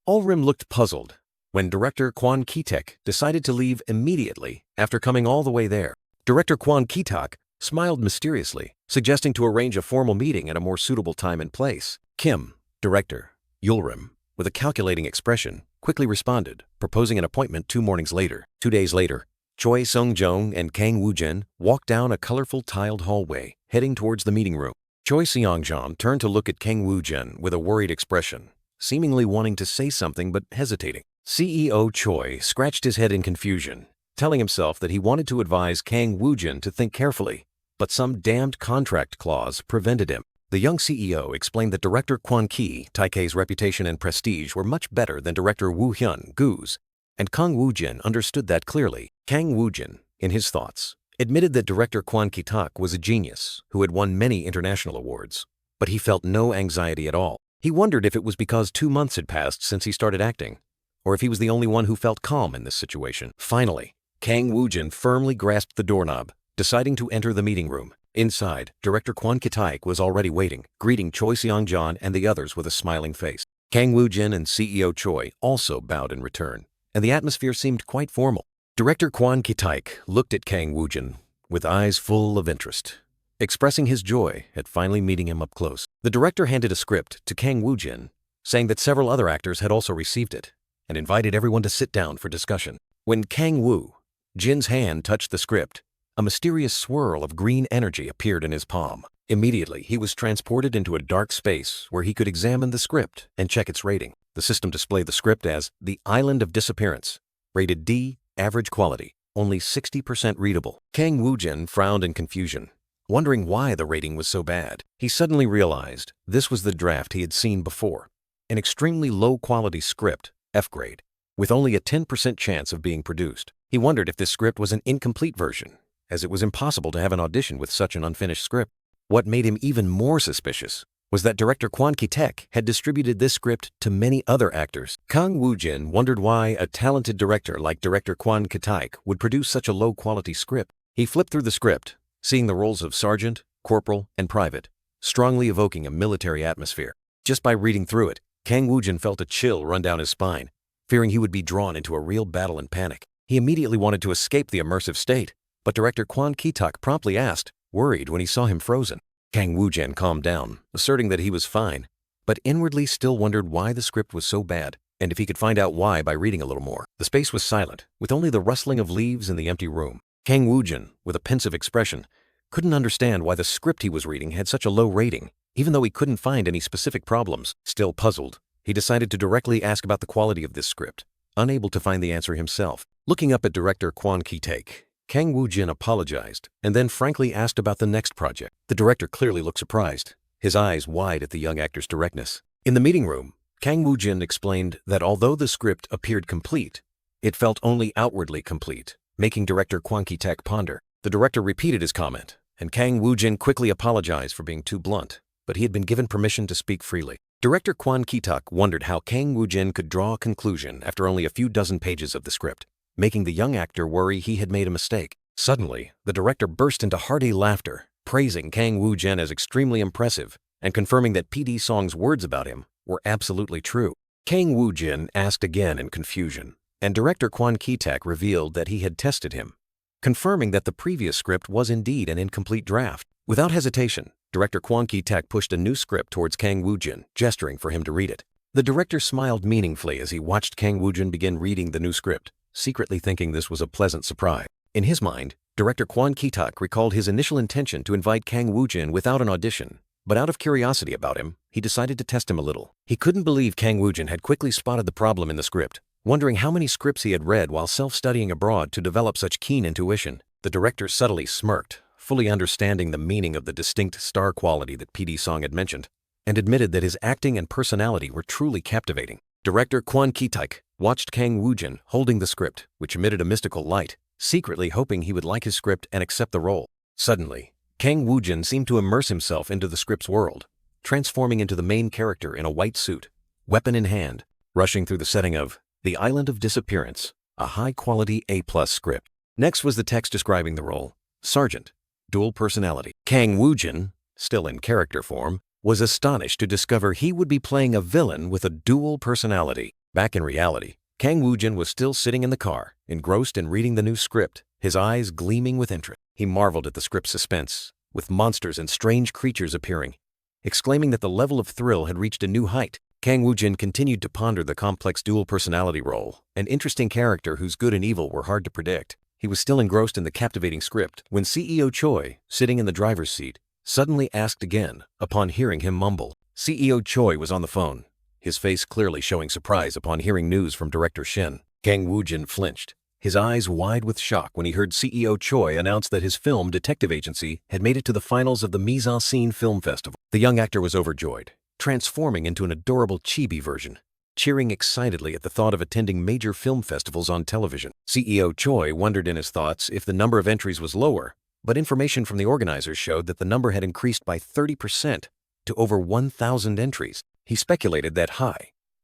Speaker 1: Yulrim looked puzzled when director Kwon Ki-tak decided to leave immediately after coming all the way there. Director Kwon Ki-tak smiled mysteriously, suggesting to arrange a formal meeting at a more suitable time and place. Kim, director, Yulrim, with a calculating expression, quickly responded, proposing an appointment 2 mornings later. 2 days later, Choi Sung-jung and Kang Woo-jin walked down a colorful tiled hallway, heading towards the meeting room. Choi Seong-jong turned to look at Kang Woo-jin with a worried expression, seemingly wanting to say something but hesitating. CEO Choi scratched his head in confusion, telling himself that he wanted to advise Kang Woo-jin to think carefully, but some damned contract clause prevented him. The young CEO explained that director Kwon Ki-tak's reputation and prestige were much better than director Woo Hyun-goo's, and Kang Woo-jin understood that clearly. Kang Woo-jin, in his thoughts, admitted that director Kwon Ki-tak was a genius who had won many international awards, but he felt no anxiety at all. He wondered if it was because 2 months had passed since he started acting, or if he was the only one who felt calm in this situation. Finally, Kang Woo-jin firmly grasped the doorknob, deciding to enter the meeting room. Inside, director Kwon Ki-tak was already waiting, greeting Choi Seong-jong and the others with a smiling face. Kang Woo-jin and CEO Choi also bowed in return, and the atmosphere seemed quite formal. Director Kwon Ki-tak looked at Kang Woo-jin with eyes full of interest, expressing his joy at finally meeting him up close. The director handed a script to Kang Woo-jin, saying that several other actors had also received it, and invited everyone to sit down for discussion. When Kang Woo-jin's hand touched the script, a mysterious swirl of green energy appeared in his palm. Immediately, he was transported into a dark space where he could examine the script and check its rating. The system displayed the script as The Island of Disappearance, rated D, average quality, only 60% readable. Kang Woo-jin frowned in confusion, wondering why the rating was so bad. He suddenly realized this was the draft he had seen before, an extremely low-quality script, F grade, with only a 10% chance of being produced. He wondered if this script was an incomplete version, as it was impossible to have an audition with such an unfinished script. What made him even more suspicious was that director Kwon Ki-tak had distributed this script to many other actors. Kang Woo-jin wondered why a talented director like director Kwon Ki-tak would produce such a low-quality script. He flipped through the script, seeing the roles of sergeant, corporal, and private, strongly evoking a military atmosphere. Just by reading through it, Kang Woo-jin felt a chill run down his spine, fearing he would be drawn into a real battle and panic. He immediately wanted to escape the immersive state, but director Kwon Ki-tak promptly asked, worried when he saw him frozen. Kang Woo-jin calmed down, asserting that he was fine, but inwardly still wondered why the script was so bad, and if he could find out why by reading a little more. The space was silent, with only the rustling of leaves in the empty room. Kang Woo-jin, with a pensive expression, couldn't understand why the script he was reading had such a low rating, even though he couldn't find any specific problems. Still puzzled, he decided to directly ask about the quality of this script, unable to find the answer himself. Looking up at director Kwon Ki-tak, Kang Woo-jin apologized and then frankly asked about the next project. The director clearly looked surprised, his eyes wide at the young actor's directness. In the meeting room, Kang Woo-jin explained that although the script appeared complete, it felt only outwardly complete, making director Kwon Ki-tak ponder. The director repeated his comment, and Kang Woo-jin quickly apologized for being too blunt, but he had been given permission to speak freely. Director Kwon Ki-tak wondered how Kang Woo-jin could draw a conclusion after only a few dozen pages of the script, making the young actor worry he had made a mistake. Suddenly, the director burst into hearty laughter, praising Kang Woo-jin as extremely impressive and confirming that PD Song's words about him were absolutely true. Kang Woo-jin asked again in confusion, and director Kwon Ki-tak revealed that he had tested him, confirming that the previous script was indeed an incomplete draft. Without hesitation, director Kwon Ki-tak pushed a new script towards Kang Woo-jin, gesturing for him to read it. The director smiled meaningfully as he watched Kang Woo-jin begin reading the new script, secretly thinking this was a pleasant surprise. In his mind, director Kwon Ki-tak recalled his initial intention to invite Kang Woo-jin without an audition, but out of curiosity about him, he decided to test him a little. He couldn't believe Kang Woo-jin had quickly spotted the problem in the script, wondering how many scripts he had read while self-studying abroad to develop such keen intuition. The director subtly smirked, fully understanding the meaning of the distinct star quality that PD Song had mentioned, and admitted that his acting and personality were truly captivating. Director Kwon Ki-tak watched Kang Woo-jin holding the script, which emitted a mystical light, secretly hoping he would like his script and accept the role. Suddenly, Kang Woo-jin seemed to immerse himself into the script's world, transforming into the main character in a white suit, weapon in hand, rushing through the setting of The Island of Disappearance, a high-quality A-plus script. Next was the text describing the role, Sergeant, dual personality. Kang Woo-jin, still in character form, was astonished to discover he would be playing a villain with a dual personality. Back in reality, Kang Woo-jin was still sitting in the car, engrossed in reading the new script, his eyes gleaming with interest. He marveled at the script's suspense, with monsters and strange creatures appearing. Exclaiming that the level of thrill had reached a new height, Kang Woo-jin continued to ponder the complex dual personality role, an interesting character whose good and evil were hard to predict. He was still engrossed in the captivating script when CEO Choi, sitting in the driver's seat, suddenly asked again upon hearing him mumble. CEO Choi was on the phone, his face clearly showing surprise upon hearing news from director Shin. Kang Woo-jin flinched, his eyes wide with shock when he heard CEO Choi announce that his film Detective Agency had made it to the finals of the Mise-en-Scène Film Festival. The young actor was overjoyed, transforming into an adorable chibi version, cheering excitedly at the thought of attending major film festivals on television. CEO Choi wondered in his thoughts if the number of entries was lower, but information from the organizers showed that the number had increased by 30% to over 1,000 entries. He speculated that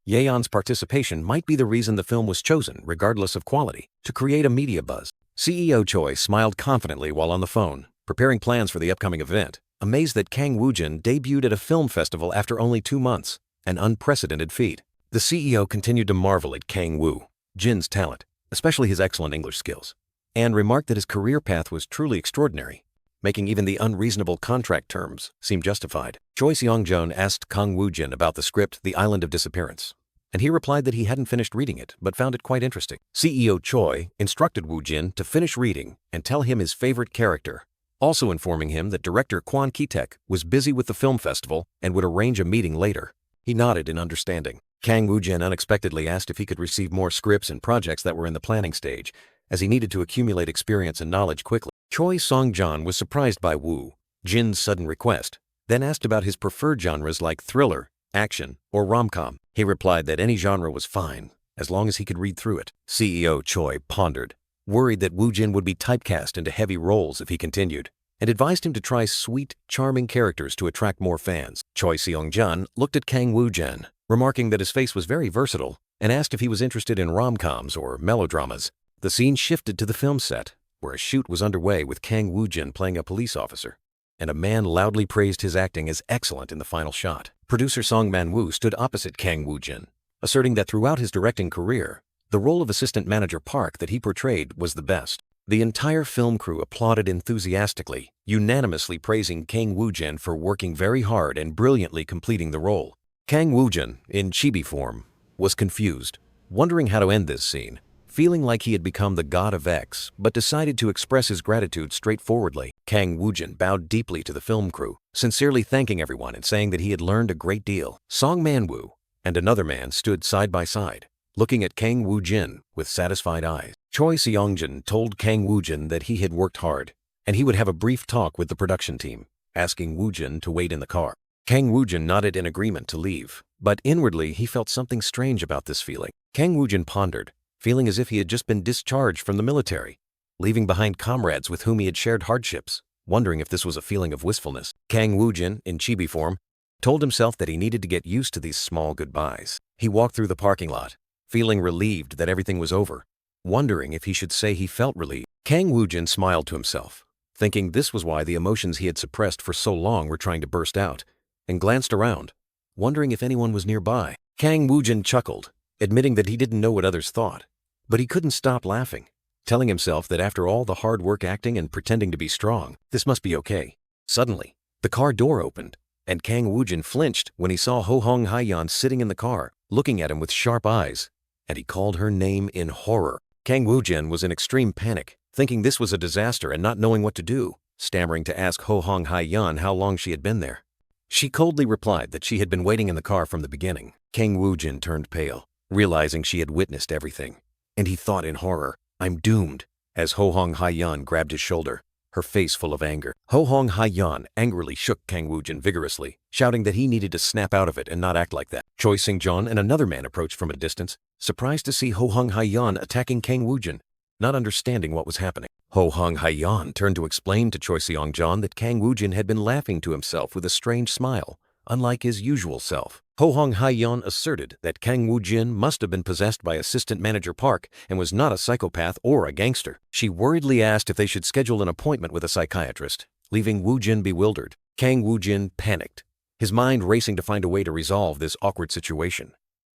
Speaker 1: Yeon's participation might be the reason the film was chosen, regardless of quality, to create a media buzz. CEO Choi smiled confidently while on the phone, preparing plans for the upcoming event, amazed that Kang Woo-jin debuted at a film festival after only 2 months, an unprecedented feat. The CEO continued to marvel at Kang Woo-jin's talent, especially his excellent English skills, and remarked that his career path was truly extraordinary, making even the unreasonable contract terms seem justified. Choi Seong-jun asked Kang Woo-jin about the script The Island of Disappearance, and he replied that he hadn't finished reading it but found it quite interesting. CEO Choi instructed Woo-jin to finish reading and tell him his favorite character, also informing him that director Kwon Ki-taek was busy with the film festival and would arrange a meeting later. He nodded in understanding. Kang Woo-jin unexpectedly asked if he could receive more scripts and projects that were in the planning stage, as he needed to accumulate experience and knowledge quickly. Choi Seong-jun was surprised by Woo-jin's sudden request, then asked about his preferred genres like thriller, action, or rom-com. He replied that any genre was fine, as long as he could read through it. CEO Choi pondered, worried that Woo-jin would be typecast into heavy roles if he continued, and advised him to try sweet, charming characters to attract more fans. Choi Seong-jun looked at Kang Woo-jin, remarking that his face was very versatile, and asked if he was interested in rom-coms or melodramas. The scene shifted to the film set, where a shoot was underway with Kang Woo-jin playing a police officer, and a man loudly praised his acting as excellent in the final shot. Producer Song Man-woo stood opposite Kang Woo-jin, asserting that throughout his directing career, the role of assistant manager Park that he portrayed was the best. The entire film crew applauded enthusiastically, unanimously praising Kang Woo-jin for working very hard and brilliantly completing the role. Kang Woo-jin, in chibi form, was confused, wondering how to end this scene, feeling like he had become the god of X, but decided to express his gratitude straightforwardly. Kang Woo-jin bowed deeply to the film crew, sincerely thanking everyone and saying that he had learned a great deal. Song Man-woo and another man stood side by side, looking at Kang Woo-jin with satisfied eyes. Choi Seong-jun told Kang Woo-jin that he had worked hard, and he would have a brief talk with the production team, asking Woo-jin to wait in the car. Kang Woo-jin nodded in agreement to leave, but inwardly he felt something strange about this feeling. Kang Woo-jin pondered, feeling as if he had just been discharged from the military, leaving behind comrades with whom he had shared hardships, wondering if this was a feeling of wistfulness. Kang Woo-jin, in chibi form, told himself that he needed to get used to these small goodbyes. He walked through the parking lot, feeling relieved that everything was over, wondering if he should say he felt relieved. Kang Woo-jin smiled to himself, thinking this was why the emotions he had suppressed for so long were trying to burst out, and glanced around, wondering if anyone was nearby. Kang Woo-jin chuckled, admitting that he didn't know what others thought, but he couldn't stop laughing, telling himself that after all the hard work acting and pretending to be strong, this must be okay. Suddenly, the car door opened, and Kang Woo-jin flinched when he saw Ho-hong Hae-yeon sitting in the car, looking at him with sharp eyes, and he called her name in horror. Kang Woo-jin was in extreme panic, thinking this was a disaster and not knowing what to do, stammering to ask Ho-hong Hae-yeon how long she had been there. She coldly replied that she had been waiting in the car from the beginning. Kang Woo-jin turned pale, realizing she had witnessed everything, and he thought in horror, "I'm doomed," as Ho-hong Hae-yeon grabbed his shoulder, her face full of anger. Ho-hong Hae-yeon angrily shook Kang Woo-jin vigorously, shouting that he needed to snap out of it and not act like that. Choi Seong-jun and another man approached from a distance, surprised to see Ho-hong Hae-yeon attacking Kang Woo-jin. not understanding what was happening. Ho Hong Hae-yeon turned to explain to Choi Seong-jeon that Kang Woo-jin had been laughing to himself with a strange smile, unlike his usual self. Ho Hong Hae-yeon asserted that Kang Woo-jin must have been possessed by Assistant Manager Park and was not a psychopath or a gangster. She worriedly asked if they should schedule an appointment with a psychiatrist, leaving Woo-jin bewildered. Kang Woo-jin panicked, his mind racing to find a way to resolve this awkward situation.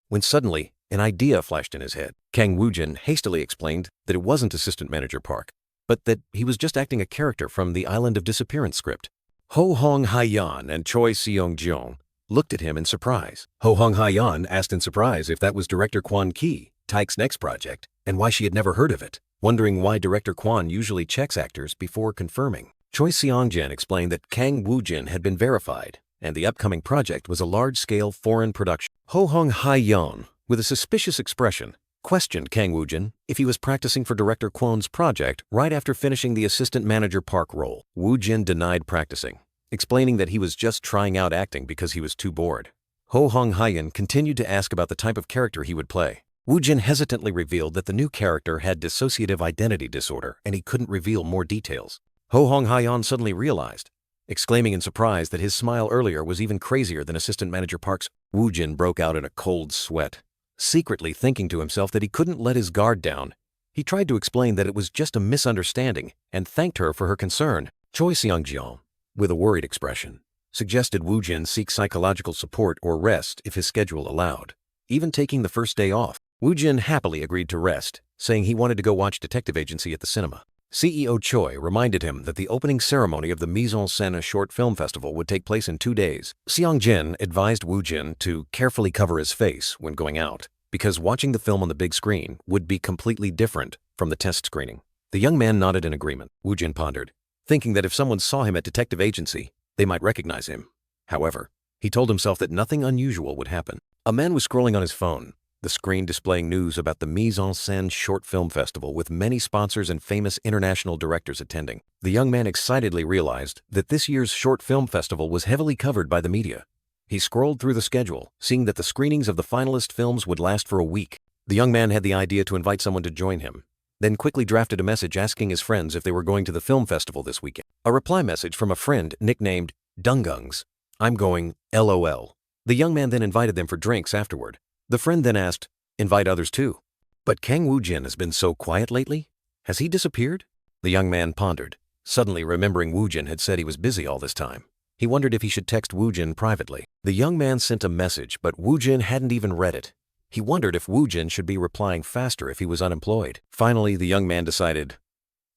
Speaker 1: When suddenly, an idea flashed in his head. Kang Woo-jin hastily explained that it wasn't Assistant Manager Park, but that he was just acting a character from the Island of Disappearance script. Ho Hong Hae-yeon and Choi Seong-jeon looked at him in surprise. Ho Hong Hae-yeon asked in surprise if that was director Kwon Ki, Taek's next project, and why she had never heard of it, wondering why director Kwon usually checks actors before confirming. Choi Seong-jeon explained that Kang Woo-jin had been verified, and the upcoming project was a large-scale foreign production. Ho Hong Hae-yeon, with a suspicious expression, questioned Kang Woo-jin if he was practicing for director Kwon's project right after finishing the Assistant Manager Park role. Woo-jin denied practicing, explaining that he was just trying out acting because he was too bored. Ho Hong Hae-yeon continued to ask about the type of character he would play. Woo-jin hesitantly revealed that the new character had dissociative identity disorder and he couldn't reveal more details. Ho Hong Hae-yeon suddenly realized, exclaiming in surprise that his smile earlier was even crazier than Assistant Manager Park's. Woo-jin broke out in a cold sweat, secretly thinking to himself that he couldn't let his guard down. He tried to explain that it was just a misunderstanding and thanked her for her concern. Choi Seong-jeon, with a worried expression, suggested Woo-jin seek psychological support or rest if his schedule allowed, even taking the first day off. Woo-jin happily agreed to rest, saying he wanted to go watch Detective Agency at the cinema. CEO Choi reminded him that the opening ceremony of the Mise en Scène Short Film Festival would take place in 2 days. Seong-jin advised Woo-jin to carefully cover his face when going out, because watching the film on the big screen would be completely different from the test screening. The young man nodded in agreement. Woo-jin pondered, thinking that if someone saw him at Detective Agency, they might recognize him. However, he told himself that nothing unusual would happen. A man was scrolling on his phone, the screen displaying news about the Mise en Scène Short Film Festival with many sponsors and famous international directors attending. The young man excitedly realized that this year's Short Film Festival was heavily covered by the media. He scrolled through the schedule, seeing that the screenings of the finalist films would last for a week. The young man had the idea to invite someone to join him, then quickly drafted a message asking his friends if they were going to the film festival this weekend. A reply message from a friend nicknamed Dungungs. "I'm going, LOL." The young man then invited them for drinks afterward. The friend then asked, "Invite others too." "But Kang Woo-jin has been so quiet lately. Has he disappeared?" The young man pondered, suddenly remembering Woo-jin had said he was busy all this time. He wondered if he should text Woo-jin privately. The young man sent a message, but Woo-jin hadn't even read it. He wondered if Woo-jin should be replying faster if he was unemployed. Finally, the young man decided,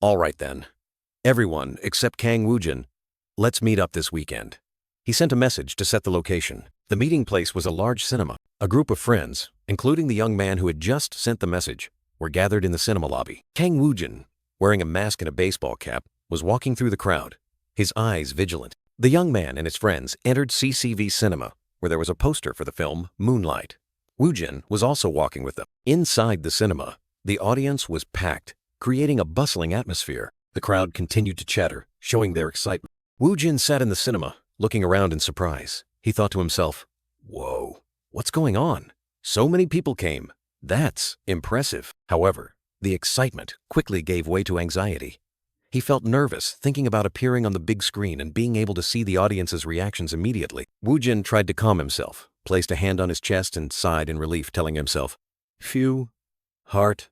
Speaker 1: "All right then. Everyone except Kang Woo-jin, let's meet up this weekend." He sent a message to set the location. The meeting place was a large cinema. A group of friends, including the young man who had just sent the message, were gathered in the cinema lobby. Kang Woo-jin, wearing a mask and a baseball cap, was walking through the crowd, his eyes vigilant. The young man and his friends entered CCV Cinema, where there was a poster for the film Moonlight. Woo-jin was also walking with them. Inside the cinema, the audience was packed, creating a bustling atmosphere. The crowd continued to chatter, showing their excitement. Woo-jin sat in the cinema, looking around in surprise. He thought to himself, "Whoa, what's going on? So many people came. That's impressive." However, the excitement quickly gave way to anxiety. He felt nervous, thinking about appearing on the big screen and being able to see the audience's reactions immediately. Woo-jin tried to calm himself, placed a hand on his chest and sighed in relief, telling himself, "Phew, heart,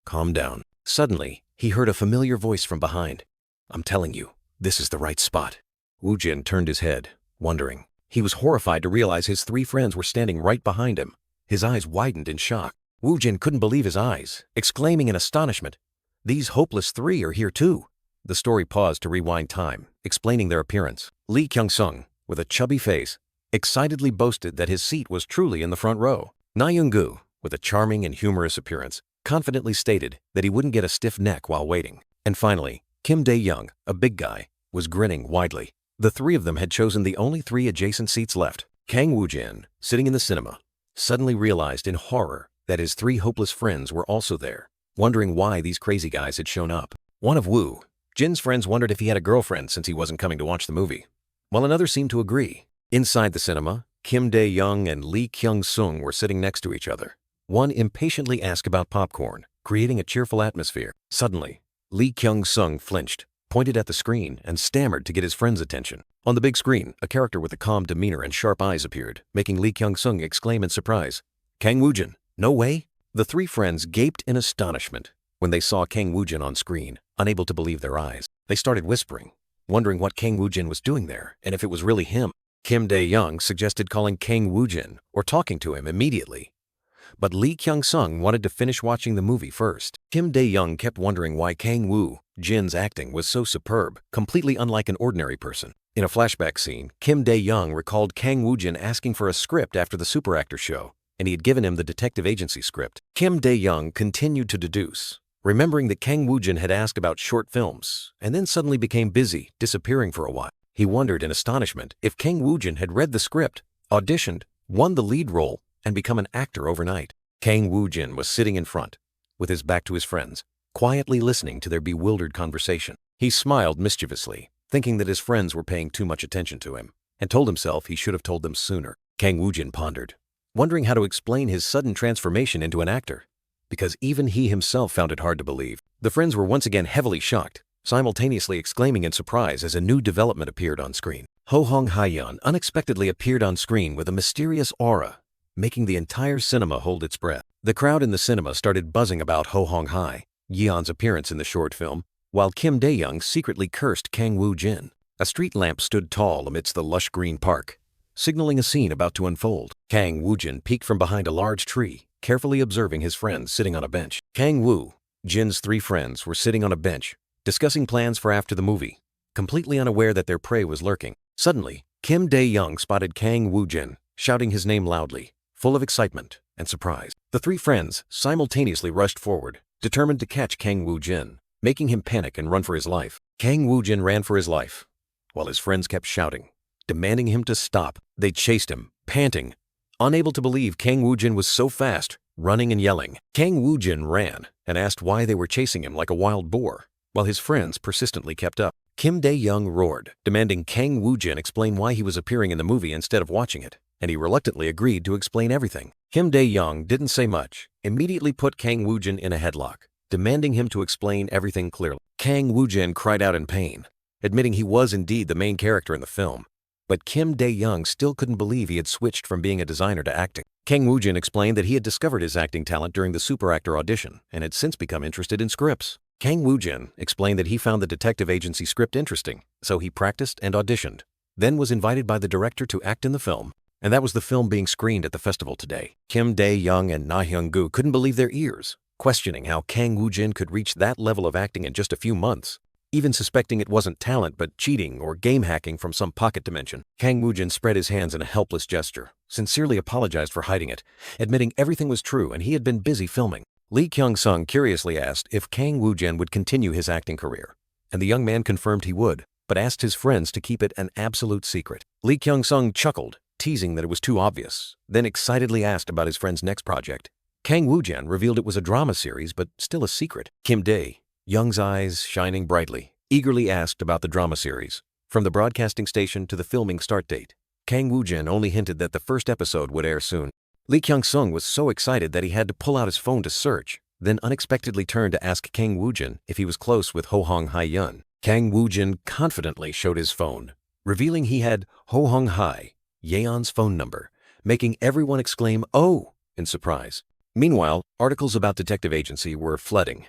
Speaker 1: calm down." Suddenly, he heard a familiar voice from behind. "I'm telling you, this is the right spot." Woo-jin turned his head, wondering. He was horrified to realize his 3 friends were standing right behind him. His eyes widened in shock. Woo-jin couldn't believe his eyes, exclaiming in astonishment, "These hopeless 3 are here too." The story paused to rewind time, explaining their appearance. Lee Kyung-sung, with a chubby face, excitedly boasted that his seat was truly in the front row. Na Young-gu, with a charming and humorous appearance, confidently stated that he wouldn't get a stiff neck while waiting. And finally, Kim Dae-young, a big guy, was grinning widely. The 3 of them had chosen the only 3 adjacent seats left. Kang Woo-jin, sitting in the cinema, suddenly realized in horror that his 3 hopeless friends were also there, wondering why these crazy guys had shown up. One of Woo-jin's friends wondered if he had a girlfriend since he wasn't coming to watch the movie, while another seemed to agree. Inside the cinema, Kim Dae-young and Lee Kyung-sung were sitting next to each other. One impatiently asked about popcorn, creating a cheerful atmosphere. Suddenly, Lee Kyung-sung flinched, pointed at the screen, and stammered to get his friend's attention. On the big screen, a character with a calm demeanor and sharp eyes appeared, making Lee Kyung-sung exclaim in surprise, "Kang Woo-jin, no way?" The three friends gaped in astonishment when they saw Kang Woo-jin on screen, unable to believe their eyes. They started whispering, wondering what Kang Woo-jin was doing there and if it was really him. Kim Dae-young suggested calling Kang Woo-jin or talking to him immediately. But Lee Kyung-sung wanted to finish watching the movie first. Kim Dae-young kept wondering why Kang Woo-jin's acting was so superb, completely unlike an ordinary person. In a flashback scene, Kim Dae-young recalled Kang Woo-jin asking for a script after the Super Actor show, and he had given him the detective agency script. Kim Dae-young continued to deduce, remembering that Kang Woo-jin had asked about short films, and then suddenly became busy, disappearing for a while. He wondered in astonishment if Kang Woo-jin had read the script, auditioned, won the lead role, and become an actor overnight. Kang Woo-jin was sitting in front, with his back to his friends, quietly listening to their bewildered conversation. He smiled mischievously, thinking that his friends were paying too much attention to him, and told himself he should have told them sooner. Kang Woo-jin pondered, wondering how to explain his sudden transformation into an actor, because even he himself found it hard to believe. The friends were once again heavily shocked, simultaneously exclaiming in surprise as a new development appeared on screen. Ho Hong Hae-yeon unexpectedly appeared on screen with a mysterious aura, making the entire cinema hold its breath. The crowd in the cinema started buzzing about Ho Hong Hae-yeon's appearance in the short film, while Kim Dae-young secretly cursed Kang Woo-jin. A street lamp stood tall amidst the lush green park, signaling a scene about to unfold. Kang Woo-jin peeked from behind a large tree, carefully observing his friends sitting on a bench. Kang Woo-jin's three friends were sitting on a bench, discussing plans for after the movie, completely unaware that their prey was lurking. Suddenly, Kim Dae-young spotted Kang Woo-jin, shouting his name loudly, full of excitement and surprise. The three friends simultaneously rushed forward, determined to catch Kang Woo-jin, making him panic and run for his life. Kang Woo-jin ran for his life, while his friends kept shouting, demanding him to stop. They chased him, panting, unable to believe Kang Woo-jin was so fast, running and yelling. Kang Woo-jin ran and asked why they were chasing him like a wild boar, while his friends persistently kept up. Kim Dae-young roared, demanding Kang Woo-jin explain why he was appearing in the movie instead of watching it, and he reluctantly agreed to explain everything. Kim Dae-young didn't say much, immediately put Kang Woo-jin in a headlock, demanding him to explain everything clearly. Kang Woo-jin cried out in pain, admitting he was indeed the main character in the film, but Kim Dae-young still couldn't believe he had switched from being a designer to acting. Kang Woo-jin explained that he had discovered his acting talent during the Super Actor audition and had since become interested in scripts. Kang Woo-jin explained that he found the detective agency script interesting, so he practiced and auditioned, then was invited by the director to act in the film, and that was the film being screened at the festival today. Kim Dae-young and Na Hyung-gu couldn't believe their ears, questioning how Kang Woo-jin could reach that level of acting in just a few months, even suspecting it wasn't talent but cheating or game hacking from some pocket dimension. Kang Woo-jin spread his hands in a helpless gesture, sincerely apologized for hiding it, admitting everything was true and he had been busy filming. Lee Kyung-sung curiously asked if Kang Woo-jin would continue his acting career, and the young man confirmed he would, but asked his friends to keep it an absolute secret. Lee Kyung-sung chuckled, teasing that it was too obvious, then excitedly asked about his friend's next project. Kang Woo-jin revealed it was a drama series, but still a secret. Kim Dae-young's eyes shining brightly, eagerly asked about the drama series. From the broadcasting station to the filming start date, Kang Woo-jin only hinted that the first episode would air soon. Lee Kyung-sung was so excited that he had to pull out his phone to search, then unexpectedly turned to ask Kang Woo-jin if he was close with Ho Hong Hae-yeon. Kang Woo-jin confidently showed his phone, revealing he had Ho Hong Hae-yeon's phone number, making everyone exclaim, "Oh!" in surprise. Meanwhile, articles about detective agency were flooding,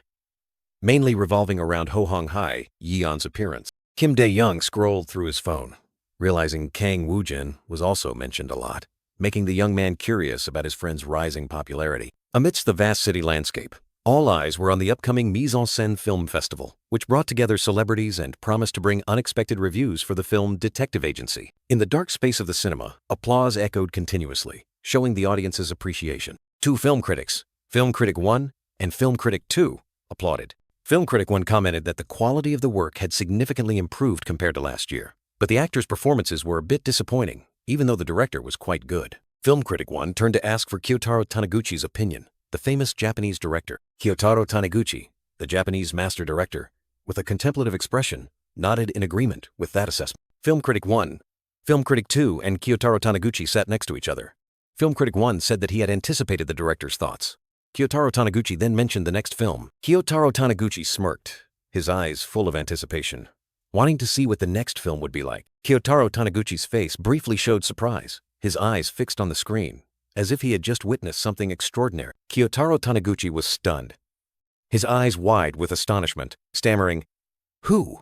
Speaker 1: mainly revolving around Ho Hong Hae-yeon's appearance. Kim Dae-young scrolled through his phone, realizing Kang Woo-jin was also mentioned a lot, making the young man curious about his friend's rising popularity. Amidst the vast city landscape, all eyes were on the upcoming Mise en Scène Film Festival, which brought together celebrities and promised to bring unexpected reviews for the film Detective Agency. In the dark space of the cinema, applause echoed continuously, showing the audience's appreciation. Two film critics, Film Critic 1 and Film Critic 2, applauded. Film Critic 1 commented that the quality of the work had significantly improved compared to last year, but the actors' performances were a bit disappointing, even though the director was quite good. Film Critic 1 turned to ask for Kyotaro Taniguchi's opinion, the famous Japanese director. Kyotaro Taniguchi, the Japanese master director, with a contemplative expression, nodded in agreement with that assessment. Film Critic 1, Film Critic 2 and Kyotaro Taniguchi sat next to each other. Film Critic 1 said that he had anticipated the director's thoughts, Kyotaro Taniguchi then mentioned the next film. Kyotaro Taniguchi smirked, his eyes full of anticipation, wanting to see what the next film would be like. Kyotaro Taniguchi's face briefly showed surprise, his eyes fixed on the screen, as if he had just witnessed something extraordinary. Kyotaro Taniguchi was stunned, his eyes wide with astonishment, stammering, "Who?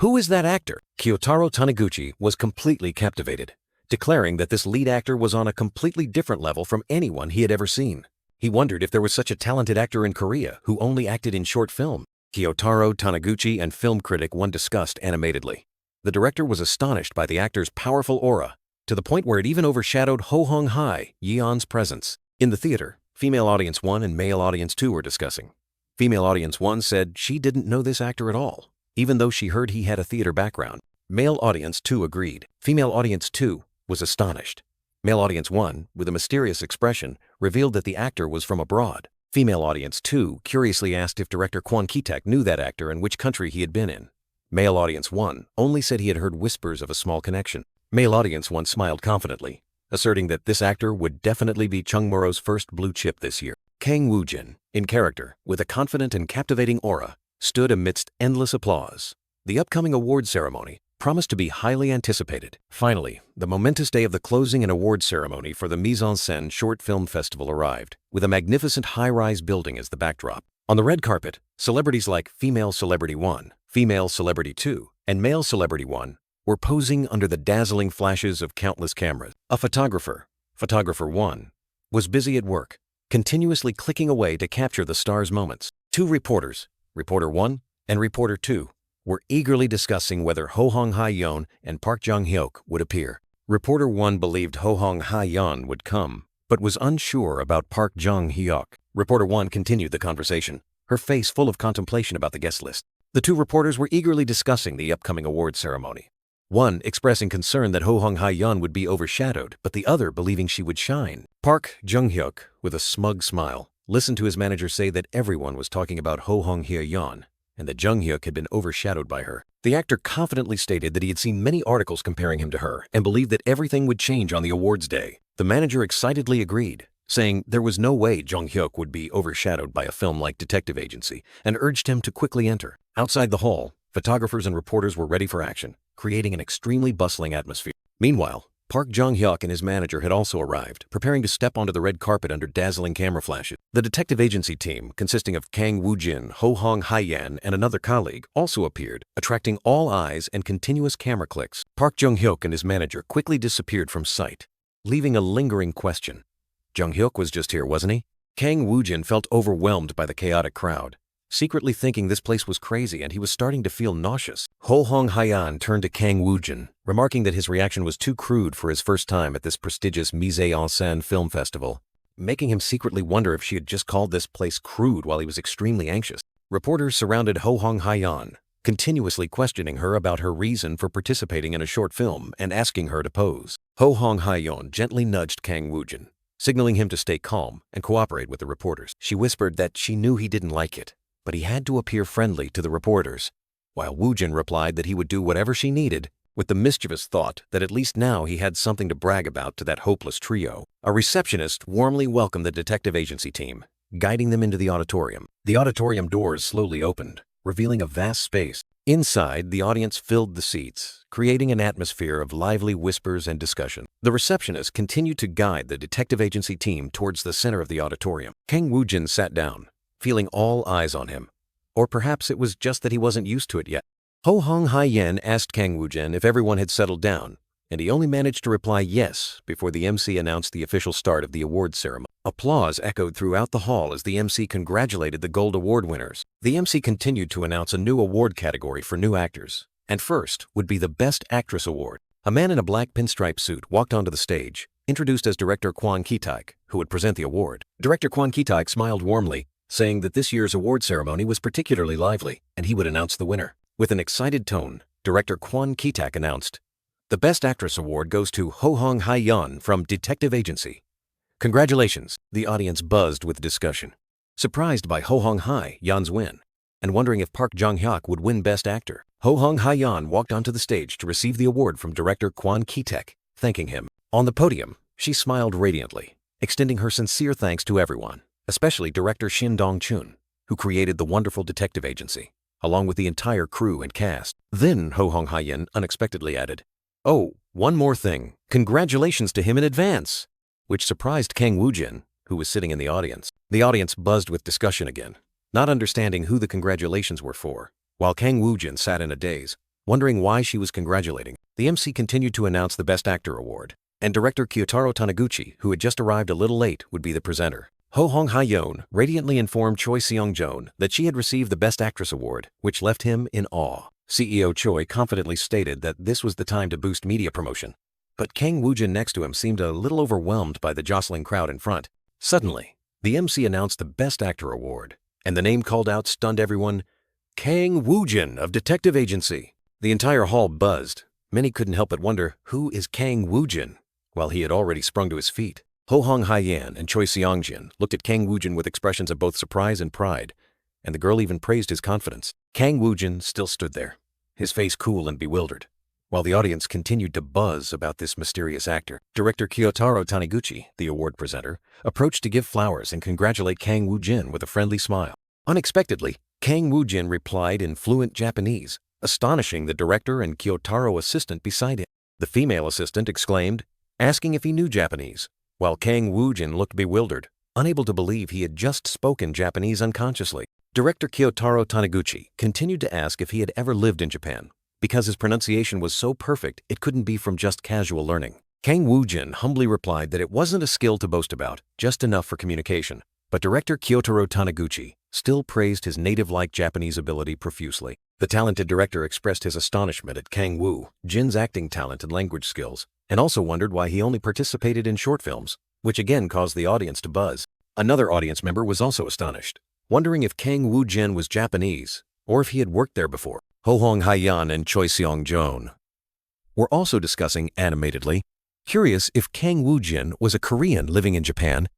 Speaker 1: Who is that actor?" Kyotaro Taniguchi was completely captivated, declaring that this lead actor was on a completely different level from anyone he had ever seen. He wondered if there was such a talented actor in Korea who only acted in short film. Kyotaro Taniguchi and film critic One discussed animatedly. The director was astonished by the actor's powerful aura, to the point where it even overshadowed Ho Hong Hai Yeon's presence. In the theater, female audience 1 and male audience 2 were discussing. Female audience 1 said she didn't know this actor at all, even though she heard he had a theater background. Male audience 2 agreed. Female audience 2 was astonished. Male audience 1, with a mysterious expression, revealed that the actor was from abroad. Female audience 2 curiously asked if director Kwon Ki-taek knew that actor and which country he had been in. Male audience 1 only said he had heard whispers of a small connection. Male audience 1 smiled confidently, asserting that this actor would definitely be Chung Moro's first blue chip this year. Kang Woo-jin, in character, with a confident and captivating aura, stood amidst endless applause. The upcoming award ceremony promised to be highly anticipated. Finally, the momentous day of the closing and award ceremony for the Mise en Scène Short Film Festival arrived, with a magnificent high-rise building as the backdrop. On the red carpet, celebrities like Female Celebrity 1, Female Celebrity 2, and Male Celebrity 1 were posing under the dazzling flashes of countless cameras. A photographer, Photographer 1, was busy at work, continuously clicking away to capture the stars' moments. Two reporters, Reporter 1 and Reporter 2, were eagerly discussing whether Ho Hong Hai-yeon and Park Jong-hyuk would appear. Reporter 1 believed Ho Hong Hai-yeon would come, but was unsure about Park Jong-hyuk. Reporter 1 continued the conversation, her face full of contemplation about the guest list. The two reporters were eagerly discussing the upcoming award ceremony. One expressing concern that Ho Hong Hai-yeon would be overshadowed, but the other believing she would shine. Park Jong-hyuk, with a smug smile, listened to his manager say that everyone was talking about Ho Hong Hae-yeon, and that Jung-hyuk had been overshadowed by her. The actor confidently stated that he had seen many articles comparing him to her and believed that everything would change on the awards day. The manager excitedly agreed, saying there was no way Jung-hyuk would be overshadowed by a film like Detective Agency, and urged him to quickly enter. Outside the hall, photographers and reporters were ready for action, creating an extremely bustling atmosphere. Meanwhile, Park Jong-hyuk and his manager had also arrived, preparing to step onto the red carpet under dazzling camera flashes. The detective agency team, consisting of Kang Woo-jin, Ho Hong Hai-yeon, and another colleague, also appeared, attracting all eyes and continuous camera clicks. Park Jong-hyuk and his manager quickly disappeared from sight, leaving a lingering question. Jung-hyuk was just here, wasn't he? Kang Woo-jin felt overwhelmed by the chaotic crowd, secretly thinking this place was crazy, and he was starting to feel nauseous. Ho Hong Hai-yeon turned to Kang Woo-jin, remarking that his reaction was too crude for his first time at this prestigious Mise en Scène film festival, making him secretly wonder if she had just called this place crude while he was extremely anxious. Reporters surrounded Ho Hong Hai-yeon, continuously questioning her about her reason for participating in a short film and asking her to pose. Ho Hong Hai-yeon gently nudged Kang Woo-jin, signaling him to stay calm and cooperate with the reporters. She whispered that she knew he didn't like it, but he had to appear friendly to the reporters, while Woo-jin replied that he would do whatever she needed, with the mischievous thought that at least now he had something to brag about to that hopeless trio. A receptionist warmly welcomed the detective agency team, guiding them into the auditorium. The auditorium doors slowly opened, revealing a vast space. Inside, the audience filled the seats, creating an atmosphere of lively whispers and discussion. The receptionist continued to guide the detective agency team towards the center of the auditorium. Kang Woo-jin sat down, feeling all eyes on him. Or perhaps it was just that he wasn't used to it yet. Ho Hong Hai-yeon asked Kang Woo-jin if everyone had settled down, and he only managed to reply yes before the MC announced the official start of the awards ceremony. Applause echoed throughout the hall as the MC congratulated the Gold Award winners. The MC continued to announce a new award category for new actors, and first would be the Best Actress Award. A man in a black pinstripe suit walked onto the stage, introduced as Director Kwon Ki-taek, who would present the award. Director Kwon Ki-taek smiled warmly, saying that this year's award ceremony was particularly lively, and he would announce the winner. With an excited tone, Director Kwon Ki-taek announced, "The Best Actress Award goes to Ho Hong Hai-yeon from Detective Agency." Congratulations, the audience buzzed with discussion. Surprised by Ho Hong Hai-yeon's win, and wondering if Park Jong-hyuk would win Best Actor, Ho Hong Hai-yeon walked onto the stage to receive the award from Director Kwon Ki-taek, thanking him. On the podium, she smiled radiantly, extending her sincere thanks to everyone, especially director Shin Dong-chun, who created the wonderful detective agency, along with the entire crew and cast. Then Ho Hong Hae-in unexpectedly added, "Oh, one more thing. Congratulations to him in advance," which surprised Kang Woo-jin, who was sitting in the audience. The audience buzzed with discussion again, not understanding who the congratulations were for, while Kang Woo-jin sat in a daze, wondering why she was congratulating. The MC continued to announce the Best Actor award, and director Kyotaro Taniguchi, who had just arrived a little late, would be the presenter. Ho Hong Hae-yeon radiantly informed Choi Seong-jeon that she had received the Best Actress award, which left him in awe. CEO Choi confidently stated that this was the time to boost media promotion. But Kang Woo-jin next to him seemed a little overwhelmed by the jostling crowd in front. Suddenly, the MC announced the Best Actor award, and the name called out stunned everyone: Kang Woo-jin of Detective Agency. The entire hall buzzed. Many couldn't help but wonder, who is Kang Woo-jin? While he had already sprung to his feet. Ho Hong Hae-yeon and Choi Seong-jin looked at Kang Woo-jin with expressions of both surprise and pride, and the girl even praised his confidence. Kang Woo-jin still stood there, his face cool and bewildered, while the audience continued to buzz about this mysterious actor. Director Kyotaro Taniguchi, the award presenter, approached to give flowers and congratulate Kang Woo-jin with a friendly smile. Unexpectedly, Kang Woo-jin replied in fluent Japanese, astonishing the director and Kyotaro assistant beside him. The female assistant exclaimed, asking if he knew Japanese, while Kang Woo-jin looked bewildered, unable to believe he had just spoken Japanese unconsciously. Director Kyotaro Taniguchi continued to ask if he had ever lived in Japan, because his pronunciation was so perfect it couldn't be from just casual learning. Kang Woo-jin humbly replied that it wasn't a skill to boast about, just enough for communication. But director Kyotaro Taniguchi still praised his native-like Japanese ability profusely. The talented director expressed his astonishment at Kang Woo-jin's acting talent and language skills, and also wondered why he only participated in short films, which again caused the audience to buzz. Another audience member was also astonished, wondering if Kang Woo-jin was Japanese or if he had worked there before. Ho Hong Hae-yeon and Choi Seong-jeon were also discussing animatedly, curious if Kang Woo-jin was a Korean living in Japan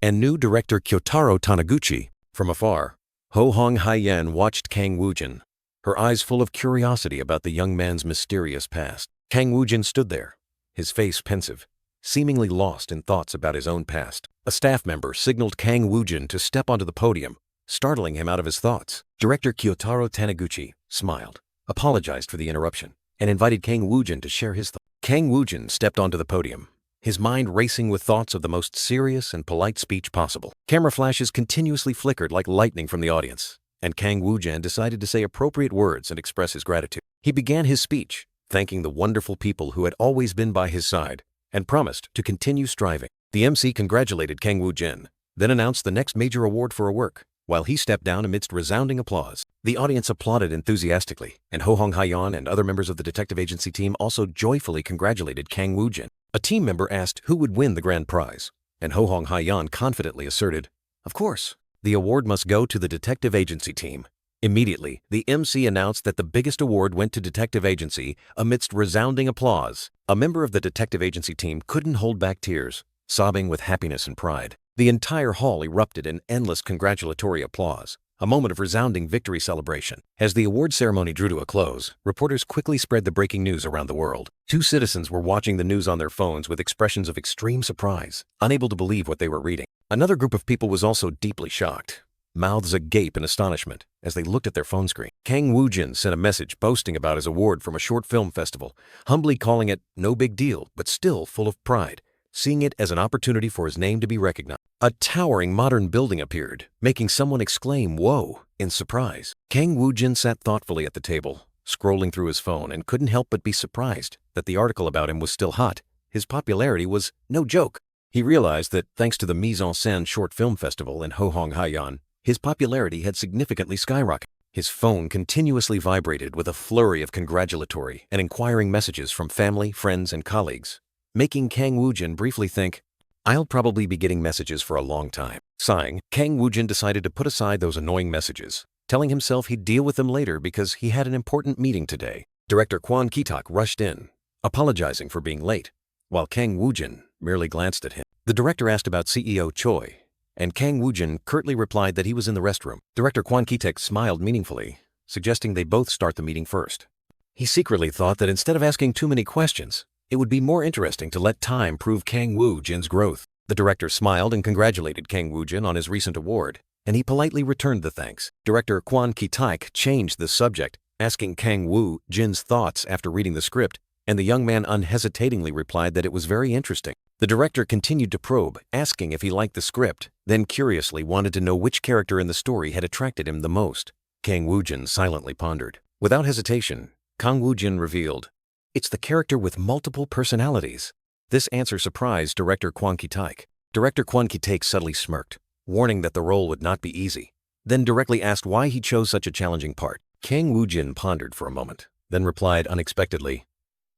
Speaker 1: and knew director Kyotaro Taniguchi. From afar, Ho Hong Hae-yeon watched Kang Woo-jin, her eyes full of curiosity about the young man's mysterious past. Kang Woo-jin stood there, his face pensive, seemingly lost in thoughts about his own past. A staff member signaled Kang Woo-jin to step onto the podium, startling him out of his thoughts. Director Kyotaro Taniguchi smiled, apologized for the interruption, and invited Kang Woo-jin to share his thoughts. Kang Woo-jin stepped onto the podium, his mind racing with thoughts of the most serious and polite speech possible. Camera flashes continuously flickered like lightning from the audience, and Kang Woo-jin decided to say appropriate words and express his gratitude. He began his speech, thanking the wonderful people who had always been by his side, and promised to continue striving. The MC congratulated Kang Woo-jin, then announced the next major award for her work, while he stepped down amidst resounding applause. The audience applauded enthusiastically, and Ho Hong Hae-yeon and other members of the detective agency team also joyfully congratulated Kang Woo-jin. A team member asked who would win the grand prize, and Ho Hong Hae-yeon confidently asserted, "Of course, the award must go to the detective agency team." Immediately, the MC announced that the biggest award went to detective agency amidst resounding applause. A member of the detective agency team couldn't hold back tears, sobbing with happiness and pride. The entire hall erupted in endless congratulatory applause, a moment of resounding victory celebration. As the award ceremony drew to a close, reporters quickly spread the breaking news around the world. 2 citizens were watching the news on their phones with expressions of extreme surprise, unable to believe what they were reading. Another group of people was also deeply shocked, mouths agape in astonishment as they looked at their phone screen. Kang Woo-jin sent a message boasting about his award from a short film festival, humbly calling it no big deal, but still full of pride, seeing it as an opportunity for his name to be recognized. A towering modern building appeared, making someone exclaim, "Whoa," in surprise. Kang Woo-jin sat thoughtfully at the table, scrolling through his phone, and couldn't help but be surprised that the article about him was still hot. His popularity was no joke. He realized that thanks to the Mise en Scène Short Film Festival in Ho Hong Hae-yeon, his popularity had significantly skyrocketed. His phone continuously vibrated with a flurry of congratulatory and inquiring messages from family, friends, and colleagues, making Kang Woo-jin briefly think, "I'll probably be getting messages for a long time." Sighing, Kang Woo-jin decided to put aside those annoying messages, telling himself he'd deal with them later because he had an important meeting today. Director Kwon Ki-tak rushed in, apologizing for being late, while Kang Woo-jin merely glanced at him. The director asked about CEO Choi, and Kang Woo-jin curtly replied that he was in the restroom. Director Kwon Ki-tak smiled meaningfully, suggesting they both start the meeting first. He secretly thought that instead of asking too many questions, it would be more interesting to let time prove Kang Woo-jin's growth. The director smiled and congratulated Kang Woo-jin on his recent award, and he politely returned the thanks. Director Kwon Ki-taek changed the subject, asking Kang Woo-jin's thoughts after reading the script, and the young man unhesitatingly replied that it was very interesting. The director continued to probe, asking if he liked the script, then curiously wanted to know which character in the story had attracted him the most. Kang Woo-jin silently pondered. Without hesitation, Kang Woo-jin revealed, "It's the character with multiple personalities." This answer surprised director Kwon Ki-taek. Director Kwon Ki-taek subtly smirked, warning that the role would not be easy, then directly asked why he chose such a challenging part. Kang Woo-jin pondered for a moment, then replied unexpectedly,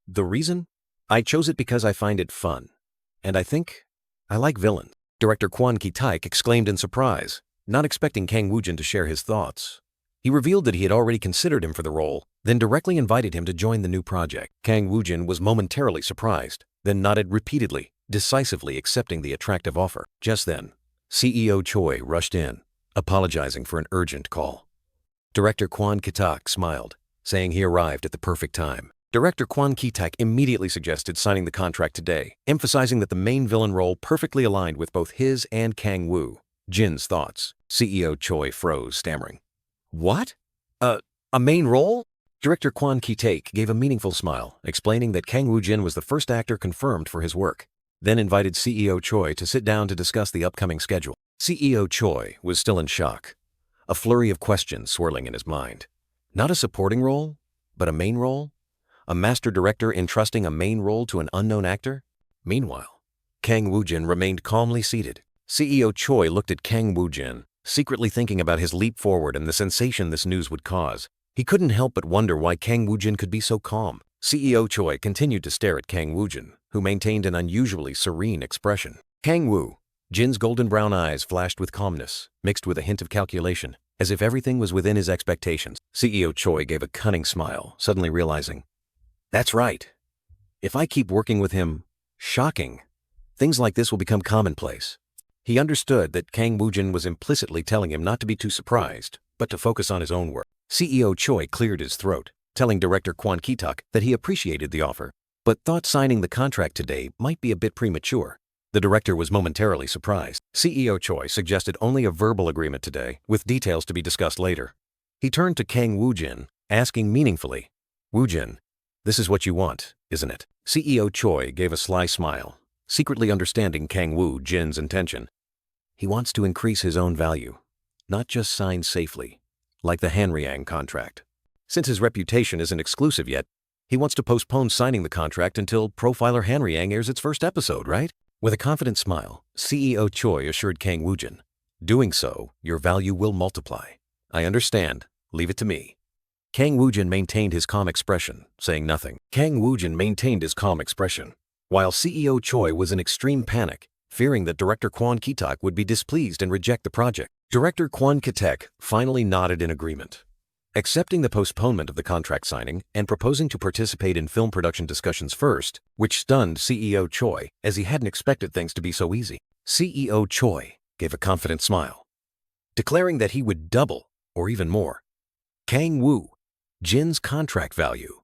Speaker 1: "The reason? I chose it because I find it fun. And I think I like villains." Director Kwon Ki-taek exclaimed in surprise, not expecting Kang Woo-jin to share his thoughts. He revealed that he had already considered him for the role, then directly invited him to join the new project. Kang Woo-jin was momentarily surprised, then nodded repeatedly, decisively accepting the attractive offer. Just then, CEO Choi rushed in, apologizing for an urgent call. Director Kwon Ki-taek smiled, saying he arrived at the perfect time. Director Kwon Ki-taek immediately suggested signing the contract today, emphasizing that the main villain role perfectly aligned with both his and Kang Woo-jin's thoughts. CEO Choi froze, stammering, "What? A main role?" Director Kwon Ki-taek gave a meaningful smile, explaining that Kang Woo-jin was the first actor confirmed for his work, then invited CEO Choi to sit down to discuss the upcoming schedule. CEO Choi was still in shock, a flurry of questions swirling in his mind. Not a supporting role, but a main role? A master director entrusting a main role to an unknown actor? Meanwhile, Kang Woo-jin remained calmly seated. CEO Choi looked at Kang Woo-jin, secretly thinking about his leap forward and the sensation this news would cause. He couldn't help but wonder why Kang Woo-jin could be so calm. CEO Choi continued to stare at Kang Woo-jin, who maintained an unusually serene expression. Kang Woo-jin's golden brown eyes flashed with calmness, mixed with a hint of calculation, as if everything was within his expectations. CEO Choi gave a cunning smile, suddenly realizing, "That's right. If I keep working with him, shocking, things like this will become commonplace." He understood that Kang Woo-jin was implicitly telling him not to be too surprised, but to focus on his own work. CEO Choi cleared his throat, telling director Kwon Ki-taek that he appreciated the offer, but thought signing the contract today might be a bit premature. The director was momentarily surprised. CEO Choi suggested only a verbal agreement today, with details to be discussed later. He turned to Kang Woo-jin, asking meaningfully, "Woo-jin, this is what you want, isn't it?" CEO Choi gave a sly smile, secretly understanding Kang Woo-jin's intention. He wants to increase his own value, not just sign safely, like the Hanryang contract. Since his reputation isn't exclusive yet, he wants to postpone signing the contract until Profiler Hanryang airs its first episode, right? With a confident smile, CEO Choi assured Kang Woo-jin, "Doing so, your value will multiply. I understand. Leave it to me." Kang Woo-jin maintained his calm expression, saying nothing. While CEO Choi was in extreme panic, fearing that director Kwon Ki-taek would be displeased and reject the project. Director Kwon Ki-taek finally nodded in agreement, accepting the postponement of the contract signing and proposing to participate in film production discussions first, which stunned CEO Choi, as he hadn't expected things to be so easy. CEO Choi gave a confident smile, declaring that he would double, or even more, Kang Woo-jin's contract value,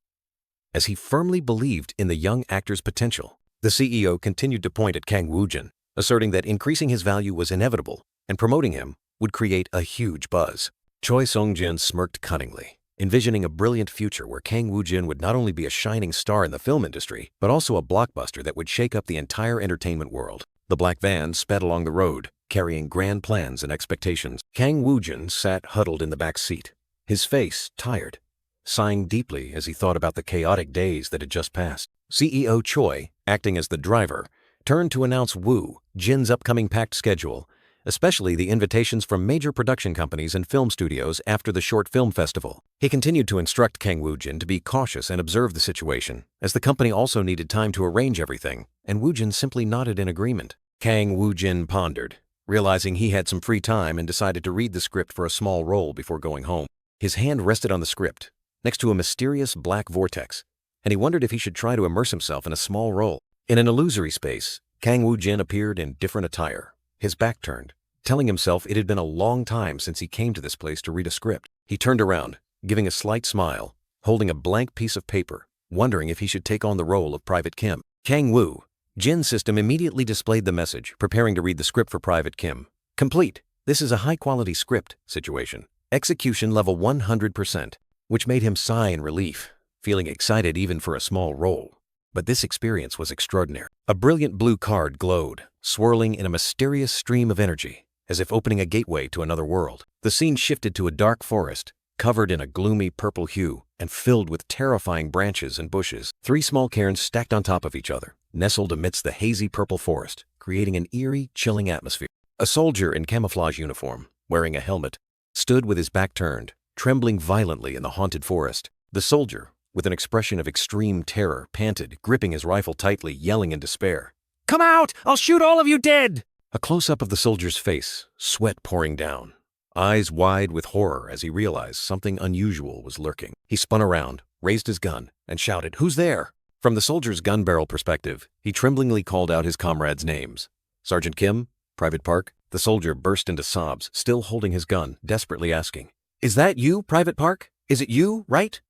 Speaker 1: as he firmly believed in the young actor's potential. The CEO continued to point at Kang Woo-jin, asserting that increasing his value was inevitable, and promoting him would create a huge buzz. Choi Sung-jin smirked cunningly, envisioning a brilliant future where Kang Woo-jin would not only be a shining star in the film industry, but also a blockbuster that would shake up the entire entertainment world. The black van sped along the road, carrying grand plans and expectations. Kang Woo-jin sat huddled in the back seat, his face tired, sighing deeply as he thought about the chaotic days that had just passed. CEO Choi, acting as the driver, turned to announce Woo-jin's upcoming packed schedule, especially the invitations from major production companies and film studios after the short film festival. He continued to instruct Kang Woo-jin to be cautious and observe the situation, as the company also needed time to arrange everything, and Woo-jin simply nodded in agreement. Kang Woo-jin pondered, realizing he had some free time, and decided to read the script for a small role before going home. His hand rested on the script, next to a mysterious black vortex, and he wondered if he should try to immerse himself in a small role. In an illusory space, Kang Woo-jin appeared in different attire, his back turned, telling himself it had been a long time since he came to this place to read a script. He turned around, giving a slight smile, holding a blank piece of paper, wondering if he should take on the role of Private Kim. Kang Woo Jin's system immediately displayed the message, preparing to read the script for Private Kim. Complete. This is a high-quality script situation. Execution level 100%, which made him sigh in relief, feeling excited even for a small role. But this experience was extraordinary. A brilliant blue card glowed, swirling in a mysterious stream of energy, as if opening a gateway to another world. The scene shifted to a dark forest, covered in a gloomy purple hue and filled with terrifying branches and bushes. 3 small cairns stacked on top of each other, nestled amidst the hazy purple forest, creating an eerie, chilling atmosphere. A soldier in camouflage uniform, wearing a helmet, stood with his back turned, trembling violently in the haunted forest. The soldier, with an expression of extreme terror, panted, gripping his rifle tightly, yelling in despair. "Come out! I'll shoot all of you dead!" A close-up of the soldier's face, sweat pouring down, eyes wide with horror as he realized something unusual was lurking. He spun around, raised his gun, and shouted, "Who's there?" From the soldier's gun barrel perspective, he tremblingly called out his comrades' names. Sergeant Kim, Private Park. The soldier burst into sobs, still holding his gun, desperately asking, "Is that you, Private Park? Is it you, right?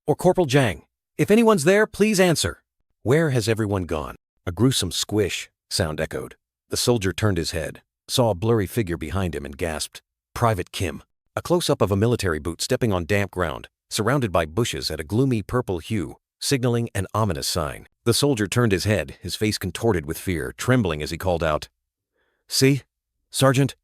Speaker 1: Or Corporal Jang? If anyone's there, please answer." "Where has everyone gone?" A gruesome squish sound echoed. The soldier turned his head, saw a blurry figure behind him and gasped, "Private Kim." A close-up of a military boot stepping on damp ground, surrounded by bushes at a gloomy purple hue, signaling an ominous sign. The soldier turned his head, his face contorted with fear, trembling as he called out, "See? Sergeant?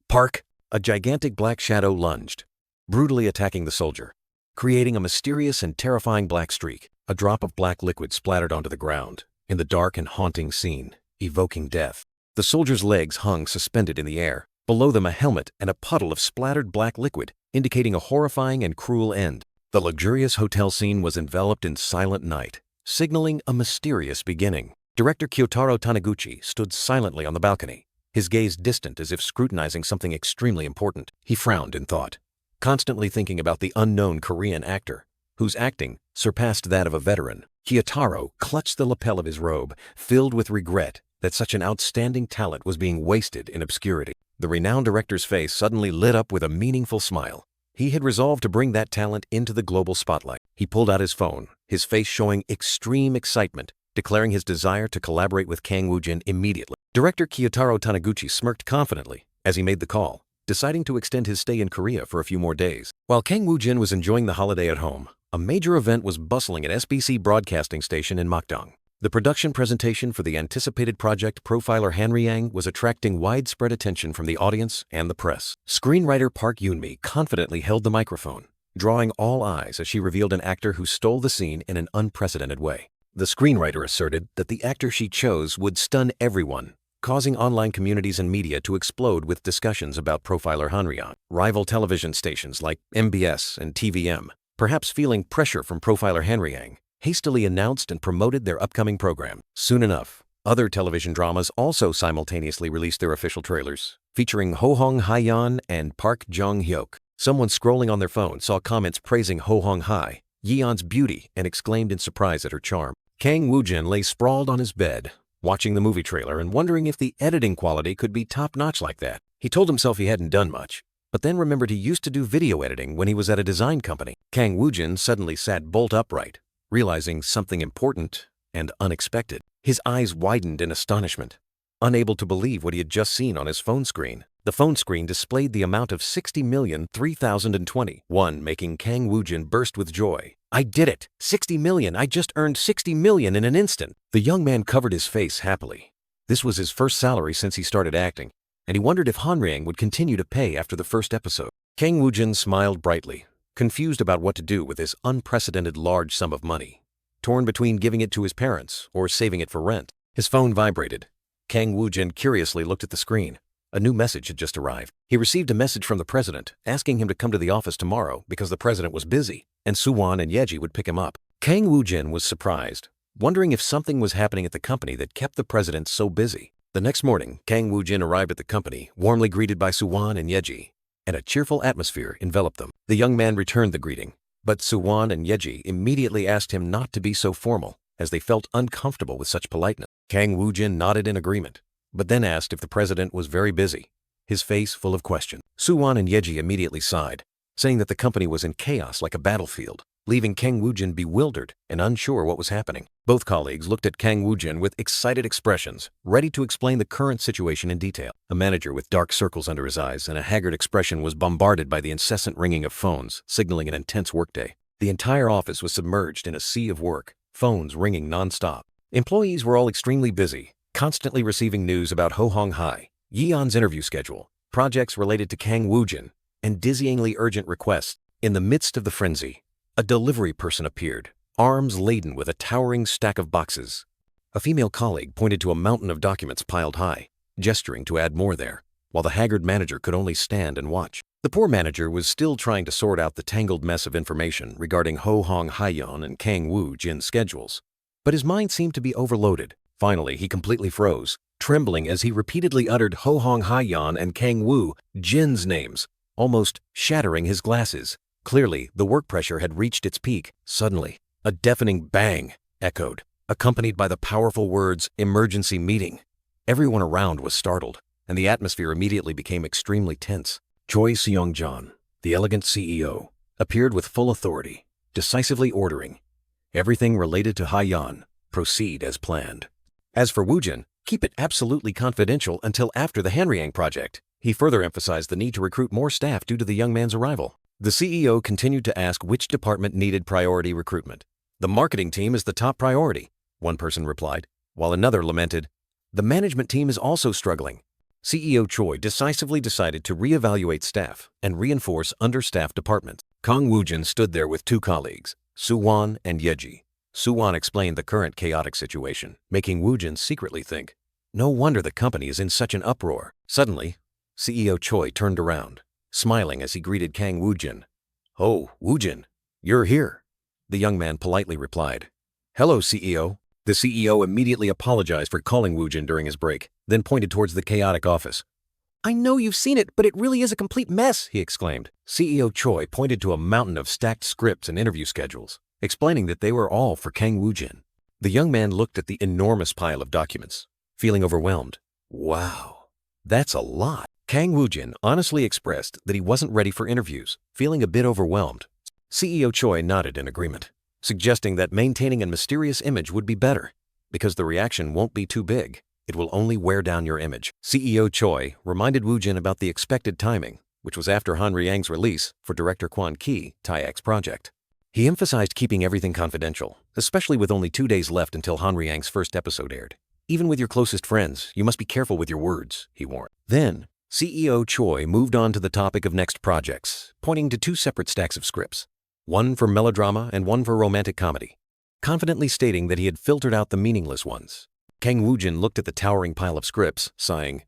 Speaker 1: Park." A gigantic black shadow lunged, brutally attacking the soldier, creating a mysterious and terrifying black streak. A drop of black liquid splattered onto the ground, in the dark and haunting scene, evoking death. The soldier's legs hung suspended in the air, below them a helmet and a puddle of splattered black liquid, indicating a horrifying and cruel end. The luxurious hotel scene was enveloped in silent night, signaling a mysterious beginning. Director Kyotaro Taniguchi stood silently on the balcony, his gaze distant as if scrutinizing something extremely important. He frowned in thought, constantly thinking about the unknown Korean actor, whose acting surpassed that of a veteran. Kyotaro clutched the lapel of his robe, filled with regret that such an outstanding talent was being wasted in obscurity. The renowned director's face suddenly lit up with a meaningful smile. He had resolved to bring that talent into the global spotlight. He pulled out his phone, his face showing extreme excitement, declaring his desire to collaborate with Kang Woo-jin immediately. Director Kyotaro Taniguchi smirked confidently as he made the call, deciding to extend his stay in Korea for a few more days. While Kang Woo-jin was enjoying the holiday at home, a major event was bustling at SBC Broadcasting Station in Mokdong. The production presentation for the anticipated project Profiler Hanryang was attracting widespread attention from the audience and the press. Screenwriter Park Yoon-mi confidently held the microphone, drawing all eyes as she revealed an actor who stole the scene in an unprecedented way. The screenwriter asserted that the actor she chose would stun everyone, causing online communities and media to explode with discussions about Profiler Hanryang. Rival television stations like MBS and TVM, perhaps feeling pressure from Profiler Hanryang, hastily announced and promoted their upcoming program. Soon enough, other television dramas also simultaneously released their official trailers, featuring Ho Hong Hae-yeon and Park Jong-hyuk. Someone scrolling on their phone saw comments praising Ho Hong Hae, Yeon's beauty, and exclaimed in surprise at her charm. Kang Woo-jin lay sprawled on his bed, watching the movie trailer and wondering if the editing quality could be top-notch like that. He told himself he hadn't done much, but then remembered he used to do video editing when he was at a design company. Kang Woo-jin suddenly sat bolt upright, realizing something important and unexpected. His eyes widened in astonishment, unable to believe what he had just seen on his phone screen. The phone screen displayed the amount of 60,003,020, making Kang Woo-jin burst with joy. "I did it! 60 million! I just earned 60 million in an instant!" The young man covered his face happily. This was his first salary since he started acting, and he wondered if Hanryang would continue to pay after the first episode. Kang Woo-jin smiled brightly, confused about what to do with this unprecedented large sum of money, torn between giving it to his parents or saving it for rent. His phone vibrated. Kang Woo-jin curiously looked at the screen. A new message had just arrived. He received a message from the president asking him to come to the office tomorrow because the president was busy, and Suwon and Yeji would pick him up. Kang Woo-jin was surprised, wondering if something was happening at the company that kept the president so busy. The next morning, Kang Woo-jin arrived at the company, warmly greeted by Suwon and Yeji, and a cheerful atmosphere enveloped them. The young man returned the greeting, but Suwon and Yeji immediately asked him not to be so formal, as they felt uncomfortable with such politeness. Kang Woo-jin nodded in agreement, but then asked if the president was very busy, his face full of questions. Suwon and Yeji immediately sighed, saying that the company was in chaos like a battlefield. leaving Kang Woo-jin bewildered and unsure what was happening. Both colleagues looked at Kang Woo-jin with excited expressions, ready to explain the current situation in detail. A manager with dark circles under his eyes and a haggard expression was bombarded by the incessant ringing of phones, signaling an intense workday. The entire office was submerged in a sea of work, phones ringing non-stop. Employees were all extremely busy, constantly receiving news about Ho Hong Hai, Yeon's interview schedule, projects related to Kang Woo-jin, and dizzyingly urgent requests. In the midst of the frenzy, a delivery person appeared, arms laden with a towering stack of boxes. A female colleague pointed to a mountain of documents piled high, gesturing to add more there, while the haggard manager could only stand and watch. The poor manager was still trying to sort out the tangled mess of information regarding Ho Hong Hai-yeon and Kang Woo-jin's schedules, but his mind seemed to be overloaded. Finally, he completely froze, trembling as he repeatedly uttered Ho Hong Hai-yeon and Kang Woo-jin's names, almost shattering his glasses. Clearly, the work pressure had reached its peak. Suddenly, a deafening bang echoed, accompanied by the powerful words, "emergency meeting." Everyone around was startled, and the atmosphere immediately became extremely tense. Choi Seong-jan, the elegant CEO, appeared with full authority, decisively ordering, "Everything related to Hai-yeon, proceed as planned. As for Woo-jin, keep it absolutely confidential until after the Hanryang project." He further emphasized the need to recruit more staff due to the young man's arrival. The CEO continued to ask which department needed priority recruitment. "The marketing team is the top priority," one person replied, while another lamented, "The management team is also struggling." CEO Choi decisively decided to reevaluate staff and reinforce understaffed departments. Kang Woo-jin stood there with two colleagues, Soo-won and Yeji. Soo-won explained the current chaotic situation, making Woo-jin secretly think, no wonder the company is in such an uproar. Suddenly, CEO Choi turned around, smiling as he greeted Kang Woo-jin. "Oh, Woo-jin, you're here," the young man politely replied. "Hello, CEO." The CEO immediately apologized for calling Woo-jin during his break, then pointed towards the chaotic office. "I know you've seen it, but it really is a complete mess," he exclaimed. CEO Choi pointed to a mountain of stacked scripts and interview schedules, explaining that they were all for Kang Woo-jin. The young man looked at the enormous pile of documents, feeling overwhelmed. Wow, that's a lot. Kang Woo-jin honestly expressed that he wasn't ready for interviews, feeling a bit overwhelmed. CEO Choi nodded in agreement, suggesting that maintaining a mysterious image would be better, because the reaction won't be too big. It will only wear down your image. CEO Choi reminded Woo-jin about the expected timing, which was after Hanryang's release for director Kwon Ki Tae-ek's project. He emphasized keeping everything confidential, especially with only 2 days left until Hanryang's first episode aired. "Even with your closest friends, you must be careful with your words," he warned. Then, CEO Choi moved on to the topic of next projects, pointing to 2 separate stacks of scripts, one for melodrama and one for romantic comedy, confidently stating that he had filtered out the meaningless ones. Kang Woo-jin looked at the towering pile of scripts, sighing,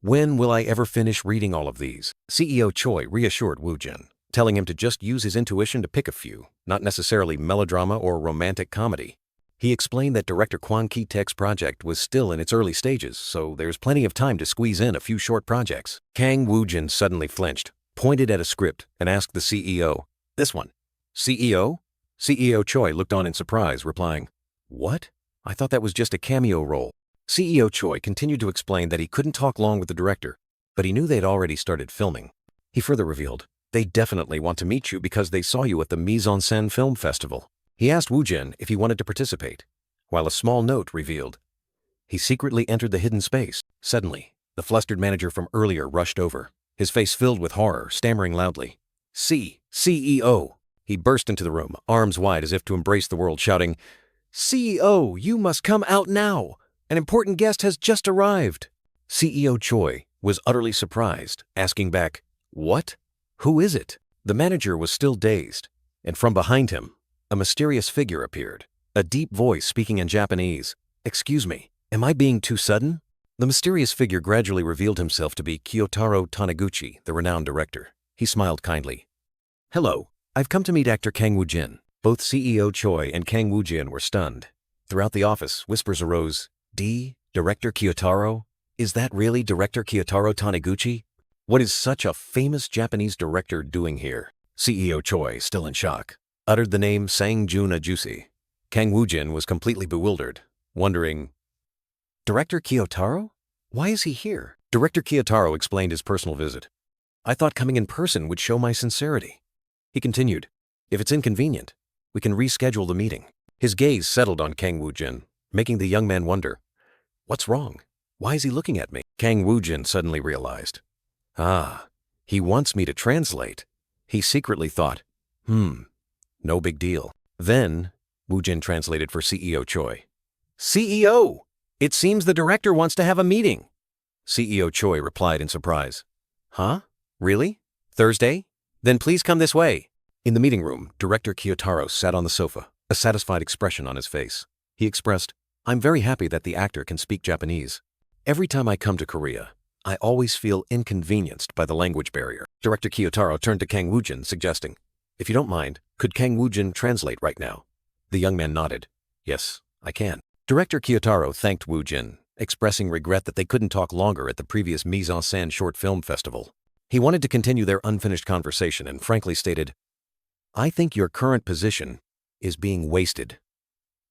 Speaker 1: "When will I ever finish reading all of these?" CEO Choi reassured Woo-jin, telling him to just use his intuition to pick a few, not necessarily melodrama or romantic comedy. He explained that director Kwon Ki Tae-ek's project was still in its early stages, so there's plenty of time to squeeze in a few short projects. Kang Woo-jin suddenly flinched, pointed at a script, and asked the CEO, "This one." "CEO?" CEO Choi looked on in surprise, replying, "What? I thought that was just a cameo role." CEO Choi continued to explain that he couldn't talk long with the director, but he knew they'd already started filming. He further revealed, "They definitely want to meet you because they saw you at the Mise en Scène Film Festival." He asked Woo-jin if he wanted to participate, while a small note revealed, "He secretly entered the hidden space." Suddenly, the flustered manager from earlier rushed over, his face filled with horror, stammering loudly, "CEO!" He burst into the room, arms wide as if to embrace the world, shouting, "CEO, you must come out now! An important guest has just arrived!" CEO Choi was utterly surprised, asking back, "What? Who is it?" The manager was still dazed, and from behind him, a mysterious figure appeared, a deep voice speaking in Japanese. "Excuse me, am I being too sudden?" The mysterious figure gradually revealed himself to be Kyotaro Taniguchi, the renowned director. He smiled kindly. "Hello, I've come to meet actor Kang Woo-jin." Both CEO Choi and Kang Woo-jin were stunned. Throughout the office, whispers arose, Director Kyotaro? Is that really Director Kyotaro Taniguchi? What is such a famous Japanese director doing here?" CEO Choi, still in shock, uttered the name Sang-jun Ajusi. Kang Woo-jin was completely bewildered, wondering, "Director Kyotaro? Why is he here?" Director Kyotaro explained his personal visit. "I thought coming in person would show my sincerity." He continued, If it's inconvenient, we can reschedule the meeting. His gaze settled on Kang Woo-jin, making the young man wonder, what's wrong? Why is he looking at me? Kang Woo-jin suddenly realized. Ah, he wants me to translate. He secretly thought, no big deal. Then, Woo-jin translated for CEO Choi. CEO! It seems the director wants to have a meeting. CEO Choi replied in surprise. Huh? Really? Thursday? Then please come this way. In the meeting room, Director Kiyotaro sat on the sofa, a satisfied expression on his face. He expressed, I'm very happy that the actor can speak Japanese. Every time I come to Korea, I always feel inconvenienced by the language barrier. Director Kiyotaro turned to Kang Woo-jin, suggesting, if you don't mind, could Kang Woo-jin translate right now? The young man nodded. Yes, I can. Director Kiyotaro thanked Woo-jin, expressing regret that they couldn't talk longer at the previous mise-en-scène short film festival. He wanted to continue their unfinished conversation and frankly stated, I think your current position is being wasted.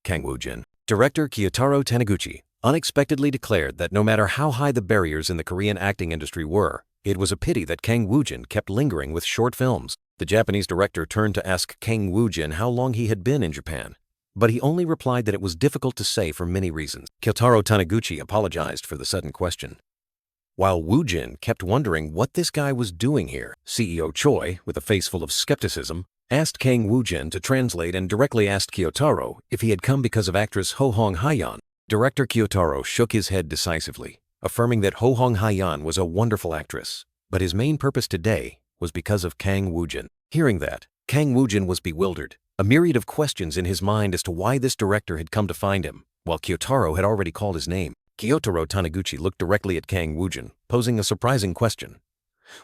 Speaker 1: Kang Woo-jin. Director Kiyotaro Taniguchi unexpectedly declared that no matter how high the barriers in the Korean acting industry were, it was a pity that Kang Woo-jin kept lingering with short films. The Japanese director turned to ask Kang Woo-jin how long he had been in Japan, but he only replied that it was difficult to say for many reasons. Kiyotaro Taniguchi apologized for the sudden question. While Woo-jin kept wondering what this guy was doing here, CEO Choi, with a face full of skepticism, asked Kang Woo-jin to translate and directly asked Kiyotaro if he had come because of actress Ho Hong Hae-yeon. Director Kiyotaro shook his head decisively, affirming that Ho Hong Hae-yeon was a wonderful actress, but his main purpose today was because of Kang Woo-jin. Hearing that, Kang Woo-jin was bewildered, a myriad of questions in his mind as to why this director had come to find him, while Kiyotaro had already called his name. Kiyotaro Taniguchi looked directly at Kang Woo-jin, posing a surprising question.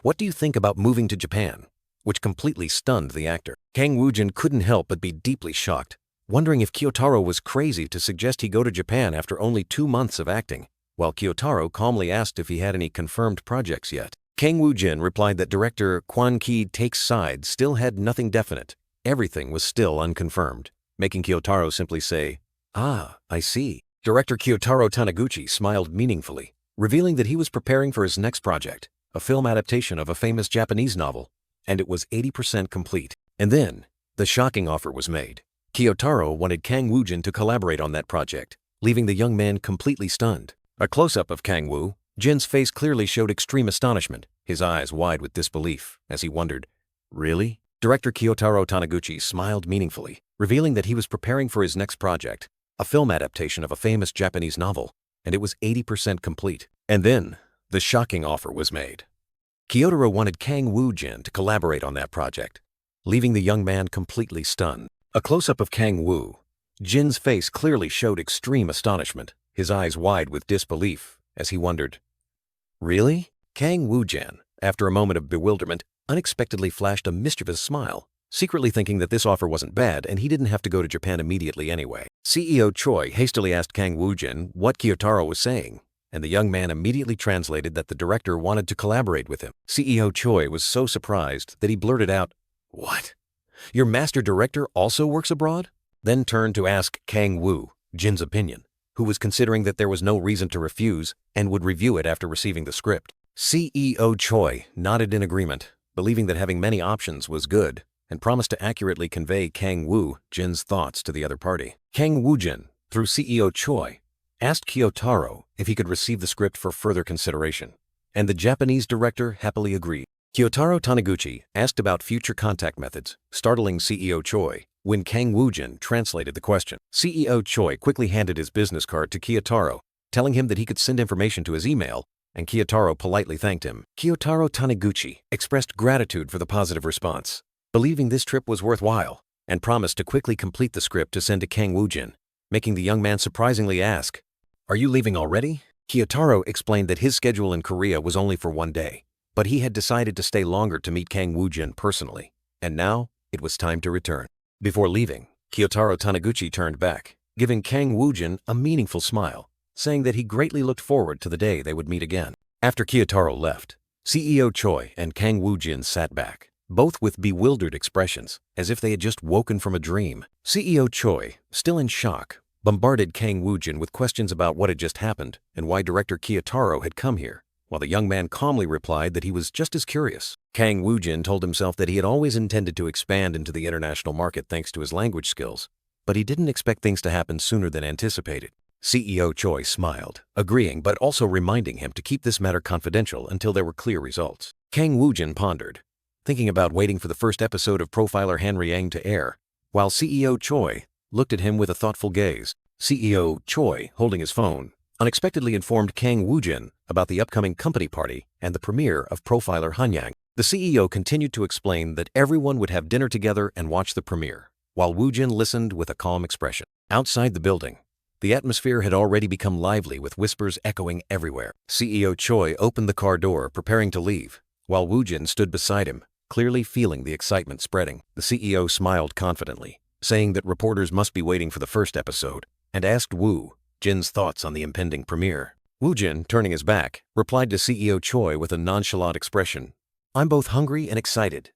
Speaker 1: What do you think about moving to Japan? Which completely stunned the actor. Kang Woo-jin couldn't help but be deeply shocked, wondering if Kiyotaro was crazy to suggest he go to Japan after only 2 months of acting, while Kiyotaro calmly asked if he had any confirmed projects yet. Kang Woo-jin replied that director Kwon Ki-taek's side still had nothing definite. Everything was still unconfirmed, making Kiyotaro simply say, Ah, I see. Director Kiyotaro Taniguchi smiled meaningfully, revealing that he was preparing for his next project, a film adaptation of a famous Japanese novel, and it was 80% complete. And then, the shocking offer was made. Kiyotaro wanted Kang Woo-jin to collaborate on that project, leaving the young man completely stunned. A close-up of Kang Woo-jin's face clearly showed extreme astonishment, his eyes wide with disbelief, as he wondered, Really? Director Kiyotaro Taniguchi smiled meaningfully, revealing that he was preparing for his next project, a film adaptation of a famous Japanese novel, and it was 80% complete. And then, the shocking offer was made. Kiyotaro wanted Kang Woo-jin to collaborate on that project, leaving the young man completely stunned. A close-up of Kang Woo-jin's face clearly showed extreme astonishment, his eyes wide with disbelief, as he wondered, Really? Kang Woo-jin, after a moment of bewilderment, unexpectedly flashed a mischievous smile, secretly thinking that this offer wasn't bad and he didn't have to go to Japan immediately anyway. CEO Choi hastily asked Kang Woo-jin what Kiyotaro was saying, and the young man immediately translated that the director wanted to collaborate with him. CEO Choi was so surprised that he blurted out, What? Your master director also works abroad? Then turned to ask Kang Woo-jin's opinion, who was considering that there was no reason to refuse and would review it after receiving the script. CEO Choi nodded in agreement, believing that having many options was good, and promised to accurately convey Kang Woo-jin's thoughts to the other party. Kang Woo-jin, through CEO Choi, asked Kiyotaro if he could receive the script for further consideration, and the Japanese director happily agreed. Kiyotaro Taniguchi asked about future contact methods, startling CEO Choi when Kang Woo-jin translated the question. CEO Choi quickly handed his business card to Kiyotaro, telling him that he could send information to his email, and Kiyotaro politely thanked him. Kiyotaro Taniguchi expressed gratitude for the positive response, believing this trip was worthwhile, and promised to quickly complete the script to send to Kang Woo-jin, making the young man surprisingly ask, Are you leaving already? Kiyotaro explained that his schedule in Korea was only for 1 day, but he had decided to stay longer to meet Kang Woo-jin personally, and now it was time to return. Before leaving, Kiyotaro Taniguchi turned back, giving Kang Woo-jin a meaningful smile, saying that he greatly looked forward to the day they would meet again. After Kiyotaro left, CEO Choi and Kang Woo-jin sat back, both with bewildered expressions, as if they had just woken from a dream. CEO Choi, still in shock, bombarded Kang Woo-jin with questions about what had just happened and why director Kiyotaro had come here, while the young man calmly replied that he was just as curious. Kang Woo-jin told himself that he had always intended to expand into the international market thanks to his language skills, but he didn't expect things to happen sooner than anticipated. CEO Choi smiled, agreeing but also reminding him to keep this matter confidential until there were clear results. Kang Woo-jin pondered, thinking about waiting for the first episode of Profiler Han Ryang to air, while CEO Choi looked at him with a thoughtful gaze. CEO Choi, holding his phone, unexpectedly informed Kang Woo-jin about the upcoming company party and the premiere of Profiler Hanyang. The CEO continued to explain that everyone would have dinner together and watch the premiere, while Woo-jin listened with a calm expression. Outside the building, the atmosphere had already become lively with whispers echoing everywhere. CEO Choi opened the car door, preparing to leave, while Woo-jin stood beside him, clearly feeling the excitement spreading. The CEO smiled confidently, saying that reporters must be waiting for the first episode, and asked Woo-jin's thoughts on the impending premiere. Woo-jin, turning his back, replied to CEO Choi with a nonchalant expression, "I'm both hungry and excited."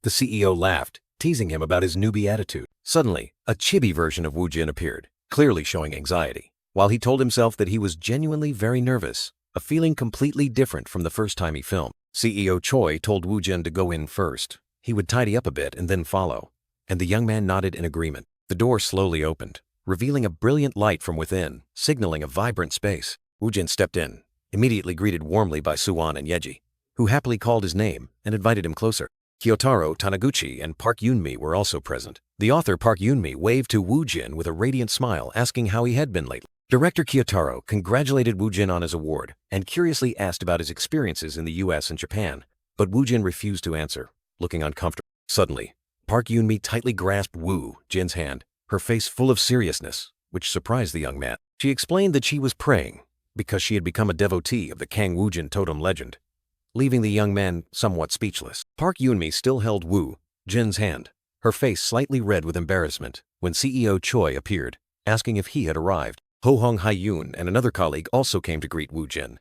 Speaker 1: The CEO laughed, teasing him about his newbie attitude. Suddenly, a chibi version of Woo-jin appeared, clearly showing anxiety, while he told himself that he was genuinely very nervous, a feeling completely different from the first time he filmed. CEO Choi told Woo-jin to go in first. He would tidy up a bit and then follow, and the young man nodded in agreement. The door slowly opened, revealing a brilliant light from within, signaling a vibrant space. Woo-jin stepped in, immediately greeted warmly by Suwon and Yeji, who happily called his name and invited him closer. Kyotaro Taniguchi and Park Yoon-mi were also present. The author Park Yoon-mi waved to Woo-jin with a radiant smile, asking how he had been lately. Director Kyotaro congratulated Woo-jin on his award and curiously asked about his experiences in the US and Japan, but Woo-jin refused to answer, looking uncomfortable. Suddenly, Park Yoon-mi tightly grasped Woo-jin's hand, her face full of seriousness, which surprised the young man. She explained that she was praying because she had become a devotee of the Kang Woo-jin totem legend, leaving the young man somewhat speechless. Park Yoon-mi still held Woo-jin's hand, her face slightly red with embarrassment, when CEO Choi appeared, asking if he had arrived. Ho-hong Ha-yoon and another colleague also came to greet Woo-jin.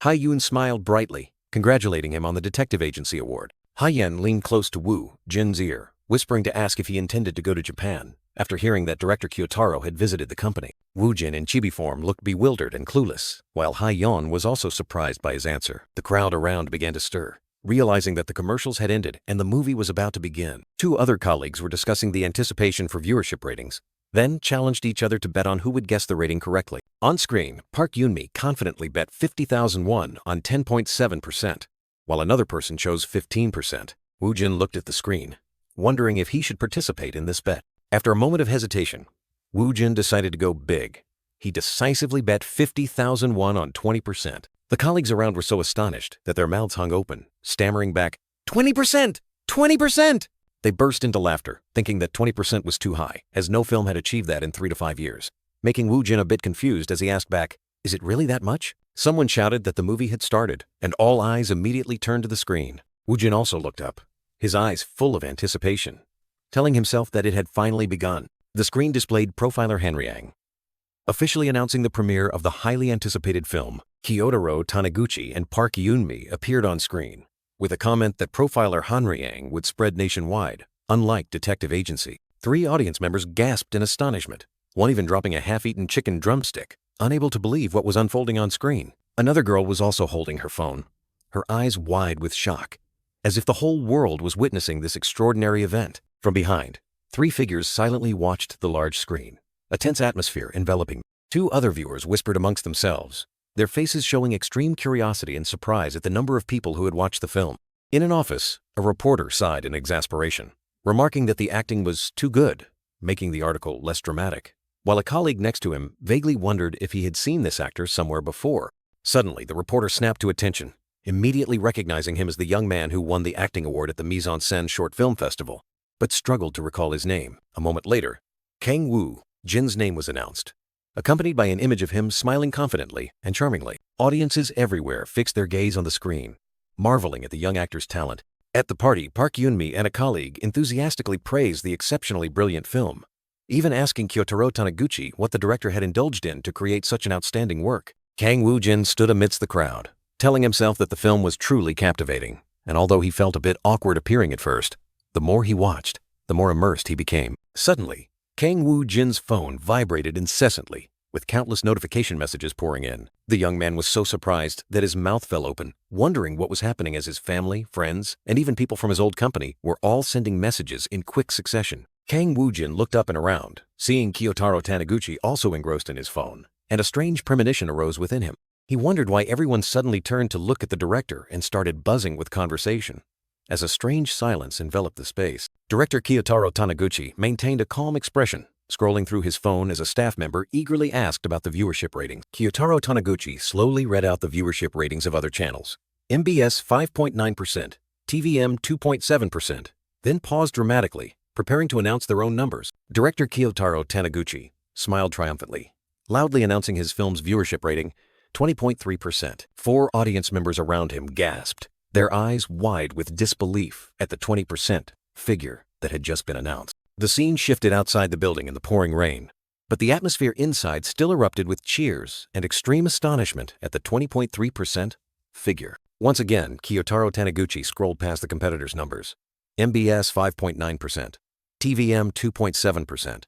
Speaker 1: Ha-yoon smiled brightly, congratulating him on the detective agency award. Ha-yen leaned close to Woo-jin's ear, whispering to ask if he intended to go to Japan, after hearing that director Kyotaro had visited the company. Woo-jin in chibi form looked bewildered and clueless, while Ha-yeon was also surprised by his answer. The crowd around began to stir, realizing that the commercials had ended and the movie was about to begin. Two other colleagues were discussing the anticipation for viewership ratings, then challenged each other to bet on who would guess the rating correctly. On screen, Park Yoon-mi confidently bet 50,000 won on 10.7%, while another person chose 15%. Woo-jin looked at the screen, wondering if he should participate in this bet. After a moment of hesitation, Woo-jin decided to go big. He decisively bet 50,000 won on 20%. The colleagues around were so astonished that their mouths hung open, stammering back, 20%! 20%! They burst into laughter, thinking that 20% was too high, as no film had achieved that in 3 to 5 years, making Woo-jin a bit confused as he asked back, "Is it really that much?" Someone shouted that the movie had started, and all eyes immediately turned to the screen. Woo-jin also looked up, his eyes full of anticipation, telling himself that it had finally begun. The screen displayed Profiler Han Ryang, officially announcing the premiere of the highly anticipated film. Kyotaro Taniguchi and Park Yoon-mi appeared on screen, with a comment that Profiler Han Ryang would spread nationwide, unlike Detective Agency. 3 audience members gasped in astonishment, one even dropping a half-eaten chicken drumstick, unable to believe what was unfolding on screen. Another girl was also holding her phone, her eyes wide with shock, as if the whole world was witnessing this extraordinary event. From behind, 3 figures silently watched the large screen, a tense atmosphere enveloping. 2 other viewers whispered amongst themselves, their faces showing extreme curiosity and surprise at the number of people who had watched the film. In an office, a reporter sighed in exasperation, remarking that the acting was too good, making the article less dramatic, while a colleague next to him vaguely wondered if he had seen this actor somewhere before. Suddenly, the reporter snapped to attention, immediately recognizing him as the young man who won the acting award at the Mise en Scène Short Film Festival, but struggled to recall his name. A moment later, Kang Woo-jin's name was announced, accompanied by an image of him smiling confidently and charmingly. Audiences everywhere fixed their gaze on the screen, marveling at the young actor's talent. At the party, Park Yoon-mi and a colleague enthusiastically praised the exceptionally brilliant film, even asking Kyotaro Taniguchi what the director had indulged in to create such an outstanding work. Kang Woo-jin stood amidst the crowd, telling himself that the film was truly captivating, and although he felt a bit awkward appearing at first, the more he watched, the more immersed he became. Suddenly, Kang Woo-jin's phone vibrated incessantly, with countless notification messages pouring in. The young man was so surprised that his mouth fell open, wondering what was happening as his family, friends, and even people from his old company were all sending messages in quick succession. Kang Woo-jin looked up and around, seeing Kiyotaro Taniguchi also engrossed in his phone, and a strange premonition arose within him. He wondered why everyone suddenly turned to look at the director and started buzzing with conversation. As a strange silence enveloped the space, Director Kiyotaro Taniguchi maintained a calm expression, scrolling through his phone as a staff member eagerly asked about the viewership ratings. Kiyotaro Taniguchi slowly read out the viewership ratings of other channels. MBS 5.9%, TVM 2.7%, then paused dramatically, preparing to announce their own numbers. Director Kiyotaro Taniguchi smiled triumphantly, loudly announcing his film's viewership rating, 20.3%. 4 audience members around him gasped, their eyes wide with disbelief at the 20% figure that had just been announced. The scene shifted outside the building in the pouring rain, but the atmosphere inside still erupted with cheers and extreme astonishment at the 20.3% figure. Once again, Kiyotaro Taniguchi scrolled past the competitors' numbers. MBS 5.9%, TVM 2.7%,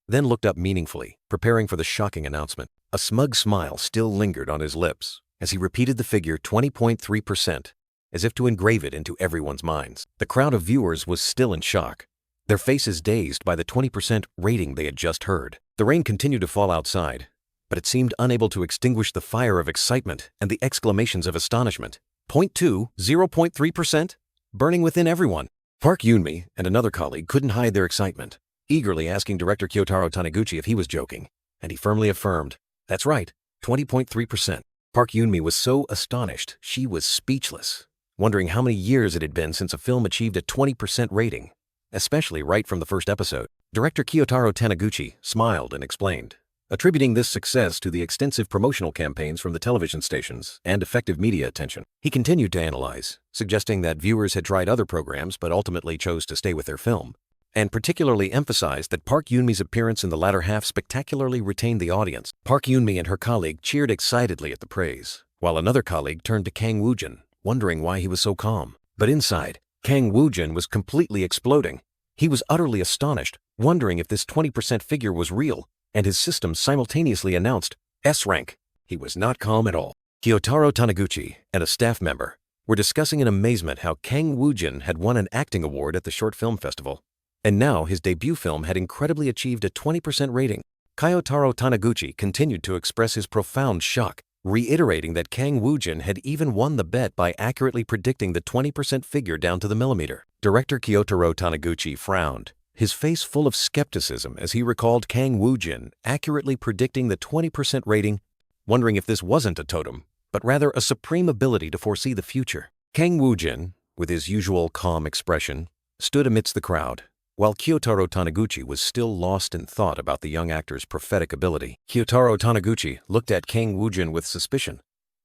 Speaker 1: then looked up meaningfully, preparing for the shocking announcement. A smug smile still lingered on his lips as he repeated the figure 20.3%, as if to engrave it into everyone's minds. The crowd of viewers was still in shock, their faces dazed by the 20% rating they had just heard. The rain continued to fall outside, but it seemed unable to extinguish the fire of excitement and the exclamations of astonishment. 0.3%, burning within everyone. Park Yoon-mi and another colleague couldn't hide their excitement, eagerly asking Director Kiyotaro Taniguchi if he was joking, and he firmly affirmed, "That's right, 20.3%. Park Yoon-mi was so astonished she was speechless, wondering how many years it had been since a film achieved a 20% rating, especially right from the first episode. Director Kiyotaro Taniguchi smiled and explained, attributing this success to the extensive promotional campaigns from the television stations and effective media attention. He continued to analyze, suggesting that viewers had tried other programs but ultimately chose to stay with their film, and particularly emphasized that Park Yoon-mi's appearance in the latter half spectacularly retained the audience. Park Yoon-mi and her colleague cheered excitedly at the praise, while another colleague turned to Kang Woo-jin, wondering why he was so calm. But inside, Kang Woo-jin was completely exploding. He was utterly astonished, wondering if this 20% figure was real, and his system simultaneously announced S rank. He was not calm at all. Kiyotaro Taniguchi and a staff member were discussing in amazement how Kang Woo-jin had won an acting award at the Short Film Festival, and now his debut film had incredibly achieved a 20% rating. Kiyotaro Taniguchi continued to express his profound shock, reiterating that Kang Woo-jin had even won the bet by accurately predicting the 20% figure down to the millimeter. Director Kiyotaro Taniguchi frowned, his face full of skepticism as he recalled Kang Woo-jin accurately predicting the 20% rating, wondering if this wasn't a totem, but rather a supreme ability to foresee the future. Kang Woo-jin, with his usual calm expression, stood amidst the crowd, while Kiyotaro Taniguchi was still lost in thought about the young actor's prophetic ability. Kiyotaro Taniguchi looked at Kang Woo-jin with suspicion,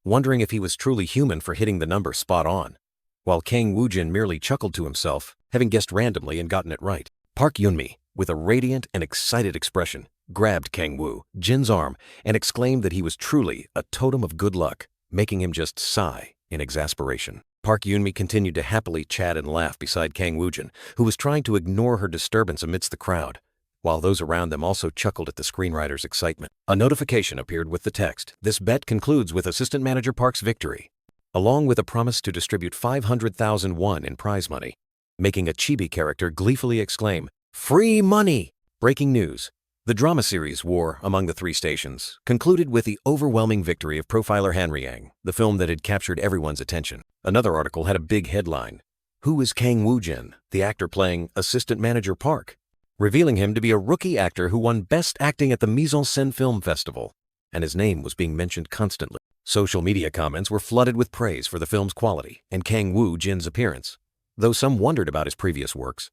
Speaker 1: wondering if he was truly human for hitting the number spot on, while Kang Woo-jin merely chuckled to himself, having guessed randomly and gotten it right. Park Yoon-mi, with a radiant and excited expression, grabbed Kang Woo-jin's arm and exclaimed that he was truly a totem of good luck, making him just sigh in exasperation. Park Yoon-mi continued to happily chat and laugh beside Kang Woo-jin, who was trying to ignore her disturbance amidst the crowd, while those around them also chuckled at the screenwriter's excitement. A notification appeared with the text, "This bet concludes with Assistant Manager Park's victory," along with a promise to distribute 500,000 won in prize money, making a chibi character gleefully exclaim, "Free money!" Breaking news. The drama series War Among the Three Stations concluded with the overwhelming victory of Profiler Hanryang, the film that had captured everyone's attention. Another article had a big headline, "Who is Kang Woo-jin, the actor playing Assistant Manager Park?" revealing him to be a rookie actor who won Best Acting at the Mise en Scène Film Festival, and his name was being mentioned constantly. Social media comments were flooded with praise for the film's quality and Kang Woo-jin's appearance, though some wondered about his previous works,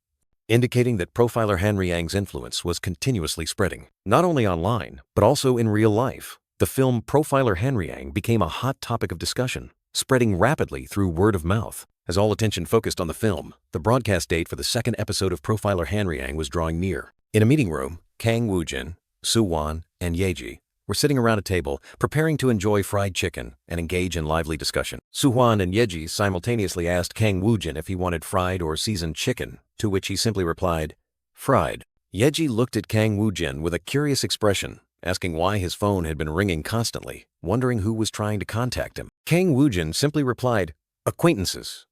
Speaker 1: indicating that Profiler Hanryang's influence was continuously spreading, not only online, but also in real life. The film Profiler Hanryang became a hot topic of discussion, spreading rapidly through word of mouth. As all attention focused on the film, the broadcast date for the second episode of Profiler Hanryang was drawing near. In a meeting room, Kang Woo-jin, Soo-won, and Yeji were sitting around a table, preparing to enjoy fried chicken and engage in lively discussion. Soo-won and Yeji simultaneously asked Kang Woo-jin if he wanted fried or seasoned chicken, to which he simply replied, "Fried." Yeji looked at Kang Woo-jin with a curious expression, asking why his phone had been ringing constantly, wondering who was trying to contact him. Kang Woo-jin simply replied, "Acquaintances."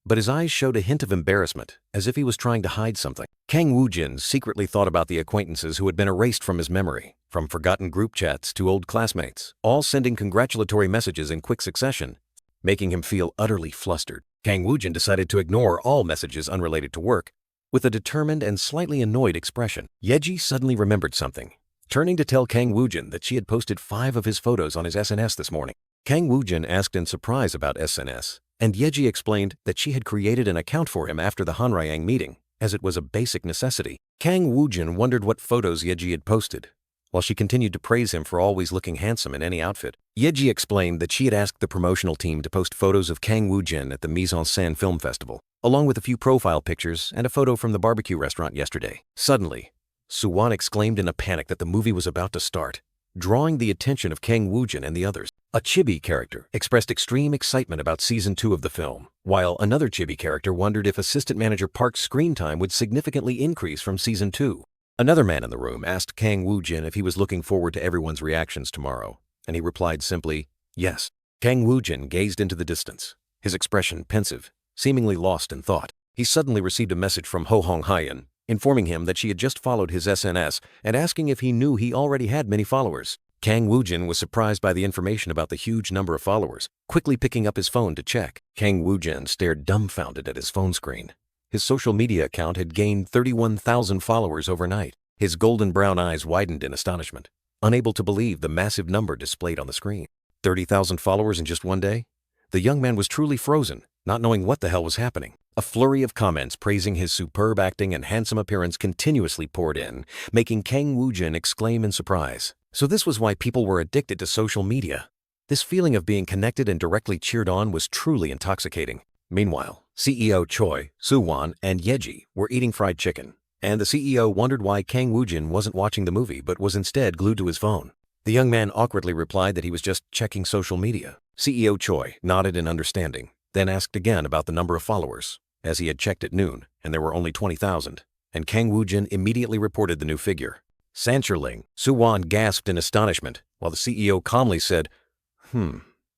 Speaker 1: But his eyes showed a hint of embarrassment, as if he was trying to hide something. Kang Woo-jin secretly thought about the acquaintances who had been erased from his memory, from forgotten group chats to old classmates, all sending congratulatory messages in quick succession, making him feel utterly flustered. Kang Woo-jin decided to ignore all messages unrelated to work, with a determined and slightly annoyed expression. Yeji suddenly remembered something, turning to tell Kang Woo-jin that she had posted 5 of his photos on his SNS this morning. Kang Woo-jin asked in surprise about SNS, and Yeji explained that she had created an account for him after the Hanryang meeting, as it was a basic necessity. Kang Woo-jin wondered what photos Yeji had posted, while she continued to praise him for always looking handsome in any outfit. Yeji explained that she had asked the promotional team to post photos of Kang Woo-jin at the Mise en Scène Film Festival, along with a few profile pictures and a photo from the barbecue restaurant yesterday. Suddenly, Soo-won exclaimed in a panic that the movie was about to start, drawing the attention of Kang Woo-jin and the others. A chibi character expressed extreme excitement about Season 2 of the film, while another chibi character wondered if Assistant Manager Park's screen time would significantly increase from Season 2. Another man in the room asked Kang Woo-jin if he was looking forward to everyone's reactions tomorrow, and he replied simply, "Yes." Kang Woo-jin gazed into the distance, his expression pensive, seemingly lost in thought. He suddenly received a message from Ho Hong Hyeon, informing him that she had just followed his SNS and asking if he knew he already had many followers. Kang Woo-jin was surprised by the information about the huge number of followers, quickly picking up his phone to check. Kang Woo-jin stared dumbfounded at his phone screen. His social media account had gained 31,000 followers overnight. His golden brown eyes widened in astonishment, unable to believe the massive number displayed on the screen. 30,000 followers in just one day? The young man was truly frozen, not knowing what the hell was happening. A flurry of comments praising his superb acting and handsome appearance continuously poured in, making Kang Woo-jin exclaim in surprise. So this was why people were addicted to social media. This feeling of being connected and directly cheered on was truly intoxicating. Meanwhile, CEO Choi, Soo-won, and Yeji were eating fried chicken, and the CEO wondered why Kang Woo-jin wasn't watching the movie but was instead glued to his phone. The young man awkwardly replied that he was just checking social media. CEO Choi nodded in understanding, then asked again about the number of followers, as he had checked at noon, and there were only 20,000, and Kang Woo-jin immediately reported the new figure. Sancherling, Soo-won gasped in astonishment, while the CEO calmly said,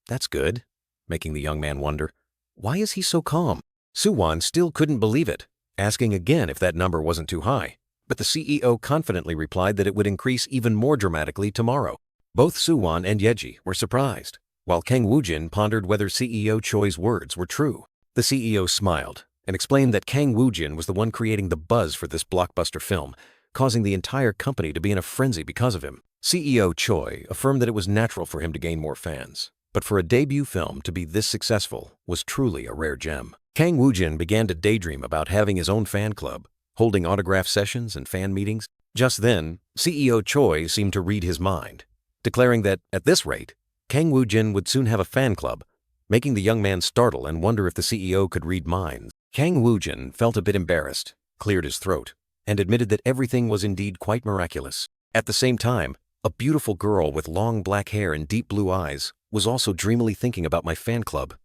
Speaker 1: that's good, making the young man wonder, why is he so calm? Soo-won still couldn't believe it, asking again if that number wasn't too high, but the CEO confidently replied that it would increase even more dramatically tomorrow. Both Soo-won and Yeji were surprised, while Kang Woo-jin pondered whether CEO Choi's words were true. The CEO smiled and explained that Kang Woo-jin was the one creating the buzz for this blockbuster film, causing the entire company to be in a frenzy because of him. CEO Choi affirmed that it was natural for him to gain more fans, but for a debut film to be this successful was truly a rare gem. Kang Woo-jin began to daydream about having his own fan club, holding autograph sessions and fan meetings. Just then, CEO Choi seemed to read his mind, declaring that, at this rate, Kang Woo-jin would soon have a fan club, making the young man startle and wonder if the CEO could read minds. Kang Woo-jin felt a bit embarrassed, cleared his throat, and admitted that everything was indeed quite miraculous. At the same time, a beautiful girl with long black hair and deep blue eyes was also dreamily thinking about my fan club.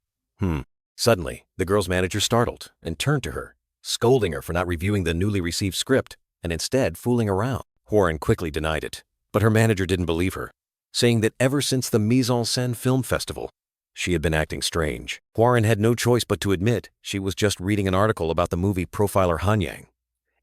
Speaker 1: Suddenly, the girl's manager startled and turned to her, scolding her for not reviewing the newly received script and instead fooling around. Hworin quickly denied it, but her manager didn't believe her, saying that ever since the Mise en Scène Film Festival, she had been acting strange. Hworin had no choice but to admit she was just reading an article about the movie profiler Hanyang.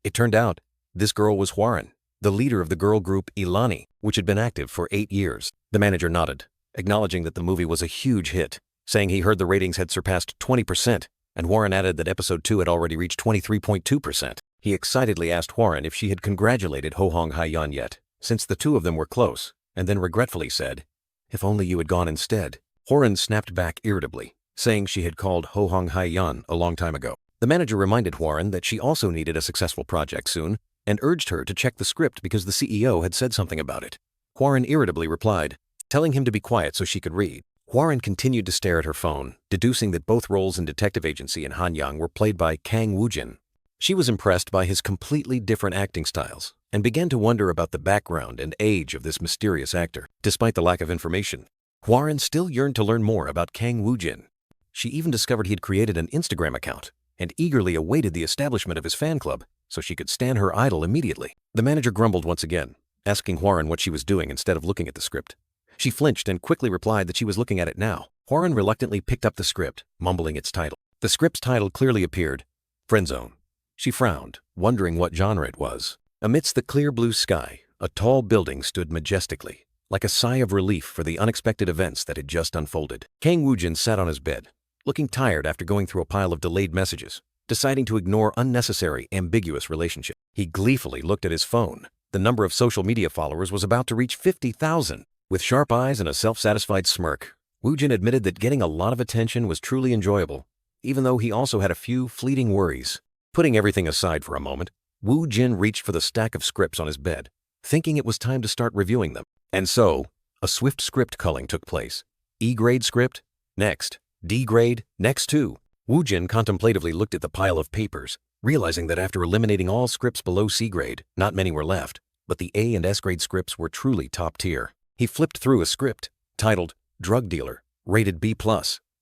Speaker 1: It turned out this girl was Hworin, the leader of the girl group Ilani, which had been active for 8 years. The manager nodded, acknowledging that the movie was a huge hit, saying he heard the ratings had surpassed 20%, and Hworin added that episode 2 had already reached 23.2%. He excitedly asked Hworin if she had congratulated Ho Hong Hyeon yet, since the two of them were close, and then regretfully said, "If only you had gone instead." Hworin snapped back irritably, saying she had called Ho Hong Hyeon a long time ago. The manager reminded Hworin that she also needed a successful project soon, and urged her to check the script because the CEO had said something about it. Hworin irritably replied, telling him to be quiet so she could read. Hworin continued to stare at her phone, deducing that both roles in Detective Agency and Hanyang were played by Kang Woo-jin. She was impressed by his completely different acting styles, and began to wonder about the background and age of this mysterious actor. Despite the lack of information, Hworin still yearned to learn more about Kang Woo-jin. She even discovered he'd created an Instagram account, and eagerly awaited the establishment of his fan club so she could stan her idol immediately. The manager grumbled once again, asking Hwarin what she was doing instead of looking at the script. She flinched and quickly replied that she was looking at it now. Hwarin reluctantly picked up the script, mumbling its title. The script's title clearly appeared, Friendzone. She frowned, wondering what genre it was. Amidst the clear blue sky, a tall building stood majestically, like a sigh of relief for the unexpected events that had just unfolded. Kang Woo-jin sat on his bed, looking tired after going through a pile of delayed messages, deciding to ignore unnecessary, ambiguous relationships. He gleefully looked at his phone. The number of social media followers was about to reach 50,000. With sharp eyes and a self-satisfied smirk, Woo-jin admitted that getting a lot of attention was truly enjoyable, even though he also had a few fleeting worries. Putting everything aside for a moment, Woo-jin reached for the stack of scripts on his bed, thinking it was time to start reviewing them. And so, a swift script culling took place. E-grade script? Next. D-grade? Next too. Woo-jin contemplatively looked at the pile of papers, realizing that after eliminating all scripts below C-grade, not many were left, but the A and S-grade scripts were truly top tier. He flipped through a script, titled Drug Dealer, rated B+,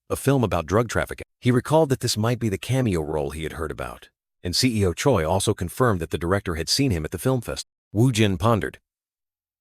Speaker 1: a film about drug trafficking. He recalled that this might be the cameo role he had heard about, and CEO Choi also confirmed that the director had seen him at the film fest. Woo-jin pondered,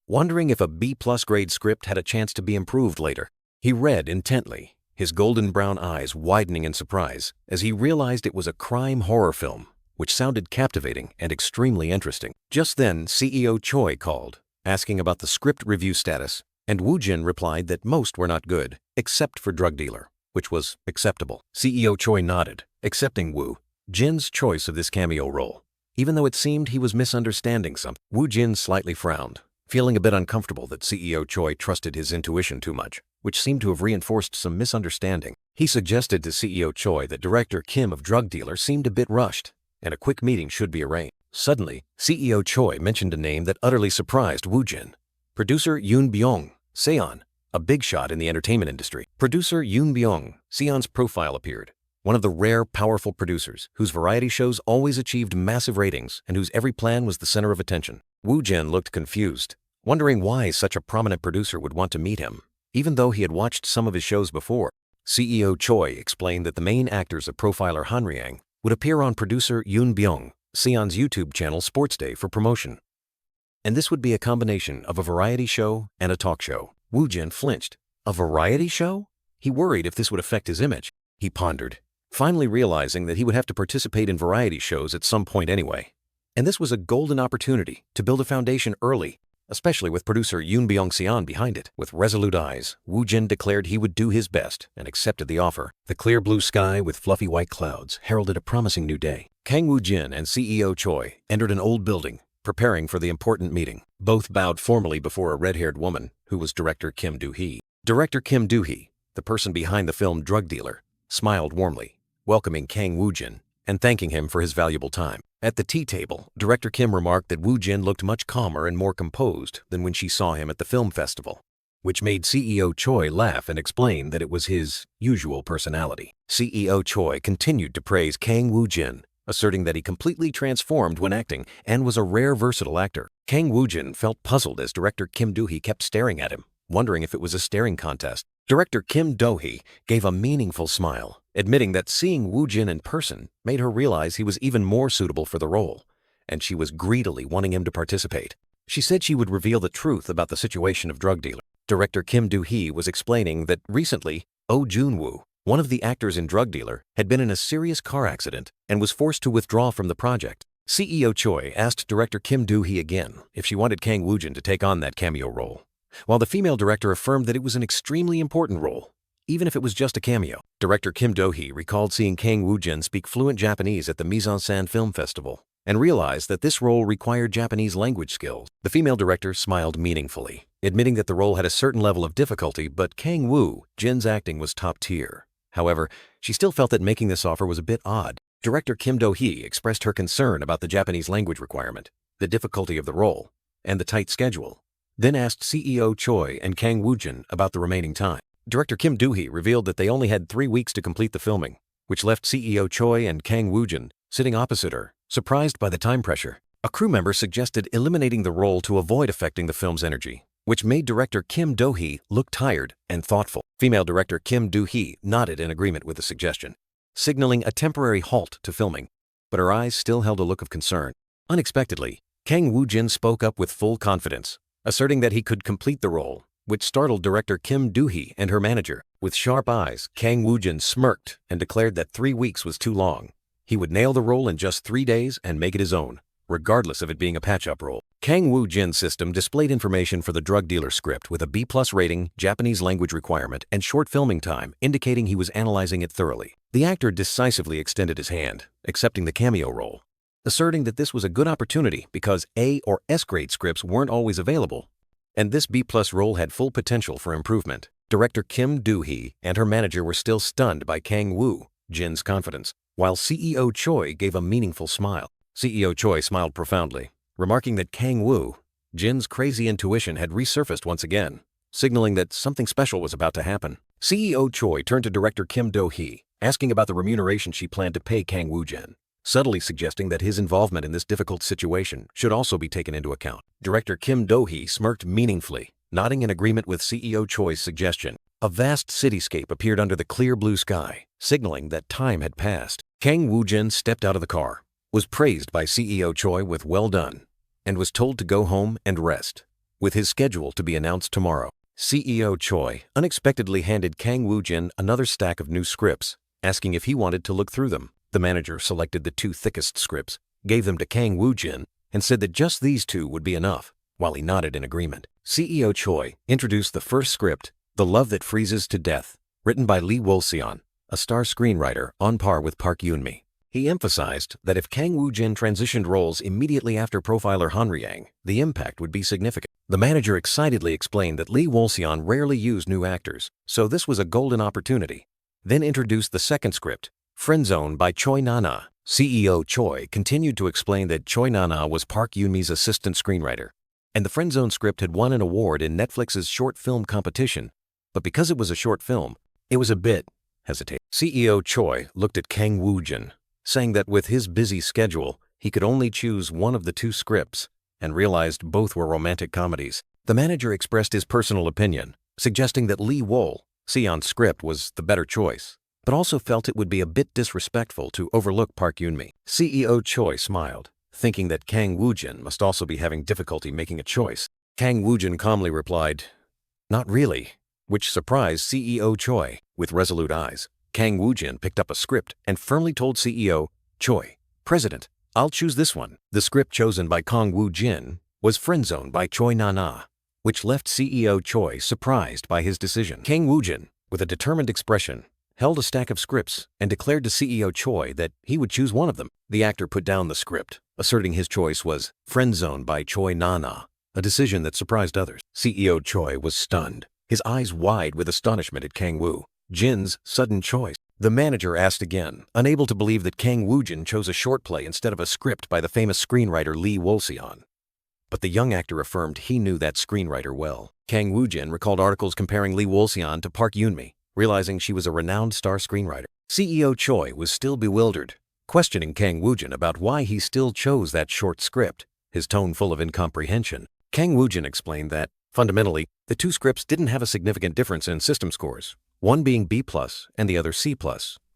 Speaker 1: wondering if a B+ grade script had a chance to be improved later. He read intently, his golden brown eyes widening in surprise as he realized it was a crime horror film, which sounded captivating and extremely interesting. Just then, CEO Choi called, asking about the script review status, and Woo-jin replied that most were not good, except for Drug Dealer, which was acceptable. CEO Choi nodded, accepting Woo-jin's choice of this cameo role, even though it seemed he was misunderstanding something. Woo-jin slightly frowned, feeling a bit uncomfortable that CEO Choi trusted his intuition too much, which seemed to have reinforced some misunderstanding. He suggested to CEO Choi that director Kim of Drug Dealer seemed a bit rushed, and a quick meeting should be arranged. Suddenly, CEO Choi mentioned a name that utterly surprised Woo-jin. Producer Yoon Byung-seon, a big shot in the entertainment industry. Producer Yoon Byung-seon's profile appeared, one of the rare, powerful producers whose variety shows always achieved massive ratings and whose every plan was the center of attention. Woo-jin looked confused, wondering why such a prominent producer would want to meet him, even though he had watched some of his shows before. CEO Choi explained that the main actors of profiler Hanryang would appear on producer Yoon Byung-seon's YouTube channel Sports Day for promotion. And this would be a combination of a variety show and a talk show. Woo-jin flinched. A variety show? He worried if this would affect his image. He pondered, finally realizing that he would have to participate in variety shows at some point anyway. And this was a golden opportunity to build a foundation early, especially with producer Yoon Byung-seon behind it. With resolute eyes, Woo-jin declared he would do his best and accepted the offer. The clear blue sky with fluffy white clouds heralded a promising new day. Kang Woo-jin and CEO Choi entered an old building, preparing for the important meeting. Both bowed formally before a red-haired woman, who was director Kim Do-hee. Director Kim Do-hee, the person behind the film Drug Dealer, smiled warmly, welcoming Kang Woo-jin and thanking him for his valuable time. At the tea table, director Kim remarked that Woo-jin looked much calmer and more composed than when she saw him at the film festival, which made CEO Choi laugh and explain that it was his usual personality. CEO Choi continued to praise Kang Woo-jin, asserting that he completely transformed when acting and was a rare versatile actor. Kang Woo-jin felt puzzled as director Kim Do-hee kept staring at him, wondering if it was a staring contest. Director Kim Do-hee gave a meaningful smile, admitting that seeing Woo-jin in person made her realize he was even more suitable for the role, and she was greedily wanting him to participate. She said she would reveal the truth about the situation of Drug Dealer. Director Kim Do-hee was explaining that recently, Oh Jun-woo, one of the actors in Drug Dealer, had been in a serious car accident and was forced to withdraw from the project. CEO Choi asked director Kim Do-hee again if she wanted Kang Woo-jin to take on that cameo role, while the female director affirmed that it was an extremely important role, even if it was just a cameo. Director Kim Do-hee recalled seeing Kang Woo-jin speak fluent Japanese at the Mise-en-Scène Film Festival and realized that this role required Japanese language skills. The female director smiled meaningfully, admitting that the role had a certain level of difficulty, but Kang Woo-jin's acting was top tier. However, she still felt that making this offer was a bit odd. Director Kim Do-hee expressed her concern about the Japanese language requirement, the difficulty of the role, and the tight schedule, then asked CEO Choi and Kang Woo-jin about the remaining time. Director Kim Do-hee revealed that they only had 3 weeks to complete the filming, which left CEO Choi and Kang Woo-jin sitting opposite her, surprised by the time pressure. A crew member suggested eliminating the role to avoid affecting the film's energy, which made director Kim Do-hee look tired and thoughtful. Female director Kim Do-hee nodded in agreement with the suggestion, signaling a temporary halt to filming, but her eyes still held a look of concern. Unexpectedly, Kang Woo-jin spoke up with full confidence, asserting that he could complete the role, which startled director Kim Do-hee and her manager. With sharp eyes, Kang Woo-jin smirked and declared that 3 weeks was too long. He would nail the role in just 3 days and make it his own, regardless of it being a patch-up role. Kang Woo-jin's system displayed information for the drug dealer script with a B+ rating, Japanese language requirement, and short filming time, indicating he was analyzing it thoroughly. The actor decisively extended his hand, accepting the cameo role, asserting that this was a good opportunity because A or S grade scripts weren't always available, and this B+ role had full potential for improvement. Director Kim Do-hee and her manager were still stunned by Kang Woo-jin's confidence, while CEO Choi gave a meaningful smile. CEO Choi smiled profoundly, remarking that Kang Woo-jin's crazy intuition had resurfaced once again, signaling that something special was about to happen. CEO Choi turned to director Kim Do-hee, asking about the remuneration she planned to pay Kang Woo-jin, subtly suggesting that his involvement in this difficult situation should also be taken into account. Director Kim Do-hee smirked meaningfully, nodding in agreement with CEO Choi's suggestion. A vast cityscape appeared under the clear blue sky, signaling that time had passed. Kang Woo-jin stepped out of the car, was praised by CEO Choi with "well done," and was told to go home and rest, with his schedule to be announced tomorrow. CEO Choi unexpectedly handed Kang Woo-jin another stack of new scripts, asking if he wanted to look through them. The manager selected the 2 thickest scripts, gave them to Kang Woo-jin, and said that just these 2 would be enough, while he nodded in agreement. CEO Choi introduced the first script, The Love That Freezes to Death, written by Lee Wol-seon, a star screenwriter on par with Park Yoon-mi. He emphasized that if Kang Woo-jin transitioned roles immediately after profiler Han Ryang, the impact would be significant. The manager excitedly explained that Lee Wol-seon rarely used new actors, so this was a golden opportunity. Then introduced the second script, Friendzone by Choi Na-na. CEO Choi continued to explain that Choi Na-na was Park Yoon-mi's assistant screenwriter, and the Friendzone script had won an award in Netflix's short film competition, but because it was a short film, it was a bit hesitant. CEO Choi looked at Kang Woo-jin, saying that with his busy schedule, he could only choose one of the 2 scripts, and realized both were romantic comedies. The manager expressed his personal opinion, suggesting that Lee Wol-seon's script was the better choice, but also felt it would be a bit disrespectful to overlook Park Yoon-mi. CEO Choi smiled, thinking that Kang Woo-jin must also be having difficulty making a choice. Kang Woo-jin calmly replied, "Not really," which surprised CEO Choi. With resolute eyes, Kang Woo-jin picked up a script and firmly told CEO Choi, "President, I'll choose this one." The script chosen by Kang Woo-jin was Friendzone by Choi Na-na, which left CEO Choi surprised by his decision. Kang Woo-jin, with a determined expression, held a stack of scripts and declared to CEO Choi that he would choose one of them. The actor put down the script, asserting his choice was Friendzone by Choi Na-na, a decision that surprised others. CEO Choi was stunned, his eyes wide with astonishment at Kang Woo-jin's sudden choice. The manager asked again, unable to believe that Kang Woo-jin chose a short play instead of a script by the famous screenwriter Lee Wol-seon. But the young actor affirmed he knew that screenwriter well. Kang Woo-jin recalled articles comparing Lee Wol-seon to Park Yoon-mi, realizing she was a renowned star screenwriter. CEO Choi was still bewildered, questioning Kang Woo-jin about why he still chose that short script, his tone full of incomprehension. Kang Woo-jin explained that, fundamentally, the 2 scripts didn't have a significant difference in system scores, one being B+ and the other C+,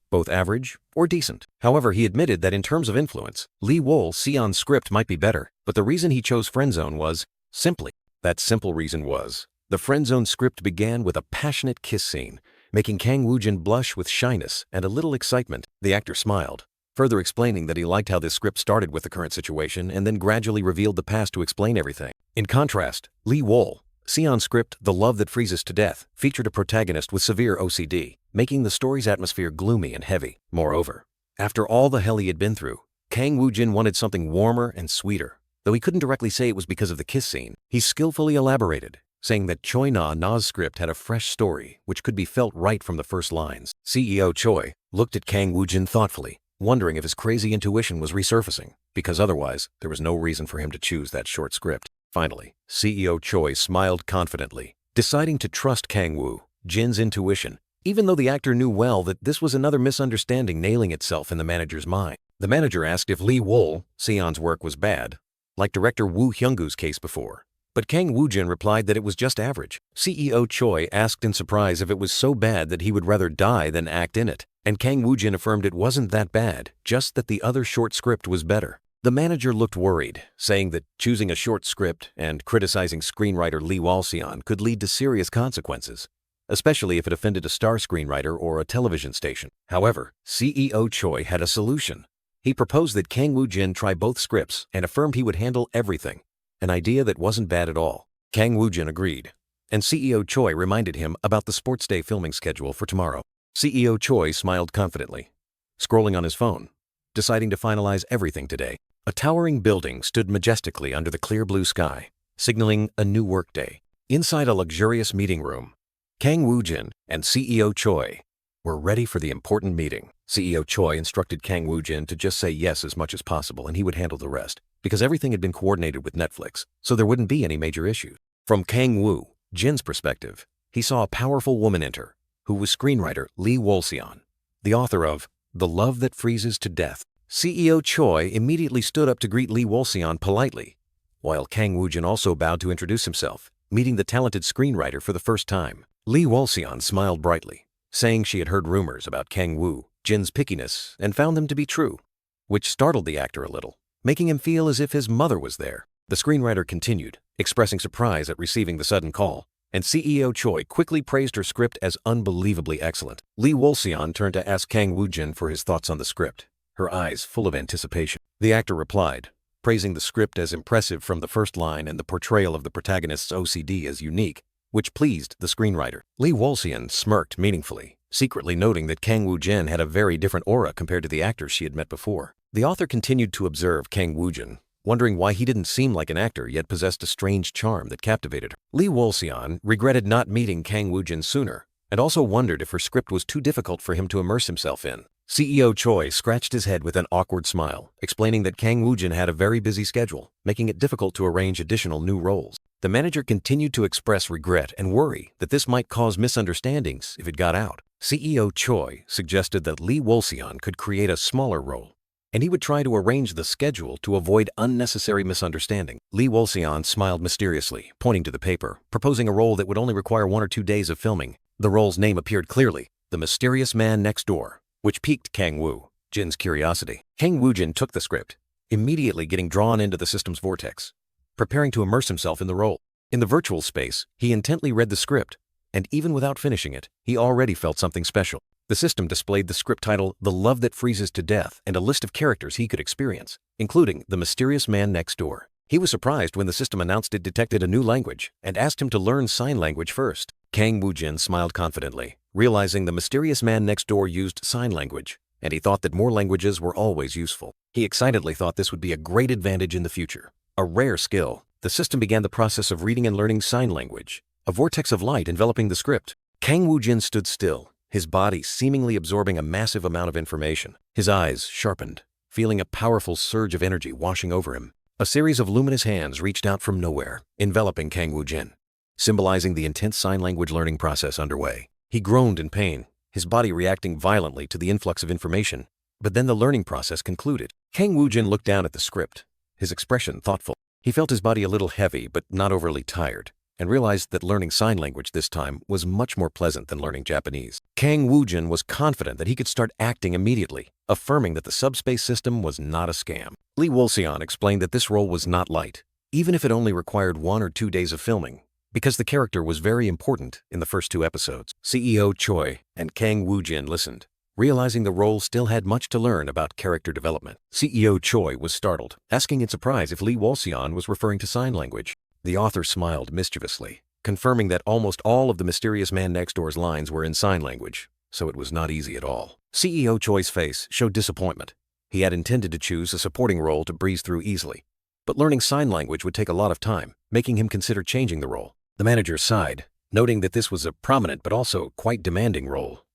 Speaker 1: both average or decent. However, he admitted that in terms of influence, Lee Wol-seon's script might be better, but the reason he chose Friendzone was, simply, that simple reason was, the Friendzone script began with a passionate kiss scene, making Kang Woo-jin blush with shyness and a little excitement. The actor smiled, further explaining that he liked how this script started with the current situation and then gradually revealed the past to explain everything. In contrast, Lee Wol-seon's script, The Love That Freezes to Death, featured a protagonist with severe OCD, making the story's atmosphere gloomy and heavy. Moreover, after all the hell he had been through, Kang Woo-jin wanted something warmer and sweeter. Though he couldn't directly say it was because of the kiss scene, he skillfully elaborated, saying that Choi Na-na's script had a fresh story which could be felt right from the first lines. CEO Choi looked at Kang Woo-jin thoughtfully, wondering if his crazy intuition was resurfacing, because otherwise there was no reason for him to choose that short script. Finally, CEO Choi smiled confidently, deciding to trust Kang Woo-jin's intuition, even though the actor knew well that this was another misunderstanding nailing itself in the manager's mind. The manager asked if Lee Wol-seon's work was bad, like director Woo Hyung-goo's case before, but Kang Woo-jin replied that it was just average. CEO Choi asked in surprise if it was so bad that he would rather die than act in it, and Kang Woo-jin affirmed it wasn't that bad, just that the other short script was better. The manager looked worried, saying that choosing a short script and criticizing screenwriter Lee Woo-jin could lead to serious consequences, especially if it offended a star screenwriter or a television station. However, CEO Choi had a solution. He proposed that Kang Woo-jin try both scripts and affirmed he would handle everything, an idea that wasn't bad at all. Kang Woo-jin agreed, and CEO Choi reminded him about the sports day filming schedule for tomorrow. CEO Choi smiled confidently, scrolling on his phone, deciding to finalize everything today. A towering building stood majestically under the clear blue sky, signaling a new workday. Inside a luxurious meeting room, Kang Woo-jin and CEO Choi were ready for the important meeting. CEO Choi instructed Kang Woo-jin to just say yes as much as possible and he would handle the rest, because everything had been coordinated with Netflix, so there wouldn't be any major issues. From Kang Woo-jin's perspective, he saw a powerful woman enter, who was screenwriter Lee Woo-jin, the author of The Love That Freezes to Death. CEO Choi immediately stood up to greet Lee Woo-jin politely, while Kang Woo-jin also bowed to introduce himself, meeting the talented screenwriter for the first time. Lee Woo-jin smiled brightly, saying she had heard rumors about Kang Woo-jin's pickiness and found them to be true, which startled the actor a little, making him feel as if his mother was there. The screenwriter continued, expressing surprise at receiving the sudden call, and CEO Choi quickly praised her script as unbelievably excellent. Lee Woo-jin turned to ask Kang Woo-jin for his thoughts on the script, her eyes full of anticipation. The actor replied, praising the script as impressive from the first line and the portrayal of the protagonist's OCD as unique, which pleased the screenwriter. Lee Woo-jin smirked meaningfully, secretly noting that Kang Woo-jin had a very different aura compared to the actors she had met before. The author continued to observe Kang Woo-jin, wondering why he didn't seem like an actor yet possessed a strange charm that captivated her. Lee Woo-jin regretted not meeting Kang Woo-jin sooner, and also wondered if her script was too difficult for him to immerse himself in. CEO Choi scratched his head with an awkward smile, explaining that Kang Woo-jin had a very busy schedule, making it difficult to arrange additional new roles. The manager continued to express regret and worry that this might cause misunderstandings if it got out. CEO Choi suggested that Lee Woo-jin could create a smaller role, and he would try to arrange the schedule to avoid unnecessary misunderstanding. Lee Woo-jin smiled mysteriously, pointing to the paper, proposing a role that would only require 1 or 2 days of filming. The role's name appeared clearly, The Mysterious Man Next Door, which piqued Kang Woo-jin's curiosity. Kang Woo-jin took the script, immediately getting drawn into the system's vortex, preparing to immerse himself in the role. In the virtual space, he intently read the script, and even without finishing it, he already felt something special. The system displayed the script title, The Love That Freezes to Death, and a list of characters he could experience, including the mysterious man next door. He was surprised when the system announced it detected a new language and asked him to learn sign language first. Kang Woo-jin smiled confidently, realizing the mysterious man next door used sign language, and he thought that more languages were always useful. He excitedly thought this would be a great advantage in the future. A rare skill, the system began the process of reading and learning sign language, a vortex of light enveloping the script. Kang Woo-jin stood still, his body seemingly absorbing a massive amount of information. His eyes sharpened, feeling a powerful surge of energy washing over him. A series of luminous hands reached out from nowhere, enveloping Kang Woo-jin, symbolizing the intense sign language learning process underway. He groaned in pain, his body reacting violently to the influx of information, but then the learning process concluded. Kang Woo-jin looked down at the script, his expression thoughtful. He felt his body a little heavy but not overly tired, and realized that learning sign language this time was much more pleasant than learning Japanese. Kang Woo-jin was confident that he could start acting immediately, affirming that the subspace system was not a scam. Lee Woo-jin explained that this role was not light, even if it only required 1 or 2 days of filming, because the character was very important in the first 2 episodes. CEO Choi and Kang Woo-jin listened, realizing the role still had much to learn about character development. CEO Choi was startled, asking in surprise if Lee Woo-jin was referring to sign language. The author smiled mischievously, confirming that almost all of the mysterious man next door's lines were in sign language, so it was not easy at all. CEO Choi's face showed disappointment. He had intended to choose a supporting role to breeze through easily, but learning sign language would take a lot of time, making him consider changing the role. The manager sighed, noting that this was a prominent but also quite demanding role.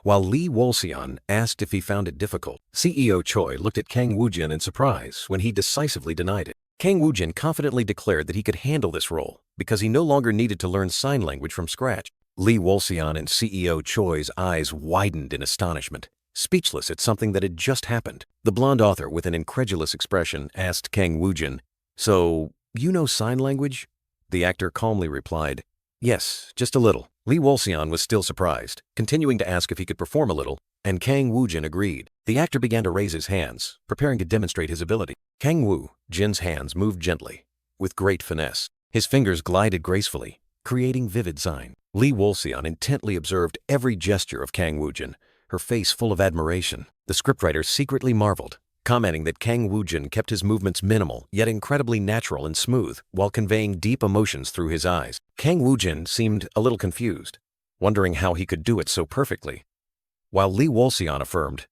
Speaker 1: While Lee Woo-jin asked if he found it difficult, CEO Choi looked at Kang Woo-jin in surprise when he decisively denied it. Kang Woo-jin confidently declared that he could handle this role because he no longer needed to learn sign language from scratch. Lee Woo-jin and CEO Choi's eyes widened in astonishment, speechless at something that had just happened. The blonde author, with an incredulous expression, asked Kang Woo-jin, "So, you know sign language?" The actor calmly replied, "Yes, just a little." Lee Woo-jin was still surprised, continuing to ask if he could perform a little, and Kang Woo-jin agreed. The actor began to raise his hands, preparing to demonstrate his ability. Kang Woo-jin's hands moved gently, with great finesse. His fingers glided gracefully, creating vivid sign. Lee Wol-seon intently observed every gesture of Kang Woo-jin, her face full of admiration. The scriptwriter secretly marveled, commenting that Kang Woo-jin kept his movements minimal, yet incredibly natural and smooth, while conveying deep emotions through his eyes. Kang Woo-jin seemed a little confused, wondering how he could do it so perfectly, while Lee Wol-seon affirmed,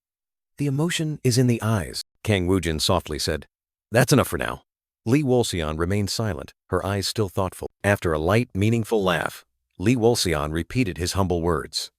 Speaker 1: "The emotion is in the eyes." Kang Woo-jin softly said, "That's enough for now." Lee Wol-seon remained silent, her eyes still thoughtful. After a light, meaningful laugh, Lee Wol-seon repeated his humble words.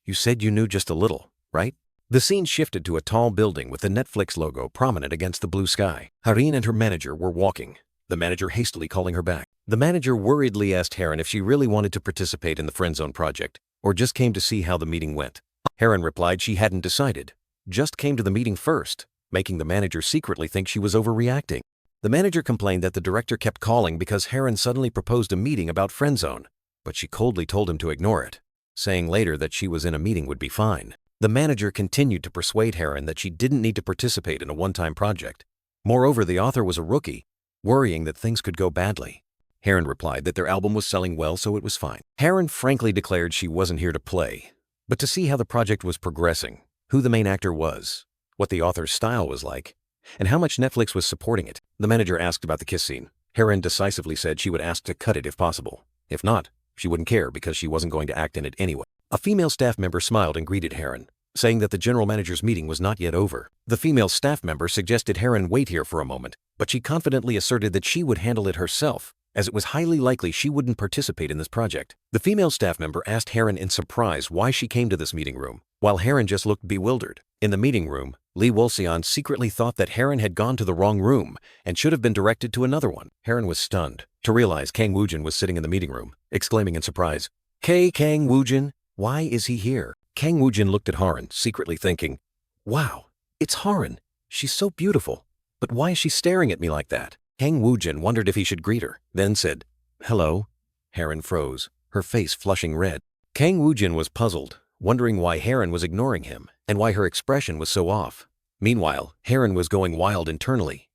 Speaker 1: "You said you knew just a little, right?" The scene shifted to a tall building with the Netflix logo prominent against the blue sky. Harin and her manager were walking, the manager hastily calling her back. The manager worriedly asked Harin if she really wanted to participate in the Friend Zone project, or just came to see how the meeting went. Harin replied she hadn't decided, just came to the meeting first, making the manager secretly think she was overreacting. The manager complained that the director kept calling because Harin suddenly proposed a meeting about Friend Zone, but she coldly told him to ignore it, saying later that she was in a meeting would be fine. The manager continued to persuade Harin that she didn't need to participate in a one-time project. Moreover, the author was a rookie, worrying that things could go badly. Harin replied that their album was selling well, so it was fine. Harin frankly declared she wasn't here to play, but to see how the project was progressing, who the main actor was, what the author's style was like, and how much Netflix was supporting it. The manager asked about the kiss scene. Harin decisively said she would ask to cut it if possible. If not, she wouldn't care because she wasn't going to act in it anyway. A female staff member smiled and greeted Harin, saying that the general manager's meeting was not yet over. The female staff member suggested Harin wait here for a moment, but she confidently asserted that she would handle it herself, as it was highly likely she wouldn't participate in this project. The female staff member asked Harin in surprise why she came to this meeting room, while Harin just looked bewildered. In the meeting room, Lee Wol-seon secretly thought that Harin had gone to the wrong room and should have been directed to another one. Harin was stunned to realize Kang Woo-jin was sitting in the meeting room, exclaiming in surprise, Kang Woo-jin, why is he here?" Kang Woo-jin looked at Harin, secretly thinking, "Wow, it's Harin. She's so beautiful, but why is she staring at me like that?" Kang Woo-jin wondered if he should greet her, then said, "Hello." Harin froze, her face flushing red. Kang Woo-jin was puzzled, wondering why Harin was ignoring him and why her expression was so off. Meanwhile, Harin was going wild internally.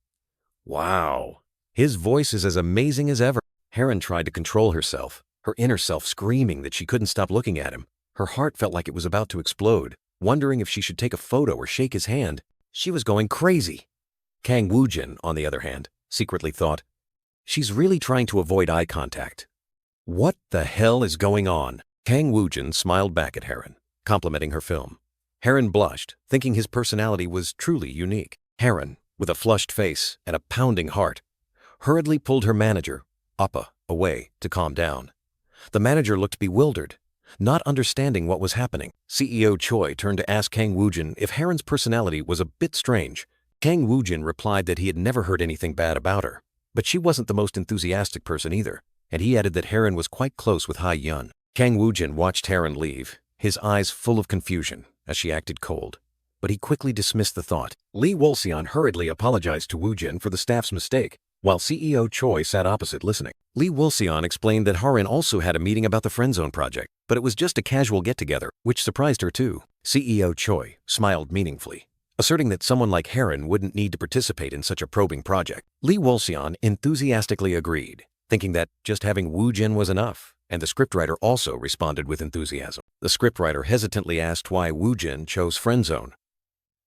Speaker 1: "Wow, his voice is as amazing as ever." Harin tried to control herself, her inner self screaming that she couldn't stop looking at him. Her heart felt like it was about to explode, wondering if she should take a photo or shake his hand. She was going crazy. Kang Woo-jin, on the other hand, secretly thought, "She's really trying to avoid eye contact. What the hell is going on?" Kang Woo-jin smiled back at Harin, complimenting her film. Harin blushed, thinking his personality was truly unique. Harin, with a flushed face and a pounding heart, hurriedly pulled her manager, Appa, away to calm down. The manager looked bewildered, not understanding what was happening. CEO Choi turned to ask Kang Woo-jin if Harin's personality was a bit strange. Kang Woo-jin replied that he had never heard anything bad about her, but she wasn't the most enthusiastic person either, and he added that Harin was quite close with Ha-yeon. Kang Woo-jin watched Harin leave, his eyes full of confusion as she acted cold, but he quickly dismissed the thought. Lee Wol-seon hurriedly apologized to Woo-jin for the staff's mistake, while CEO Choi sat opposite listening. Lee Wol-seon explained that Harin also had a meeting about the Friend Zone project, but it was just a casual get-together, which surprised her too. CEO Choi smiled meaningfully, asserting that someone like Harin wouldn't need to participate in such a probing project. Lee Wol-seon enthusiastically agreed, thinking that just having Woo-jin was enough, and the scriptwriter also responded with enthusiasm. The scriptwriter hesitantly asked why Woo-jin chose Friend Zone,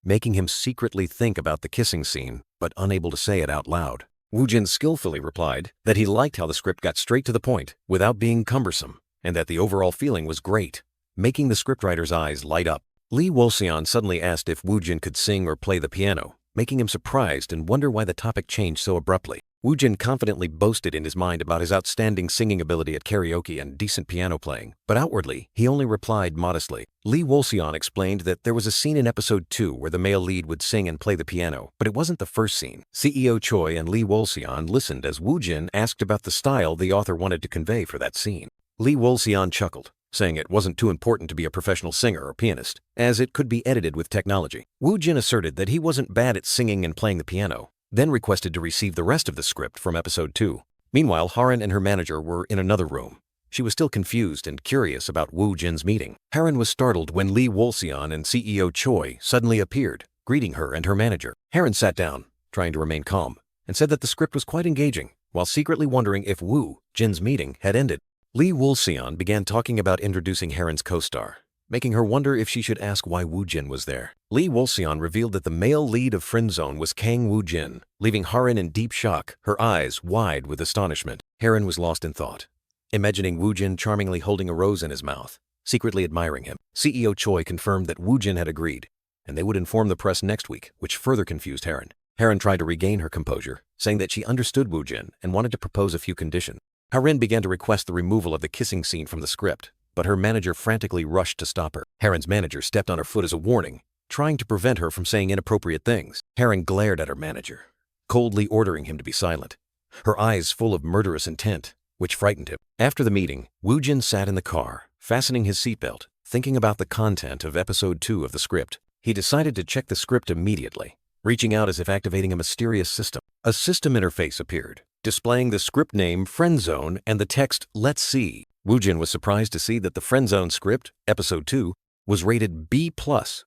Speaker 1: making him secretly think about the kissing scene, but unable to say it out loud. Woo-jin skillfully replied that he liked how the script got straight to the point without being cumbersome, and that the overall feeling was great, making the scriptwriter's eyes light up. Lee Wol-seon suddenly asked if Woo-jin could sing or play the piano, making him surprised and wonder why the topic changed so abruptly. Woo-jin confidently boasted in his mind about his outstanding singing ability at karaoke and decent piano playing, but outwardly, he only replied modestly. Lee Wol-seon explained that there was a scene in episode 2 where the male lead would sing and play the piano, but it wasn't the first scene. CEO Choi and Lee Wol-seon listened as Woo-jin asked about the style the author wanted to convey for that scene. Lee Wol-seon chuckled, saying it wasn't too important to be a professional singer or pianist, as it could be edited with technology. Woo-jin asserted that he wasn't bad at singing and playing the piano, then requested to receive the rest of the script from episode 2. Meanwhile, Harin and her manager were in another room, She was still confused and curious about Woo-jin's meeting. Haran was startled when Lee Wol-seon and CEO Choi suddenly appeared, greeting her and her manager. Haran sat down, trying to remain calm, and said that the script was quite engaging, while secretly wondering if Woo-jin's meeting had ended. Lee Wol-seon began talking about introducing Haran's co-star, making her wonder if she should ask why Woo-jin was there. Lee Wol-seon revealed that the male lead of Friend Zone was Kang Woo-jin, leaving Haran in deep shock, her eyes wide with astonishment. Haran was lost in thought, imagining Woo-jin charmingly holding a rose in his mouth, secretly admiring him. CEO Choi confirmed that Woo-jin had agreed, and they would inform the press next week, which further confused Haran. Haran tried to regain her composure, saying that she understood Woo-jin and wanted to propose a few conditions. Haran began to request the removal of the kissing scene from the script, but her manager frantically rushed to stop her. Haran's manager stepped on her foot as a warning, trying to prevent her from saying inappropriate things. Haran glared at her manager, coldly ordering him to be silent, her eyes full of murderous intent, which frightened him. After the meeting, Woo-jin sat in the car, fastening his seatbelt, thinking about the content of episode 2 of the script. He decided to check the script immediately, reaching out as if activating a mysterious system. A system interface appeared, displaying the script name Friend Zone and the text Let's See. Woo-jin was surprised to see that the Friend Zone script, episode 2, was rated B+,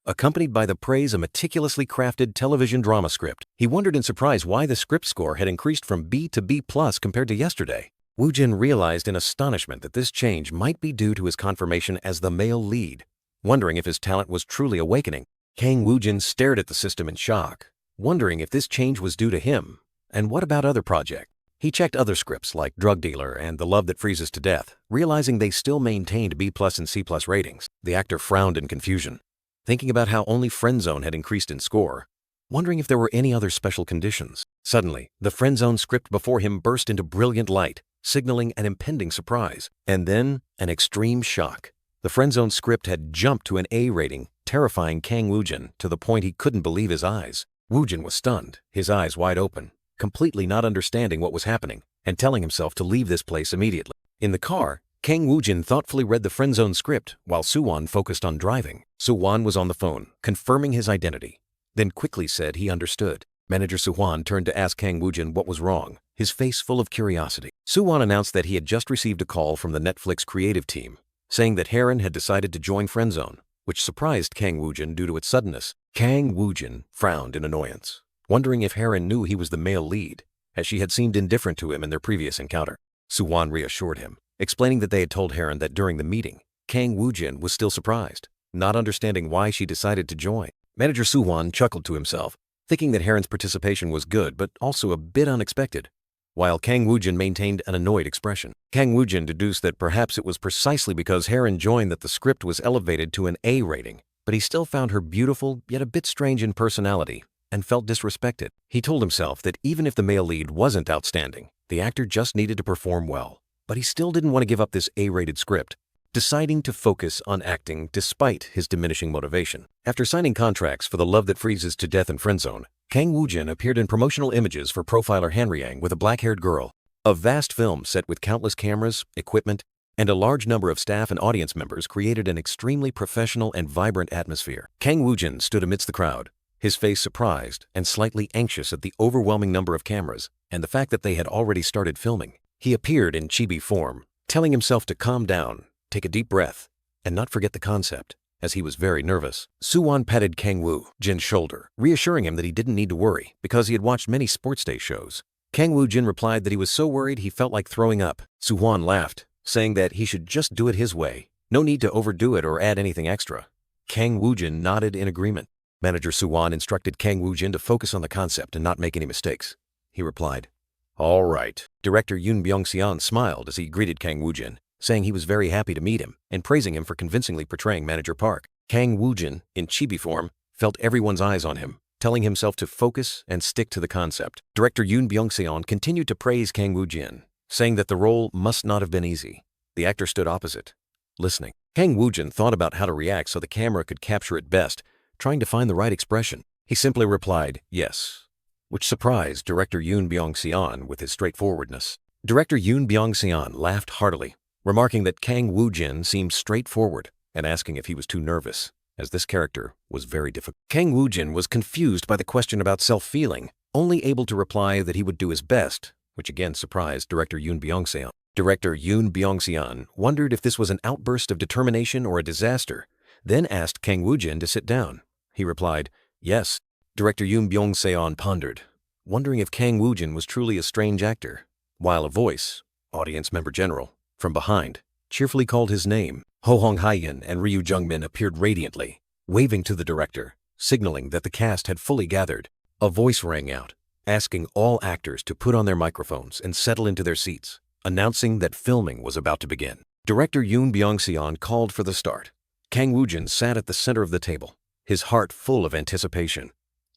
Speaker 1: accompanied by the praise a meticulously crafted television drama script. He wondered in surprise why the script score had increased from B to B+ compared to yesterday. Woo-jin realized in astonishment that this change might be due to his confirmation as the male lead, wondering if his talent was truly awakening. Kang Woo-jin stared at the system in shock, wondering if this change was due to him, and what about other projects? He checked other scripts like Drug Dealer and The Love That Freezes to Death, realizing they still maintained B+ and C+ ratings. The actor frowned in confusion, thinking about how only Friend Zone had increased in score, wondering if there were any other special conditions. Suddenly, the Friend Zone script before him burst into brilliant light, signaling an impending surprise, and then an extreme shock. The Friend Zone script had jumped to an A rating, terrifying Kang Woo-jin to the point he couldn't believe his eyes. Woo-jin was stunned, his eyes wide open, completely not understanding what was happening, and telling himself to leave this place immediately. In the car, Kang Woo-jin thoughtfully read the Friend Zone script while Soo-won focused on driving. Soo-won was on the phone, confirming his identity, then quickly said he understood. Manager Soo-won turned to ask Kang Woo-jin what was wrong, his face full of curiosity. Soo-won announced that he had just received a call from the Netflix creative team, saying that Haran had decided to join Friend Zone, which surprised Kang Woo-jin due to its suddenness. Kang Woo-jin frowned in annoyance, wondering if Haran knew he was the male lead, as she had seemed indifferent to him in their previous encounter. Soo-won reassured him, explaining that they had told Haran that during the meeting, Kang Woo-jin was still surprised, not understanding why she decided to join. Manager Soo-won chuckled to himself, thinking that Haran's participation was good but also a bit unexpected, while Kang Woo-jin maintained an annoyed expression. Kang Woo-jin deduced that perhaps it was precisely because Haran joined that the script was elevated to an A rating, but he still found her beautiful yet a bit strange in personality and felt disrespected. He told himself that even if the male lead wasn't outstanding, the actor just needed to perform well, but he still didn't want to give up this A-rated script, deciding to focus on acting despite his diminishing motivation. After signing contracts for The Love That Freezes to Death and Friend Zone, Kang Woo-jin appeared in promotional images for profiler Hanryang with a black-haired girl. A vast film set with countless cameras, equipment, and a large number of staff and audience members created an extremely professional and vibrant atmosphere. Kang Woo-jin stood amidst the crowd, his face surprised and slightly anxious at the overwhelming number of cameras and the fact that they had already started filming. He appeared in chibi form, telling himself to calm down, take a deep breath, and not forget the concept, as he was very nervous. Soo-won patted Kang Woo-jin's shoulder, reassuring him that he didn't need to worry because he had watched many sports day shows. Kang Woo-jin replied that he was so worried he felt like throwing up. Soo-won laughed, saying that he should just do it his way, no need to overdo it or add anything extra. Kang Woo-jin nodded in agreement. Manager Soo-won instructed Kang Woo-jin to focus on the concept and not make any mistakes. He replied, "All right." Director Yoon Byung-seon smiled as he greeted Kang Woo-jin, saying he was very happy to meet him and praising him for convincingly portraying Manager Park. Kang Woo-jin, in chibi form, felt everyone's eyes on him, telling himself to focus and stick to the concept. Director Yoon Byung-seon continued to praise Kang Woo-jin, saying that the role must not have been easy. The actor stood opposite, listening. Kang Woo-jin thought about how to react so the camera could capture it best, trying to find the right expression. He simply replied, "Yes," which surprised Director Yoon Byung-seon with his straightforwardness. Director Yoon Byung-seon laughed heartily, remarking that Kang Woo-jin seemed straightforward and asking if he was too nervous, as this character was very difficult. Kang Woo-jin was confused by the question about self-feeling, only able to reply that he would do his best, which again surprised Director Yoon Byung-seon. Director Yoon Byung-seon wondered if this was an outburst of determination or a disaster, then asked Kang Woo-jin to sit down. He replied, "Yes." Director Yoon Byung-seon pondered, wondering if Kang Woo-jin was truly a strange actor, while a voice, audience member general, from behind, cheerfully called his name. Ho Hong Hae-in and Ryu Jung-min appeared radiantly, waving to the director, signaling that the cast had fully gathered. A voice rang out, asking all actors to put on their microphones and settle into their seats, announcing that filming was about to begin. Director Yoon Byung-seon called for the start. Kang Woo-jin sat at the center of the table, his heart full of anticipation,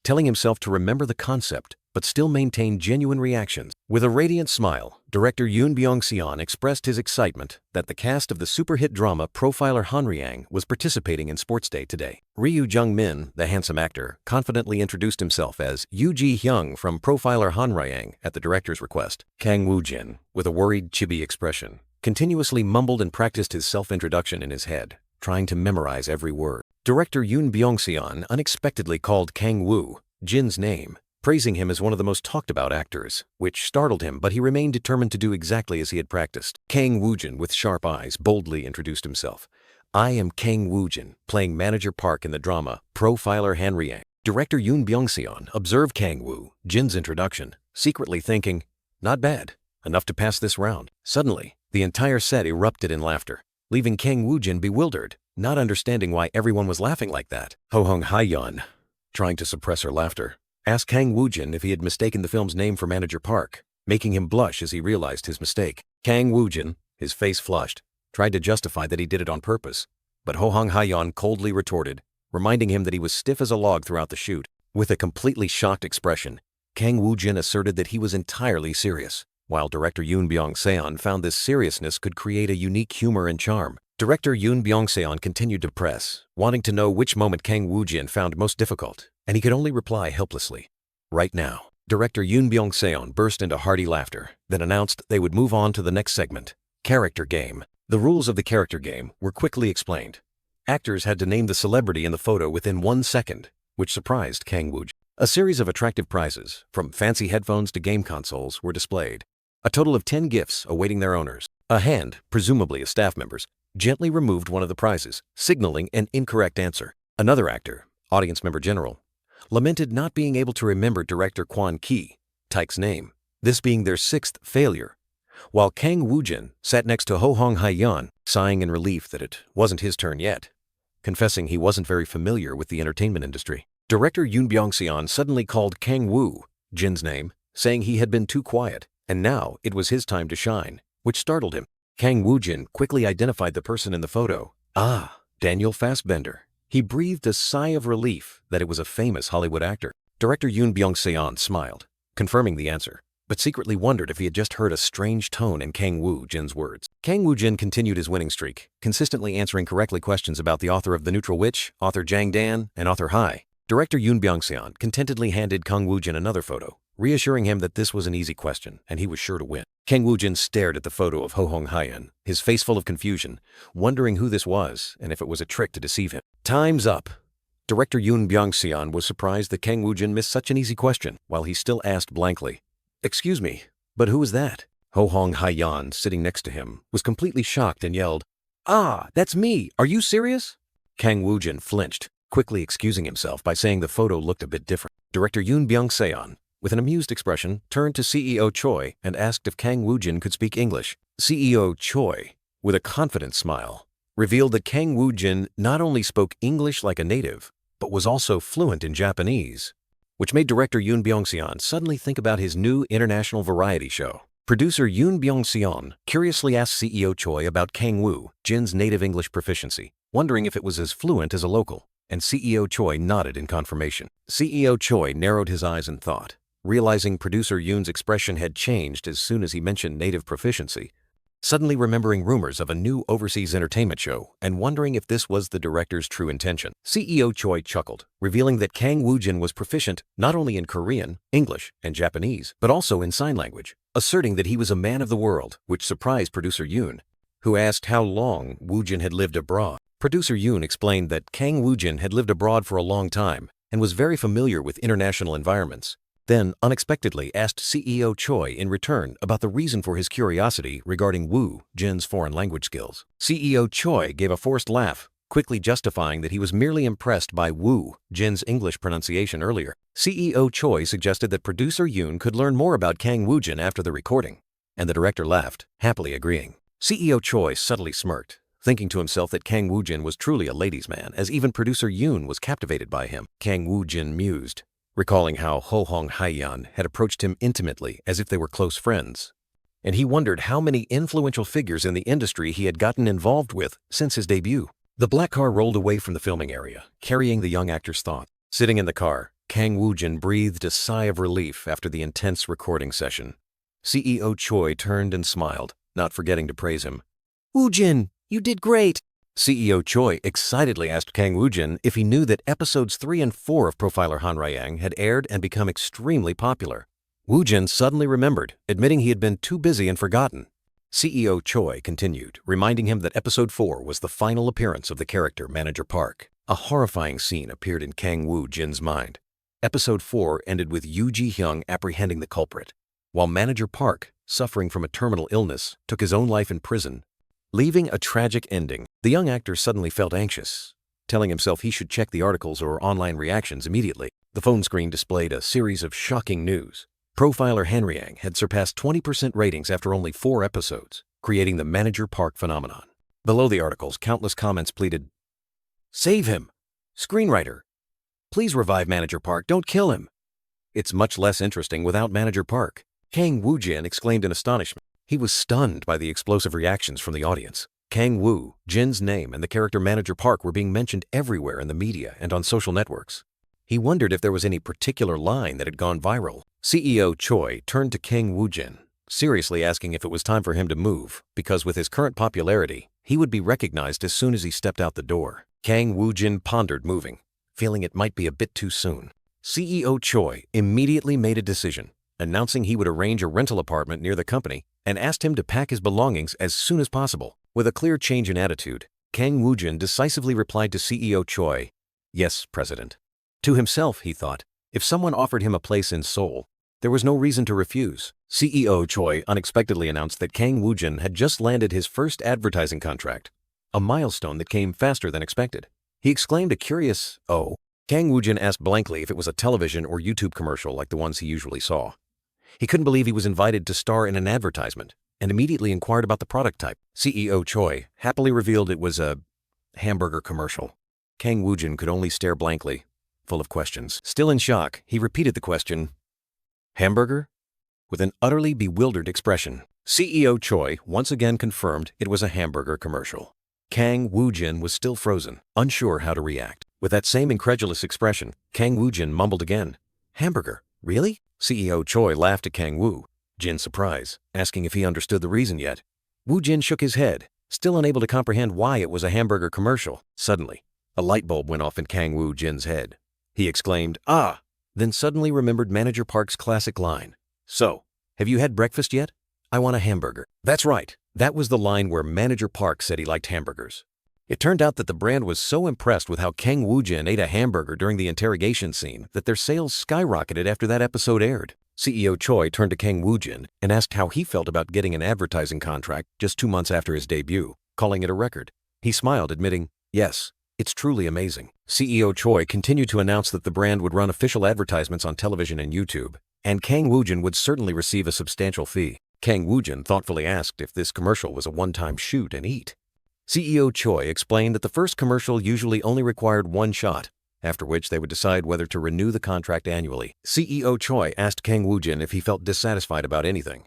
Speaker 1: telling himself to remember the concept but still maintain genuine reactions. With a radiant smile, director Yoon Byung-seon expressed his excitement that the cast of the super-hit drama Profiler Hanryang was participating in Sports Day today. Ryu Jung-min, the handsome actor, confidently introduced himself as Yoo Ji-hyung from Profiler Hanryang at the director's request. Kang Woo-jin, with a worried chibi expression, continuously mumbled and practiced his self-introduction in his head, trying to memorize every word. Director Yoon Byung-seon unexpectedly called Kang Woo-jin's name, praising him as one of the most talked-about actors, which startled him, but he remained determined to do exactly as he had practiced. Kang Woo-jin, with sharp eyes, boldly introduced himself. "I am Kang Woo-jin, playing Manager Park in the drama Profiler Hanryang." Director Yoon Byung-seon observed Kang Woo-jin's introduction, secretly thinking, "Not bad, enough to pass this round." Suddenly, the entire set erupted in laughter, leaving Kang Woo-jin bewildered, not understanding why everyone was laughing like that. Ho Hong Hae-in, trying to suppress her laughter, asked Kang Woo-jin if he had mistaken the film's name for Manager Park, making him blush as he realized his mistake. Kang Woo-jin, his face flushed, tried to justify that he did it on purpose, but Ho Hong Hae-in coldly retorted, reminding him that he was stiff as a log throughout the shoot. With a completely shocked expression, Kang Woo-jin asserted that he was entirely serious, while director Yoon Byung-seon found this seriousness could create a unique humor and charm. Director Yoon Byung-seon continued to press, wanting to know which moment Kang Woo-jin found most difficult, and he could only reply helplessly, "Right now." Director Yoon Byung-seon burst into hearty laughter, then announced they would move on to the next segment, Character Game. The rules of the character game were quickly explained. Actors had to name the celebrity in the photo within 1 second, which surprised Kang Woo-jin. A series of attractive prizes, from fancy headphones to game consoles, were displayed. A total of 10 gifts awaiting their owners. A hand, presumably a staff member's, gently removed one of the prizes, signaling an incorrect answer. Another actor, audience member general, lamented not being able to remember director Kwon Ki-taek's name, this being their 6th failure, while Kang Woo-jin sat next to Ho Hong Hae-in, sighing in relief that it wasn't his turn yet, confessing he wasn't very familiar with the entertainment industry. Director Yoon Byung-seon suddenly called Kang Woo-jin's name, saying he had been too quiet, and now it was his time to shine, which startled him. Kang Woo-jin quickly identified the person in the photo. "Ah, Daniel Fassbender." He breathed a sigh of relief that it was a famous Hollywood actor. Director Yoon Byung-seon smiled, confirming the answer, but secretly wondered if he had just heard a strange tone in Kang Woo-jin's words. Kang Woo-jin continued his winning streak, consistently answering correctly questions about the author of The Neutral Witch, author Jang Dan, and author Hai. Director Yoon Byung-seon contentedly handed Kang Woo-jin another photo, reassuring him that this was an easy question and he was sure to win. Kang Woo-jin stared at the photo of Ho Hong Hae-in, his face full of confusion, wondering who this was and if it was a trick to deceive him. "Time's up." Director Yoon Byung-seon was surprised that Kang Woo-jin missed such an easy question, while he still asked blankly, "Excuse me, but who is that?" Ho Hong Hae-in, sitting next to him, was completely shocked and yelled, "Ah, that's me! Are you serious?" Kang Woo-jin flinched, quickly excusing himself by saying the photo looked a bit different. Director Yoon Byung-seon, with an amused expression, turned to CEO Choi and asked if Kang Woo-jin could speak English. CEO Choi, with a confident smile, revealed that Kang Woo-jin not only spoke English like a native, but was also fluent in Japanese, which made director Yoon Byung-seon suddenly think about his new international variety show. Producer Yoon Byung-seon curiously asked CEO Choi about Kang Woo-jin's native English proficiency, wondering if it was as fluent as a local, and CEO Choi nodded in confirmation. CEO Choi narrowed his eyes in thought, realizing producer Yoon's expression had changed as soon as he mentioned native proficiency, suddenly remembering rumors of a new overseas entertainment show and wondering if this was the director's true intention. CEO Choi chuckled, revealing that Kang Woo-jin was proficient not only in Korean, English, and Japanese, but also in sign language, asserting that he was a man of the world, which surprised producer Yoon, who asked how long Woo-jin had lived abroad. Producer Yoon explained that Kang Woo-jin had lived abroad for a long time and was very familiar with international environments. then unexpectedly asked CEO Choi in return about the reason for his curiosity regarding Woo-jin's foreign language skills. CEO Choi gave a forced laugh, quickly justifying that he was merely impressed by Woo-jin's English pronunciation earlier. CEO Choi suggested that producer Yoon could learn more about Kang Woo-jin after the recording, and the director laughed, happily agreeing. CEO Choi subtly smirked, thinking to himself that Kang Woo-jin was truly a ladies' man, as even producer Yoon was captivated by him. Kang Woo-jin mused, recalling how Ho Hong Hae-yeon had approached him intimately as if they were close friends. And he wondered how many influential figures in the industry he had gotten involved with since his debut. The black car rolled away from the filming area, carrying the young actor's thoughts. Sitting in the car, Kang Woo-jin breathed a sigh of relief after the intense recording session. CEO Choi turned and smiled, not forgetting to praise him. "Woo-jin, you did great!" CEO Choi excitedly asked Kang Woo-jin if he knew that episodes 3 and 4 of Profiler Han Ryang had aired and become extremely popular. Woo-jin suddenly remembered, admitting he had been too busy and forgotten. CEO Choi continued, reminding him that episode 4 was the final appearance of the character Manager Park. A horrifying scene appeared in Kang Woo-jin's mind. Episode 4 ended with Yoo Ji-hyung apprehending the culprit, while Manager Park, suffering from a terminal illness, took his own life in prison, leaving a tragic ending. The young actor suddenly felt anxious, telling himself he should check the articles or online reactions immediately. The phone screen displayed a series of shocking news. Profiler Han Ryang had surpassed 20% ratings after only 4 episodes, creating the Manager Park phenomenon. Below the articles, countless comments pleaded, "Save him! Screenwriter! Please revive Manager Park, don't kill him!" "It's much less interesting without Manager Park," Kang Woo-jin exclaimed in astonishment. He was stunned by the explosive reactions from the audience. Kang Woo-jin's name and the character Manager Park were being mentioned everywhere in the media and on social networks. He wondered if there was any particular line that had gone viral. CEO Choi turned to Kang Woo-jin, seriously asking if it was time for him to move, because with his current popularity, he would be recognized as soon as he stepped out the door. Kang Woo-jin pondered moving, feeling it might be a bit too soon. CEO Choi immediately made a decision, announcing he would arrange a rental apartment near the company and asked him to pack his belongings as soon as possible. With a clear change in attitude, Kang Woo-jin decisively replied to CEO Choi, "Yes, President." To himself, he thought, if someone offered him a place in Seoul, there was no reason to refuse. CEO Choi unexpectedly announced that Kang Woo-jin had just landed his first advertising contract, a milestone that came faster than expected. He exclaimed a curious, "Oh." Kang Woo-jin asked blankly if it was a television or YouTube commercial like the ones he usually saw. He couldn't believe he was invited to star in an advertisement, and immediately inquired about the product type. CEO Choi happily revealed it was a hamburger commercial. Kang Woo-jin could only stare blankly, full of questions. Still in shock, he repeated the question, "Hamburger?" with an utterly bewildered expression. CEO Choi once again confirmed it was a hamburger commercial. Kang Woo-jin was still frozen, unsure how to react. With that same incredulous expression, Kang Woo-jin mumbled again, "Hamburger? Really?" CEO Choi laughed at Kang Woo-jin's surprise, asking if he understood the reason yet. Woo-jin shook his head, still unable to comprehend why it was a hamburger commercial. Suddenly, a light bulb went off in Kang Woo-jin's head. He exclaimed, "Ah!" then suddenly remembered Manager Park's classic line, "So, have you had breakfast yet? I want a hamburger." That's right, that was the line where Manager Park said he liked hamburgers. It turned out that the brand was so impressed with how Kang Woo-jin ate a hamburger during the interrogation scene that their sales skyrocketed after that episode aired. CEO Choi turned to Kang Woo-jin and asked how he felt about getting an advertising contract just 2 months after his debut, calling it a record. He smiled, admitting, "Yes, it's truly amazing." CEO Choi continued to announce that the brand would run official advertisements on television and YouTube, and Kang Woo-jin would certainly receive a substantial fee. Kang Woo-jin thoughtfully asked if this commercial was a one-time shoot and eat. CEO Choi explained that the first commercial usually only required 1 shot, after which they would decide whether to renew the contract annually. CEO Choi asked Kang Woo-jin if he felt dissatisfied about anything.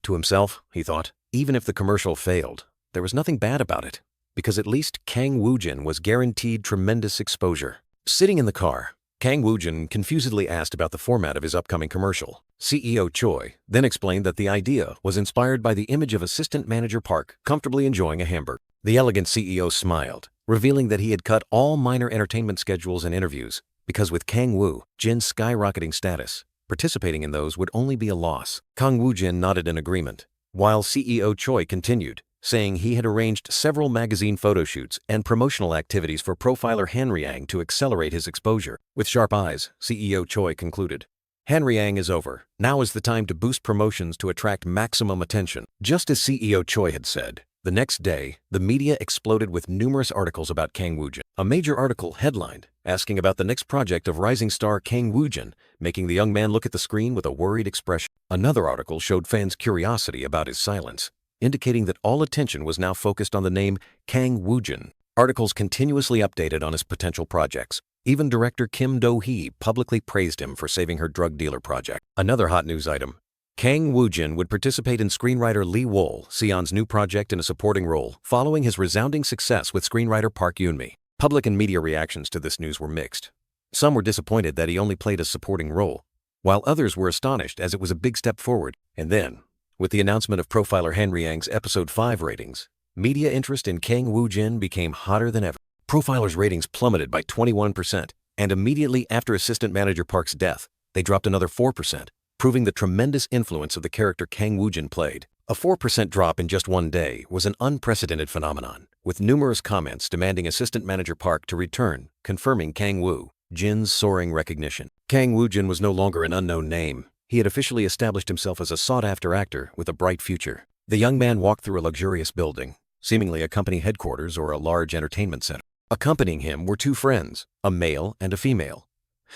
Speaker 1: To himself, he thought, even if the commercial failed, there was nothing bad about it, because at least Kang Woo-jin was guaranteed tremendous exposure. Sitting in the car, Kang Woo-jin confusedly asked about the format of his upcoming commercial. CEO Choi then explained that the idea was inspired by the image of Assistant Manager Park comfortably enjoying a hamburger. The elegant CEO smiled, revealing that he had cut all minor entertainment schedules and interviews, because with Kang Woo-jin's skyrocketing status, participating in those would only be a loss. Kang Woo-jin nodded in agreement, while CEO Choi continued, saying he had arranged several magazine photo shoots and promotional activities for Profiler Han Ryang to accelerate his exposure. With sharp eyes, CEO Choi concluded, Hanryang is over. Now is the time to boost promotions to attract maximum attention. Just as CEO Choi had said, the next day, the media exploded with numerous articles about Kang Woo-jin. A major article headlined, asking about the next project of rising star Kang Woo-jin, making the young man look at the screen with a worried expression. Another article showed fans' curiosity about his silence, indicating that all attention was now focused on the name Kang Woo-jin. Articles continuously updated on his potential projects. Even director Kim Do-hee publicly praised him for saving her drug dealer project. Another hot news item. Kang Woo-jin would participate in screenwriter Lee Wol, Seon's new project in a supporting role, following his resounding success with screenwriter Park Yoon-mi. Public and media reactions to this news were mixed. Some were disappointed that he only played a supporting role, while others were astonished as it was a big step forward. And then, with the announcement of profiler Hanryang's Episode 5 ratings, media interest in Kang Woo-jin became hotter than ever. Profiler's ratings plummeted by 21%, and immediately after assistant manager Park's death, they dropped another 4%. Proving the tremendous influence of the character Kang Woo-jin played. A 4% drop in just one day was an unprecedented phenomenon, with numerous comments demanding assistant manager Park to return, confirming Kang Woo-jin's soaring recognition. Kang Woo-jin was no longer an unknown name. He had officially established himself as a sought-after actor with a bright future. The young man walked through a luxurious building, seemingly a company headquarters or a large entertainment center. Accompanying him were two friends, a male and a female.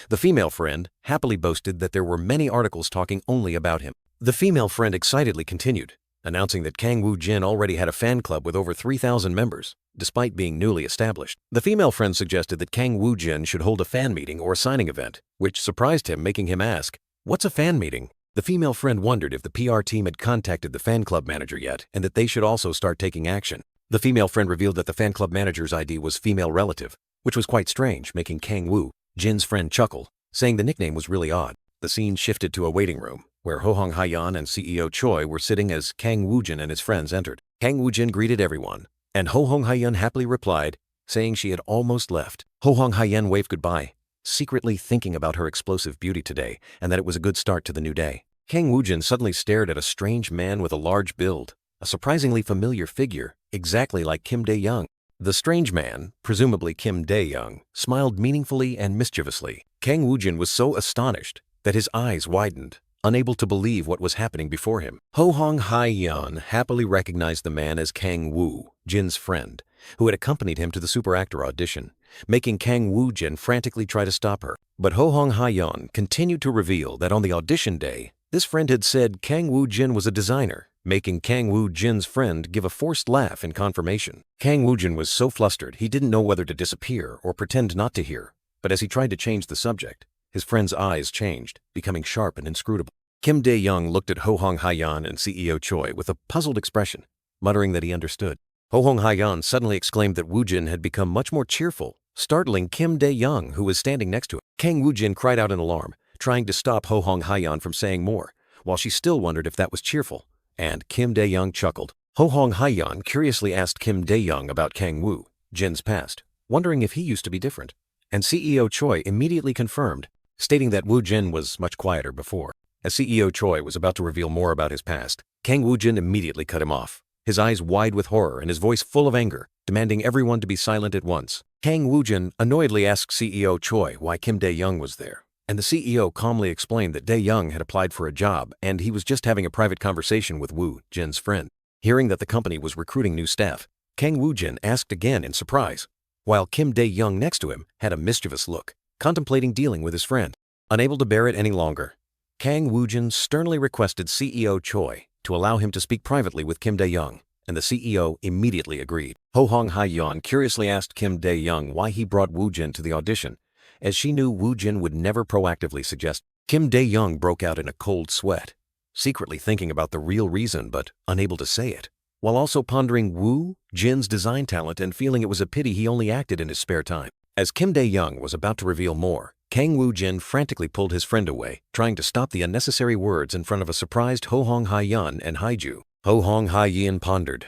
Speaker 1: The female friend happily boasted that there were many articles talking only about him. The female friend excitedly continued, announcing that Kang Woo-jin already had a fan club with over 3,000 members, despite being newly established. The female friend suggested that Kang Woo-jin should hold a fan meeting or signing event, which surprised him, making him ask, "What's a fan meeting?" The female friend wondered if the PR team had contacted the fan club manager yet, and that they should also start taking action. The female friend revealed that the fan club manager's ID was female relative, which was quite strange, making Kang Woo-jin's friend chuckle, saying the nickname was really odd. The scene shifted to a waiting room, where Ho-hong Ha-yeon and CEO Choi were sitting as Kang Woo-jin and his friends entered. Kang Woo-jin greeted everyone, and Ho-hong Ha-yeon happily replied, saying she had almost left. Ho-hong Ha-yeon waved goodbye, secretly thinking about her explosive beauty today and that it was a good start to the new day. Kang Woo-jin suddenly stared at a strange man with a large build, a surprisingly familiar figure, exactly like Kim Dae-young. The strange man, presumably Kim Dae-young, smiled meaningfully and mischievously. Kang Woo-jin was so astonished that his eyes widened, unable to believe what was happening before him. Ho-hong Ha-yeon happily recognized the man as Kang Woo-jin's friend, who had accompanied him to the super actor audition, making Kang Woo-jin frantically try to stop her. But Ho-hong Ha-yeon continued to reveal that on the audition day, this friend had said Kang Woo-jin was a designer, making Kang Woo-jin's friend give a forced laugh in confirmation. Kang Woo-jin was so flustered he didn't know whether to disappear or pretend not to hear, but as he tried to change the subject, his friend's eyes changed, becoming sharp and inscrutable. Kim Dae-young looked at Ho-hong Ha-yeon and CEO Choi with a puzzled expression, muttering that he understood. Ho-hong Ha-yeon suddenly exclaimed that Woo-jin had become much more cheerful, startling Kim Dae-young, who was standing next to him. Kang Woo-jin cried out in alarm, trying to stop Ho-hong Ha-yeon from saying more, while she still wondered if that was cheerful, and Kim Dae-young chuckled. Ho-hong Ha-yeon curiously asked Kim Dae-young about Kang Woo-jin's past, wondering if he used to be different, and CEO Choi immediately confirmed, stating that Woo-jin was much quieter before. As CEO Choi was about to reveal more about his past, Kang Woo-jin immediately cut him off, his eyes wide with horror and his voice full of anger, demanding everyone to be silent at once. Kang Woo-jin annoyedly asked CEO Choi why Kim Dae-young was there, and the CEO calmly explained that Dae-young had applied for a job and he was just having a private conversation with Woo-jin's friend. Hearing that the company was recruiting new staff, Kang Woo-jin asked again in surprise, while Kim Dae-young next to him had a mischievous look, contemplating dealing with his friend. Unable to bear it any longer, Kang Woo-jin sternly requested CEO Choi to allow him to speak privately with Kim Dae-young, and the CEO immediately agreed. Ho-hong Ha-yeon curiously asked Kim Dae-young why he brought Woo-jin to the audition, as she knew Woo-jin would never proactively suggest. Kim Dae-young broke out in a cold sweat, secretly thinking about the real reason but unable to say it, while also pondering Woo-jin's design talent and feeling it was a pity he only acted in his spare time. As Kim Dae-young was about to reveal more, Kang Woo-jin frantically pulled his friend away, trying to stop the unnecessary words in front of a surprised Ho-hong Ha-yeon and Haiju. Ho-hong Ha-yeon pondered,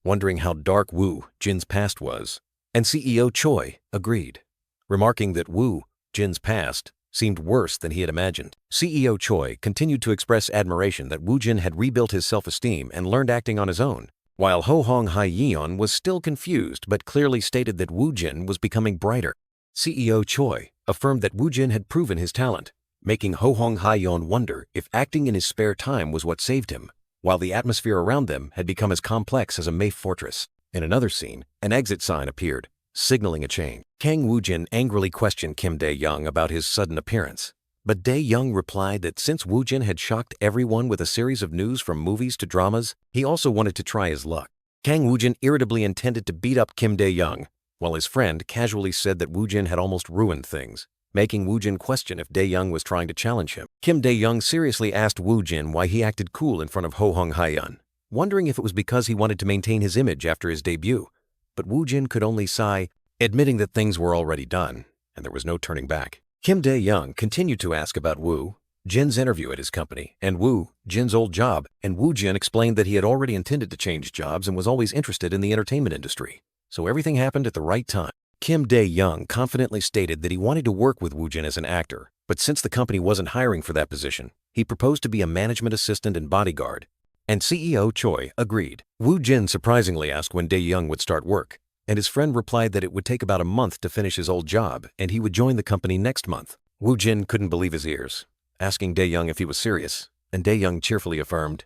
Speaker 1: wondering how dark Woo-jin's past was, and CEO Choi agreed, remarking that Woo-jin's past seemed worse than he had imagined. CEO Choi continued to express admiration that Woo-jin had rebuilt his self-esteem and learned acting on his own, while Ho-hong Ha-yeon was still confused but clearly stated that Woo-jin was becoming brighter. CEO Choi affirmed that Woo-jin had proven his talent, making Ho Hong Hae-yeon wonder if acting in his spare time was what saved him, while the atmosphere around them had become as complex as a Mafe fortress. In another scene, an exit sign appeared, signaling a change. Kang Woo-jin angrily questioned Kim Dae-young about his sudden appearance, but Dae-young replied that since Woo-jin had shocked everyone with a series of news from movies to dramas, he also wanted to try his luck. Kang Woo-jin irritably intended to beat up Kim Dae-young, while his friend casually said that Woo-jin had almost ruined things, making Woo-jin question if Dae-young was trying to challenge him. Kim Dae-young seriously asked Woo-jin why he acted cool in front of Ho Hong Hae-yeon, wondering if it was because he wanted to maintain his image after his debut, but Woo-jin could only sigh, admitting that things were already done, and there was no turning back. Kim Dae-young continued to ask about Woo-jin's interview at his company and Woo-jin's old job, and Woo-jin explained that he had already intended to change jobs and was always interested in the entertainment industry, so everything happened at the right time. Kim Dae-young confidently stated that he wanted to work with Woo-jin as an actor, but since the company wasn't hiring for that position, he proposed to be a management assistant and bodyguard, and CEO Choi agreed. Woo-jin surprisingly asked when Dae-young would start work, and his friend replied that it would take about a month to finish his old job and he would join the company next month. Woo-jin couldn't believe his ears, asking Dae-young if he was serious, and Dae-young cheerfully affirmed,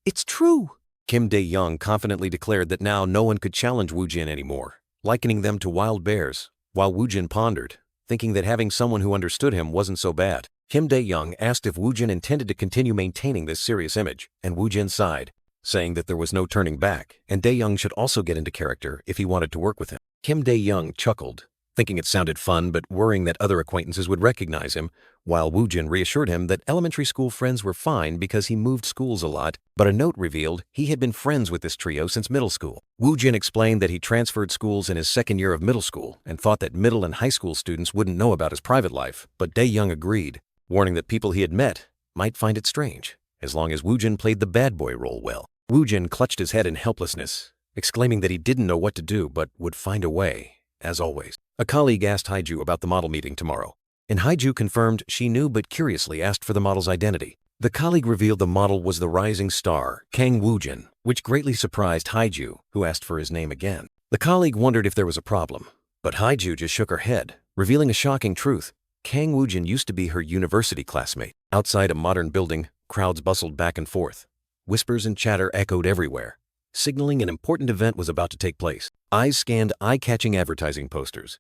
Speaker 1: "It's true." Kim Dae-young confidently declared that now no one could challenge Woo-jin anymore, likening them to wild bears, while Woo-jin pondered, thinking that having someone who understood him wasn't so bad. Kim Dae-young asked if Woo-jin intended to continue maintaining this serious image, and Woo-jin sighed, saying that there was no turning back, and Dae-young should also get into character if he wanted to work with him. Kim Dae-young chuckled, thinking it sounded fun but worrying that other acquaintances would recognize him, while Woo-jin reassured him that elementary school friends were fine because he moved schools a lot, but a note revealed he had been friends with this trio since middle school. Woo-jin explained that he transferred schools in his second year of middle school and thought that middle and high school students wouldn't know about his private life, but Dae-young agreed, warning that people he had met might find it strange, as long as Woo-jin played the bad boy role well. Woo-jin clutched his head in helplessness, exclaiming that he didn't know what to do but would find a way, as always. A colleague asked Hae-ju about the model meeting tomorrow, and Hae-ju confirmed she knew but curiously asked for the model's identity. The colleague revealed the model was the rising star, Kang Woo-jin, which greatly surprised Hae-ju, who asked for his name again. The colleague wondered if there was a problem, but Hae-ju just shook her head, revealing a shocking truth. Kang Woo-jin used to be her university classmate. Outside a modern building, crowds bustled back and forth. Whispers and chatter echoed everywhere, signaling an important event was about to take place. Eyes scanned eye-catching advertising posters,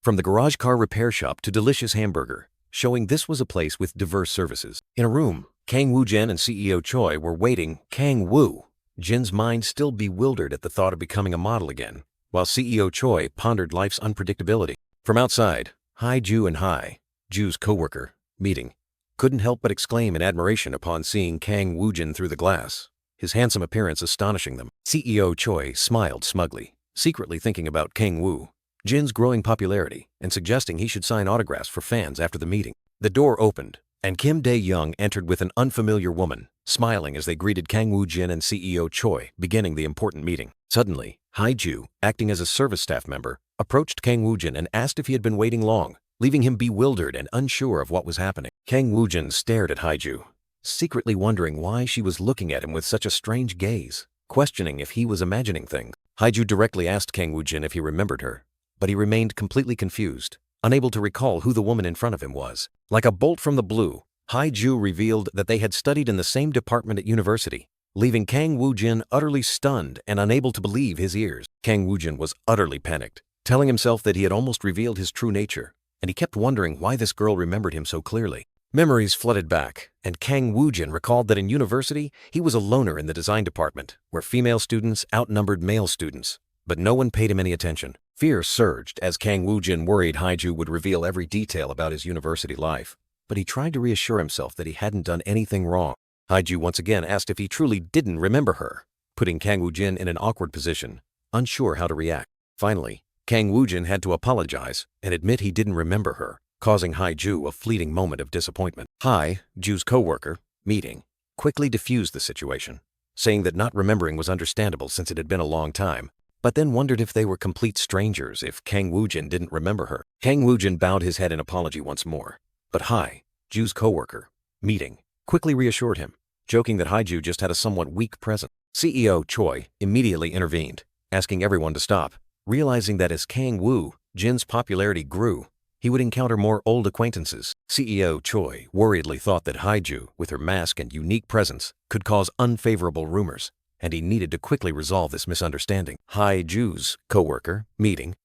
Speaker 1: from the garage car repair shop to delicious hamburger, showing this was a place with diverse services. In a room, Kang Woo-jin and CEO Choi were waiting. Kang Woo-jin's mind still bewildered at the thought of becoming a model again, while CEO Choi pondered life's unpredictability. From outside, Hae-ju and Hae-ju's co-worker, meeting, couldn't help but exclaim in admiration upon seeing Kang Woo-jin through the glass, his handsome appearance astonishing them. CEO Choi smiled smugly, secretly thinking about Kang Woo-jin's growing popularity and suggesting he should sign autographs for fans after the meeting. The door opened, and Kim Dae-young entered with an unfamiliar woman, smiling as they greeted Kang Woo-jin and CEO Choi, beginning the important meeting. Suddenly, Hae-ju, acting as a service staff member, approached Kang Woo-jin and asked if he had been waiting long, leaving him bewildered and unsure of what was happening. Kang Woo-jin stared at Hae-ju, secretly wondering why she was looking at him with such a strange gaze, questioning if he was imagining things. Hae-ju directly asked Kang Woo-jin if he remembered her, but he remained completely confused, unable to recall who the woman in front of him was. Like a bolt from the blue, Hae-ju revealed that they had studied in the same department at university, leaving Kang Woo-jin utterly stunned and unable to believe his ears. Kang Woo-jin was utterly panicked, telling himself that he had almost revealed his true nature, and he kept wondering why this girl remembered him so clearly. Memories flooded back, and Kang Woo-jin recalled that in university, he was a loner in the design department, where female students outnumbered male students, but no one paid him any attention. Fear surged as Kang Woo-jin worried Hae-ju would reveal every detail about his university life, but he tried to reassure himself that he hadn't done anything wrong. Hae-ju once again asked if he truly didn't remember her, putting Kang Woo-jin in an awkward position, unsure how to react. Finally, Kang Woo-jin had to apologize and admit he didn't remember her, causing Hae-ju a fleeting moment of disappointment. Hae-ju's co-worker, meeting, quickly diffused the situation, saying that not remembering was understandable since it had been a long time, but then wondered if they were complete strangers if Kang Woo-jin didn't remember her. Kang Woo-jin bowed his head in apology once more, but Hae-ju's co-worker, meeting, quickly reassured him, joking that Hae-ju just had a somewhat weak presence. CEO Choi immediately intervened, asking everyone to stop, realizing that as Kang Woo-jin's popularity grew, he would encounter more old acquaintances. CEO Choi worriedly thought that Haiju, with her mask and unique presence, could cause unfavorable rumors, and he needed to quickly resolve this misunderstanding. Haiju's co-worker, meeting,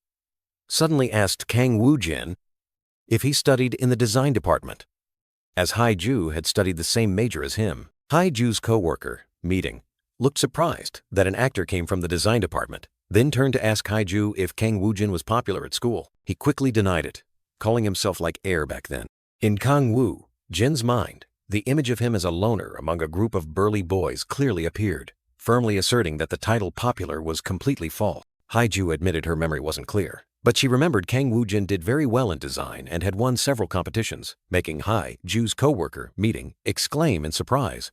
Speaker 1: suddenly asked Kang Woo-jin if he studied in the design department, as Haiju had studied the same major as him. Haiju's co-worker, meeting, looked surprised that an actor came from the design department, then turned to ask Haiju if Kang Woo-jin was popular at school. He quickly denied it, calling himself like air back then. In Kang Woo-jin's mind, the image of him as a loner among a group of burly boys clearly appeared, firmly asserting that the title popular was completely false. Haiju admitted her memory wasn't clear, but she remembered Kang Woo-jin did very well in design and had won several competitions, making Haiju's co-worker, meeting, exclaim in surprise,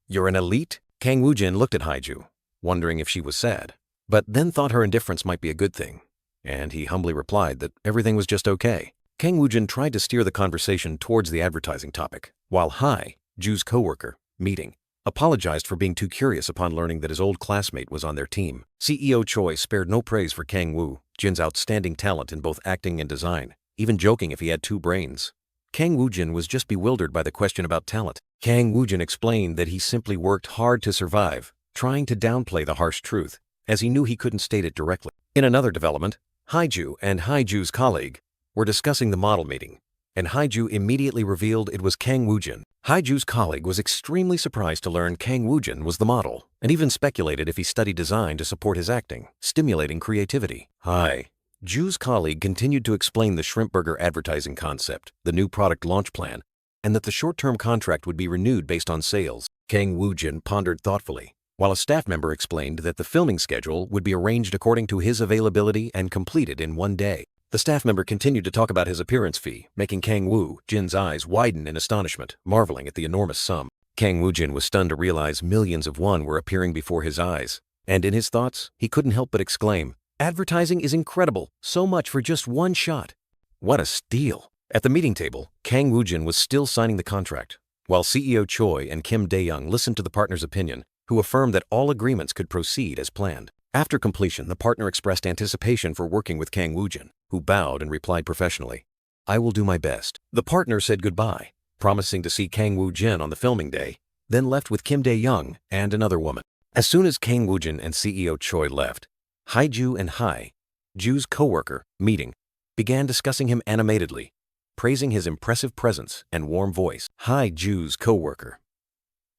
Speaker 1: "You're an elite?" Kang Woo-jin looked at Haiju, wondering if she was sad, but then thought her indifference might be a good thing, and he humbly replied that everything was just okay. Kang Woo-jin tried to steer the conversation towards the advertising topic, while Haiju's co-worker, meeting, apologized for being too curious upon learning that his old classmate was on their team. CEO Choi spared no praise for Kang Woo-jin's outstanding talent in both acting and design, even joking if he had two brains. Kang Woo-jin was just bewildered by the question about talent. Kang Woo-jin explained that he simply worked hard to survive, trying to downplay the harsh truth, as he knew he couldn't state it directly. In another development, Haiju and Haiju's colleague were discussing the model meeting, and Haiju immediately revealed it was Kang Woo-jin. Haiju's colleague was extremely surprised to learn Kang Woo-jin was the model, and even speculated if he studied design to support his acting, stimulating creativity. Haiju's colleague continued to explain the shrimp burger advertising concept, the new product launch plan, and that the short-term contract would be renewed based on sales. Kang Woo-jin pondered thoughtfully, while a staff member explained that the filming schedule would be arranged according to his availability and completed in one day. The staff member continued to talk about his appearance fee, making Kang Woo-jin's eyes widen in astonishment, marveling at the enormous sum. Kang Woo-jin was stunned to realize millions of won were appearing before his eyes, and in his thoughts, he couldn't help but exclaim, "Advertising is incredible, so much for just one shot. What a steal." At the meeting table, Kang Woo-jin was still signing the contract, while CEO Choi and Kim Dae-young listened to the partner's opinion, who affirmed that all agreements could proceed as planned. After completion, the partner expressed anticipation for working with Kang Woo-jin, who bowed and replied professionally, "I will do my best." The partner said goodbye, promising to see Kang Woo-jin on the filming day, then left with Kim Dae-young and another woman. As soon as Kang Woo-jin and CEO Choi left, Haiju and Haiju's co-worker, meeting, began discussing him animatedly, praising his impressive presence and warm voice. Haiju's co-worker,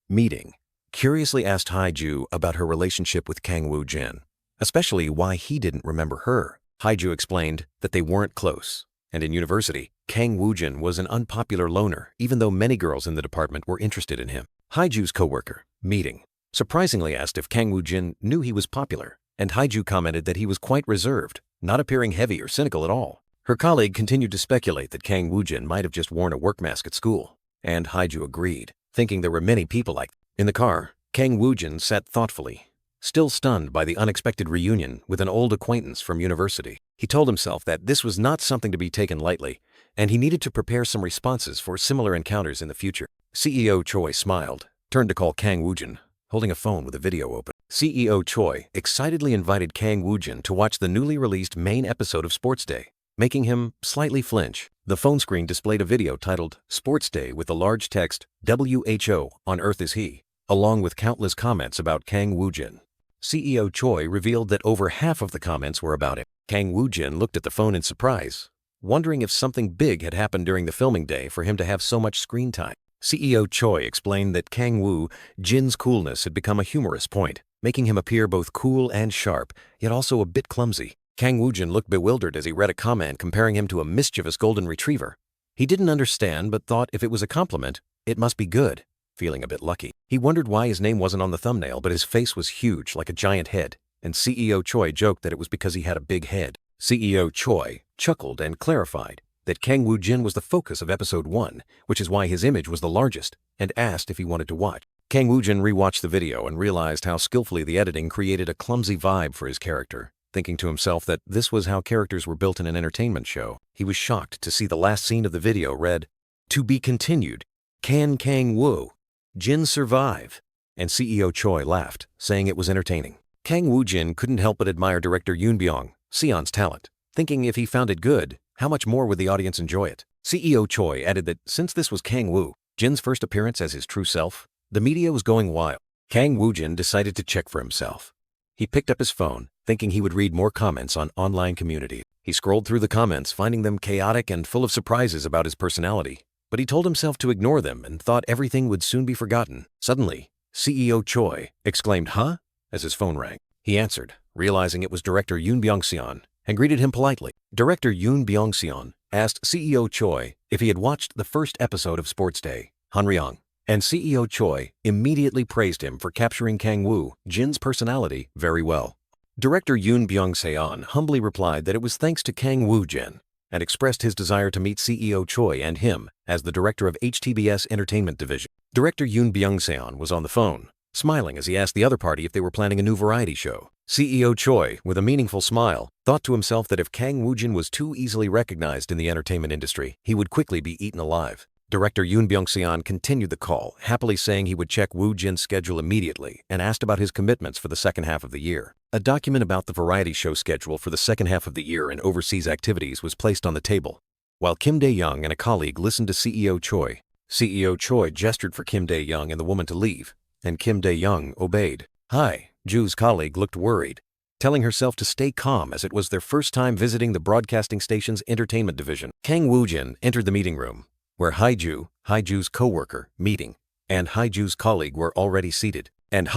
Speaker 1: meeting, curiously asked Haiju about her relationship with Kang Woo-jin, especially why he didn't remember her. Haiju explained that they weren't close, and in university, Kang Woo-jin was an unpopular loner, even though many girls in the department were interested in him. Haiju's co-worker, meeting, surprisingly asked if Kang Woo-jin knew he was popular, and Haiju commented that he was quite reserved, not appearing heavy or cynical at all. Her colleague continued to speculate that Kang Woo-jin might have just worn a work mask at school, and Haiju agreed, thinking there were many people like that. In the car, Kang Woo-jin sat thoughtfully, still stunned by the unexpected reunion with an old acquaintance from university. He told himself that this was not something to be taken lightly, and he needed to prepare some responses for similar encounters in the future. CEO Choi smiled, turned to call Kang Woo-jin, holding a phone with a video open. CEO Choi excitedly invited Kang Woo-jin to watch the newly released main episode of Sports Day, making him slightly flinch. The phone screen displayed a video titled Sports Day with the large text WHO on Earth is He, along with countless comments about Kang Woo-jin. CEO Choi revealed that over half of the comments were about him. Kang Woo-jin looked at the phone in surprise, wondering if something big had happened during the filming day for him to have so much screen time. CEO Choi explained that Kang Woo-jin's coolness had become a humorous point, making him appear both cool and sharp, yet also a bit clumsy. Kang Woo-jin looked bewildered as he read a comment comparing him to a mischievous golden retriever. He didn't understand but thought if it was a compliment, it must be good, feeling a bit lucky. He wondered why his name wasn't on the thumbnail, but his face was huge like a giant head, and CEO Choi joked that it was because he had a big head. CEO Choi chuckled and clarified that Kang Woo-jin was the focus of episode 1, which is why his image was the largest, and asked if he wanted to watch. Kang Woo-jin rewatched the video and realized how skillfully the editing created a clumsy vibe for his character. Thinking to himself that this was how characters were built in an entertainment show, he was shocked to see the last scene of the video read, "To be continued. Can Kang Woo-jin survive?" And CEO Choi laughed, saying it was entertaining. Kang Woo-jin couldn't help but admire director Yoon Byung-seon's talent, thinking if he found it good, how much more would the audience enjoy it? CEO Choi added that since this was Kang Woo-jin's first appearance as his true self, the media was going wild. Kang Woo-jin decided to check for himself. He picked up his phone, thinking he would read more comments on online community. He scrolled through the comments, finding them chaotic and full of surprises about his personality. But he told himself to ignore them and thought everything would soon be forgotten. Suddenly, CEO Choi exclaimed, "Huh?" as his phone rang. He answered, realizing it was director Yoon Byung-seon, and greeted him politely. Director Yoon Byung-seon asked CEO Choi if he had watched the first episode of Sports Day, Hanryong, and CEO Choi immediately praised him for capturing Kang Woo-jin's personality very well. Director Yoon Byung-seon humbly replied that it was thanks to Kang Woo-jin and expressed his desire to meet CEO Choi and him as the director of HTBS Entertainment Division. Director Yoon Byung-seon was on the phone, smiling as he asked the other party if they were planning a new variety show. CEO Choi, with a meaningful smile, thought to himself that if Kang Woo-jin was too easily recognized in the entertainment industry, he would quickly be eaten alive. Director Yoon Byung-seon continued the call, happily saying he would check Woo-jin's schedule immediately and asked about his commitments for the second half of the year. A document about the variety show schedule for the second half of the year and overseas activities was placed on the table. While Kim Dae-young and a colleague listened to CEO Choi, CEO Choi gestured for Kim Dae-young and the woman to leave, and Kim Dae-young obeyed. "Hi," Ju's colleague looked worried, telling herself to stay calm as it was their first time visiting the broadcasting station's entertainment division. Kang Woo-jin entered the meeting room, where Ju's co-worker, meeting, and Ju's colleague were already seated. And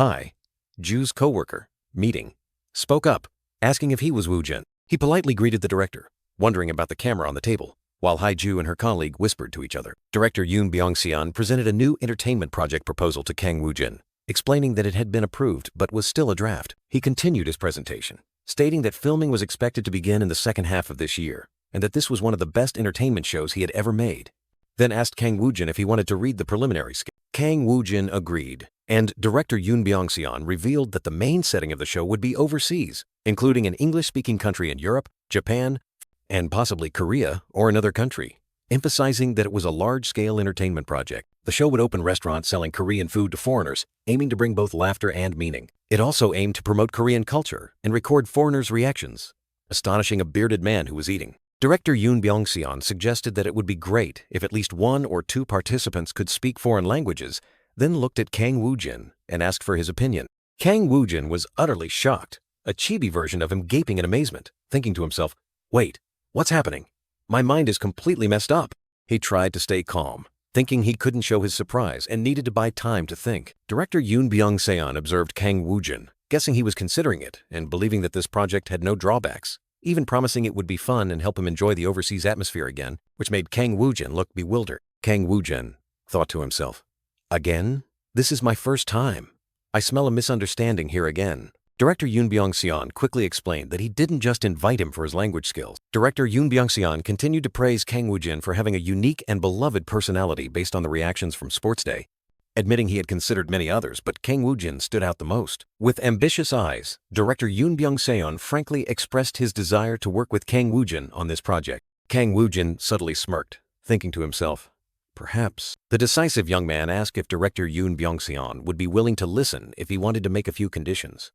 Speaker 1: Ju's co-worker, meeting, spoke up, asking if he was Woo-jin. He politely greeted the director, wondering about the camera on the table, while Ju and her colleague whispered to each other. Director Yoon Byung-seon presented a new entertainment project proposal to Kang Woo-jin, explaining that it had been approved but was still a draft. He continued his presentation, stating that filming was expected to begin in the second half of this year, and that this was one of the best entertainment shows he had ever made. Then asked Kang Woo-jin if he wanted to read the preliminary script. Kang Woo-jin agreed, and director Yoon Byung-seon revealed that the main setting of the show would be overseas, including an English-speaking country in Europe, Japan, and possibly Korea or another country, emphasizing that it was a large-scale entertainment project. The show would open restaurants selling Korean food to foreigners, aiming to bring both laughter and meaning. It also aimed to promote Korean culture and record foreigners' reactions, astonishing a bearded man who was eating. Director Yoon Byung-seon suggested that it would be great if at least one or two participants could speak foreign languages, then looked at Kang Woo-jin and asked for his opinion. Kang Woo-jin was utterly shocked, a chibi version of him gaping in amazement, thinking to himself, "Wait, what's happening? My mind is completely messed up." He tried to stay calm, thinking he couldn't show his surprise and needed to buy time to think. Director Yoon Byung-seon observed Kang Woo-jin, guessing he was considering it and believing that this project had no drawbacks, even promising it would be fun and help him enjoy the overseas atmosphere again, which made Kang Woo-jin look bewildered. Kang Woo-jin thought to himself, "Again? This is my first time. I smell a misunderstanding here again." Director Yoon Byung-seon quickly explained that he didn't just invite him for his language skills. Director Yoon Byung-seon continued to praise Kang Woo-jin for having a unique and beloved personality based on the reactions from Sports Day, admitting he had considered many others, but Kang Woo-jin stood out the most. With ambitious eyes, Director Yoon Byung-seon frankly expressed his desire to work with Kang Woo-jin on this project. Kang Woo-jin subtly smirked, thinking to himself, "Perhaps." The decisive young man asked if Director Yoon Byung-seon would be willing to listen if he wanted to make a few conditions.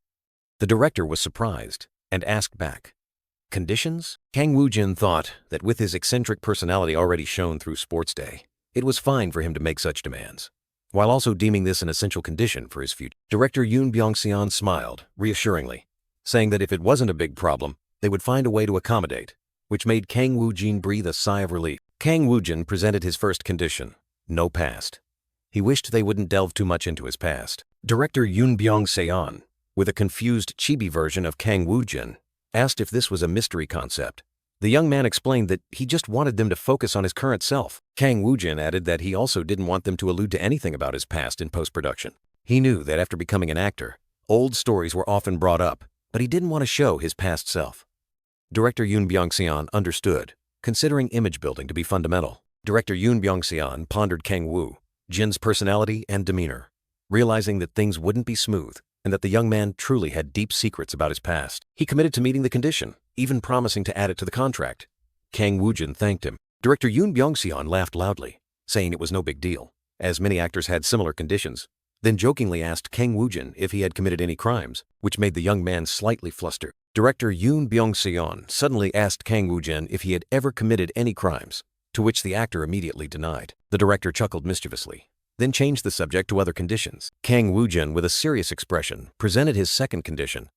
Speaker 1: The director was surprised and asked back, "Conditions?" Kang Woo-jin thought that with his eccentric personality already shown through Sports Day, it was fine for him to make such demands, while also deeming this an essential condition for his future. Director Yoon Byung-seon smiled reassuringly, saying that if it wasn't a big problem, they would find a way to accommodate, which made Kang Woo-jin breathe a sigh of relief. Kang Woo-jin presented his first condition, no past. He wished they wouldn't delve too much into his past. Director Yoon Byung-seon, with a confused chibi version of Kang Woo-jin, asked if this was a mystery concept. The young man explained that he just wanted them to focus on his current self. Kang Woo-jin added that he also didn't want them to allude to anything about his past in post-production. He knew that after becoming an actor, old stories were often brought up, but he didn't want to show his past self. Director Yoon Byung-seon understood, considering image building to be fundamental. Director Yoon Byung-seon pondered Kang Woo-jin's personality and demeanor, realizing that things wouldn't be smooth and that the young man truly had deep secrets about his past. He committed to meeting the condition, even promising to add it to the contract. Kang Woo-jin thanked him. Director Yoon Byung-seon laughed loudly, saying it was no big deal, as many actors had similar conditions, then jokingly asked Kang Woo-jin if he had committed any crimes, which made the young man slightly flustered. Director Yoon Byung-seon suddenly asked Kang Woo-jin if he had ever committed any crimes, to which the actor immediately denied. The director chuckled mischievously, then changed the subject to other conditions. Kang Woo-jin, with a serious expression, presented his second condition.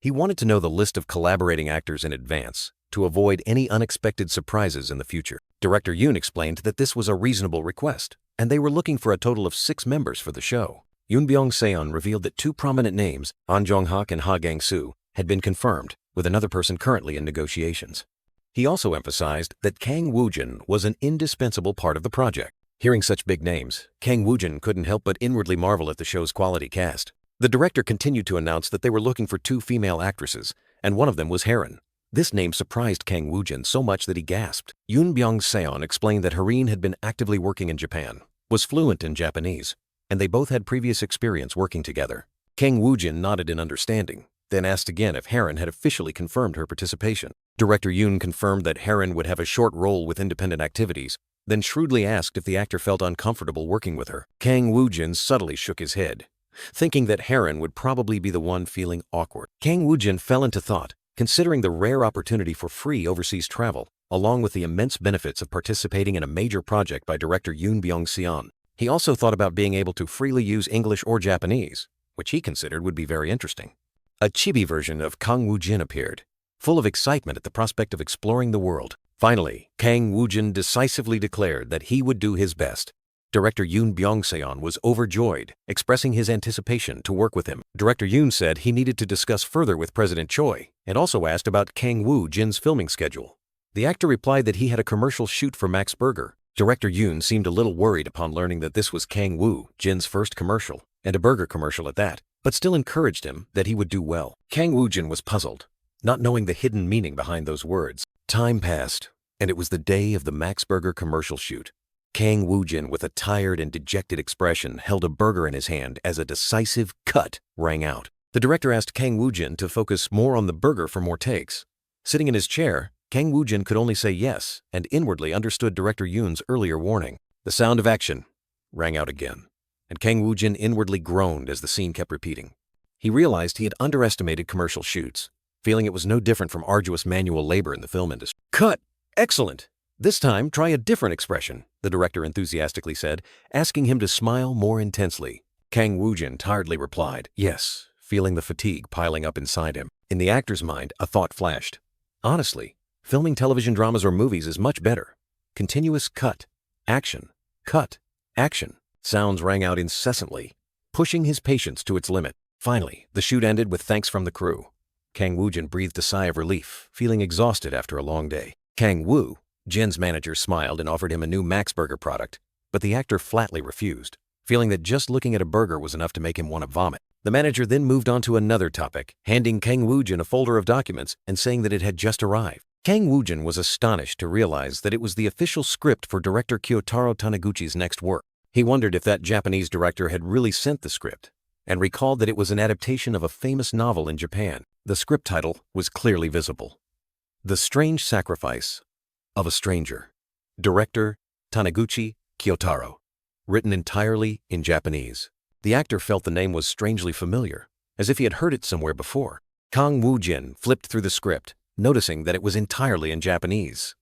Speaker 1: He wanted to know the list of collaborating actors in advance to avoid any unexpected surprises in the future. Director Yoon explained that this was a reasonable request, and they were looking for a total of 6 members for the show. Yoon Byung-seon revealed that 2 prominent names, An Jong-hak and Ha Gang-soo, had been confirmed, with another person currently in negotiations. He also emphasized that Kang Woo-jin was an indispensable part of the project. Hearing such big names, Kang Woo-jin couldn't help but inwardly marvel at the show's quality cast. The director continued to announce that they were looking for 2 female actresses, and one of them was Harin. This name surprised Kang Woo-jin so much that he gasped. Yoon Byung-seon explained that Harin had been actively working in Japan, was fluent in Japanese, and they both had previous experience working together. Kang Woo-jin nodded in understanding, then asked again if Harin had officially confirmed her participation. Director Yoon confirmed that Harin would have a short role with independent activities, then shrewdly asked if the actor felt uncomfortable working with her. Kang Woo-jin subtly shook his head, thinking that Harin would probably be the one feeling awkward. Kang Woo-jin fell into thought, considering the rare opportunity for free overseas travel, along with the immense benefits of participating in a major project by director Yoon Byung-seon. He also thought about being able to freely use English or Japanese, which he considered would be very interesting. A chibi version of Kang Woo-jin appeared, full of excitement at the prospect of exploring the world. Finally, Kang Woo-jin decisively declared that he would do his best. Director Yoon Byung-seon was overjoyed, expressing his anticipation to work with him. Director Yoon said he needed to discuss further with President Choi, and also asked about Kang Woo-jin's filming schedule. The actor replied that he had a commercial shoot for Max Burger. Director Yoon seemed a little worried upon learning that this was Kang Woo-jin's first commercial, and a burger commercial at that, but still encouraged him that he would do well. Kang Woo-jin was puzzled, not knowing the hidden meaning behind those words. Time passed, and it was the day of the Max Burger commercial shoot. Kang Woo-jin, with a tired and dejected expression, held a burger in his hand as a decisive cut rang out. The director asked Kang Woo-jin to focus more on the burger for more takes. Sitting in his chair, Kang Woo-jin could only say yes, and inwardly understood Director Yoon's earlier warning. The sound of action rang out again, and Kang Woo-jin inwardly groaned as the scene kept repeating. He realized he had underestimated commercial shoots, feeling it was no different from arduous manual labor in the film industry. Cut! Excellent! This time, try a different expression, the director enthusiastically said, asking him to smile more intensely. Kang Woo-jin tiredly replied, yes, feeling the fatigue piling up inside him. In the actor's mind, a thought flashed. Honestly, filming television dramas or movies is much better. Continuous cut, action, sounds rang out incessantly, pushing his patience to its limit. Finally, the shoot ended with thanks from the crew. Kang Woo-jin breathed a sigh of relief, feeling exhausted after a long day. Kang Woo-jin's manager smiled and offered him a new Max Burger product, but the actor flatly refused, feeling that just looking at a burger was enough to make him want to vomit. The manager then moved on to another topic, handing Kang Woo-jin a folder of documents and saying that it had just arrived. Kang Woo-jin was astonished to realize that it was the official script for director Kyotaro Taniguchi's next work. He wondered if that Japanese director had really sent the script, and recalled that it was an adaptation of a famous novel in Japan. The script title was clearly visible. The Strange Sacrifice of a Stranger. Director Taniguchi Kyotaro. Written entirely in Japanese. The actor felt the name was strangely familiar, as if he had heard it somewhere before. Kang Woo-jin flipped through the script, noticing that it was entirely in Japanese.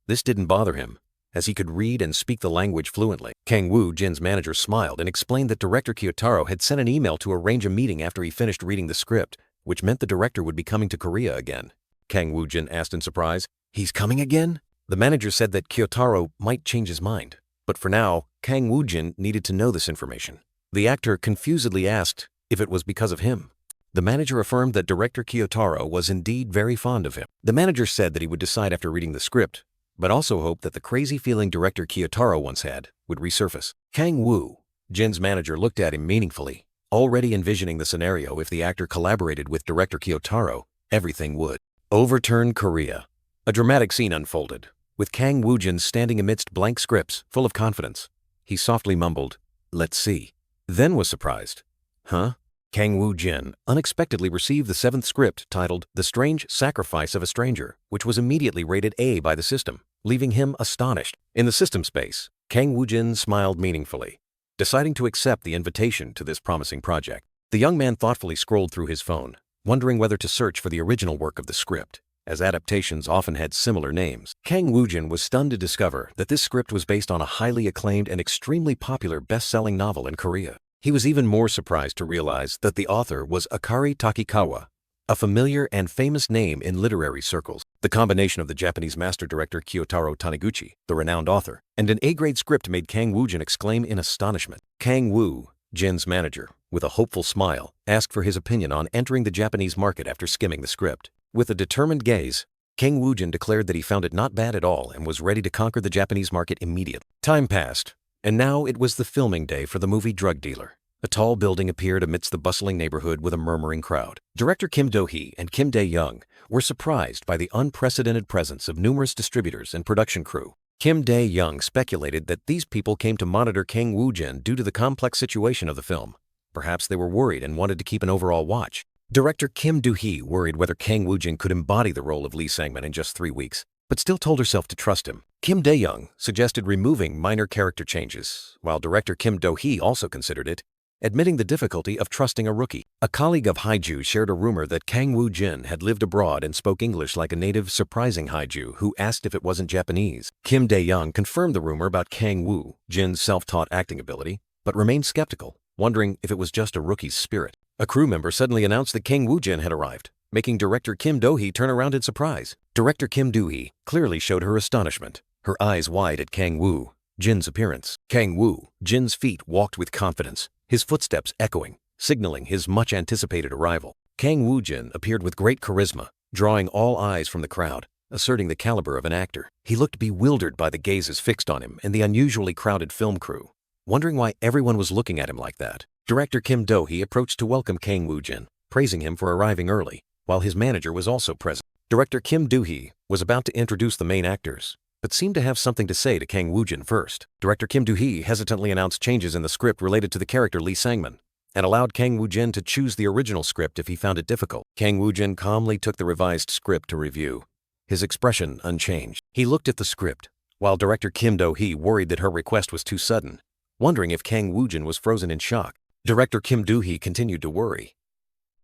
Speaker 1: This didn't bother him, as he could read and speak the language fluently. Kang Woo-jin's manager smiled and explained that director Kyotaro had sent an email to arrange a meeting after he finished reading the script, which meant the director would be coming to Korea again. Kang Woo-jin asked in surprise, "He's coming again?" The manager said that Kyotaro might change his mind, but for now, Kang Woo-jin needed to know this information. The actor confusedly asked if it was because of him. The manager affirmed that director Kyotaro was indeed very fond of him. The manager said that he would decide after reading the script, but also hoped that the crazy feeling director Kyotaro once had would resurface. Kang Woo-jin's manager looked at him meaningfully, already envisioning the scenario if the actor collaborated with director Kyotaro, everything would overturn Korea. A dramatic scene unfolded, with Kang Woo-jin standing amidst blank scripts, full of confidence. He softly mumbled, "Let's see," then was surprised. Huh? Kang Woo-jin unexpectedly received the 7th script titled The Strange Sacrifice of a Stranger, which was immediately rated A by the system, leaving him astonished. In the system space, Kang Woo-jin smiled meaningfully, deciding to accept the invitation to this promising project. The young man thoughtfully scrolled through his phone, wondering whether to search for the original work of the script, as adaptations often had similar names. Kang Woo-jin was stunned to discover that this script was based on a highly acclaimed and extremely popular best-selling novel in Korea. He was even more surprised to realize that the author was Akari Takikawa, a familiar and famous name in literary circles. The combination of the Japanese master director Kyotaro Taniguchi, the renowned author, and an A-grade script made Kang Woo-jin exclaim in astonishment. Kang Woo-jin's manager, with a hopeful smile, asked for his opinion on entering the Japanese market after skimming the script. With a determined gaze, Kang Woo-jin declared that he found it not bad at all and was ready to conquer the Japanese market immediately. Time passed, and now it was the filming day for the movie Drug Dealer. A tall building appeared amidst the bustling neighborhood with a murmuring crowd. Director Kim Do-hee and Kim Dae-young were surprised by the unprecedented presence of numerous distributors and production crew. Kim Dae-young speculated that these people came to monitor Kang Woo-jin due to the complex situation of the film. Perhaps they were worried and wanted to keep an overall watch. Director Kim Do-hee worried whether Kang Woo-jin could embody the role of Lee Sang-man in just 3 weeks, but still told herself to trust him. Kim Dae-young suggested removing minor character changes, while director Kim Do-hee also considered it, admitting the difficulty of trusting a rookie. A colleague of Haiju shared a rumor that Kang Woo-jin had lived abroad and spoke English like a native, surprising Haiju who asked if it wasn't Japanese. Kim Dae-young confirmed the rumor about Kang Woo-jin's self-taught acting ability, but remained skeptical, wondering if it was just a rookie's spirit. A crew member suddenly announced that Kang Woo-jin had arrived, making director Kim Do-hee turn around in surprise. Director Kim Do-hee clearly showed her astonishment, her eyes wide at Kang Woo-jin's appearance. Kang Woo-jin's feet walked with confidence, his footsteps echoing, signaling his much-anticipated arrival. Kang Woo-jin appeared with great charisma, drawing all eyes from the crowd, asserting the caliber of an actor. He looked bewildered by the gazes fixed on him and the unusually crowded film crew, wondering why everyone was looking at him like that. Director Kim Do-hee approached to welcome Kang Woo-jin, praising him for arriving early, while his manager was also present. Director Kim Do-hee was about to introduce the main actors, but seemed to have something to say to Kang Woo-jin first. Director Kim Do-hee hesitantly announced changes in the script related to the character Lee Sang-man, and allowed Kang Woo-jin to choose the original script if he found it difficult. Kang Woo-jin calmly took the revised script to review, his expression unchanged. He looked at the script, while director Kim Do-hee worried that her request was too sudden, wondering if Kang Woo-jin was frozen in shock. Director Kim Do-hee continued to worry,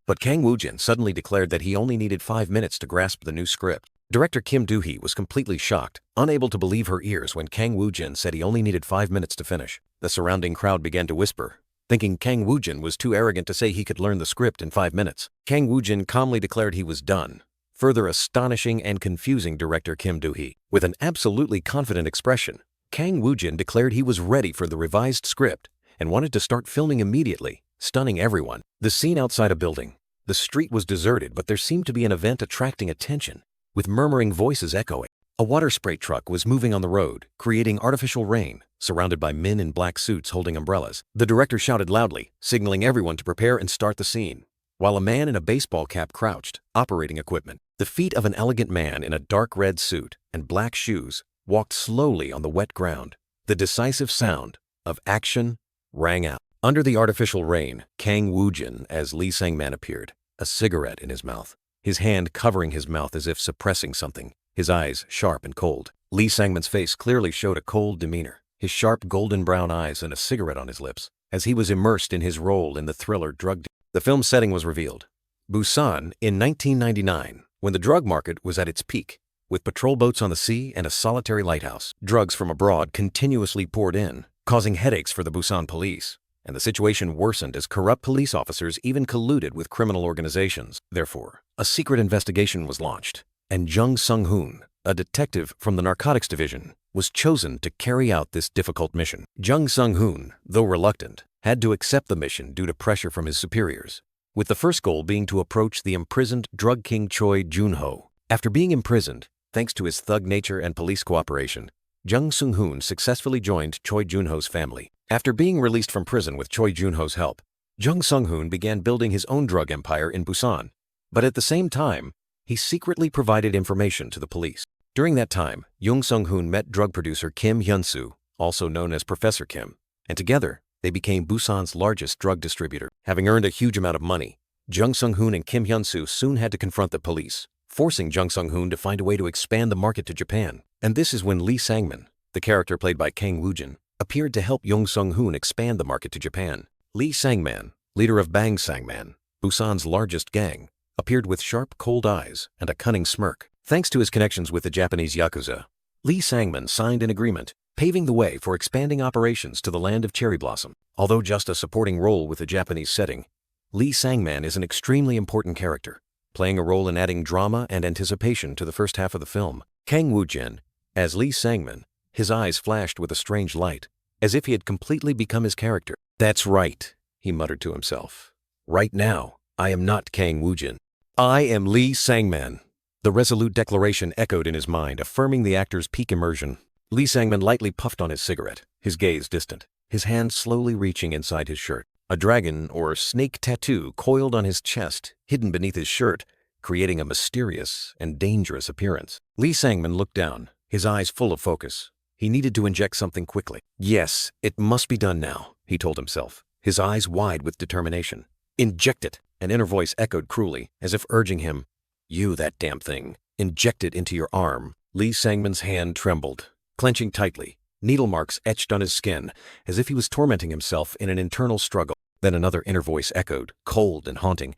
Speaker 1: but Kang Woo-jin suddenly declared that he only needed 5 minutes to grasp the new script. Director Kim Do-hee was completely shocked, unable to believe her ears when Kang Woo-jin said he only needed 5 minutes to finish. The surrounding crowd began to whisper, thinking Kang Woo-jin was too arrogant to say he could learn the script in 5 minutes. Kang Woo-jin calmly declared he was done, further astonishing and confusing director Kim Do-hee. With an absolutely confident expression, Kang Woo-jin declared he was ready for the revised script and wanted to start filming immediately, stunning everyone. The scene outside a building. The street was deserted, but there seemed to be an event attracting attention, with murmuring voices echoing. A water spray truck was moving on the road, creating artificial rain, surrounded by men in black suits holding umbrellas. The director shouted loudly, signaling everyone to prepare and start the scene, while a man in a baseball cap crouched, operating equipment. The feet of an elegant man in a dark red suit and black shoes walked slowly on the wet ground. The decisive sound of action rang out. Under the artificial rain, Kang Woo-jin as Lee Sang-man appeared, a cigarette in his mouth, his hand covering his mouth as if suppressing something, his eyes sharp and cold. Lee Sang-man's face clearly showed a cold demeanor, his sharp golden brown eyes and a cigarette on his lips, as he was immersed in his role in the thriller Drug Dealer. The film's setting was revealed. Busan in 1999, when the drug market was at its peak, with patrol boats on the sea and a solitary lighthouse. Drugs from abroad continuously poured in, causing headaches for the Busan police, and the situation worsened as corrupt police officers even colluded with criminal organizations. Therefore, a secret investigation was launched, and Jung Sung-hoon, a detective from the narcotics division, was chosen to carry out this difficult mission. Jung Sung-hoon, though reluctant, had to accept the mission due to pressure from his superiors, with the first goal being to approach the imprisoned drug king Choi Jun-ho. After being imprisoned, thanks to his thug nature and police cooperation, Jung Sung-hoon successfully joined Choi Jun-ho's family. After being released from prison with Choi Jun-ho's help, Jung Sung-hoon began building his own drug empire in Busan, but at the same time, he secretly provided information to the police. During that time, Jung Sung-hoon met drug producer Kim Hyun-soo, also known as Professor Kim, and together, they became Busan's largest drug distributor. Having earned a huge amount of money, Jung Sung-hoon and Kim Hyun-soo soon had to confront the police, forcing Jung Sung-hoon to find a way to expand the market to Japan. And this is when Lee Sang-man, the character played by Kang Woo-jin, appeared to help Jung Sung-hoon expand the market to Japan. Lee Sang-man, leader of Bang Sang-man, Busan's largest gang, appeared with sharp, cold eyes and a cunning smirk. Thanks to his connections with the Japanese Yakuza, Lee Sang-man signed an agreement, paving the way for expanding operations to the land of cherry blossom. Although just a supporting role with a Japanese setting, Lee Sang-man is an extremely important character, playing a role in adding drama and anticipation to the first half of the film. Kang Woo-jin, as Lee Sang-man, his eyes flashed with a strange light, as if he had completely become his character. "That's right," he muttered to himself. "Right now, I am not Kang Woo-jin. I am Lee Sang-man." The resolute declaration echoed in his mind, affirming the actor's peak immersion. Lee Sang-man lightly puffed on his cigarette, his gaze distant, his hand slowly reaching inside his shirt. A dragon or snake tattoo coiled on his chest, hidden beneath his shirt, creating a mysterious and dangerous appearance. Lee Sang-man looked down, his eyes full of focus. He needed to inject something quickly. Yes, it must be done now, he told himself, his eyes wide with determination. Inject it, an inner voice echoed cruelly, as if urging him. You, that damn thing. Inject it into your arm. Lee Sang-man's hand trembled, clenching tightly. Needle marks etched on his skin, as if he was tormenting himself in an internal struggle. Then another inner voice echoed, cold and haunting.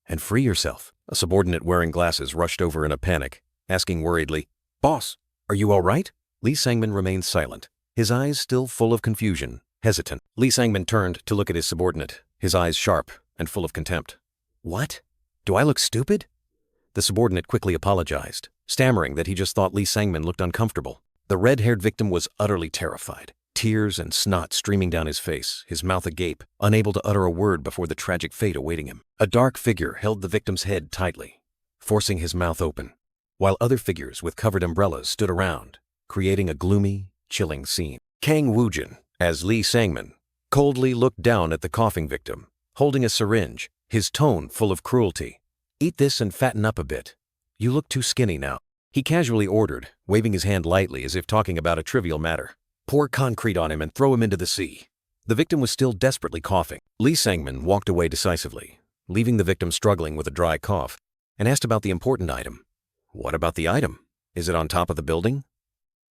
Speaker 1: And free yourself. A subordinate wearing glasses rushed over in a panic, asking worriedly, Boss, are you all right? Lee Sang-man remained silent, his eyes still full of confusion, hesitant. Lee Sang-man turned to look at his subordinate, his eyes sharp and full of contempt. What? Do I look stupid? The subordinate quickly apologized, stammering that he just thought Lee Sang-man looked uncomfortable. The red-haired victim was utterly terrified, tears and snot streaming down his face, his mouth agape, unable to utter a word before the tragic fate awaiting him. A dark figure held the victim's head tightly, forcing his mouth open, while other figures with covered umbrellas stood around, creating a gloomy, chilling scene. Kang Woo-jin, as Lee Sang-man, coldly looked down at the coughing victim, holding a syringe, his tone full of cruelty. Eat this and fatten up a bit. You look too skinny now. He casually ordered, waving his hand lightly as if talking about a trivial matter. Pour concrete on him and throw him into the sea. The victim was still desperately coughing. Lee Sang-man walked away decisively, leaving the victim struggling with a dry cough, and asked about the important item. What about the item? Is it on top of the building?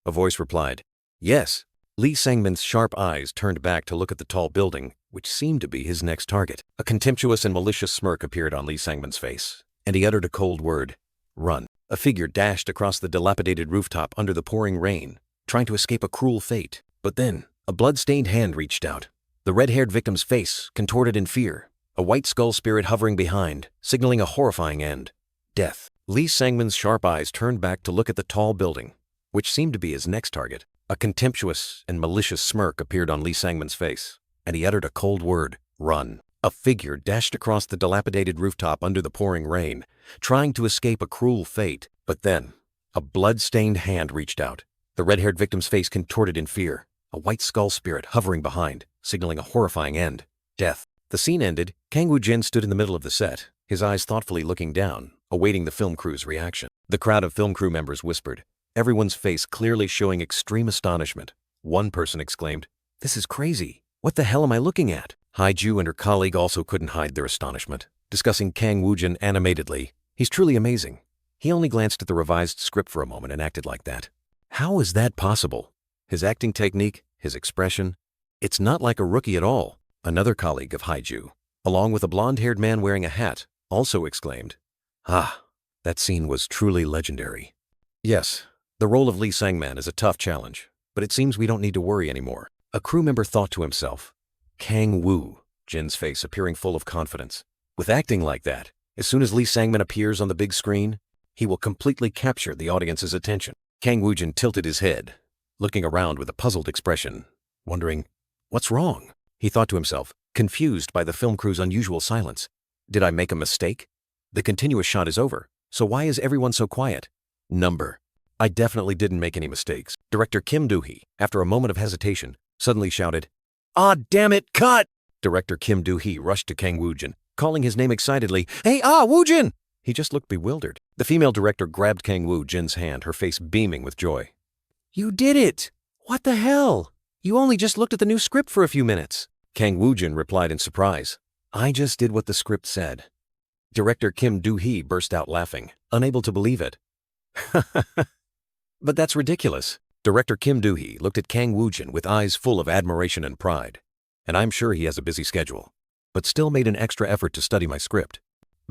Speaker 1: A voice replied, Yes. Lee Sang-man's sharp eyes turned back to look at the tall building, which seemed to be his next target. A contemptuous and malicious smirk appeared on Lee Sang-man's face, and he uttered a cold word, Run. A figure dashed across the dilapidated rooftop under the pouring rain, trying to escape a cruel fate. But then, a blood-stained hand reached out. The red-haired victim's face contorted in fear, a white skull spirit hovering behind, signaling a horrifying end. Death. Lee Sang-man's sharp eyes turned back to look at the tall building, which seemed to be his next target. A contemptuous and malicious smirk appeared on Lee Sang-man's face, and he uttered a cold word, Run. A figure dashed across the dilapidated rooftop under the pouring rain, trying to escape a cruel fate. But then, a blood-stained hand reached out. The red-haired victim's face contorted in fear, a white skull spirit hovering behind, signaling a horrifying end. Death. The scene ended. Kang Woo-jin stood in the middle of the set, his eyes thoughtfully looking down, awaiting the film crew's reaction. The crowd of film crew members whispered, everyone's face clearly showing extreme astonishment. One person exclaimed, This is crazy. What the hell am I looking at? Haiju and her colleague also couldn't hide their astonishment, discussing Kang Woo-jin animatedly. He's truly amazing. He only glanced at the revised script for a moment and acted like that. How is that possible? His acting technique, his expression, it's not like a rookie at all. Another colleague of Haiju, along with a blonde-haired man wearing a hat, also exclaimed, Ah, that scene was truly legendary. Yes, the role of Lee Sang-man is a tough challenge, but it seems we don't need to worry anymore. A crew member thought to himself, Kang Woo-jin's face appearing full of confidence. With acting like that, as soon as Lee Sang-man appears on the big screen, he will completely capture the audience's attention. Kang Woo-jin tilted his head, looking around with a puzzled expression, wondering, what's wrong? He thought to himself, confused by the film crew's unusual silence. Did I make a mistake? The continuous shot is over, so why is everyone so quiet? Number. I definitely didn't make any mistakes. Director Kim Do-hee, after a moment of hesitation, suddenly shouted, Ah, damn it, cut! Director Kim Do-hee rushed to Kang Woo-jin, calling his name excitedly, Hey, Woo-jin! He just looked bewildered. The female director grabbed Kang Woo-jin's hand, her face beaming with joy. You did it! What the hell? You only just looked at the new script for a few minutes. Kang Woo-jin replied in surprise. I just did what the script said. Director Kim Do-hee burst out laughing, unable to believe it. But that's ridiculous. Director Kim Do-hee looked at Kang Woo-jin with eyes full of admiration and pride. And I'm sure he has a busy schedule, but still made an extra effort to study my script.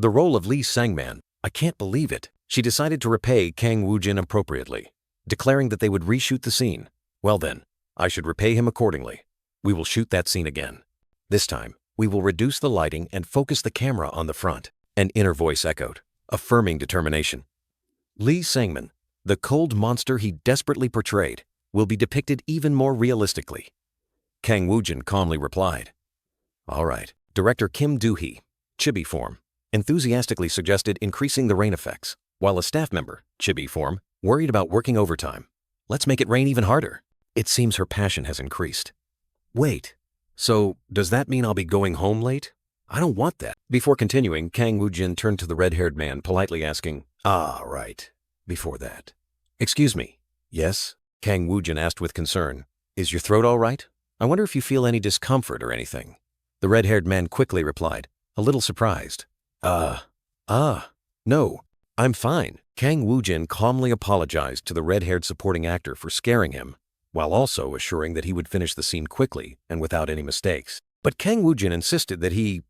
Speaker 1: The role of Lee Sang-man, I can't believe it. She decided to repay Kang Woo-jin appropriately, declaring that they would reshoot the scene. Well then, I should repay him accordingly. We will shoot that scene again. This time, we will reduce the lighting and focus the camera on the front. An inner voice echoed, affirming determination. Lee Sang-man, the cold monster he desperately portrayed, will be depicted even more realistically. Kang Woo-jin calmly replied. All right. Director Kim Do-hee, chibi form, enthusiastically suggested increasing the rain effects, while a staff member, chibi form, worried about working overtime. Let's make it rain even harder. It seems her passion has increased. Wait, so does that mean I'll be going home late? I don't want that. Before continuing, Kang Woo-jin turned to the red-haired man, politely asking, right, before that. Excuse me. Yes? Kang Woo-jin asked with concern. Is your throat all right? I wonder if you feel any discomfort or anything. The red-haired man quickly replied, a little surprised. No, I'm fine. Kang Woo-jin calmly apologized to the red-haired supporting actor for scaring him, while also assuring that he would finish the scene quickly and without any mistakes. But Kang Woo-jin insisted that he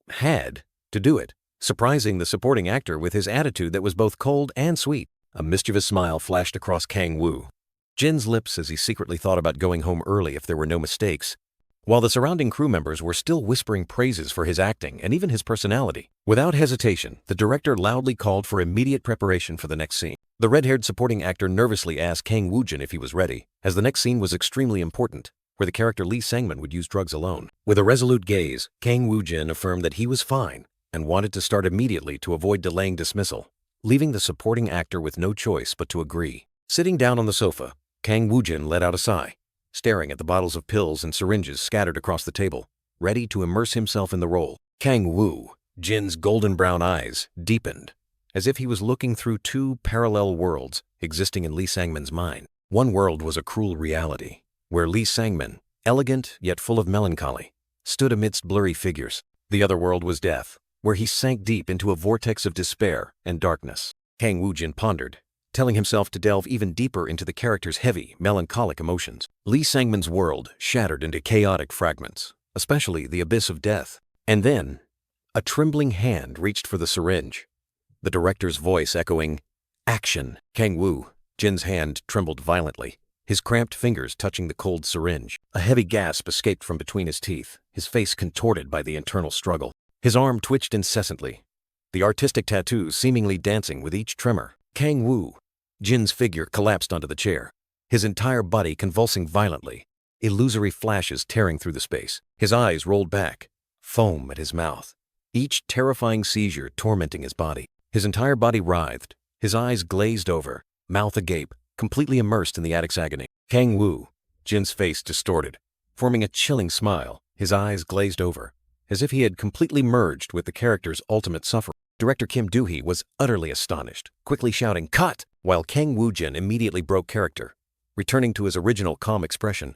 Speaker 1: had to do it, surprising the supporting actor with his attitude that was both cold and sweet. A mischievous smile flashed across Kang Woo-jin's lips as he secretly thought about going home early if there were no mistakes, while the surrounding crew members were still whispering praises for his acting and even his personality. Without hesitation, the director loudly called for immediate preparation for the next scene. The red-haired supporting actor nervously asked Kang Woo-jin if he was ready, as the next scene was extremely important, where the character Lee Sang-man would use drugs alone. With a resolute gaze, Kang Woo-jin affirmed that he was fine and wanted to start immediately to avoid delaying dismissal, leaving the supporting actor with no choice but to agree. Sitting down on the sofa, Kang Woo-jin let out a sigh, staring at the bottles of pills and syringes scattered across the table, ready to immerse himself in the role. Kang Woo-jin's golden brown eyes deepened, as if he was looking through two parallel worlds existing in Lee Sang-man's mind. One world was a cruel reality, where Lee Sang-man, elegant yet full of melancholy, stood amidst blurry figures. The other world was death, where he sank deep into a vortex of despair and darkness. Kang Woo-jin pondered, telling himself to delve even deeper into the character's heavy, melancholic emotions. Lee Sang-man's world shattered into chaotic fragments, especially the abyss of death. And then, a trembling hand reached for the syringe, the director's voice echoing, "Action!" Kang Woo-jin's hand trembled violently, his cramped fingers touching the cold syringe. A heavy gasp escaped from between his teeth, his face contorted by the internal struggle. His arm twitched incessantly, the artistic tattoos seemingly dancing with each tremor. Kang Woo-jin's figure collapsed onto the chair, his entire body convulsing violently, illusory flashes tearing through the space. His eyes rolled back, foam at his mouth, each terrifying seizure tormenting his body. His entire body writhed, his eyes glazed over, mouth agape, completely immersed in the addict's agony. Kang Woo-jin's face distorted, forming a chilling smile, his eyes glazed over, as if he had completely merged with the character's ultimate suffering. Director Kim Do-hee was utterly astonished, quickly shouting, "Cut!" while Kang Woo-jin immediately broke character, returning to his original calm expression,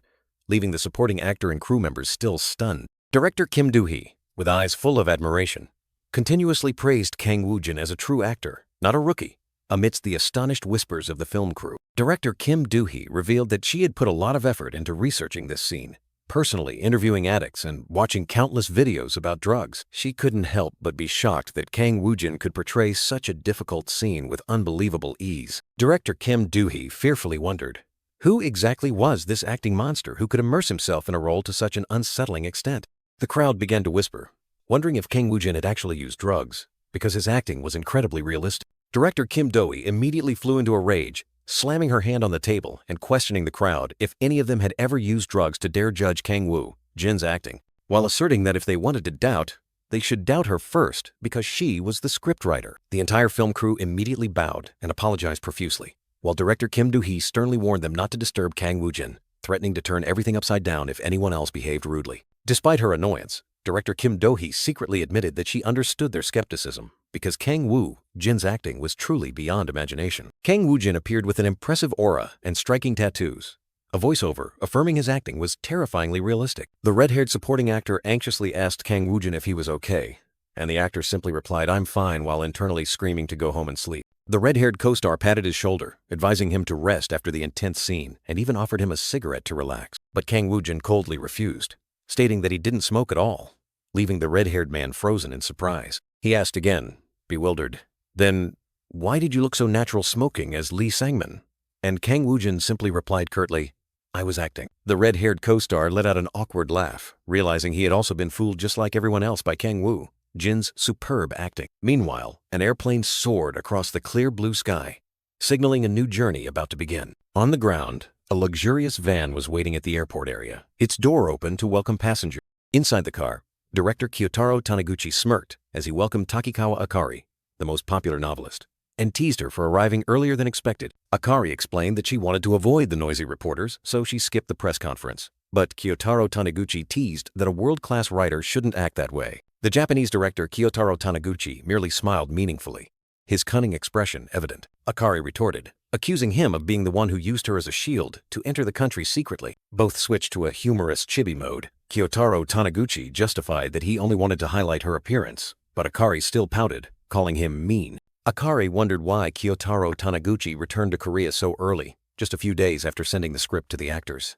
Speaker 1: leaving the supporting actor and crew members still stunned. Director Kim Do-hee, with eyes full of admiration, continuously praised Kang Woo-jin as a true actor, not a rookie, amidst the astonished whispers of the film crew. Director Kim Do-hee revealed that she had put a lot of effort into researching this scene, personally interviewing addicts and watching countless videos about drugs. She couldn't help but be shocked that Kang Woo-jin could portray such a difficult scene with unbelievable ease. Director Kim Do-hee fearfully wondered, who exactly was this acting monster who could immerse himself in a role to such an unsettling extent? The crowd began to whisper, wondering if Kang Woo-jin had actually used drugs, because his acting was incredibly realistic. Director Kim Do-hee immediately flew into a rage, slamming her hand on the table and questioning the crowd if any of them had ever used drugs to dare judge Kang Woo-jin's acting, while asserting that if they wanted to doubt, they should doubt her first because she was the scriptwriter. The entire film crew immediately bowed and apologized profusely, while Director Kim Do-hee sternly warned them not to disturb Kang Woo-jin, threatening to turn everything upside down if anyone else behaved rudely. Despite her annoyance, Director Kim Do-hee secretly admitted that she understood their skepticism, because Kang Woo-jin's acting was truly beyond imagination. Kang Woo-jin appeared with an impressive aura and striking tattoos. A voiceover affirming his acting was terrifyingly realistic. The red-haired supporting actor anxiously asked Kang Woo-jin if he was okay, and the actor simply replied, "I'm fine," while internally screaming to go home and sleep. The red-haired co-star patted his shoulder, advising him to rest after the intense scene, and even offered him a cigarette to relax. But Kang Woo-jin coldly refused, stating that he didn't smoke at all, leaving the red-haired man frozen in surprise. He asked again, bewildered. Then, why did you look so natural smoking as Lee Sang-min? And Kang Woo-jin simply replied curtly, I was acting. The red-haired co-star let out an awkward laugh, realizing he had also been fooled just like everyone else by Kang Woo-jin's superb acting. Meanwhile, an airplane soared across the clear blue sky, signaling a new journey about to begin. On the ground, a luxurious van was waiting at the airport area, its door open to welcome passengers. Inside the car, director Kyotaro Taniguchi smirked as he welcomed Takikawa Akari, the most popular novelist, and teased her for arriving earlier than expected. Akari explained that she wanted to avoid the noisy reporters, so she skipped the press conference. But Kyotaro Taniguchi teased that a world-class writer shouldn't act that way. The Japanese director Kyotaro Taniguchi merely smiled meaningfully, his cunning expression evident. Akari retorted, accusing him of being the one who used her as a shield to enter the country secretly. Both switched to a humorous chibi mode. Kyotaro Taniguchi justified that he only wanted to highlight her appearance, but Akari still pouted, calling him mean. Akari wondered why Kyotaro Taniguchi returned to Korea so early, just a few days after sending the script to the actors.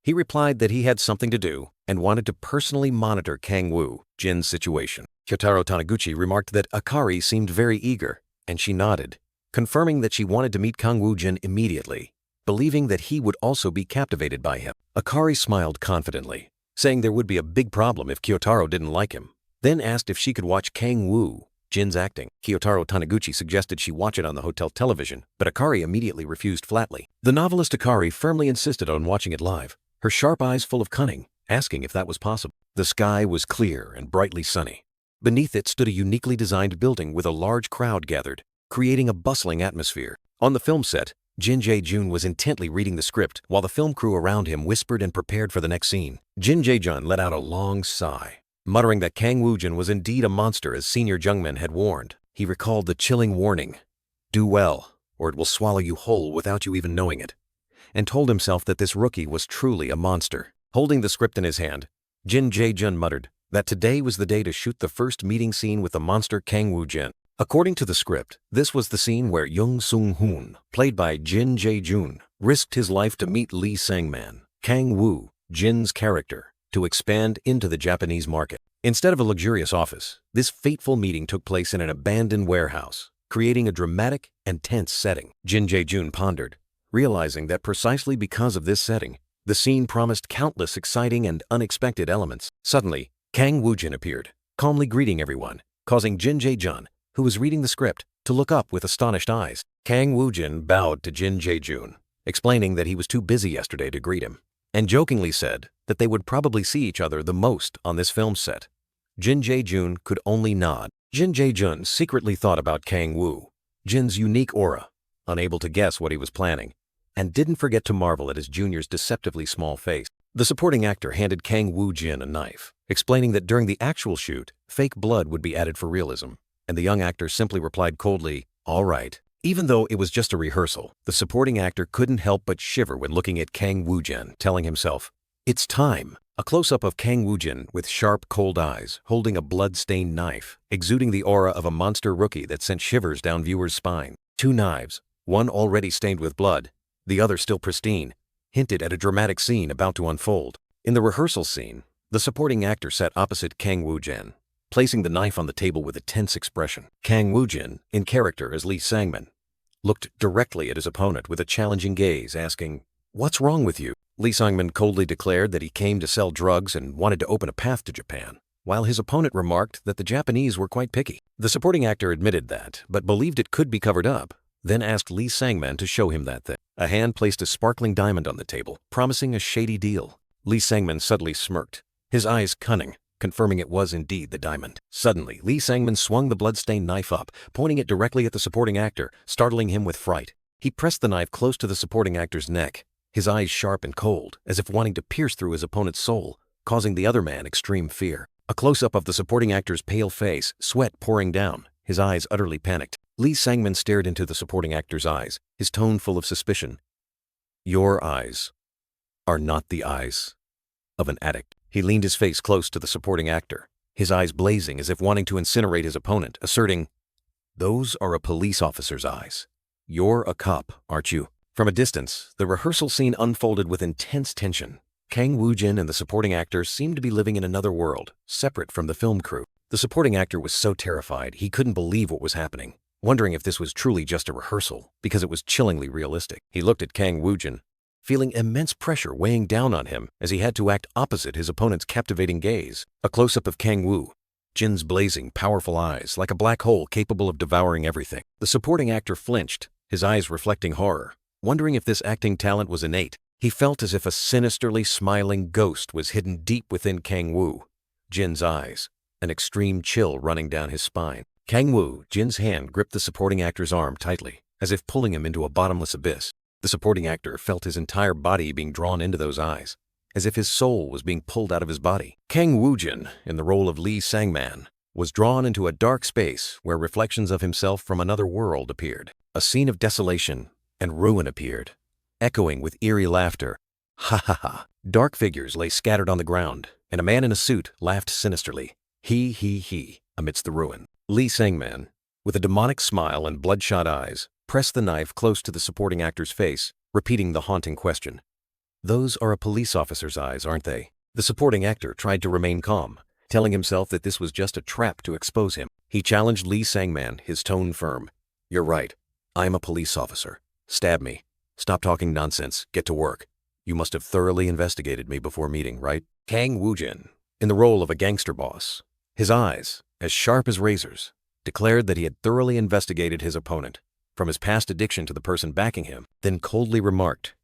Speaker 1: He replied that he had something to do and wanted to personally monitor Kang Woo-jin's situation. Kyotaro Taniguchi remarked that Akari seemed very eager, and she nodded, confirming that she wanted to meet Kang Woo-jin immediately, believing that he would also be captivated by him. Akari smiled confidently, saying there would be a big problem if Kyotaro didn't like him, then asked if she could watch Kang Woo-jin's acting. Kyotaro Taniguchi suggested she watch it on the hotel television, but Akari immediately refused flatly. The novelist Akari firmly insisted on watching it live, her sharp eyes full of cunning, asking if that was possible. The sky was clear and brightly sunny. Beneath it stood a uniquely designed building with a large crowd gathered, creating a bustling atmosphere. On the film set, Jin Jae-jun was intently reading the script while the film crew around him whispered and prepared for the next scene. Jin Jae-jun let out a long sigh, muttering that Kang Woo-jin was indeed a monster as Senior Jungmin had warned. He recalled the chilling warning, "Do well, or it will swallow you whole without you even knowing it," and told himself that this rookie was truly a monster. Holding the script in his hand, Jin Jae-jun muttered that today was the day to shoot the first meeting scene with the monster Kang Woo-jin. According to the script, this was the scene where Young Sung-hoon, played by Jin Jae-jun, risked his life to meet Lee Sang-man, Kang Woo-jin's character, to expand into the Japanese market. Instead of a luxurious office, this fateful meeting took place in an abandoned warehouse, creating a dramatic and tense setting. Jin Jae-jun pondered, realizing that precisely because of this setting, the scene promised countless exciting and unexpected elements. Suddenly, Kang Woo-jin appeared, calmly greeting everyone, causing Jin Jae-jun, who was reading the script, to look up with astonished eyes. Kang Woo-jin bowed to Jin Jae-jun, explaining that he was too busy yesterday to greet him, and jokingly said that they would probably see each other the most on this film set. Jin Jae-jun could only nod. Jin Jae-jun secretly thought about Kang Woo-jin's unique aura, unable to guess what he was planning, and didn't forget to marvel at his junior's deceptively small face. The supporting actor handed Kang Woo-jin a knife, explaining that during the actual shoot, fake blood would be added for realism, and the young actor simply replied coldly, "All right." Even though it was just a rehearsal, the supporting actor couldn't help but shiver when looking at Kang Woo-jin, telling himself, "It's time." A close-up of Kang Woo-jin with sharp, cold eyes, holding a blood-stained knife, exuding the aura of a monster rookie that sent shivers down viewers' spine. Two knives, one already stained with blood, the other still pristine, hinted at a dramatic scene about to unfold. In the rehearsal scene, the supporting actor sat opposite Kang Woo-jin, placing the knife on the table with a tense expression. Kang Woo-jin, in character as Lee Sang-man, looked directly at his opponent with a challenging gaze, asking, "What's wrong with you?" Lee Sang-man coldly declared that he came to sell drugs and wanted to open a path to Japan, while his opponent remarked that the Japanese were quite picky. The supporting actor admitted that, but believed it could be covered up, then asked Lee Sang-man to show him that thing. A hand placed a sparkling diamond on the table, promising a shady deal. Lee Sang-man subtly smirked, his eyes cunning, confirming it was indeed the diamond. Suddenly, Lee Sang-man swung the blood-stained knife up, pointing it directly at the supporting actor, startling him with fright. He pressed the knife close to the supporting actor's neck, his eyes sharp and cold, as if wanting to pierce through his opponent's soul, causing the other man extreme fear. A close-up of the supporting actor's pale face, sweat pouring down, his eyes utterly panicked. Lee Sang-man stared into the supporting actor's eyes, his tone full of suspicion. "Your eyes are not the eyes of an addict." He leaned his face close to the supporting actor, his eyes blazing as if wanting to incinerate his opponent, asserting, "Those are a police officer's eyes. You're a cop, aren't you?" From a distance, the rehearsal scene unfolded with intense tension. Kang Woo-jin and the supporting actor seemed to be living in another world, separate from the film crew. The supporting actor was so terrified he couldn't believe what was happening, wondering if this was truly just a rehearsal because it was chillingly realistic. He looked at Kang Woo-jin, feeling immense pressure weighing down on him as he had to act opposite his opponent's captivating gaze. A close-up of Kang Woo-jin's blazing, powerful eyes like a black hole capable of devouring everything. The supporting actor flinched, his eyes reflecting horror, wondering if this acting talent was innate. He felt as if a sinisterly smiling ghost was hidden deep within Kang Woo-jin's eyes, an extreme chill running down his spine. Kang Woo-jin's hand gripped the supporting actor's arm tightly, as if pulling him into a bottomless abyss. The supporting actor felt his entire body being drawn into those eyes, as if his soul was being pulled out of his body. Kang Woo-jin, in the role of Lee Sang-man, was drawn into a dark space where reflections of himself from another world appeared. A scene of desolation and ruin appeared, echoing with eerie laughter. Ha ha ha. Dark figures lay scattered on the ground, and a man in a suit laughed sinisterly. He, amidst the ruin. Lee Sang-man, with a demonic smile and bloodshot eyes, pressed the knife close to the supporting actor's face, repeating the haunting question. Those are a police officer's eyes, aren't they? The supporting actor tried to remain calm, telling himself that this was just a trap to expose him. He challenged Lee Sang-man, his tone firm. You're right. I'm a police officer. Stab me. Stop talking nonsense. Get to work. You must have thoroughly investigated me before meeting, right? Kang Woo-jin, in the role of a gangster boss, his eyes, as sharp as razors, declared that he had thoroughly investigated his opponent, from his past addiction to the person backing him, then coldly remarked,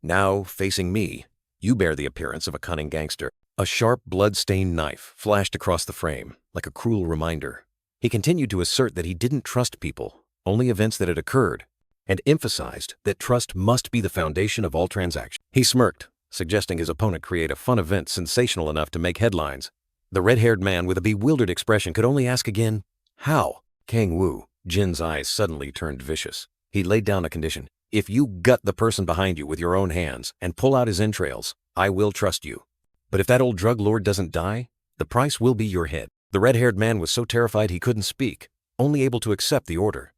Speaker 1: Now, facing me, you bear the appearance of a cunning gangster. A sharp, blood-stained knife flashed across the frame, like a cruel reminder. He continued to assert that he didn't trust people, only events that had occurred, and emphasized that trust must be the foundation of all transactions. He smirked, suggesting his opponent create a fun event sensational enough to make headlines. The red-haired man with a bewildered expression could only ask again, how? Kang Woo-jin's eyes suddenly turned vicious. He laid down a condition. If you gut the person behind you with your own hands and pull out his entrails, I will trust you. But if that old drug lord doesn't die, the price will be your head. The red-haired man was so terrified he couldn't speak, only able to accept the order.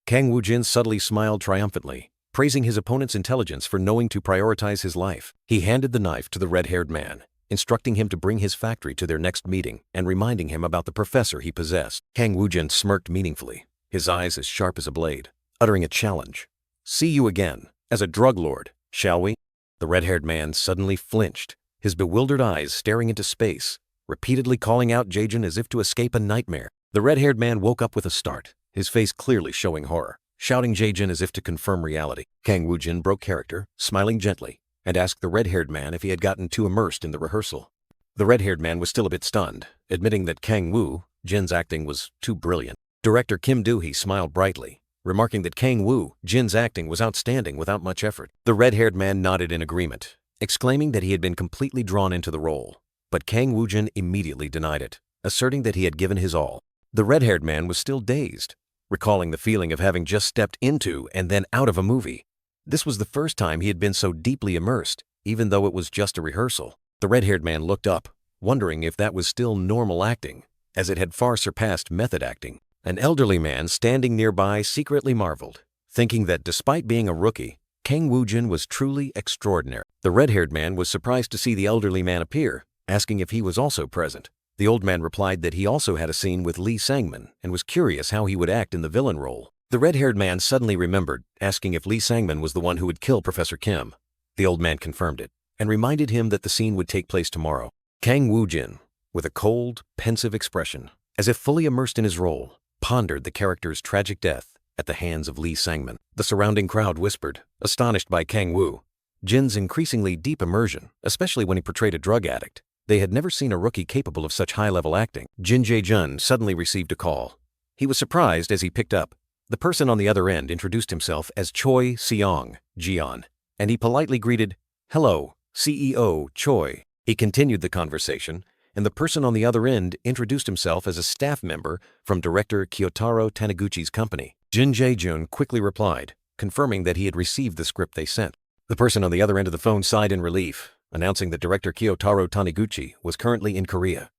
Speaker 1: Kang Woo-jin subtly smiled triumphantly, praising his opponent's intelligence for knowing to prioritize his life. He handed the knife to the red-haired man, instructing him to bring his factory to their next meeting and reminding him about the professor he possessed. Kang Woo-jin smirked meaningfully, his eyes as sharp as a blade, uttering a challenge. See you again, as a drug lord, shall we? The red-haired man suddenly flinched, his bewildered eyes staring into space, repeatedly calling out Jae-jin as if to escape a nightmare. The red-haired man woke up with a start, his face clearly showing horror, shouting Jae-jin as if to confirm reality. Kang Woo-jin broke character, smiling gently, and asked the red-haired man if he had gotten too immersed in the rehearsal. The red-haired man was still a bit stunned, admitting that Kang Woo-jin's acting was too brilliant. Director Kim Do-hee smiled brightly, remarking that Kang Woo-jin's acting was outstanding without much effort. The red-haired man nodded in agreement, exclaiming that he had been completely drawn into the role. But Kang Woo-jin immediately denied it, asserting that he had given his all. The red-haired man was still dazed, recalling the feeling of having just stepped into and then out of a movie. This was the first time he had been so deeply immersed, even though it was just a rehearsal. The red-haired man looked up, wondering if that was still normal acting, as it had far surpassed method acting. An elderly man standing nearby secretly marveled, thinking that despite being a rookie, Kang Woo-jin was truly extraordinary. The red-haired man was surprised to see the elderly man appear, asking if he was also present. The old man replied that he also had a scene with Lee Sang-man and was curious how he would act in the villain role. The red-haired man suddenly remembered, asking if Lee Sang-man was the one who would kill Professor Kim. The old man confirmed it, and reminded him that the scene would take place tomorrow. Kang Woo-jin, with a cold, pensive expression, as if fully immersed in his role, pondered the character's tragic death at the hands of Lee Sang-man. The surrounding crowd whispered, astonished by Kang Woo-jin's increasingly deep immersion, especially when he portrayed a drug addict. They had never seen a rookie capable of such high-level acting. Jin Jae-jun suddenly received a call. He was surprised as he picked up. The person on the other end introduced himself as Choi Seong-jeon, and he politely greeted, "Hello, CEO Choi." He continued the conversation, and the person on the other end introduced himself as a staff member from director Kyotaro Taniguchi's company. Jin Jae-jun quickly replied, confirming that he had received the script they sent. The person on the other end of the phone sighed in relief, announcing that director Kyotaro Taniguchi was currently in Korea.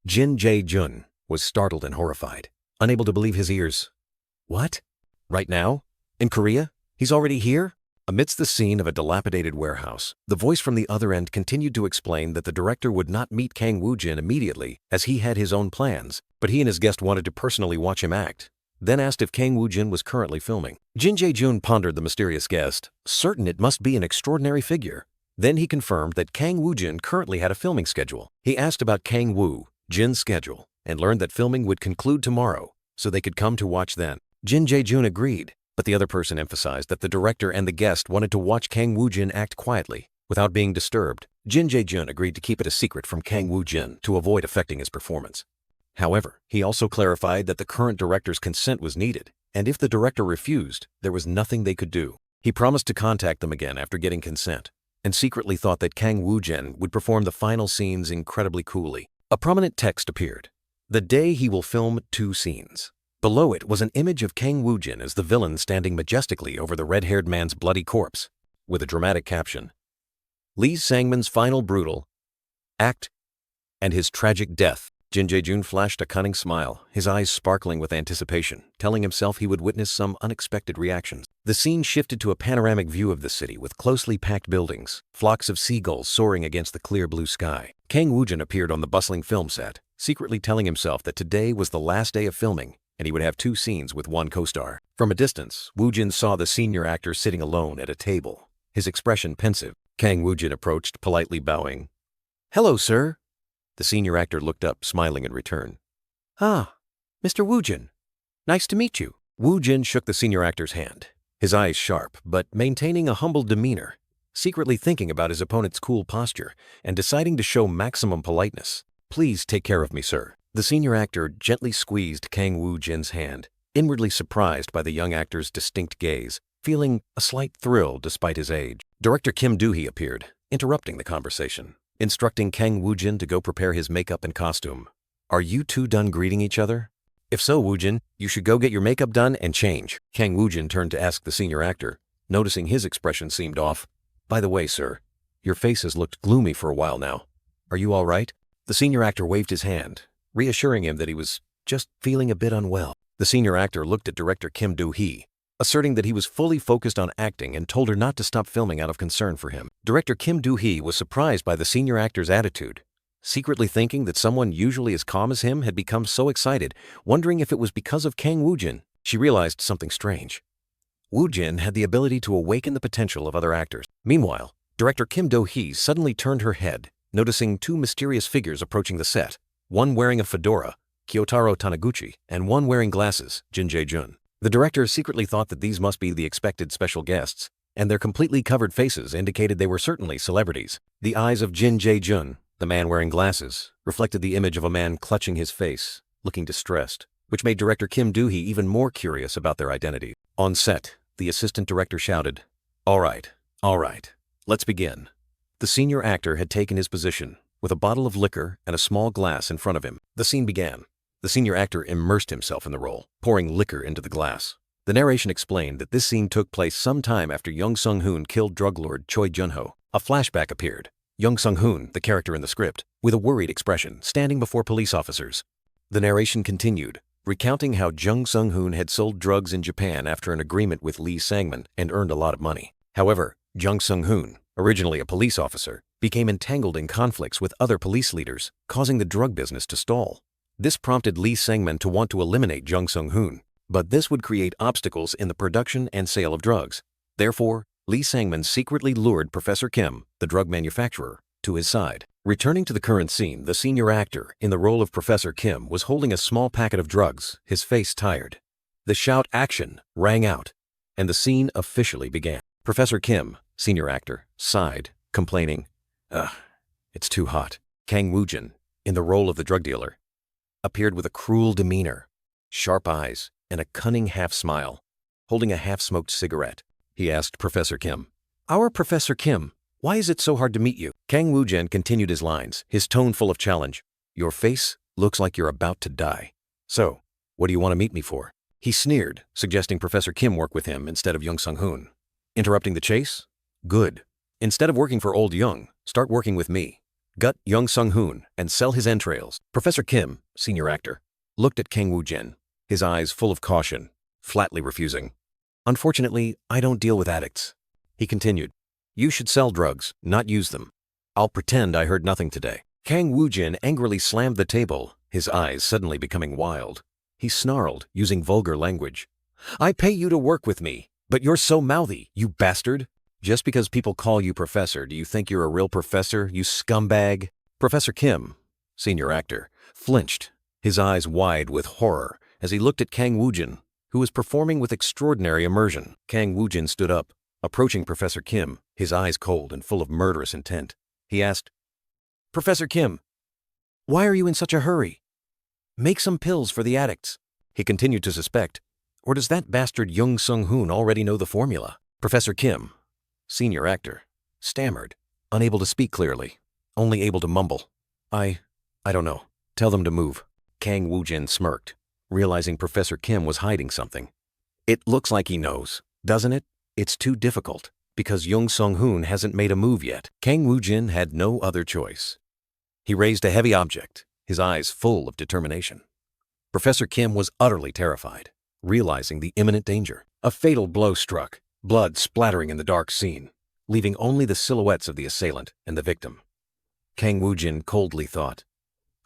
Speaker 1: Jin Jae-jun was startled and horrified, unable to believe his ears. What? Right now? In Korea? He's already here? Amidst the scene of a dilapidated warehouse, the voice from the other end continued to explain that the director would not meet Kang Woo-jin immediately as he had his own plans, but he and his guest wanted to personally watch him act. Then asked if Kang Woo-jin was currently filming. Jin Jae-jun pondered the mysterious guest, certain it must be an extraordinary figure. Then he confirmed that Kang Woo-jin currently had a filming schedule. He asked about Kang Woo-jin's schedule and learned that filming would conclude tomorrow, so they could come to watch then. Jin Jae-jun agreed, but the other person emphasized that the director and the guest wanted to watch Kang Woo-jin act quietly, without being disturbed. Jin Jae-jun agreed to keep it a secret from Kang Woo-jin to avoid affecting his performance. However, he also clarified that the current director's consent was needed, and if the director refused, there was nothing they could do. He promised to contact them again after getting consent, and secretly thought that Kang Woo-jin would perform the final scenes incredibly coolly. A prominent text appeared. The day he will film 2 scenes. Below it was an image of Kang Woo-jin as the villain standing majestically over the red-haired man's bloody corpse, with a dramatic caption. Lee Sang-man's final brutal act and his tragic death. Jin Jae-jun flashed a cunning smile, his eyes sparkling with anticipation, telling himself he would witness some unexpected reactions. The scene shifted to a panoramic view of the city with closely packed buildings, flocks of seagulls soaring against the clear blue sky. Kang Woo-jin appeared on the bustling film set, secretly telling himself that today was the last day of filming, and he would have 2 scenes with 1 co-star. From a distance, Woo-jin saw the senior actor sitting alone at a table, his expression pensive. Kang Woo-jin approached, politely bowing. "Hello, sir." The senior actor looked up, smiling in return. "Ah, Mr. Woo-jin. Nice to meet you." Woo-jin shook the senior actor's hand, his eyes sharp, but maintaining a humble demeanor, secretly thinking about his opponent's cool posture and deciding to show maximum politeness. "Please take care of me, sir." The senior actor gently squeezed Kang Woo-jin's hand, inwardly surprised by the young actor's distinct gaze, feeling a slight thrill despite his age. Director Kim Do-hee appeared, interrupting the conversation, instructing Kang Woo-jin to go prepare his makeup and costume. "Are you 2 done greeting each other? If so, Woo-jin, you should go get your makeup done and change." Kang Woo-jin turned to ask the senior actor, noticing his expression seemed off. "By the way, sir, your face has looked gloomy for a while now. Are you all right?" The senior actor waved his hand, reassuring him that he was just feeling a bit unwell. The senior actor looked at director Kim Do-hee, asserting that he was fully focused on acting and told her not to stop filming out of concern for him. Director Kim Do-hee was surprised by the senior actor's attitude, secretly thinking that someone usually as calm as him had become so excited, wondering if it was because of Kang Woo-jin. She realized something strange. Woo-jin had the ability to awaken the potential of other actors. Meanwhile, director Kim Do-hee suddenly turned her head, noticing 2 mysterious figures approaching the set, one wearing a fedora, Kyotaro Taniguchi, and one wearing glasses, Jin Jae-jun. The director secretly thought that these must be the expected special guests, and their completely covered faces indicated they were certainly celebrities. The eyes of Jin Jae-jun, the man wearing glasses, reflected the image of a man clutching his face, looking distressed, which made director Kim Do-hee even more curious about their identity. On set, the assistant director shouted, all right, let's begin." The senior actor had taken his position, with a bottle of liquor and a small glass in front of him. The scene began. The senior actor immersed himself in the role, pouring liquor into the glass. The narration explained that this scene took place some time after Young Sung-hoon killed drug lord Choi Jun-ho. A flashback appeared. Young Sung-hoon, the character in the script, with a worried expression, standing before police officers. The narration continued, recounting how Jung Sung-hoon had sold drugs in Japan after an agreement with Lee Sang-man and earned a lot of money. However, Jung Sung-hoon, originally a police officer, became entangled in conflicts with other police leaders, causing the drug business to stall. This prompted Lee Sang-man to want to eliminate Jung Sung-hoon, but this would create obstacles in the production and sale of drugs. Therefore, Lee Sang-man secretly lured Professor Kim, the drug manufacturer, to his side. Returning to the current scene, the senior actor, in the role of Professor Kim, was holding a small packet of drugs, his face tired. The shout "action" rang out, and the scene officially began. Professor Kim, senior actor, sighed, complaining, it's too hot." Kang Woo-jin, in the role of the drug dealer, appeared with a cruel demeanor, sharp eyes, and a cunning half-smile. Holding a half-smoked cigarette, he asked Professor Kim, "Our Professor Kim, why is it so hard to meet you?" Kang Woo-jin continued his lines, his tone full of challenge. "Your face looks like you're about to die. So, what do you want to meet me for?" He sneered, suggesting Professor Kim work with him instead of Young Sung-hoon. Interrupting the chase? Good. Instead of working for old Young, start working with me. Gut Young Sung-hoon and sell his entrails. Professor Kim, senior actor, looked at Kang Woo-jin, his eyes full of caution, flatly refusing. "Unfortunately, I don't deal with addicts." He continued, "You should sell drugs, not use them. I'll pretend I heard nothing today." Kang Woo-jin angrily slammed the table, his eyes suddenly becoming wild. He snarled, using vulgar language. "I pay you to work with me, but you're so mouthy, you bastard. Just because people call you professor, do you think you're a real professor, you scumbag?" Professor Kim, senior actor, flinched, his eyes wide with horror as he looked at Kang Woo-jin, who was performing with extraordinary immersion. Kang Woo-jin stood up, approaching Professor Kim, his eyes cold and full of murderous intent. He asked, "Professor Kim, why are you in such a hurry? Make some pills for the addicts." He continued to suspect, or does that bastard Jung Sung-hoon already know the formula? Professor Kim, senior actor, stammered, unable to speak clearly, only able to mumble. I don't know. Tell them to move." Kang Woo-jin smirked, realizing Professor Kim was hiding something. "It looks like he knows, doesn't it? It's too difficult, because Jung Sung-hoon hasn't made a move yet." Kang Woo-jin had no other choice. He raised a heavy object, his eyes full of determination. Professor Kim was utterly terrified, realizing the imminent danger. A fatal blow struck, blood splattering in the dark scene, leaving only the silhouettes of the assailant and the victim. Kang Woo-jin coldly thought,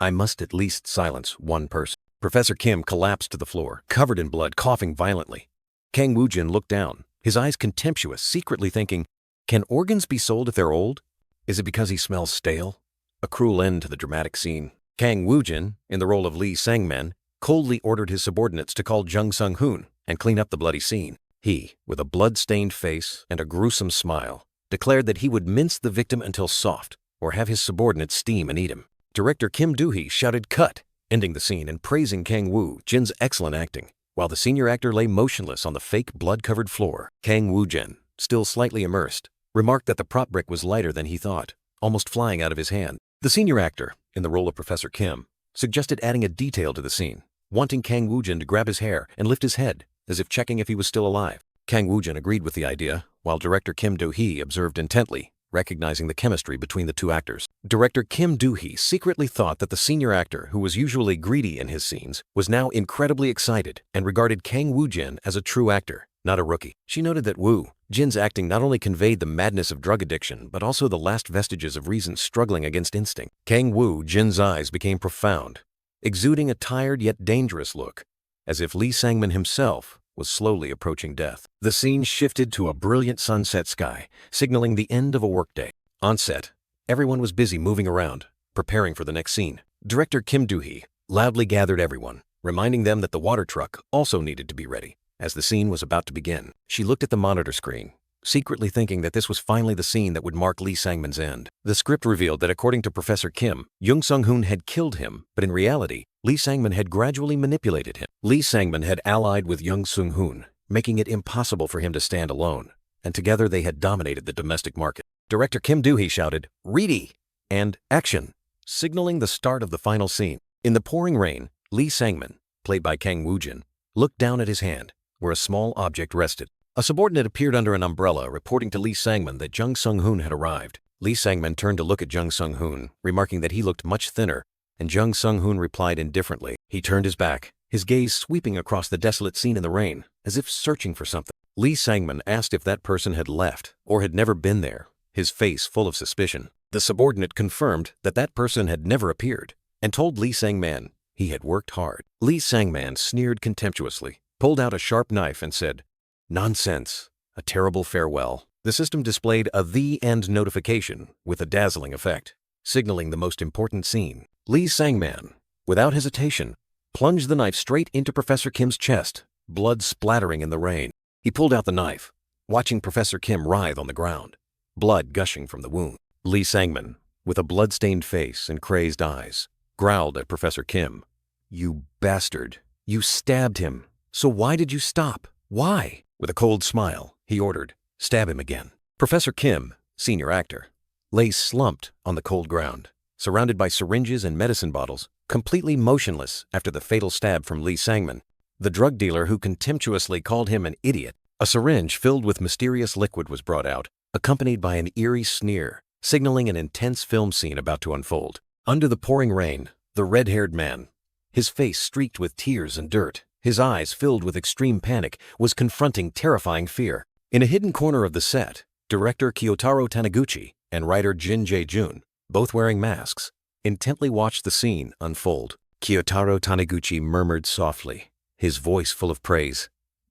Speaker 1: "I must at least silence one person." Professor Kim collapsed to the floor, covered in blood, coughing violently. Kang Woo-jin looked down, his eyes contemptuous, secretly thinking, can organs be sold if they're old? Is it because he smells stale? A cruel end to the dramatic scene. Kang Woo-jin, in the role of Lee Sang-man, coldly ordered his subordinates to call Jung Sung-hoon and clean up the bloody scene. He, with a blood-stained face and a gruesome smile, declared that he would mince the victim until soft, or have his subordinates steam and eat him. Director Kim Do-hee shouted "cut," ending the scene and praising Kang Woo-jin's excellent acting, while the senior actor lay motionless on the fake blood-covered floor. Kang Woo-jin, still slightly immersed, remarked that the prop brick was lighter than he thought, almost flying out of his hand. The senior actor, in the role of Professor Kim, suggested adding a detail to the scene, wanting Kang Woo-jin to grab his hair and lift his head, as if checking if he was still alive. Kang Woo-jin agreed with the idea, while director Kim Do-hee observed intently, recognizing the chemistry between the two actors. Director Kim Do-hee secretly thought that the senior actor, who was usually greedy in his scenes, was now incredibly excited and regarded Kang Woo-jin as a true actor, not a rookie. She noted that Woo-jin's acting not only conveyed the madness of drug addiction, but also the last vestiges of reason struggling against instinct. Kang Woo-jin's eyes became profound, exuding a tired yet dangerous look, as if Lee Sang-man himself was slowly approaching death. The scene shifted to a brilliant sunset sky, signaling the end of a workday. On set, everyone was busy moving around, preparing for the next scene. Director Kim Do-hee loudly gathered everyone, reminding them that the water truck also needed to be ready. As the scene was about to begin, she looked at the monitor screen, secretly thinking that this was finally the scene that would mark Lee Sang-man's end. The script revealed that according to Professor Kim, Jung Sung-hoon had killed him, but in reality, Lee Sang-man had gradually manipulated him. Lee Sang-man had allied with Jung Sung-hoon, making it impossible for him to stand alone, and together they had dominated the domestic market. Director Kim Do-hee shouted, "Ready!" and "Action!" signaling the start of the final scene. In the pouring rain, Lee Sang-man, played by Kang Woo-jin, looked down at his hand, where a small object rested. A subordinate appeared under an umbrella, reporting to Lee Sang-man that Jung Sung-hoon had arrived. Lee Sang-man turned to look at Jung Sung-hoon, remarking that he looked much thinner, and Jung Sung-hoon replied indifferently. He turned his back, his gaze sweeping across the desolate scene in the rain, as if searching for something. Lee Sang-man asked if that person had left or had never been there, his face full of suspicion. The subordinate confirmed that that person had never appeared, and told Lee Sang-man he had worked hard. Lee Sang-man sneered contemptuously, pulled out a sharp knife and said, "Nonsense, a terrible farewell." The system displayed a "the end" notification with a dazzling effect, signaling the most important scene. Lee Sang-man, without hesitation, plunged the knife straight into Professor Kim's chest, blood splattering in the rain. He pulled out the knife, watching Professor Kim writhe on the ground, blood gushing from the wound. Lee Sang-man, with a blood-stained face and crazed eyes, growled at Professor Kim, "You bastard, you stabbed him. So why did you stop? Why?" With a cold smile, he ordered, "Stab him again." Professor Kim, senior actor, lay slumped on the cold ground, surrounded by syringes and medicine bottles, completely motionless after the fatal stab from Lee Sang-man, the drug dealer who contemptuously called him an idiot. A syringe filled with mysterious liquid was brought out, accompanied by an eerie sneer, signaling an intense film scene about to unfold. Under the pouring rain, the red-haired man, his face streaked with tears and dirt, his eyes filled with extreme panic, was confronting terrifying fear. In a hidden corner of the set, Director Kyotaro Taniguchi and writer Jin Jae-jun, both wearing masks, intently watched the scene unfold. Kyotaro Taniguchi murmured softly, his voice full of praise.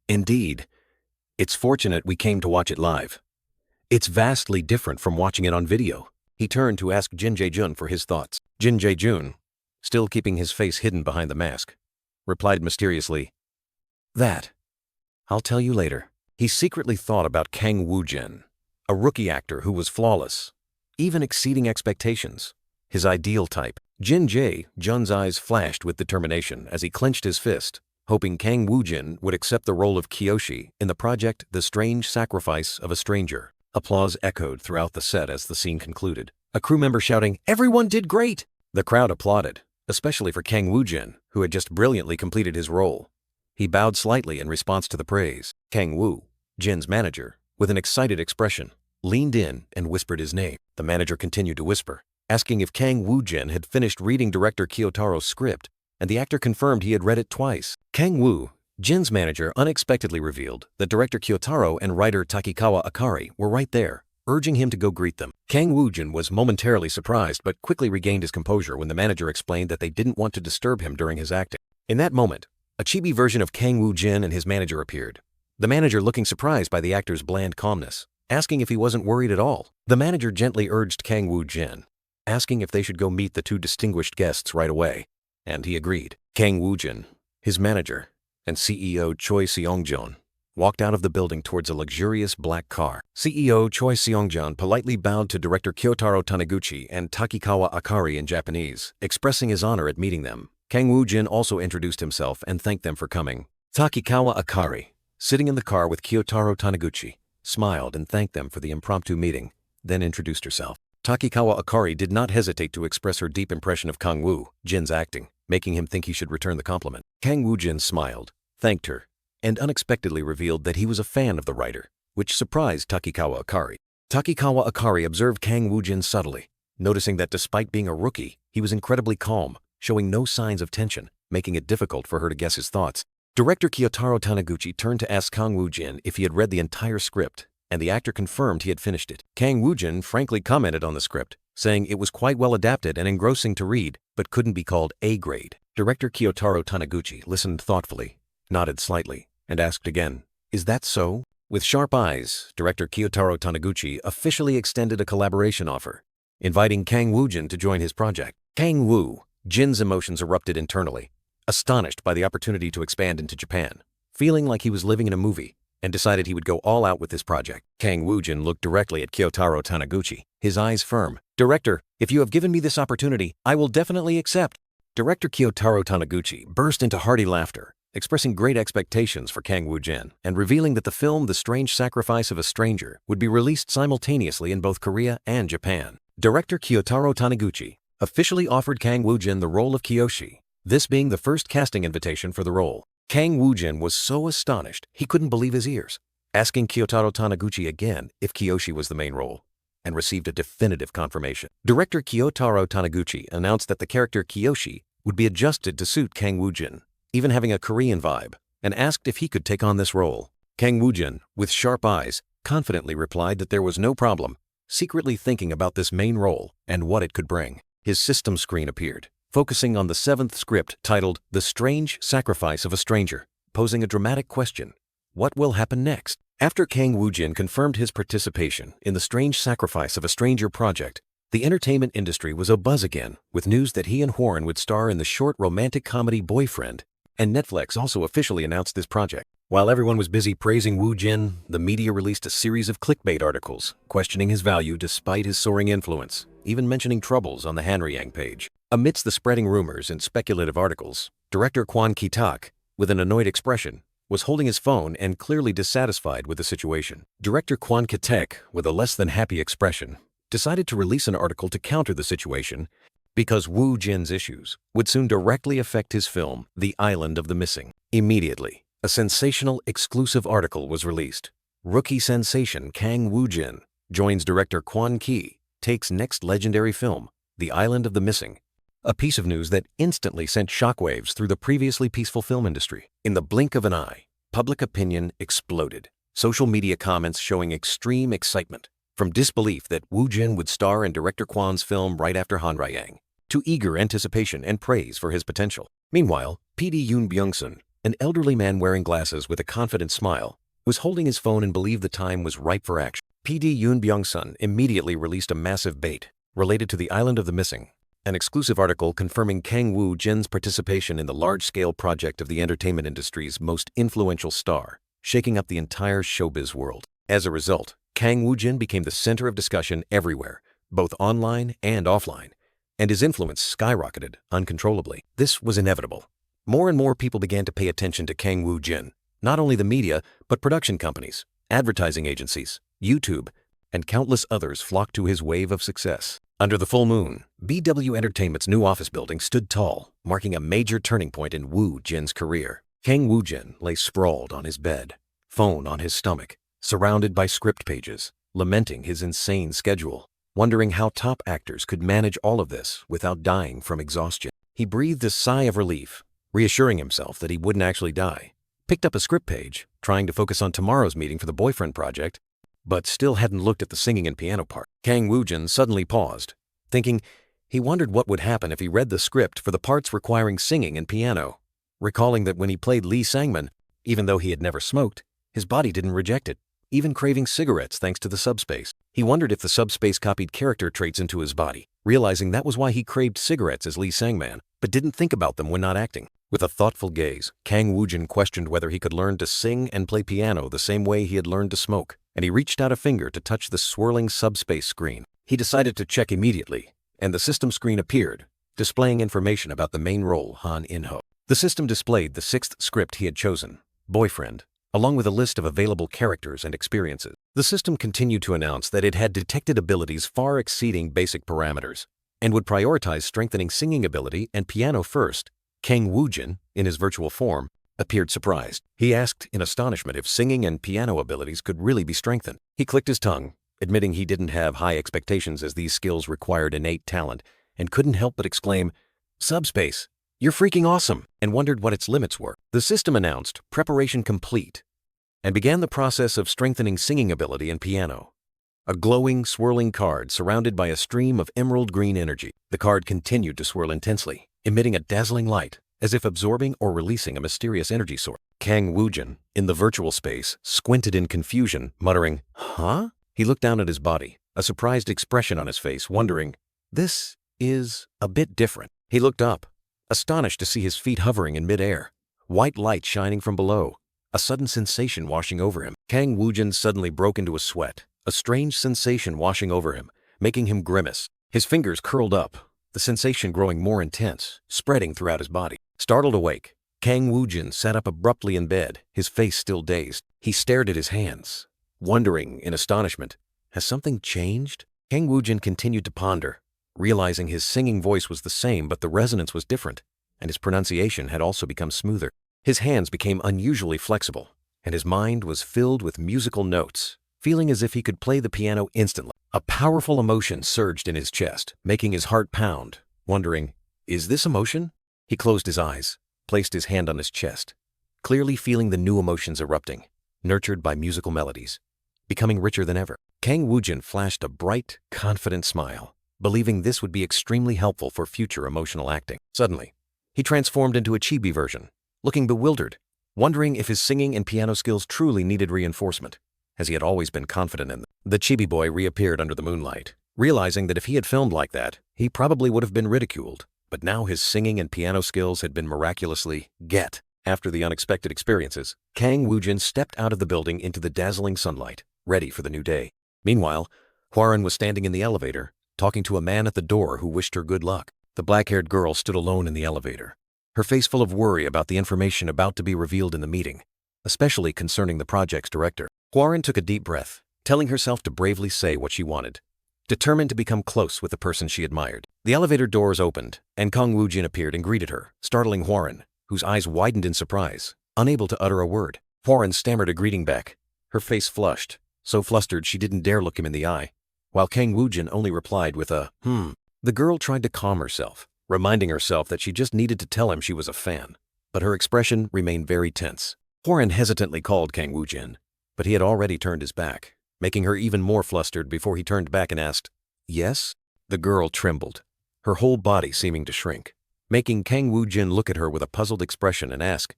Speaker 1: "Indeed, it's fortunate we came to watch it live. It's vastly different from watching it on video." He turned to ask Jin Jae-jun for his thoughts. Jin Jae-jun, still keeping his face hidden behind the mask, replied mysteriously, "That, I'll tell you later." He secretly thought about Kang Woo-jin, a rookie actor who was flawless, even exceeding expectations, his ideal type. Jin Jae-jun's eyes flashed with determination as he clenched his fist, hoping Kang Woo-jin would accept the role of Kyoshi in the project The Strange Sacrifice of a Stranger. Applause echoed throughout the set as the scene concluded, a crew member shouting, "Everyone did great!" The crowd applauded, especially for Kang Woo-jin, who had just brilliantly completed his role. He bowed slightly in response to the praise. Kang Woo, Jin's manager, with an excited expression, leaned in and whispered his name. The manager continued to whisper, asking if Kang Woo-jin had finished reading director Kyotaro's script, and the actor confirmed he had read it twice. Kang Woo, Jin's manager, unexpectedly revealed that director Kyotaro and writer Takikawa Akari were right there, urging him to go greet them. Kang Woo-jin was momentarily surprised but quickly regained his composure when the manager explained that they didn't want to disturb him during his acting. In that moment, a chibi version of Kang Woo-jin and his manager appeared, the manager looking surprised by the actor's bland calmness, asking if he wasn't worried at all. The manager gently urged Kang Woo-jin, asking if they should go meet the two distinguished guests right away, and he agreed. Kang Woo-jin, his manager, and CEO Choi Seong-jeon walked out of the building towards a luxurious black car. CEO Choi Seong-jeon politely bowed to director Kyotaro Taniguchi and Takikawa Akari in Japanese, expressing his honor at meeting them. Kang Woo-jin also introduced himself and thanked them for coming. Takikawa Akari, sitting in the car with Kyotaro Taniguchi, smiled and thanked them for the impromptu meeting, then introduced herself. Takikawa Akari did not hesitate to express her deep impression of Kang Woo-jin's acting, making him think he should return the compliment. Kang Woo-jin smiled, thanked her, and unexpectedly revealed that he was a fan of the writer, which surprised Takikawa Akari. Takikawa Akari observed Kang Woo-jin subtly, noticing that despite being a rookie, he was incredibly calm, showing no signs of tension, making it difficult for her to guess his thoughts. Director Kyotaro Taniguchi turned to ask Kang Woo-jin if he had read the entire script, and the actor confirmed he had finished it. Kang Woo-jin frankly commented on the script, saying it was quite well adapted and engrossing to read, but couldn't be called A grade. Director Kyotaro Taniguchi listened thoughtfully, nodded slightly, and asked again, "Is that so?" With sharp eyes, director Kyotaro Taniguchi officially extended a collaboration offer, inviting Kang Woo-jin to join his project. Kang Woo-jin's emotions erupted internally, astonished by the opportunity to expand into Japan, feeling like he was living in a movie, and decided he would go all out with this project. Kang Woo-jin looked directly at Kyotaro Taniguchi, his eyes firm. "Director, if you have given me this opportunity, I will definitely accept." Director Kyotaro Taniguchi burst into hearty laughter, expressing great expectations for Kang Woo-jin, and revealing that the film The Strange Sacrifice of a Stranger would be released simultaneously in both Korea and Japan. Director Kyotaro Taniguchi officially offered Kang Woo-jin the role of Kyoshi, this being the first casting invitation for the role. Kang Woo-jin was so astonished he couldn't believe his ears, asking Kyotaro Taniguchi again if Kyoshi was the main role, and received a definitive confirmation. Director Kyotaro Taniguchi announced that the character Kyoshi would be adjusted to suit Kang Woo-jin, even having a Korean vibe, and asked if he could take on this role. Kang Woo-jin, with sharp eyes, confidently replied that there was no problem, secretly thinking about this main role and what it could bring. His system screen appeared, focusing on the 7th script titled The Strange Sacrifice of a Stranger, posing a dramatic question: what will happen next? After Kang Woo-jin confirmed his participation in The Strange Sacrifice of a Stranger project, the entertainment industry was abuzz again with news that he and Hworin would star in the short romantic comedy Boyfriend, and Netflix also officially announced this project. While everyone was busy praising Woo-jin, the media released a series of clickbait articles questioning his value despite his soaring influence, even mentioning troubles on the Hanryang page. Amidst the spreading rumors and speculative articles, director Kwon Ki-tak, with an annoyed expression, was holding his phone and clearly dissatisfied with the situation. Director Kwon Ki-tak, with a less than happy expression, decided to release an article to counter the situation because Woo-jin's issues would soon directly affect his film, The Island of the Missing. Immediately, a sensational exclusive article was released. Rookie sensation Kang Woo-jin joins director Kwon Ki, takes next legendary film, The Island of the Missing, a piece of news that instantly sent shockwaves through the previously peaceful film industry. In the blink of an eye, public opinion exploded, social media comments showing extreme excitement, from disbelief that Woo-jin would star in director Kwan's film right after Han Ryang, to eager anticipation and praise for his potential. Meanwhile, PD Yoon Byung-sun, an elderly man wearing glasses with a confident smile, was holding his phone and believed the time was ripe for action. PD Yoon Byung-sun immediately released a massive bait related to the Island of the Missing, an exclusive article confirming Kang Woo-jin's participation in the large-scale project of the entertainment industry's most influential star, shaking up the entire showbiz world. As a result, Kang Woo-jin became the center of discussion everywhere, both online and offline, and his influence skyrocketed uncontrollably. This was inevitable. More and more people began to pay attention to Kang Woo-jin, not only the media, but production companies, advertising agencies, YouTube, and countless others flocked to his wave of success. Under the full moon, BW Entertainment's new office building stood tall, marking a major turning point in Woo-jin's career. Kang Woo-jin lay sprawled on his bed, phone on his stomach, surrounded by script pages, lamenting his insane schedule, wondering how top actors could manage all of this without dying from exhaustion. He breathed a sigh of relief, reassuring himself that he wouldn't actually die, picked up a script page, trying to focus on tomorrow's meeting for the boyfriend project, but still hadn't looked at the singing and piano part. Kang Woo-jin suddenly paused, thinking he wondered what would happen if he read the script for the parts requiring singing and piano, recalling that when he played Lee Sang-man, even though he had never smoked, his body didn't reject it, even craving cigarettes thanks to the subspace. He wondered if the subspace copied character traits into his body, realizing that was why he craved cigarettes as Lee Sang-man, but didn't think about them when not acting. With a thoughtful gaze, Kang Woo-jin questioned whether he could learn to sing and play piano the same way he had learned to smoke, and he reached out a finger to touch the swirling subspace screen. He decided to check immediately, and the system screen appeared, displaying information about the main role, Han In-ho. The system displayed the sixth script he had chosen, Boyfriend, along with a list of available characters and experiences. The system continued to announce that it had detected abilities far exceeding basic parameters, and would prioritize strengthening singing ability and piano first. Kang Woo-jin, in his virtual form, appeared surprised. He asked in astonishment if singing and piano abilities could really be strengthened. He clicked his tongue, admitting he didn't have high expectations as these skills required innate talent, and couldn't help but exclaim, "Subspace, you're freaking awesome," and wondered what its limits were. The system announced preparation complete and began the process of strengthening singing ability and piano. A glowing, swirling card surrounded by a stream of emerald green energy. The card continued to swirl intensely, emitting a dazzling light, as if absorbing or releasing a mysterious energy source. Kang Woo-jin, in the virtual space, squinted in confusion, muttering, "Huh?" He looked down at his body, a surprised expression on his face, wondering, "This is a bit different." He looked up, astonished to see his feet hovering in midair, white light shining from below, a sudden sensation washing over him. Kang Woo-jin suddenly broke into a sweat, a strange sensation washing over him, making him grimace. His fingers curled up, the sensation growing more intense, spreading throughout his body. Startled awake, Kang Woo-jin sat up abruptly in bed, his face still dazed. He stared at his hands, wondering in astonishment, has something changed? Kang Woo-jin continued to ponder, realizing his singing voice was the same but the resonance was different, and his pronunciation had also become smoother. His hands became unusually flexible, and his mind was filled with musical notes, feeling as if he could play the piano instantly. A powerful emotion surged in his chest, making his heart pound, wondering, is this emotion? He closed his eyes, placed his hand on his chest, clearly feeling the new emotions erupting, nurtured by musical melodies, becoming richer than ever. Kang Woo-jin flashed a bright, confident smile, believing this would be extremely helpful for future emotional acting. Suddenly, he transformed into a chibi version, looking bewildered, wondering if his singing and piano skills truly needed reinforcement, as he had always been confident in them. The chibi boy reappeared under the moonlight, realizing that if he had filmed like that, he probably would have been ridiculed. But now his singing and piano skills had been miraculously get. After the unexpected experiences, Kang Woo-jin stepped out of the building into the dazzling sunlight, ready for the new day. Meanwhile, Hwarin was standing in the elevator, talking to a man at the door who wished her good luck. The black-haired girl stood alone in the elevator, her face full of worry about the information about to be revealed in the meeting, especially concerning the project's director. Hwarin took a deep breath, telling herself to bravely say what she wanted, determined to become close with the person she admired. The elevator doors opened, and Kang Woo-jin appeared and greeted her, startling Hwarin, whose eyes widened in surprise, unable to utter a word. Hwarin stammered a greeting back, her face flushed, so flustered she didn't dare look him in the eye, while Kang Woo-jin only replied with a, The girl tried to calm herself, reminding herself that she just needed to tell him she was a fan, but her expression remained very tense. Hwarin hesitantly called Kang Woo-jin, but he had already turned his back, making her even more flustered before he turned back and asked, "Yes?" The girl trembled, her whole body seeming to shrink, making Kang Woo-jin look at her with a puzzled expression and ask,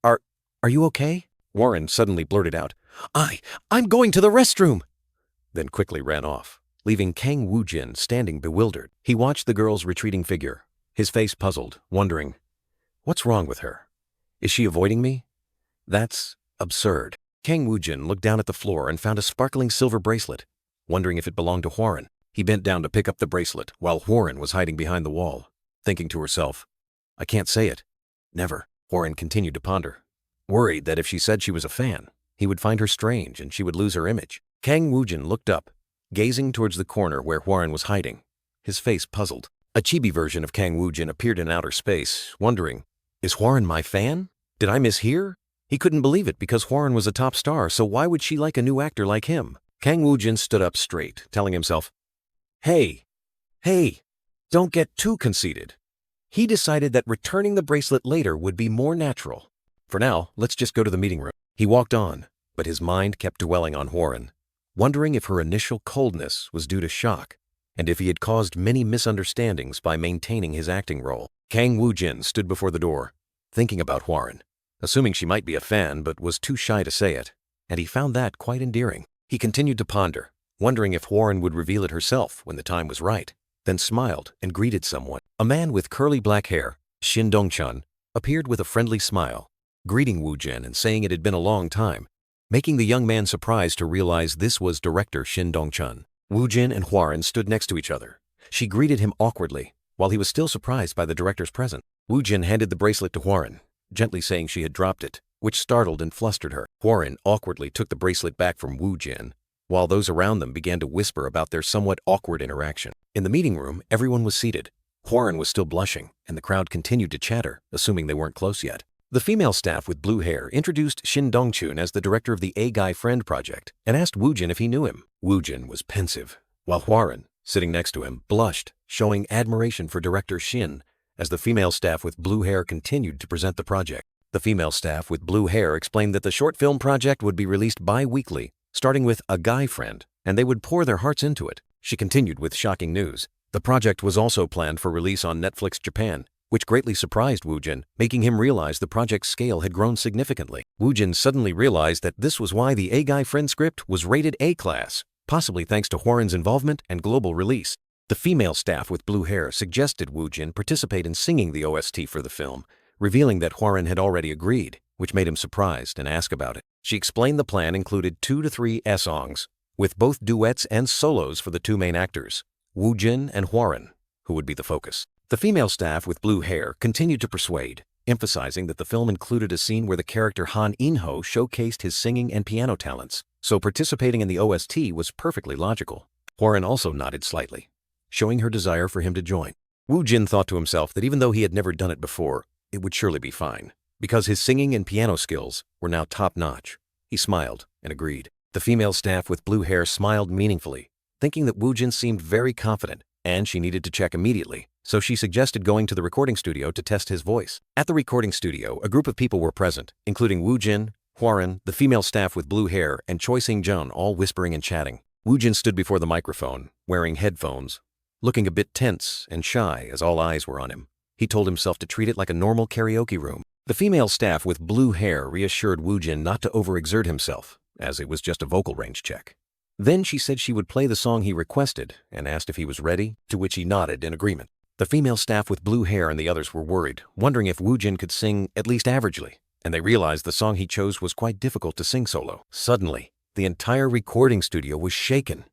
Speaker 1: Are you okay?" Warren suddenly blurted out, I'm going to the restroom," then quickly ran off, leaving Kang Woo-jin standing bewildered. He watched the girl's retreating figure, his face puzzled, wondering, what's wrong with her? Is she avoiding me? That's absurd. Kang Woo-jin looked down at the floor and found a sparkling silver bracelet. Wondering if it belonged to Hwarin, he bent down to pick up the bracelet while Hwarin was hiding behind the wall, thinking to herself, I can't say it. Never. Hwarin continued to ponder, worried that if she said she was a fan, he would find her strange and she would lose her image. Kang Woo-jin looked up, gazing towards the corner where Hwarin was hiding, his face puzzled. A chibi version of Kang Woo-jin appeared in outer space, wondering, is Hwarin my fan? Did I mishear? He couldn't believe it because Hwarin was a top star, so why would she like a new actor like him? Kang Woo-jin stood up straight, telling himself, Hey, don't get too conceited. He decided that returning the bracelet later would be more natural. For now, let's just go to the meeting room. He walked on, but his mind kept dwelling on Hwarin, wondering if her initial coldness was due to shock, and if he had caused many misunderstandings by maintaining his acting role. Kang Woo-jin stood before the door, thinking about Hwarin, assuming she might be a fan but was too shy to say it, and he found that quite endearing. He continued to ponder, wondering if Hwarin would reveal it herself when the time was right, then smiled and greeted someone. A man with curly black hair, Shin Dong-chun, appeared with a friendly smile, greeting Woo-jin and saying it had been a long time, making the young man surprised to realize this was director Shin Dong-chun. Woo-jin and Hwarin stood next to each other. She greeted him awkwardly, while he was still surprised by the director's presence. Woo-jin handed the bracelet to Hwarin, gently saying she had dropped it, which startled and flustered her. Hwarin awkwardly took the bracelet back from Woo-jin, while those around them began to whisper about their somewhat awkward interaction. In the meeting room, everyone was seated. Hwarin was still blushing, and the crowd continued to chatter, assuming they weren't close yet. The female staff with blue hair introduced Shin Dong-chun as the director of the A-Guy Friend project and asked Woo-jin if he knew him. Woo-jin was pensive, while Hwarin, sitting next to him, blushed, showing admiration for director Shin as the female staff with blue hair continued to present the project. The female staff with blue hair explained that the short film project would be released bi-weekly, starting with A Guy Friend, and they would pour their hearts into it. She continued with shocking news. The project was also planned for release on Netflix Japan, which greatly surprised Woo-jin, making him realize the project's scale had grown significantly. Woo-jin suddenly realized that this was why the A-Guy Friend script was rated A-class, possibly thanks to Hwarin's involvement and global release. The female staff with blue hair suggested Woo-jin participate in singing the OST for the film, revealing that Hwarin had already agreed, which made him surprised and ask about it. She explained the plan included 2 to 3 songs, with both duets and solos for the two main actors, Woo-jin and Hwarin, who would be the focus. The female staff with blue hair continued to persuade, emphasizing that the film included a scene where the character Han In-ho showcased his singing and piano talents, so participating in the OST was perfectly logical. Hwarin also nodded slightly, showing her desire for him to join. Woo-jin thought to himself that even though he had never done it before, it would surely be fine, because his singing and piano skills were now top-notch. He smiled and agreed. The female staff with blue hair smiled meaningfully, thinking that Woo-jin seemed very confident, and she needed to check immediately, so she suggested going to the recording studio to test his voice. At the recording studio, a group of people were present, including Woo-jin, Hwarin, the female staff with blue hair, and Choi Sing-jun, all whispering and chatting. Woo-jin stood before the microphone, wearing headphones, looking a bit tense and shy as all eyes were on him. He told himself to treat it like a normal karaoke room. The female staff with blue hair reassured Woo-jin not to overexert himself, as it was just a vocal range check. Then she said she would play the song he requested and asked if he was ready, to which he nodded in agreement. The female staff with blue hair and the others were worried, wondering if Woo-jin could sing at least averagely, and they realized the song he chose was quite difficult to sing solo. Suddenly, the entire recording studio was shaken.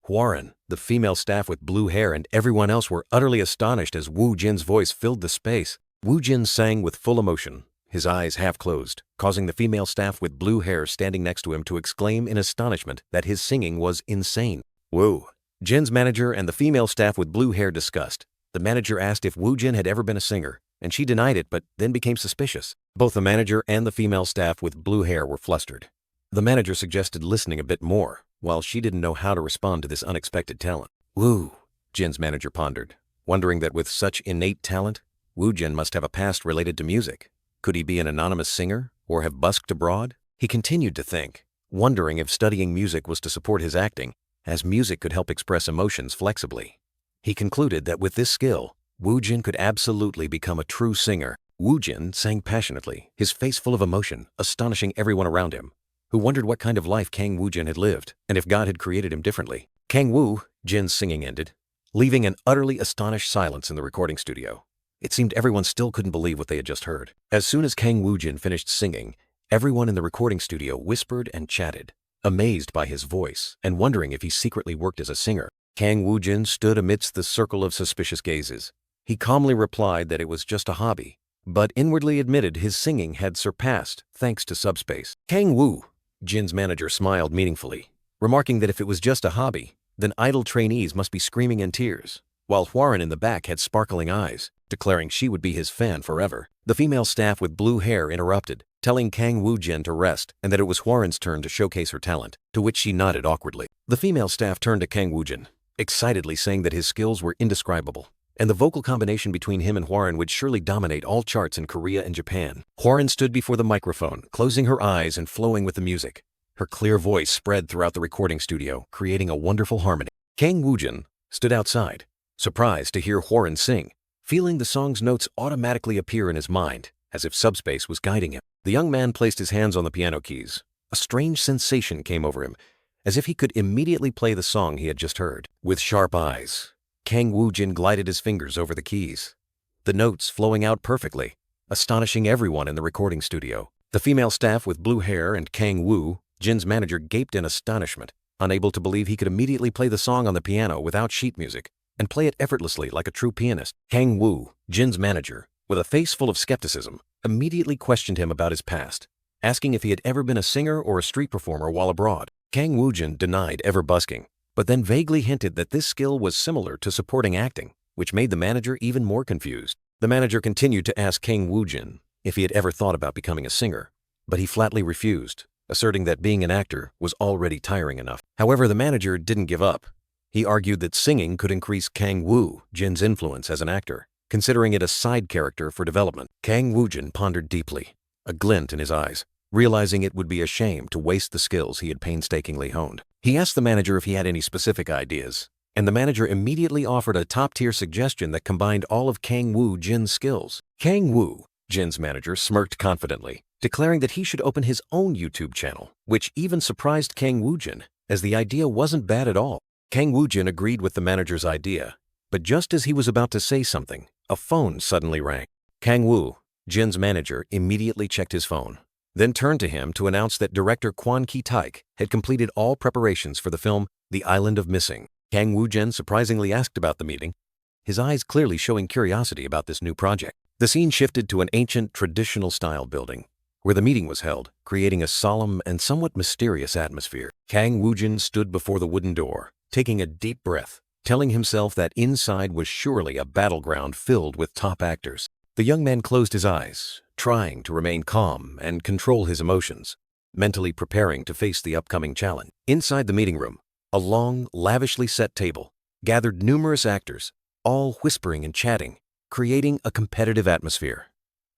Speaker 1: Hwarin, the female staff with blue hair, and everyone else were utterly astonished as Woo-jin's voice filled the space. Woo-jin sang with full emotion, his eyes half closed, causing the female staff with blue hair standing next to him to exclaim in astonishment that his singing was insane. Woo! Jin's manager and the female staff with blue hair discussed. The manager asked if Woo-jin had ever been a singer, and she denied it but then became suspicious. Both the manager and the female staff with blue hair were flustered. The manager suggested listening a bit more, while she didn't know how to respond to this unexpected talent. Woo! Jin's manager pondered, wondering that with such innate talent, Woo-jin must have a past related to music. Could he be an anonymous singer, or have busked abroad? He continued to think, wondering if studying music was to support his acting, as music could help express emotions flexibly. He concluded that with this skill, Woo-jin could absolutely become a true singer. Woo-jin sang passionately, his face full of emotion, astonishing everyone around him, who wondered what kind of life Kang Woo-jin had lived, and if God had created him differently. Kang Woo-jin's singing ended, leaving an utterly astonished silence in the recording studio. It seemed everyone still couldn't believe what they had just heard. As soon as Kang Woo-jin finished singing, everyone in the recording studio whispered and chatted, amazed by his voice and wondering if he secretly worked as a singer. Kang Woo-jin stood amidst the circle of suspicious gazes. He calmly replied that it was just a hobby, but inwardly admitted his singing had surpassed thanks to subspace. Kang Woo-jin's manager smiled meaningfully, remarking that if it was just a hobby, then idle trainees must be screaming in tears, while Hwarin in the back had sparkling eyes, declaring she would be his fan forever. The female staff with blue hair interrupted, telling Kang Woo-jin to rest and that it was Hwarin's turn to showcase her talent, to which she nodded awkwardly. The female staff turned to Kang Woo-jin, excitedly saying that his skills were indescribable, and the vocal combination between him and Hwarin would surely dominate all charts in Korea and Japan. Hwarin stood before the microphone, closing her eyes and flowing with the music. Her clear voice spread throughout the recording studio, creating a wonderful harmony. Kang Woo-jin stood outside, surprised to hear Hwarin sing, feeling the song's notes automatically appear in his mind, as if subspace was guiding him. The young man placed his hands on the piano keys. A strange sensation came over him, as if he could immediately play the song he had just heard. With sharp eyes, Kang Woo-jin glided his fingers over the keys, the notes flowing out perfectly, astonishing everyone in the recording studio. The female staff with blue hair and Kang Woo-jin's manager gaped in astonishment, unable to believe he could immediately play the song on the piano without sheet music and play it effortlessly like a true pianist. Kang Woo-jin's manager, with a face full of skepticism, immediately questioned him about his past, asking if he had ever been a singer or a street performer while abroad. Kang Woo-jin denied ever busking, but then vaguely hinted that this skill was similar to supporting acting, which made the manager even more confused. The manager continued to ask Kang Woo-jin if he had ever thought about becoming a singer, but he flatly refused, asserting that being an actor was already tiring enough. However, the manager didn't give up. He argued that singing could increase Kang Woo-jin's influence as an actor, considering it a side character for development. Kang Woo-jin pondered deeply, a glint in his eyes, realizing it would be a shame to waste the skills he had painstakingly honed. He asked the manager if he had any specific ideas, and the manager immediately offered a top-tier suggestion that combined all of Kang Woo-jin's skills. Kang Woo-jin's manager smirked confidently, declaring that he should open his own YouTube channel, which even surprised Kang Woo-jin, as the idea wasn't bad at all. Kang Woo-jin agreed with the manager's idea, but just as he was about to say something, a phone suddenly rang. Kang Woo-jin's manager immediately checked his phone, then turned to him to announce that director Kwon Ki-taek had completed all preparations for the film The Island of Missing. Kang Woo-jin surprisingly asked about the meeting, his eyes clearly showing curiosity about this new project. The scene shifted to an ancient, traditional-style building, where the meeting was held, creating a solemn and somewhat mysterious atmosphere. Kang Woo-jin stood before the wooden door, taking a deep breath, telling himself that inside was surely a battleground filled with top actors. The young man closed his eyes, trying to remain calm and control his emotions, mentally preparing to face the upcoming challenge. Inside the meeting room, a long, lavishly set table gathered numerous actors, all whispering and chatting, creating a competitive atmosphere.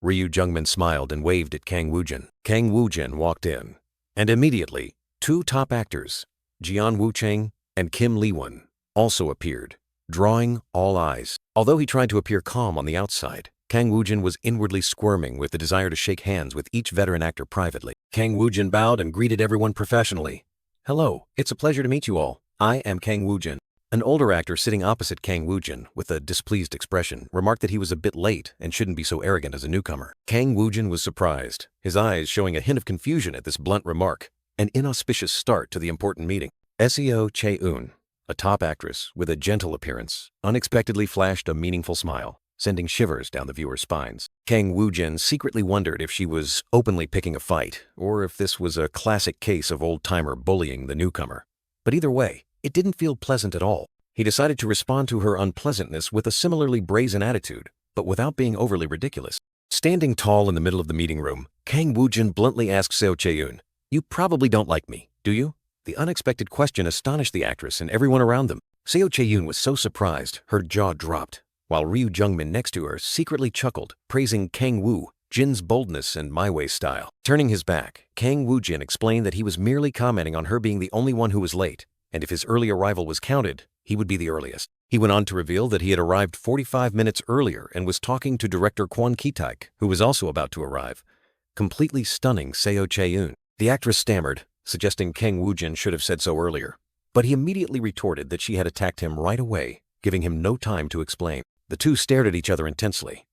Speaker 1: Ryu Jungmin smiled and waved at Kang Woo-jin. Kang Woo-jin walked in, and immediately, two top actors, Jeon Woo-chang and Kim Lee-won, also appeared, drawing all eyes. Although he tried to appear calm on the outside, Kang Woo-jin was inwardly squirming with the desire to shake hands with each veteran actor privately. Kang Woo-jin bowed and greeted everyone professionally. "Hello, it's a pleasure to meet you all. I am Kang Woo-jin." An older actor sitting opposite Kang Woo-jin, with a displeased expression, remarked that he was a bit late and shouldn't be so arrogant as a newcomer. Kang Woo-jin was surprised, his eyes showing a hint of confusion at this blunt remark, an inauspicious start to the important meeting. Seo Chae-eun, a top actress with a gentle appearance, unexpectedly flashed a meaningful smile, sending shivers down the viewer's spines. Kang Woo-jin secretly wondered if she was openly picking a fight, or if this was a classic case of old-timer bullying the newcomer. But either way, it didn't feel pleasant at all. He decided to respond to her unpleasantness with a similarly brazen attitude, but without being overly ridiculous. Standing tall in the middle of the meeting room, Kang Woo-jin bluntly asked Seo Chae-eun, "You probably don't like me, do you?" The unexpected question astonished the actress and everyone around them. Seo Chae-eun was so surprised, her jaw dropped, while Ryu Jungmin next to her secretly chuckled, praising Kang Woo Jin's boldness and my way style. Turning his back, Kang Woo-jin explained that he was merely commenting on her being the only one who was late, and if his early arrival was counted, he would be the earliest. He went on to reveal that he had arrived 45 minutes earlier and was talking to director Kwon Ki-taek, who was also about to arrive, completely stunning Seo Chae-eun. The actress stammered, suggesting Kang Woo-jin should have said so earlier, but he immediately retorted that she had attacked him right away, giving him no time to explain. The two stared at each other intensely.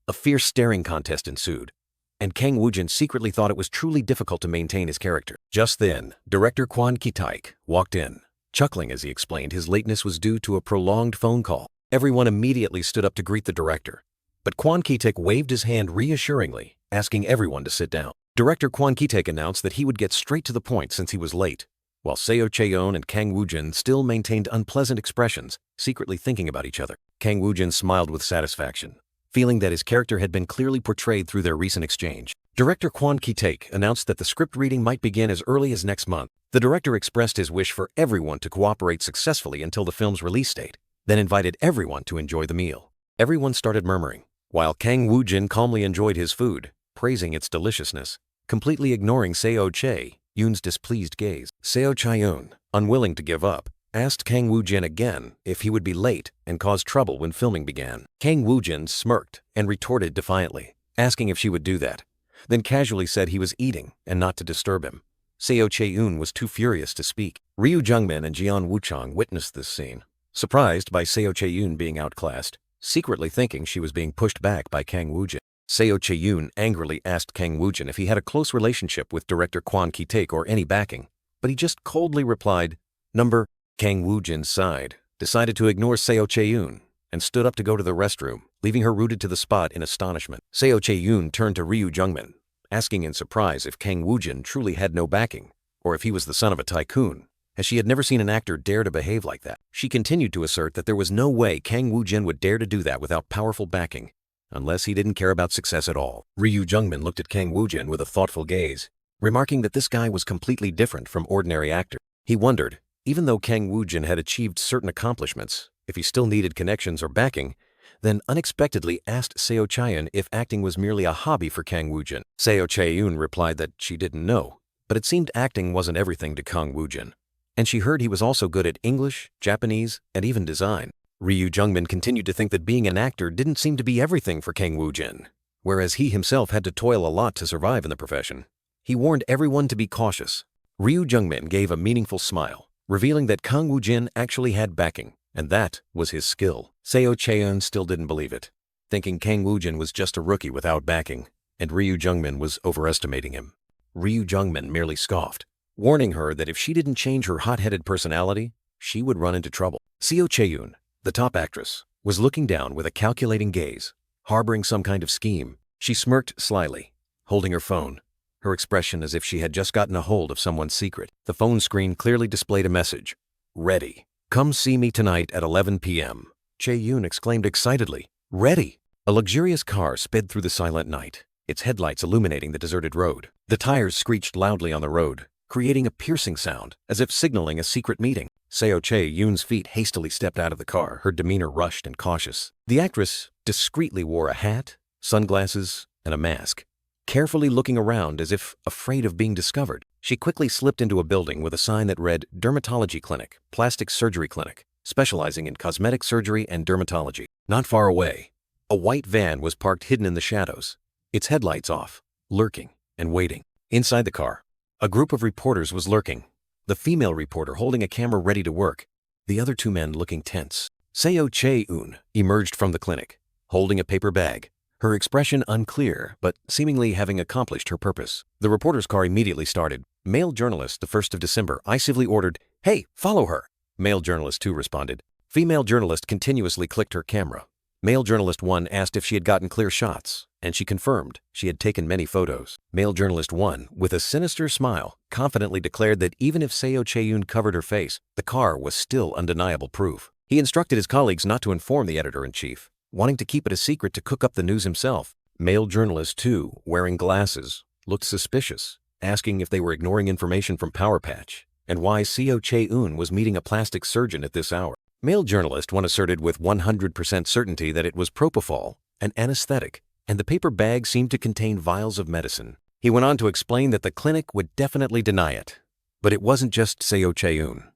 Speaker 1: A fierce staring contest ensued, and Kang Woo-jin secretly thought it was truly difficult to maintain his character. Just then, director Kwon Ki-taek walked in, chuckling as he explained his lateness was due to a prolonged phone call. Everyone immediately stood up to greet the director, but Kwon Ki-taek waved his hand reassuringly, asking everyone to sit down. Director Kwon Ki-taek announced that he would get straight to the point since he was late, while Seo Chae-eun and Kang Woo-jin still maintained unpleasant expressions, secretly thinking about each other. Kang Woo-jin smiled with satisfaction, feeling that his character had been clearly portrayed through their recent exchange. Director Kwon Ki-taek announced that the script reading might begin as early as next month. The director expressed his wish for everyone to cooperate successfully until the film's release date, then invited everyone to enjoy the meal. Everyone started murmuring, while Kang Woo-jin calmly enjoyed his food, praising its deliciousness, completely ignoring Seo Chae-eun's displeased gaze. Seo Chae-eun, unwilling to give up, asked Kang Woo-jin again if he would be late and cause trouble when filming began. Kang Woo-jin smirked and retorted defiantly, asking if she would do that, then casually said he was eating and not to disturb him. Seo Chae-eun was too furious to speak. Ryu Jungmin and Jeon Woo-chang witnessed this scene, surprised by Seo Chae-eun being outclassed, secretly thinking she was being pushed back by Kang Woo-jin. Seo Chae-eun angrily asked Kang Woo-jin if he had a close relationship with director Kwon Ki-taek or any backing, but he just coldly replied, "Number." Kang Woo-jin sighed, decided to ignore Seo Chae-eun, and stood up to go to the restroom, leaving her rooted to the spot in astonishment. Seo Chae-eun turned to Ryu Jungmin, asking in surprise if Kang Woo-jin truly had no backing, or if he was the son of a tycoon, as she had never seen an actor dare to behave like that. She continued to assert that there was no way Kang Woo-jin would dare to do that without powerful backing, unless he didn't care about success at all. Ryu Jungmin looked at Kang Woo-jin with a thoughtful gaze, remarking that this guy was completely different from ordinary actors. He wondered, even though Kang Woo-jin had achieved certain accomplishments, if he still needed connections or backing, then unexpectedly asked Seo Chae-eun if acting was merely a hobby for Kang Woo-jin. Seo Chae-eun replied that she didn't know, but it seemed acting wasn't everything to Kang Woo-jin, and she heard he was also good at English, Japanese, and even design. Ryu Jungmin continued to think that being an actor didn't seem to be everything for Kang Woo-jin, whereas he himself had to toil a lot to survive in the profession. He warned everyone to be cautious. Ryu Jungmin gave a meaningful smile, revealing that Kang Woo-jin actually had backing, and that was his skill. Seo Chae-eun still didn't believe it, thinking Kang Woo-jin was just a rookie without backing, and Ryu Jungmin was overestimating him. Ryu Jungmin merely scoffed, warning her that if she didn't change her hot-headed personality, she would run into trouble. Seo Chae-eun, the top actress, was looking down with a calculating gaze, harboring some kind of scheme. She smirked slyly, holding her phone, her expression as if she had just gotten a hold of someone's secret. The phone screen clearly displayed a message. "Ready. Come see me tonight at 11 p.m. Chae-eun exclaimed excitedly. "Ready!" A luxurious car sped through the silent night, its headlights illuminating the deserted road. The tires screeched loudly on the road, creating a piercing sound, as if signaling a secret meeting. Seo Chae-eun's feet hastily stepped out of the car, her demeanor rushed and cautious. The actress discreetly wore a hat, sunglasses, and a mask, carefully looking around as if afraid of being discovered. She quickly slipped into a building with a sign that read Dermatology Clinic, Plastic Surgery Clinic, specializing in cosmetic surgery and dermatology. Not far away, a white van was parked hidden in the shadows, its headlights off, lurking and waiting. Inside the car, a group of reporters was lurking, the female reporter holding a camera ready to work, the other two men looking tense. Seo Chae-eun emerged from the clinic, holding a paper bag, her expression unclear, but seemingly having accomplished her purpose. The reporter's car immediately started. Male journalist, the 1st of December, icy ordered, "Hey, follow her!" Male journalist 2 responded. Female journalist continuously clicked her camera. Male journalist 1 asked if she had gotten clear shots, and she confirmed she had taken many photos. Male journalist 1, with a sinister smile, confidently declared that even if Seo Chae-eun covered her face, the car was still undeniable proof. He instructed his colleagues not to inform the editor-in-chief, wanting to keep it a secret to cook up the news himself. Male journalist 2, wearing glasses, looked suspicious, asking if they were ignoring information from Power Patch, and why Seo Chae-eun was meeting a plastic surgeon at this hour. Male journalist 1 asserted with 100% certainty that it was propofol, an anesthetic, and the paper bag seemed to contain vials of medicine. He went on to explain that the clinic would definitely deny it. But it wasn't just Seo Chae-eun.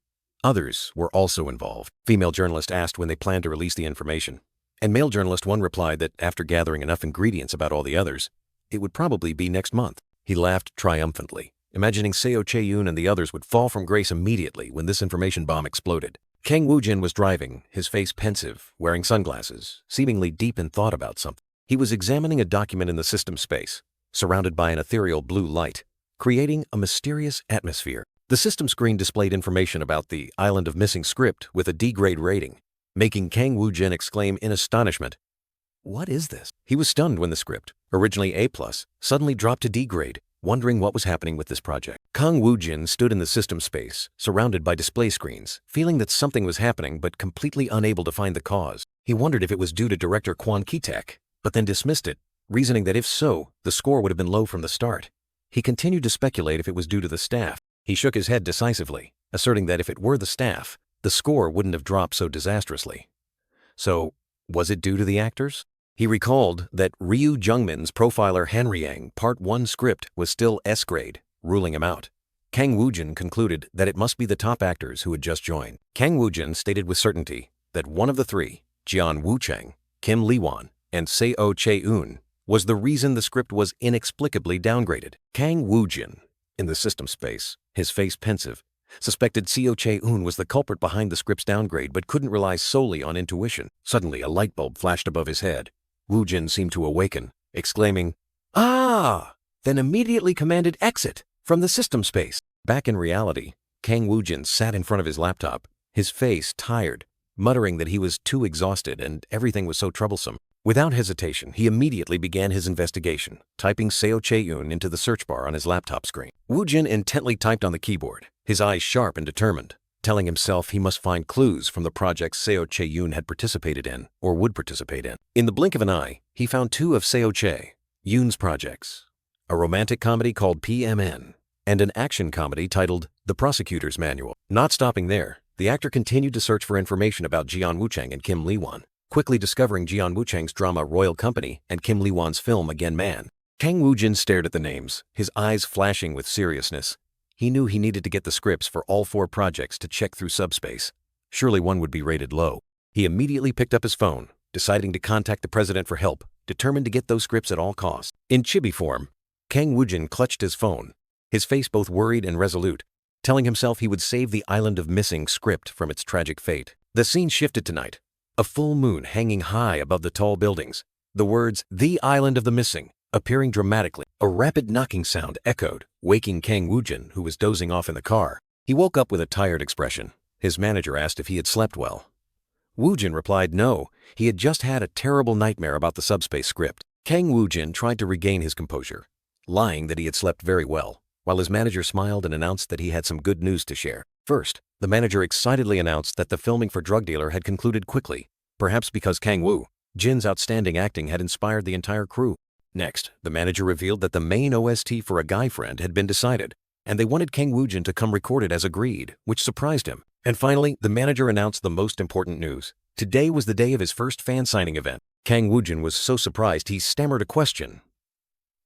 Speaker 1: Others were also involved. Female journalist asked when they planned to release the information, and male journalist one replied that after gathering enough ingredients about all the others, it would probably be next month. He laughed triumphantly, imagining Seo Chae-eun and the others would fall from grace immediately when this information bomb exploded. Kang Woo-jin was driving, his face pensive, wearing sunglasses, seemingly deep in thought about something. He was examining a document in the system space, surrounded by an ethereal blue light, creating a mysterious atmosphere. The system screen displayed information about the Island of Missing script with a D-grade rating, making Kang Woo-jin exclaim in astonishment, "What is this?" He was stunned when the script, originally A+, suddenly dropped to D-grade, wondering what was happening with this project. Kang Woo-jin stood in the system space, surrounded by display screens, feeling that something was happening but completely unable to find the cause. He wondered if it was due to director Kwon Ki-taek, but then dismissed it, reasoning that if so, the score would have been low from the start. He continued to speculate if it was due to the staff. He shook his head decisively, asserting that if it were the staff, the score wouldn't have dropped so disastrously. So, was it due to the actors? He recalled that Ryu Jungmin's Profiler Hanryang Part 1 script was still S-grade, ruling him out. Kang Woo-jin concluded that it must be the top actors who had just joined. Kang Woo-jin stated with certainty that one of the three, Jeon Woo-chang, Kim Lee-won, and Seo Chae-eun, was the reason the script was inexplicably downgraded. Kang Woo-jin, in the system space, his face pensive, suspected Seo Chae-eun was the culprit behind the script's downgrade but couldn't rely solely on intuition. Suddenly, a light bulb flashed above his head. Woo-jin seemed to awaken, exclaiming, "Ah!" then immediately commanded exit from the system space. Back in reality, Kang Woo-jin sat in front of his laptop, his face tired, muttering that he was too exhausted and everything was so troublesome. Without hesitation, he immediately began his investigation, typing Seo Chae-eun into the search bar on his laptop screen. Woo-jin intently typed on the keyboard, his eyes sharp and determined, telling himself he must find clues from the projects Seo Chae-eun had participated in or would participate in. In the blink of an eye, he found two of Seo Chae-eun's projects, a romantic comedy called PMN and an action comedy titled The Prosecutor's Manual. Not stopping there, the actor continued to search for information about Jeon Woo-chang and Kim Lee-won, quickly discovering Jeon Woo-chang's drama Royal Company and Kim Lee-won's film Again Man. Kang Woo-jin stared at the names, his eyes flashing with seriousness. He knew he needed to get the scripts for all 4 projects to check through subspace. Surely one would be rated low. He immediately picked up his phone, deciding to contact the president for help, determined to get those scripts at all costs. In chibi form, Kang Woo-jin clutched his phone, his face both worried and resolute, telling himself he would save the Island of Missing script from its tragic fate. The scene shifted tonight. A full moon hanging high above the tall buildings. The words, "The Island of the Missing," appearing dramatically. A rapid knocking sound echoed, waking Kang Woo-jin, who was dozing off in the car. He woke up with a tired expression. His manager asked if he had slept well. Woo-jin replied no, he had just had a terrible nightmare about the subspace script. Kang Woo-jin tried to regain his composure, lying that he had slept very well, while his manager smiled and announced that he had some good news to share. First, the manager excitedly announced that the filming for Drug Dealer had concluded quickly, perhaps because Kang Woo-jin's outstanding acting had inspired the entire crew. Next, the manager revealed that the main OST for A Guy Friend had been decided, and they wanted Kang Woo-jin to come record it as agreed, which surprised him. And finally, the manager announced the most important news. Today was the day of his first fan signing event. Kang Woo-jin was so surprised he stammered a question,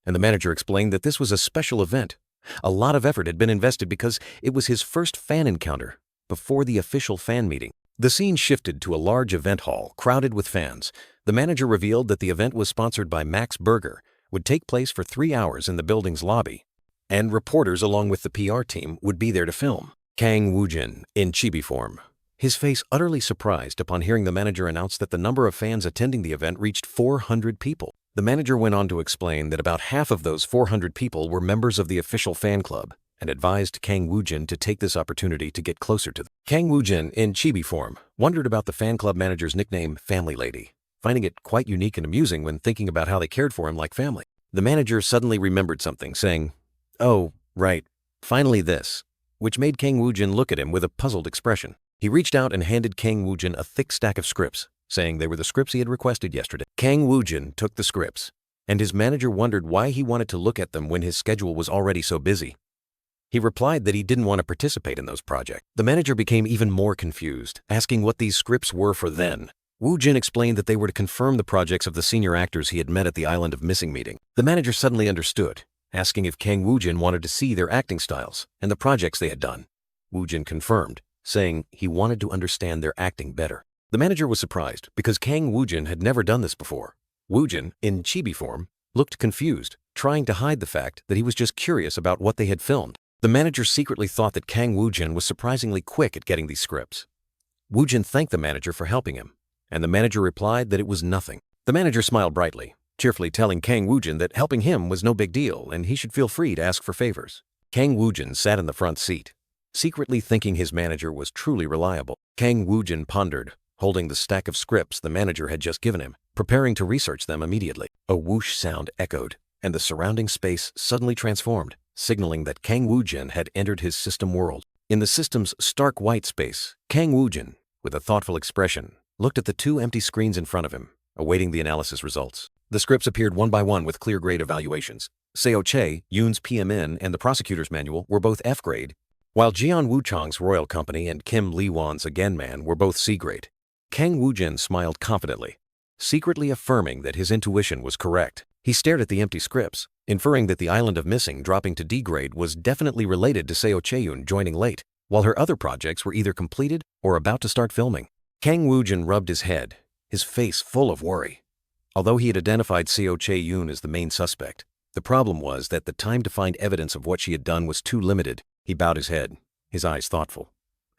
Speaker 1: and the manager explained that this was a special event. A lot of effort had been invested because it was his first fan encounter before the official fan meeting. The scene shifted to a large event hall crowded with fans. The manager revealed that the event was sponsored by Max Burger, would take place for 3 hours in the building's lobby, and reporters along with the PR team would be there to film. Kang Woo-jin, in chibi form, his face utterly surprised upon hearing the manager announce that the number of fans attending the event reached 400 people. The manager went on to explain that about half of those 400 people were members of the official fan club and advised Kang Woo-jin to take this opportunity to get closer to them. Kang Woo-jin, in chibi form, wondered about the fan club manager's nickname, Family Lady, finding it quite unique and amusing when thinking about how they cared for him like family. The manager suddenly remembered something, saying, "Oh, right, finally this," which made Kang Woo-jin look at him with a puzzled expression. He reached out and handed Kang Woo-jin a thick stack of scripts, saying they were the scripts he had requested yesterday. Kang Woo-jin took the scripts, and his manager wondered why he wanted to look at them when his schedule was already so busy. He replied that he didn't want to participate in those projects. The manager became even more confused, asking what these scripts were for then. Woo-jin explained that they were to confirm the projects of the senior actors he had met at the Island of Missing meeting. The manager suddenly understood, asking if Kang Woo-jin wanted to see their acting styles and the projects they had done. Woo-jin confirmed, saying he wanted to understand their acting better. The manager was surprised because Kang Woo-jin had never done this before. Woo-jin, in chibi form, looked confused, trying to hide the fact that he was just curious about what they had filmed. The manager secretly thought that Kang Woo-jin was surprisingly quick at getting these scripts. Woo-jin thanked the manager for helping him, and the manager replied that it was nothing. The manager smiled brightly, cheerfully telling Kang Woo-jin that helping him was no big deal and he should feel free to ask for favors. Kang Woo-jin sat in the front seat, secretly thinking his manager was truly reliable. Kang Woo-jin pondered, holding the stack of scripts the manager had just given him, preparing to research them immediately. A whoosh sound echoed, and the surrounding space suddenly transformed, signaling that Kang Woo-jin had entered his system world. In the system's stark white space, Kang Woo-jin, with a thoughtful expression, looked at the two empty screens in front of him, awaiting the analysis results. The scripts appeared one by one with clear grade evaluations. Seo Che, Yoon's PMN, and the prosecutor's manual were both F grade, while Jeon Woo-chang's Royal Company and Kim Lee-won's Again Man were both C grade. Kang Woo-jin smiled confidently, secretly affirming that his intuition was correct. He stared at the empty scripts, inferring that the Island of Missing dropping to D grade was definitely related to Seo Che-yoon joining late, while her other projects were either completed or about to start filming. Kang Woo-jin rubbed his head, his face full of worry. Although he had identified Seo Che-yoon as the main suspect, the problem was that the time to find evidence of what she had done was too limited. He bowed his head, his eyes thoughtful.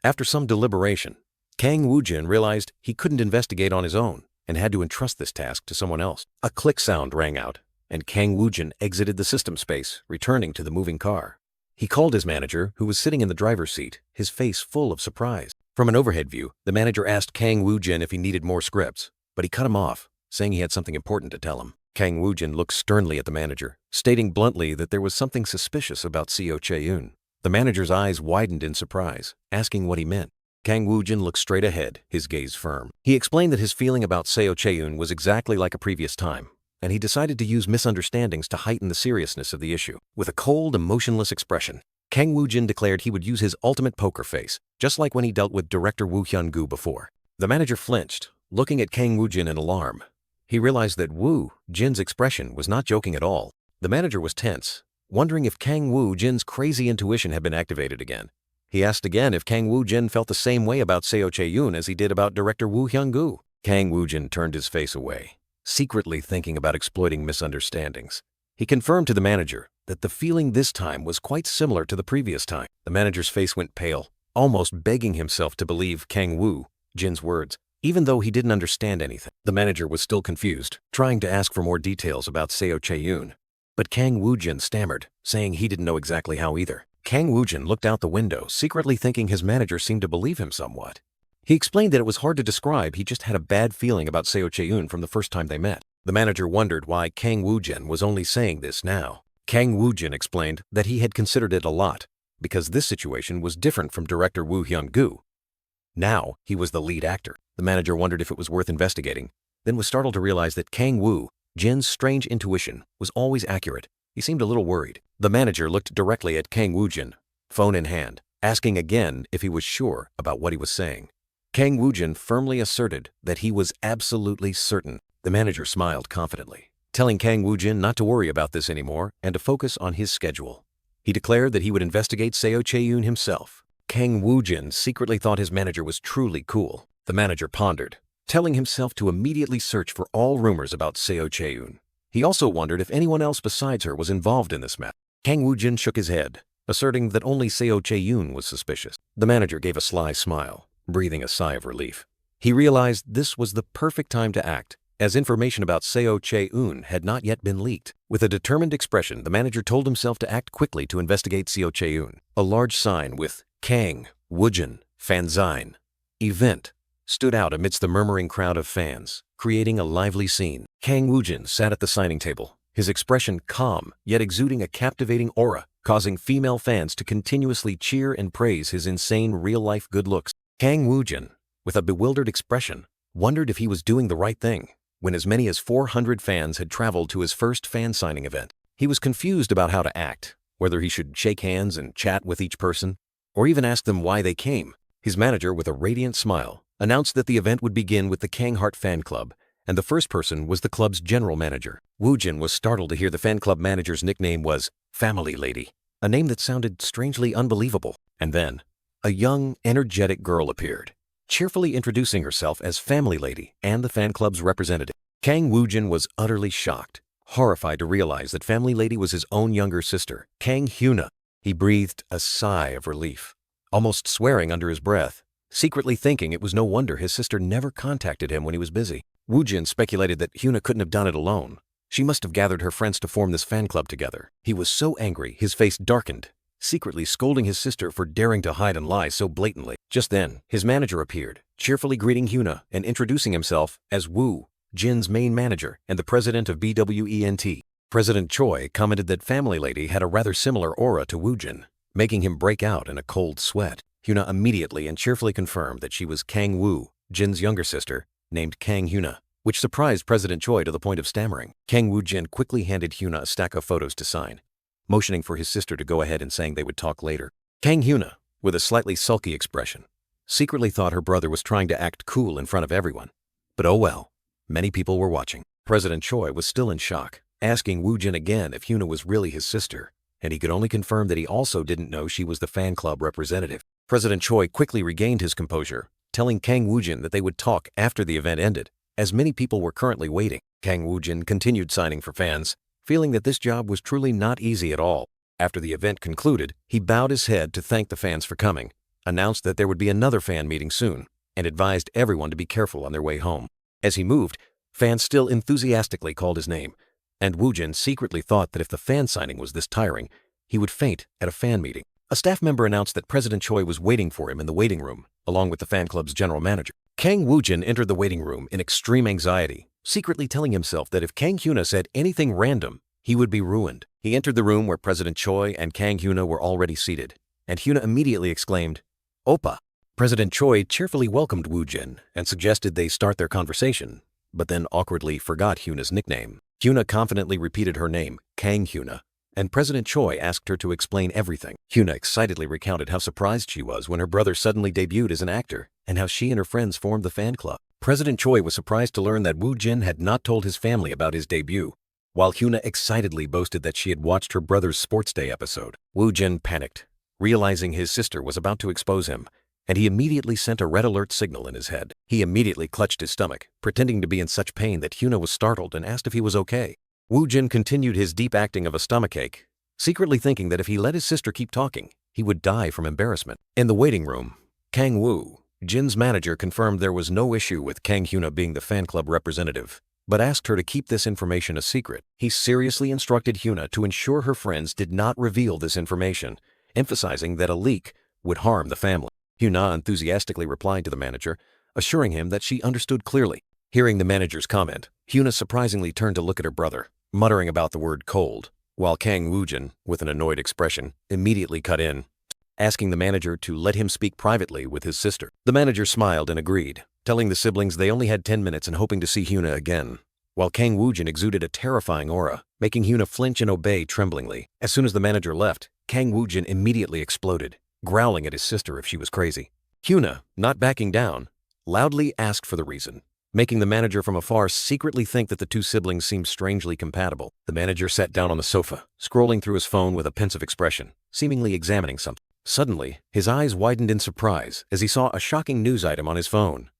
Speaker 1: After some deliberation, Kang Woo-jin realized he couldn't investigate on his own and had to entrust this task to someone else. A click sound rang out, and Kang Woo-jin exited the system space, returning to the moving car. He called his manager, who was sitting in the driver's seat, his face full of surprise. From an overhead view, the manager asked Kang Woo-jin if he needed more scripts, but he cut him off, saying he had something important to tell him. Kang Woo-jin looked sternly at the manager, stating bluntly that there was something suspicious about Seo Che-yoon. The manager's eyes widened in surprise, asking what he meant. Kang Woo-jin looked straight ahead, his gaze firm. He explained that his feeling about Seo Che-yoon was exactly like a previous time, and he decided to use misunderstandings to heighten the seriousness of the issue. With a cold, emotionless expression, Kang Woo-jin declared he would use his ultimate poker face, just like when he dealt with director Woo Hyun-gu before. The manager flinched, looking at Kang Woo-jin in alarm. He realized that Woo-jin's expression was not joking at all. The manager was tense, wondering if Kang Woo-jin's crazy intuition had been activated again. He asked again if Kang Woo-jin felt the same way about Seo Che-yoon as he did about director Woo Hyun-gu. Kang Woo-jin turned his face away, secretly thinking about exploiting misunderstandings. He confirmed to the manager that the feeling this time was quite similar to the previous time. The manager's face went pale, almost begging himself to believe Kang Woo-jin's words, even though he didn't understand anything. The manager was still confused, trying to ask for more details about Seo Che-yoon. But Kang Woo-jin stammered, saying he didn't know exactly how either. Kang Woo-jin looked out the window, secretly thinking his manager seemed to believe him somewhat. He explained that it was hard to describe, he just had a bad feeling about Seo Che-yoon from the first time they met. The manager wondered why Kang Woo-jin was only saying this now. Kang Woo-jin explained that he had considered it a lot, because this situation was different from director Woo Hyun-gu. Now, he was the lead actor. The manager wondered if it was worth investigating, then was startled to realize that Kang Woo-jin's strange intuition was always accurate. He seemed a little worried. The manager looked directly at Kang Woo-jin, phone in hand, asking again if he was sure about what he was saying. Kang Woo-jin firmly asserted that he was absolutely certain. The manager smiled confidently, telling Kang Woo-jin not to worry about this anymore and to focus on his schedule. He declared that he would investigate Seo Che-yoon himself. Kang Woo-jin secretly thought his manager was truly cool. The manager pondered, telling himself to immediately search for all rumors about Seo Che-yoon. He also wondered if anyone else besides her was involved in this matter. Kang Woo-jin shook his head, asserting that only Seo Che-yoon was suspicious. The manager gave a sly smile, breathing a sigh of relief. He realized this was the perfect time to act, as information about Seo Che-yoon had not yet been leaked. With a determined expression, the manager told himself to act quickly to investigate Seo Che-yoon. A large sign with Kang Woo-jin Fanzine Event stood out amidst the murmuring crowd of fans, creating a lively scene. Kang Woo-jin sat at the signing table, his expression calm, yet exuding a captivating aura, causing female fans to continuously cheer and praise his insane real-life good looks. Kang Woo-jin, with a bewildered expression, wondered if he was doing the right thing, when as many as 400 fans had traveled to his first fan signing event. He was confused about how to act, whether he should shake hands and chat with each person, or even ask them why they came. His manager, with a radiant smile, announced that the event would begin with the Kang Heart fan club, and the first person was the club's general manager. Woo-jin was startled to hear the fan club manager's nickname was Family Lady, a name that sounded strangely unbelievable. And then, a young, energetic girl appeared, cheerfully introducing herself as Family Lady and the fan club's representative. Kang Woo-jin was utterly shocked, horrified to realize that Family Lady was his own younger sister, Kang Hyuna. He breathed a sigh of relief, almost swearing under his breath, secretly thinking it was no wonder his sister never contacted him when he was busy. Woo-jin speculated that Hyuna couldn't have done it alone. She must have gathered her friends to form this fan club together. He was so angry, his face darkened, secretly scolding his sister for daring to hide and lie so blatantly. Just then, his manager appeared, cheerfully greeting Hyuna and introducing himself as Woo, Jin's main manager and the president of BWENT. President Choi commented that Family Lady had a rather similar aura to Woo-jin, making him break out in a cold sweat. Hyuna immediately and cheerfully confirmed that she was Kang Woo, Jin's younger sister, named Kang Hyuna, which surprised President Choi to the point of stammering. Kang Woo-jin quickly handed Hyuna a stack of photos to sign, motioning for his sister to go ahead and saying they would talk later. Kang Hyuna, with a slightly sulky expression, secretly thought her brother was trying to act cool in front of everyone. But oh well, many people were watching. President Choi was still in shock, asking Woo-jin again if Hyuna was really his sister, and he could only confirm that he also didn't know she was the fan club representative. President Choi quickly regained his composure, telling Kang Woo-jin that they would talk after the event ended, as many people were currently waiting. Kang Woo-jin continued signing for fans, feeling that this job was truly not easy at all. After the event concluded, he bowed his head to thank the fans for coming, announced that there would be another fan meeting soon, and advised everyone to be careful on their way home. As he moved, fans still enthusiastically called his name, and Woo-jin secretly thought that if the fan signing was this tiring, he would faint at a fan meeting. A staff member announced that President Choi was waiting for him in the waiting room, along with the fan club's general manager. Kang Woo-jin entered the waiting room in extreme anxiety, secretly telling himself that if Kang Hyuna said anything random, he would be ruined. He entered the room where President Choi and Kang Hyuna were already seated, and Hyuna immediately exclaimed, "Oppa." President Choi cheerfully welcomed Woo-jin and suggested they start their conversation, but then awkwardly forgot Hyuna's nickname. Hyuna confidently repeated her name, Kang Hyuna, and President Choi asked her to explain everything. Hyuna excitedly recounted how surprised she was when her brother suddenly debuted as an actor, and how she and her friends formed the fan club. President Choi was surprised to learn that Woo-jin had not told his family about his debut, while Hyuna excitedly boasted that she had watched her brother's Sports Day episode. Woo-jin panicked, realizing his sister was about to expose him, and he immediately sent a red alert signal in his head. He immediately clutched his stomach, pretending to be in such pain that Hyuna was startled and asked if he was okay. Woo-jin continued his deep acting of a stomachache, secretly thinking that if he let his sister keep talking, he would die from embarrassment. In the waiting room, Kang Woo, Jin's manager, confirmed there was no issue with Kang Hyuna being the fan club representative, but asked her to keep this information a secret. He seriously instructed Hyuna to ensure her friends did not reveal this information, emphasizing that a leak would harm the family. Hyuna enthusiastically replied to the manager, assuring him that she understood clearly. Hearing the manager's comment, Hyuna surprisingly turned to look at her brother, muttering about the word cold, while Kang Woo-jin, with an annoyed expression, immediately cut in, asking the manager to let him speak privately with his sister. The manager smiled and agreed, telling the siblings they only had 10 minutes and hoping to see Hyuna again, while Kang Woo-jin exuded a terrifying aura, making Hyuna flinch and obey tremblingly. As soon as the manager left, Kang Woo-jin immediately exploded, growling at his sister if she was crazy. Hyuna, not backing down, loudly asked for the reason, making the manager from afar secretly think that the two siblings seemed strangely compatible. The manager sat down on the sofa, scrolling through his phone with a pensive expression, seemingly examining something. Suddenly, his eyes widened in surprise as he saw a shocking news item on his phone.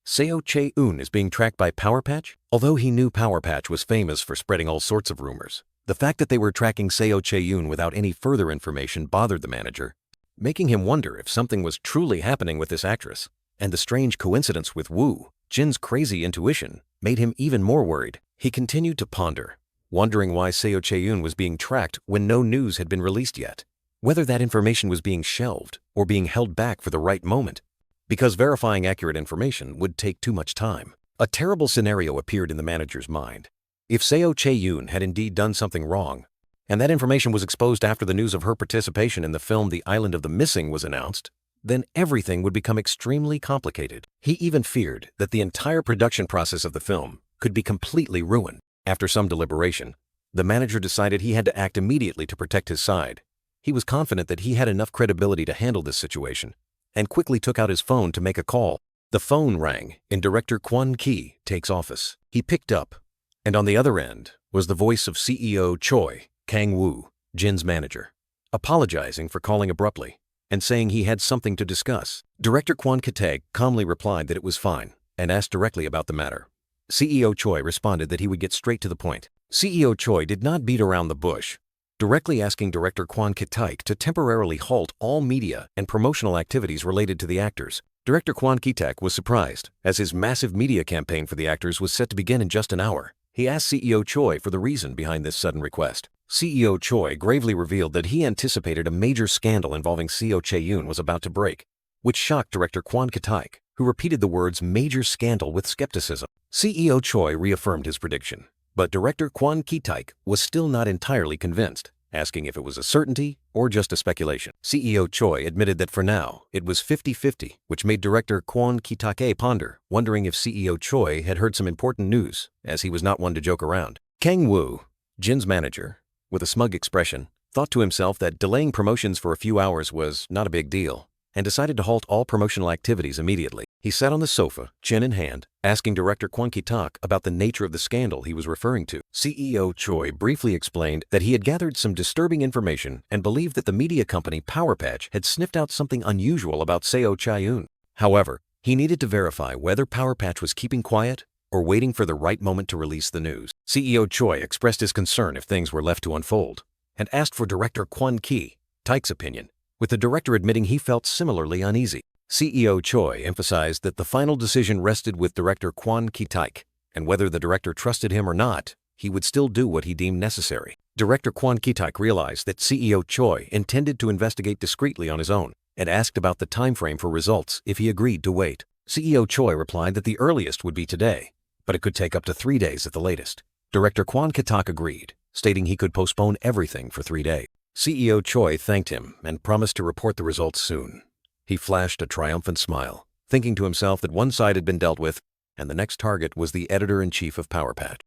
Speaker 1: Seo Chae-eun is being tracked by Power Patch? Although he knew Power Patch was famous for spreading all sorts of rumors, the fact that they were tracking Seo Chae-eun without any further information bothered the manager, making him wonder if something was truly happening with this actress. And the strange coincidence with Woo-jin's crazy intuition made him even more worried. He continued to ponder, wondering why Seo Chae-eun was being tracked when no news had been released yet. Whether that information was being shelved or being held back for the right moment, because verifying accurate information would take too much time. A terrible scenario appeared in the manager's mind. If Seo Chae-eun had indeed done something wrong, and that information was exposed after the news of her participation in the film The Island of the Missing was announced, then everything would become extremely complicated. He even feared that the entire production process of the film could be completely ruined. After some deliberation, the manager decided he had to act immediately to protect his side. He was confident that he had enough credibility to handle this situation, and quickly took out his phone to make a call. The phone rang and director Kwon Ki takes office. He picked up, and on the other end was the voice of CEO Choi, Kang Woo-jin's manager, apologizing for calling abruptly and saying he had something to discuss. Director Kwon Ki calmly replied that it was fine and asked directly about the matter. CEO Choi responded that he would get straight to the point. CEO Choi did not beat around the bush, directly asking director Kwon Ki to temporarily halt all media and promotional activities related to the actors. Director Kwon Ki was surprised, as his massive media campaign for the actors was set to begin in just an hour. He asked CEO Choi for the reason behind this sudden request. CEO Choi gravely revealed that he anticipated a major scandal involving Seo Chae-yoon was about to break, which shocked director Kwon Ki, who repeated the words "major scandal" with skepticism. CEO Choi reaffirmed his prediction, but director Kwon Ki was still not entirely convinced, asking if it was a certainty or just a speculation. CEO Choi admitted that for now, it was 50-50, which made director Kwon Ki ponder, wondering if CEO Choi had heard some important news, as he was not one to joke around. Kang Woo-jin's manager, with a smug expression, thought to himself that delaying promotions for a few hours was not a big deal, and decided to halt all promotional activities immediately. He sat on the sofa, chin in hand, asking director Kwon Ki about the nature of the scandal he was referring to. CEO Choi briefly explained that he had gathered some disturbing information and believed that the media company Power Patch had sniffed out something unusual about Seo Chae-yoon. However, he needed to verify whether Power Patch was keeping quiet or waiting for the right moment to release the news. CEO Choi expressed his concern if things were left to unfold, and asked for director Kwon Ki-taek's opinion, with the director admitting he felt similarly uneasy. CEO Choi emphasized that the final decision rested with director Kwon Ki-taek, and whether the director trusted him or not, he would still do what he deemed necessary. Director Kwon Ki-taek realized that CEO Choi intended to investigate discreetly on his own, and asked about the time frame for results if he agreed to wait. CEO Choi replied that the earliest would be today, but it could take up to 3 days at the latest. Director Kwon Ki-taek agreed, stating he could postpone everything for 3 days. CEO Choi thanked him and promised to report the results soon. He flashed a triumphant smile, thinking to himself that one side had been dealt with, and the next target was the editor-in-chief of Power Patch.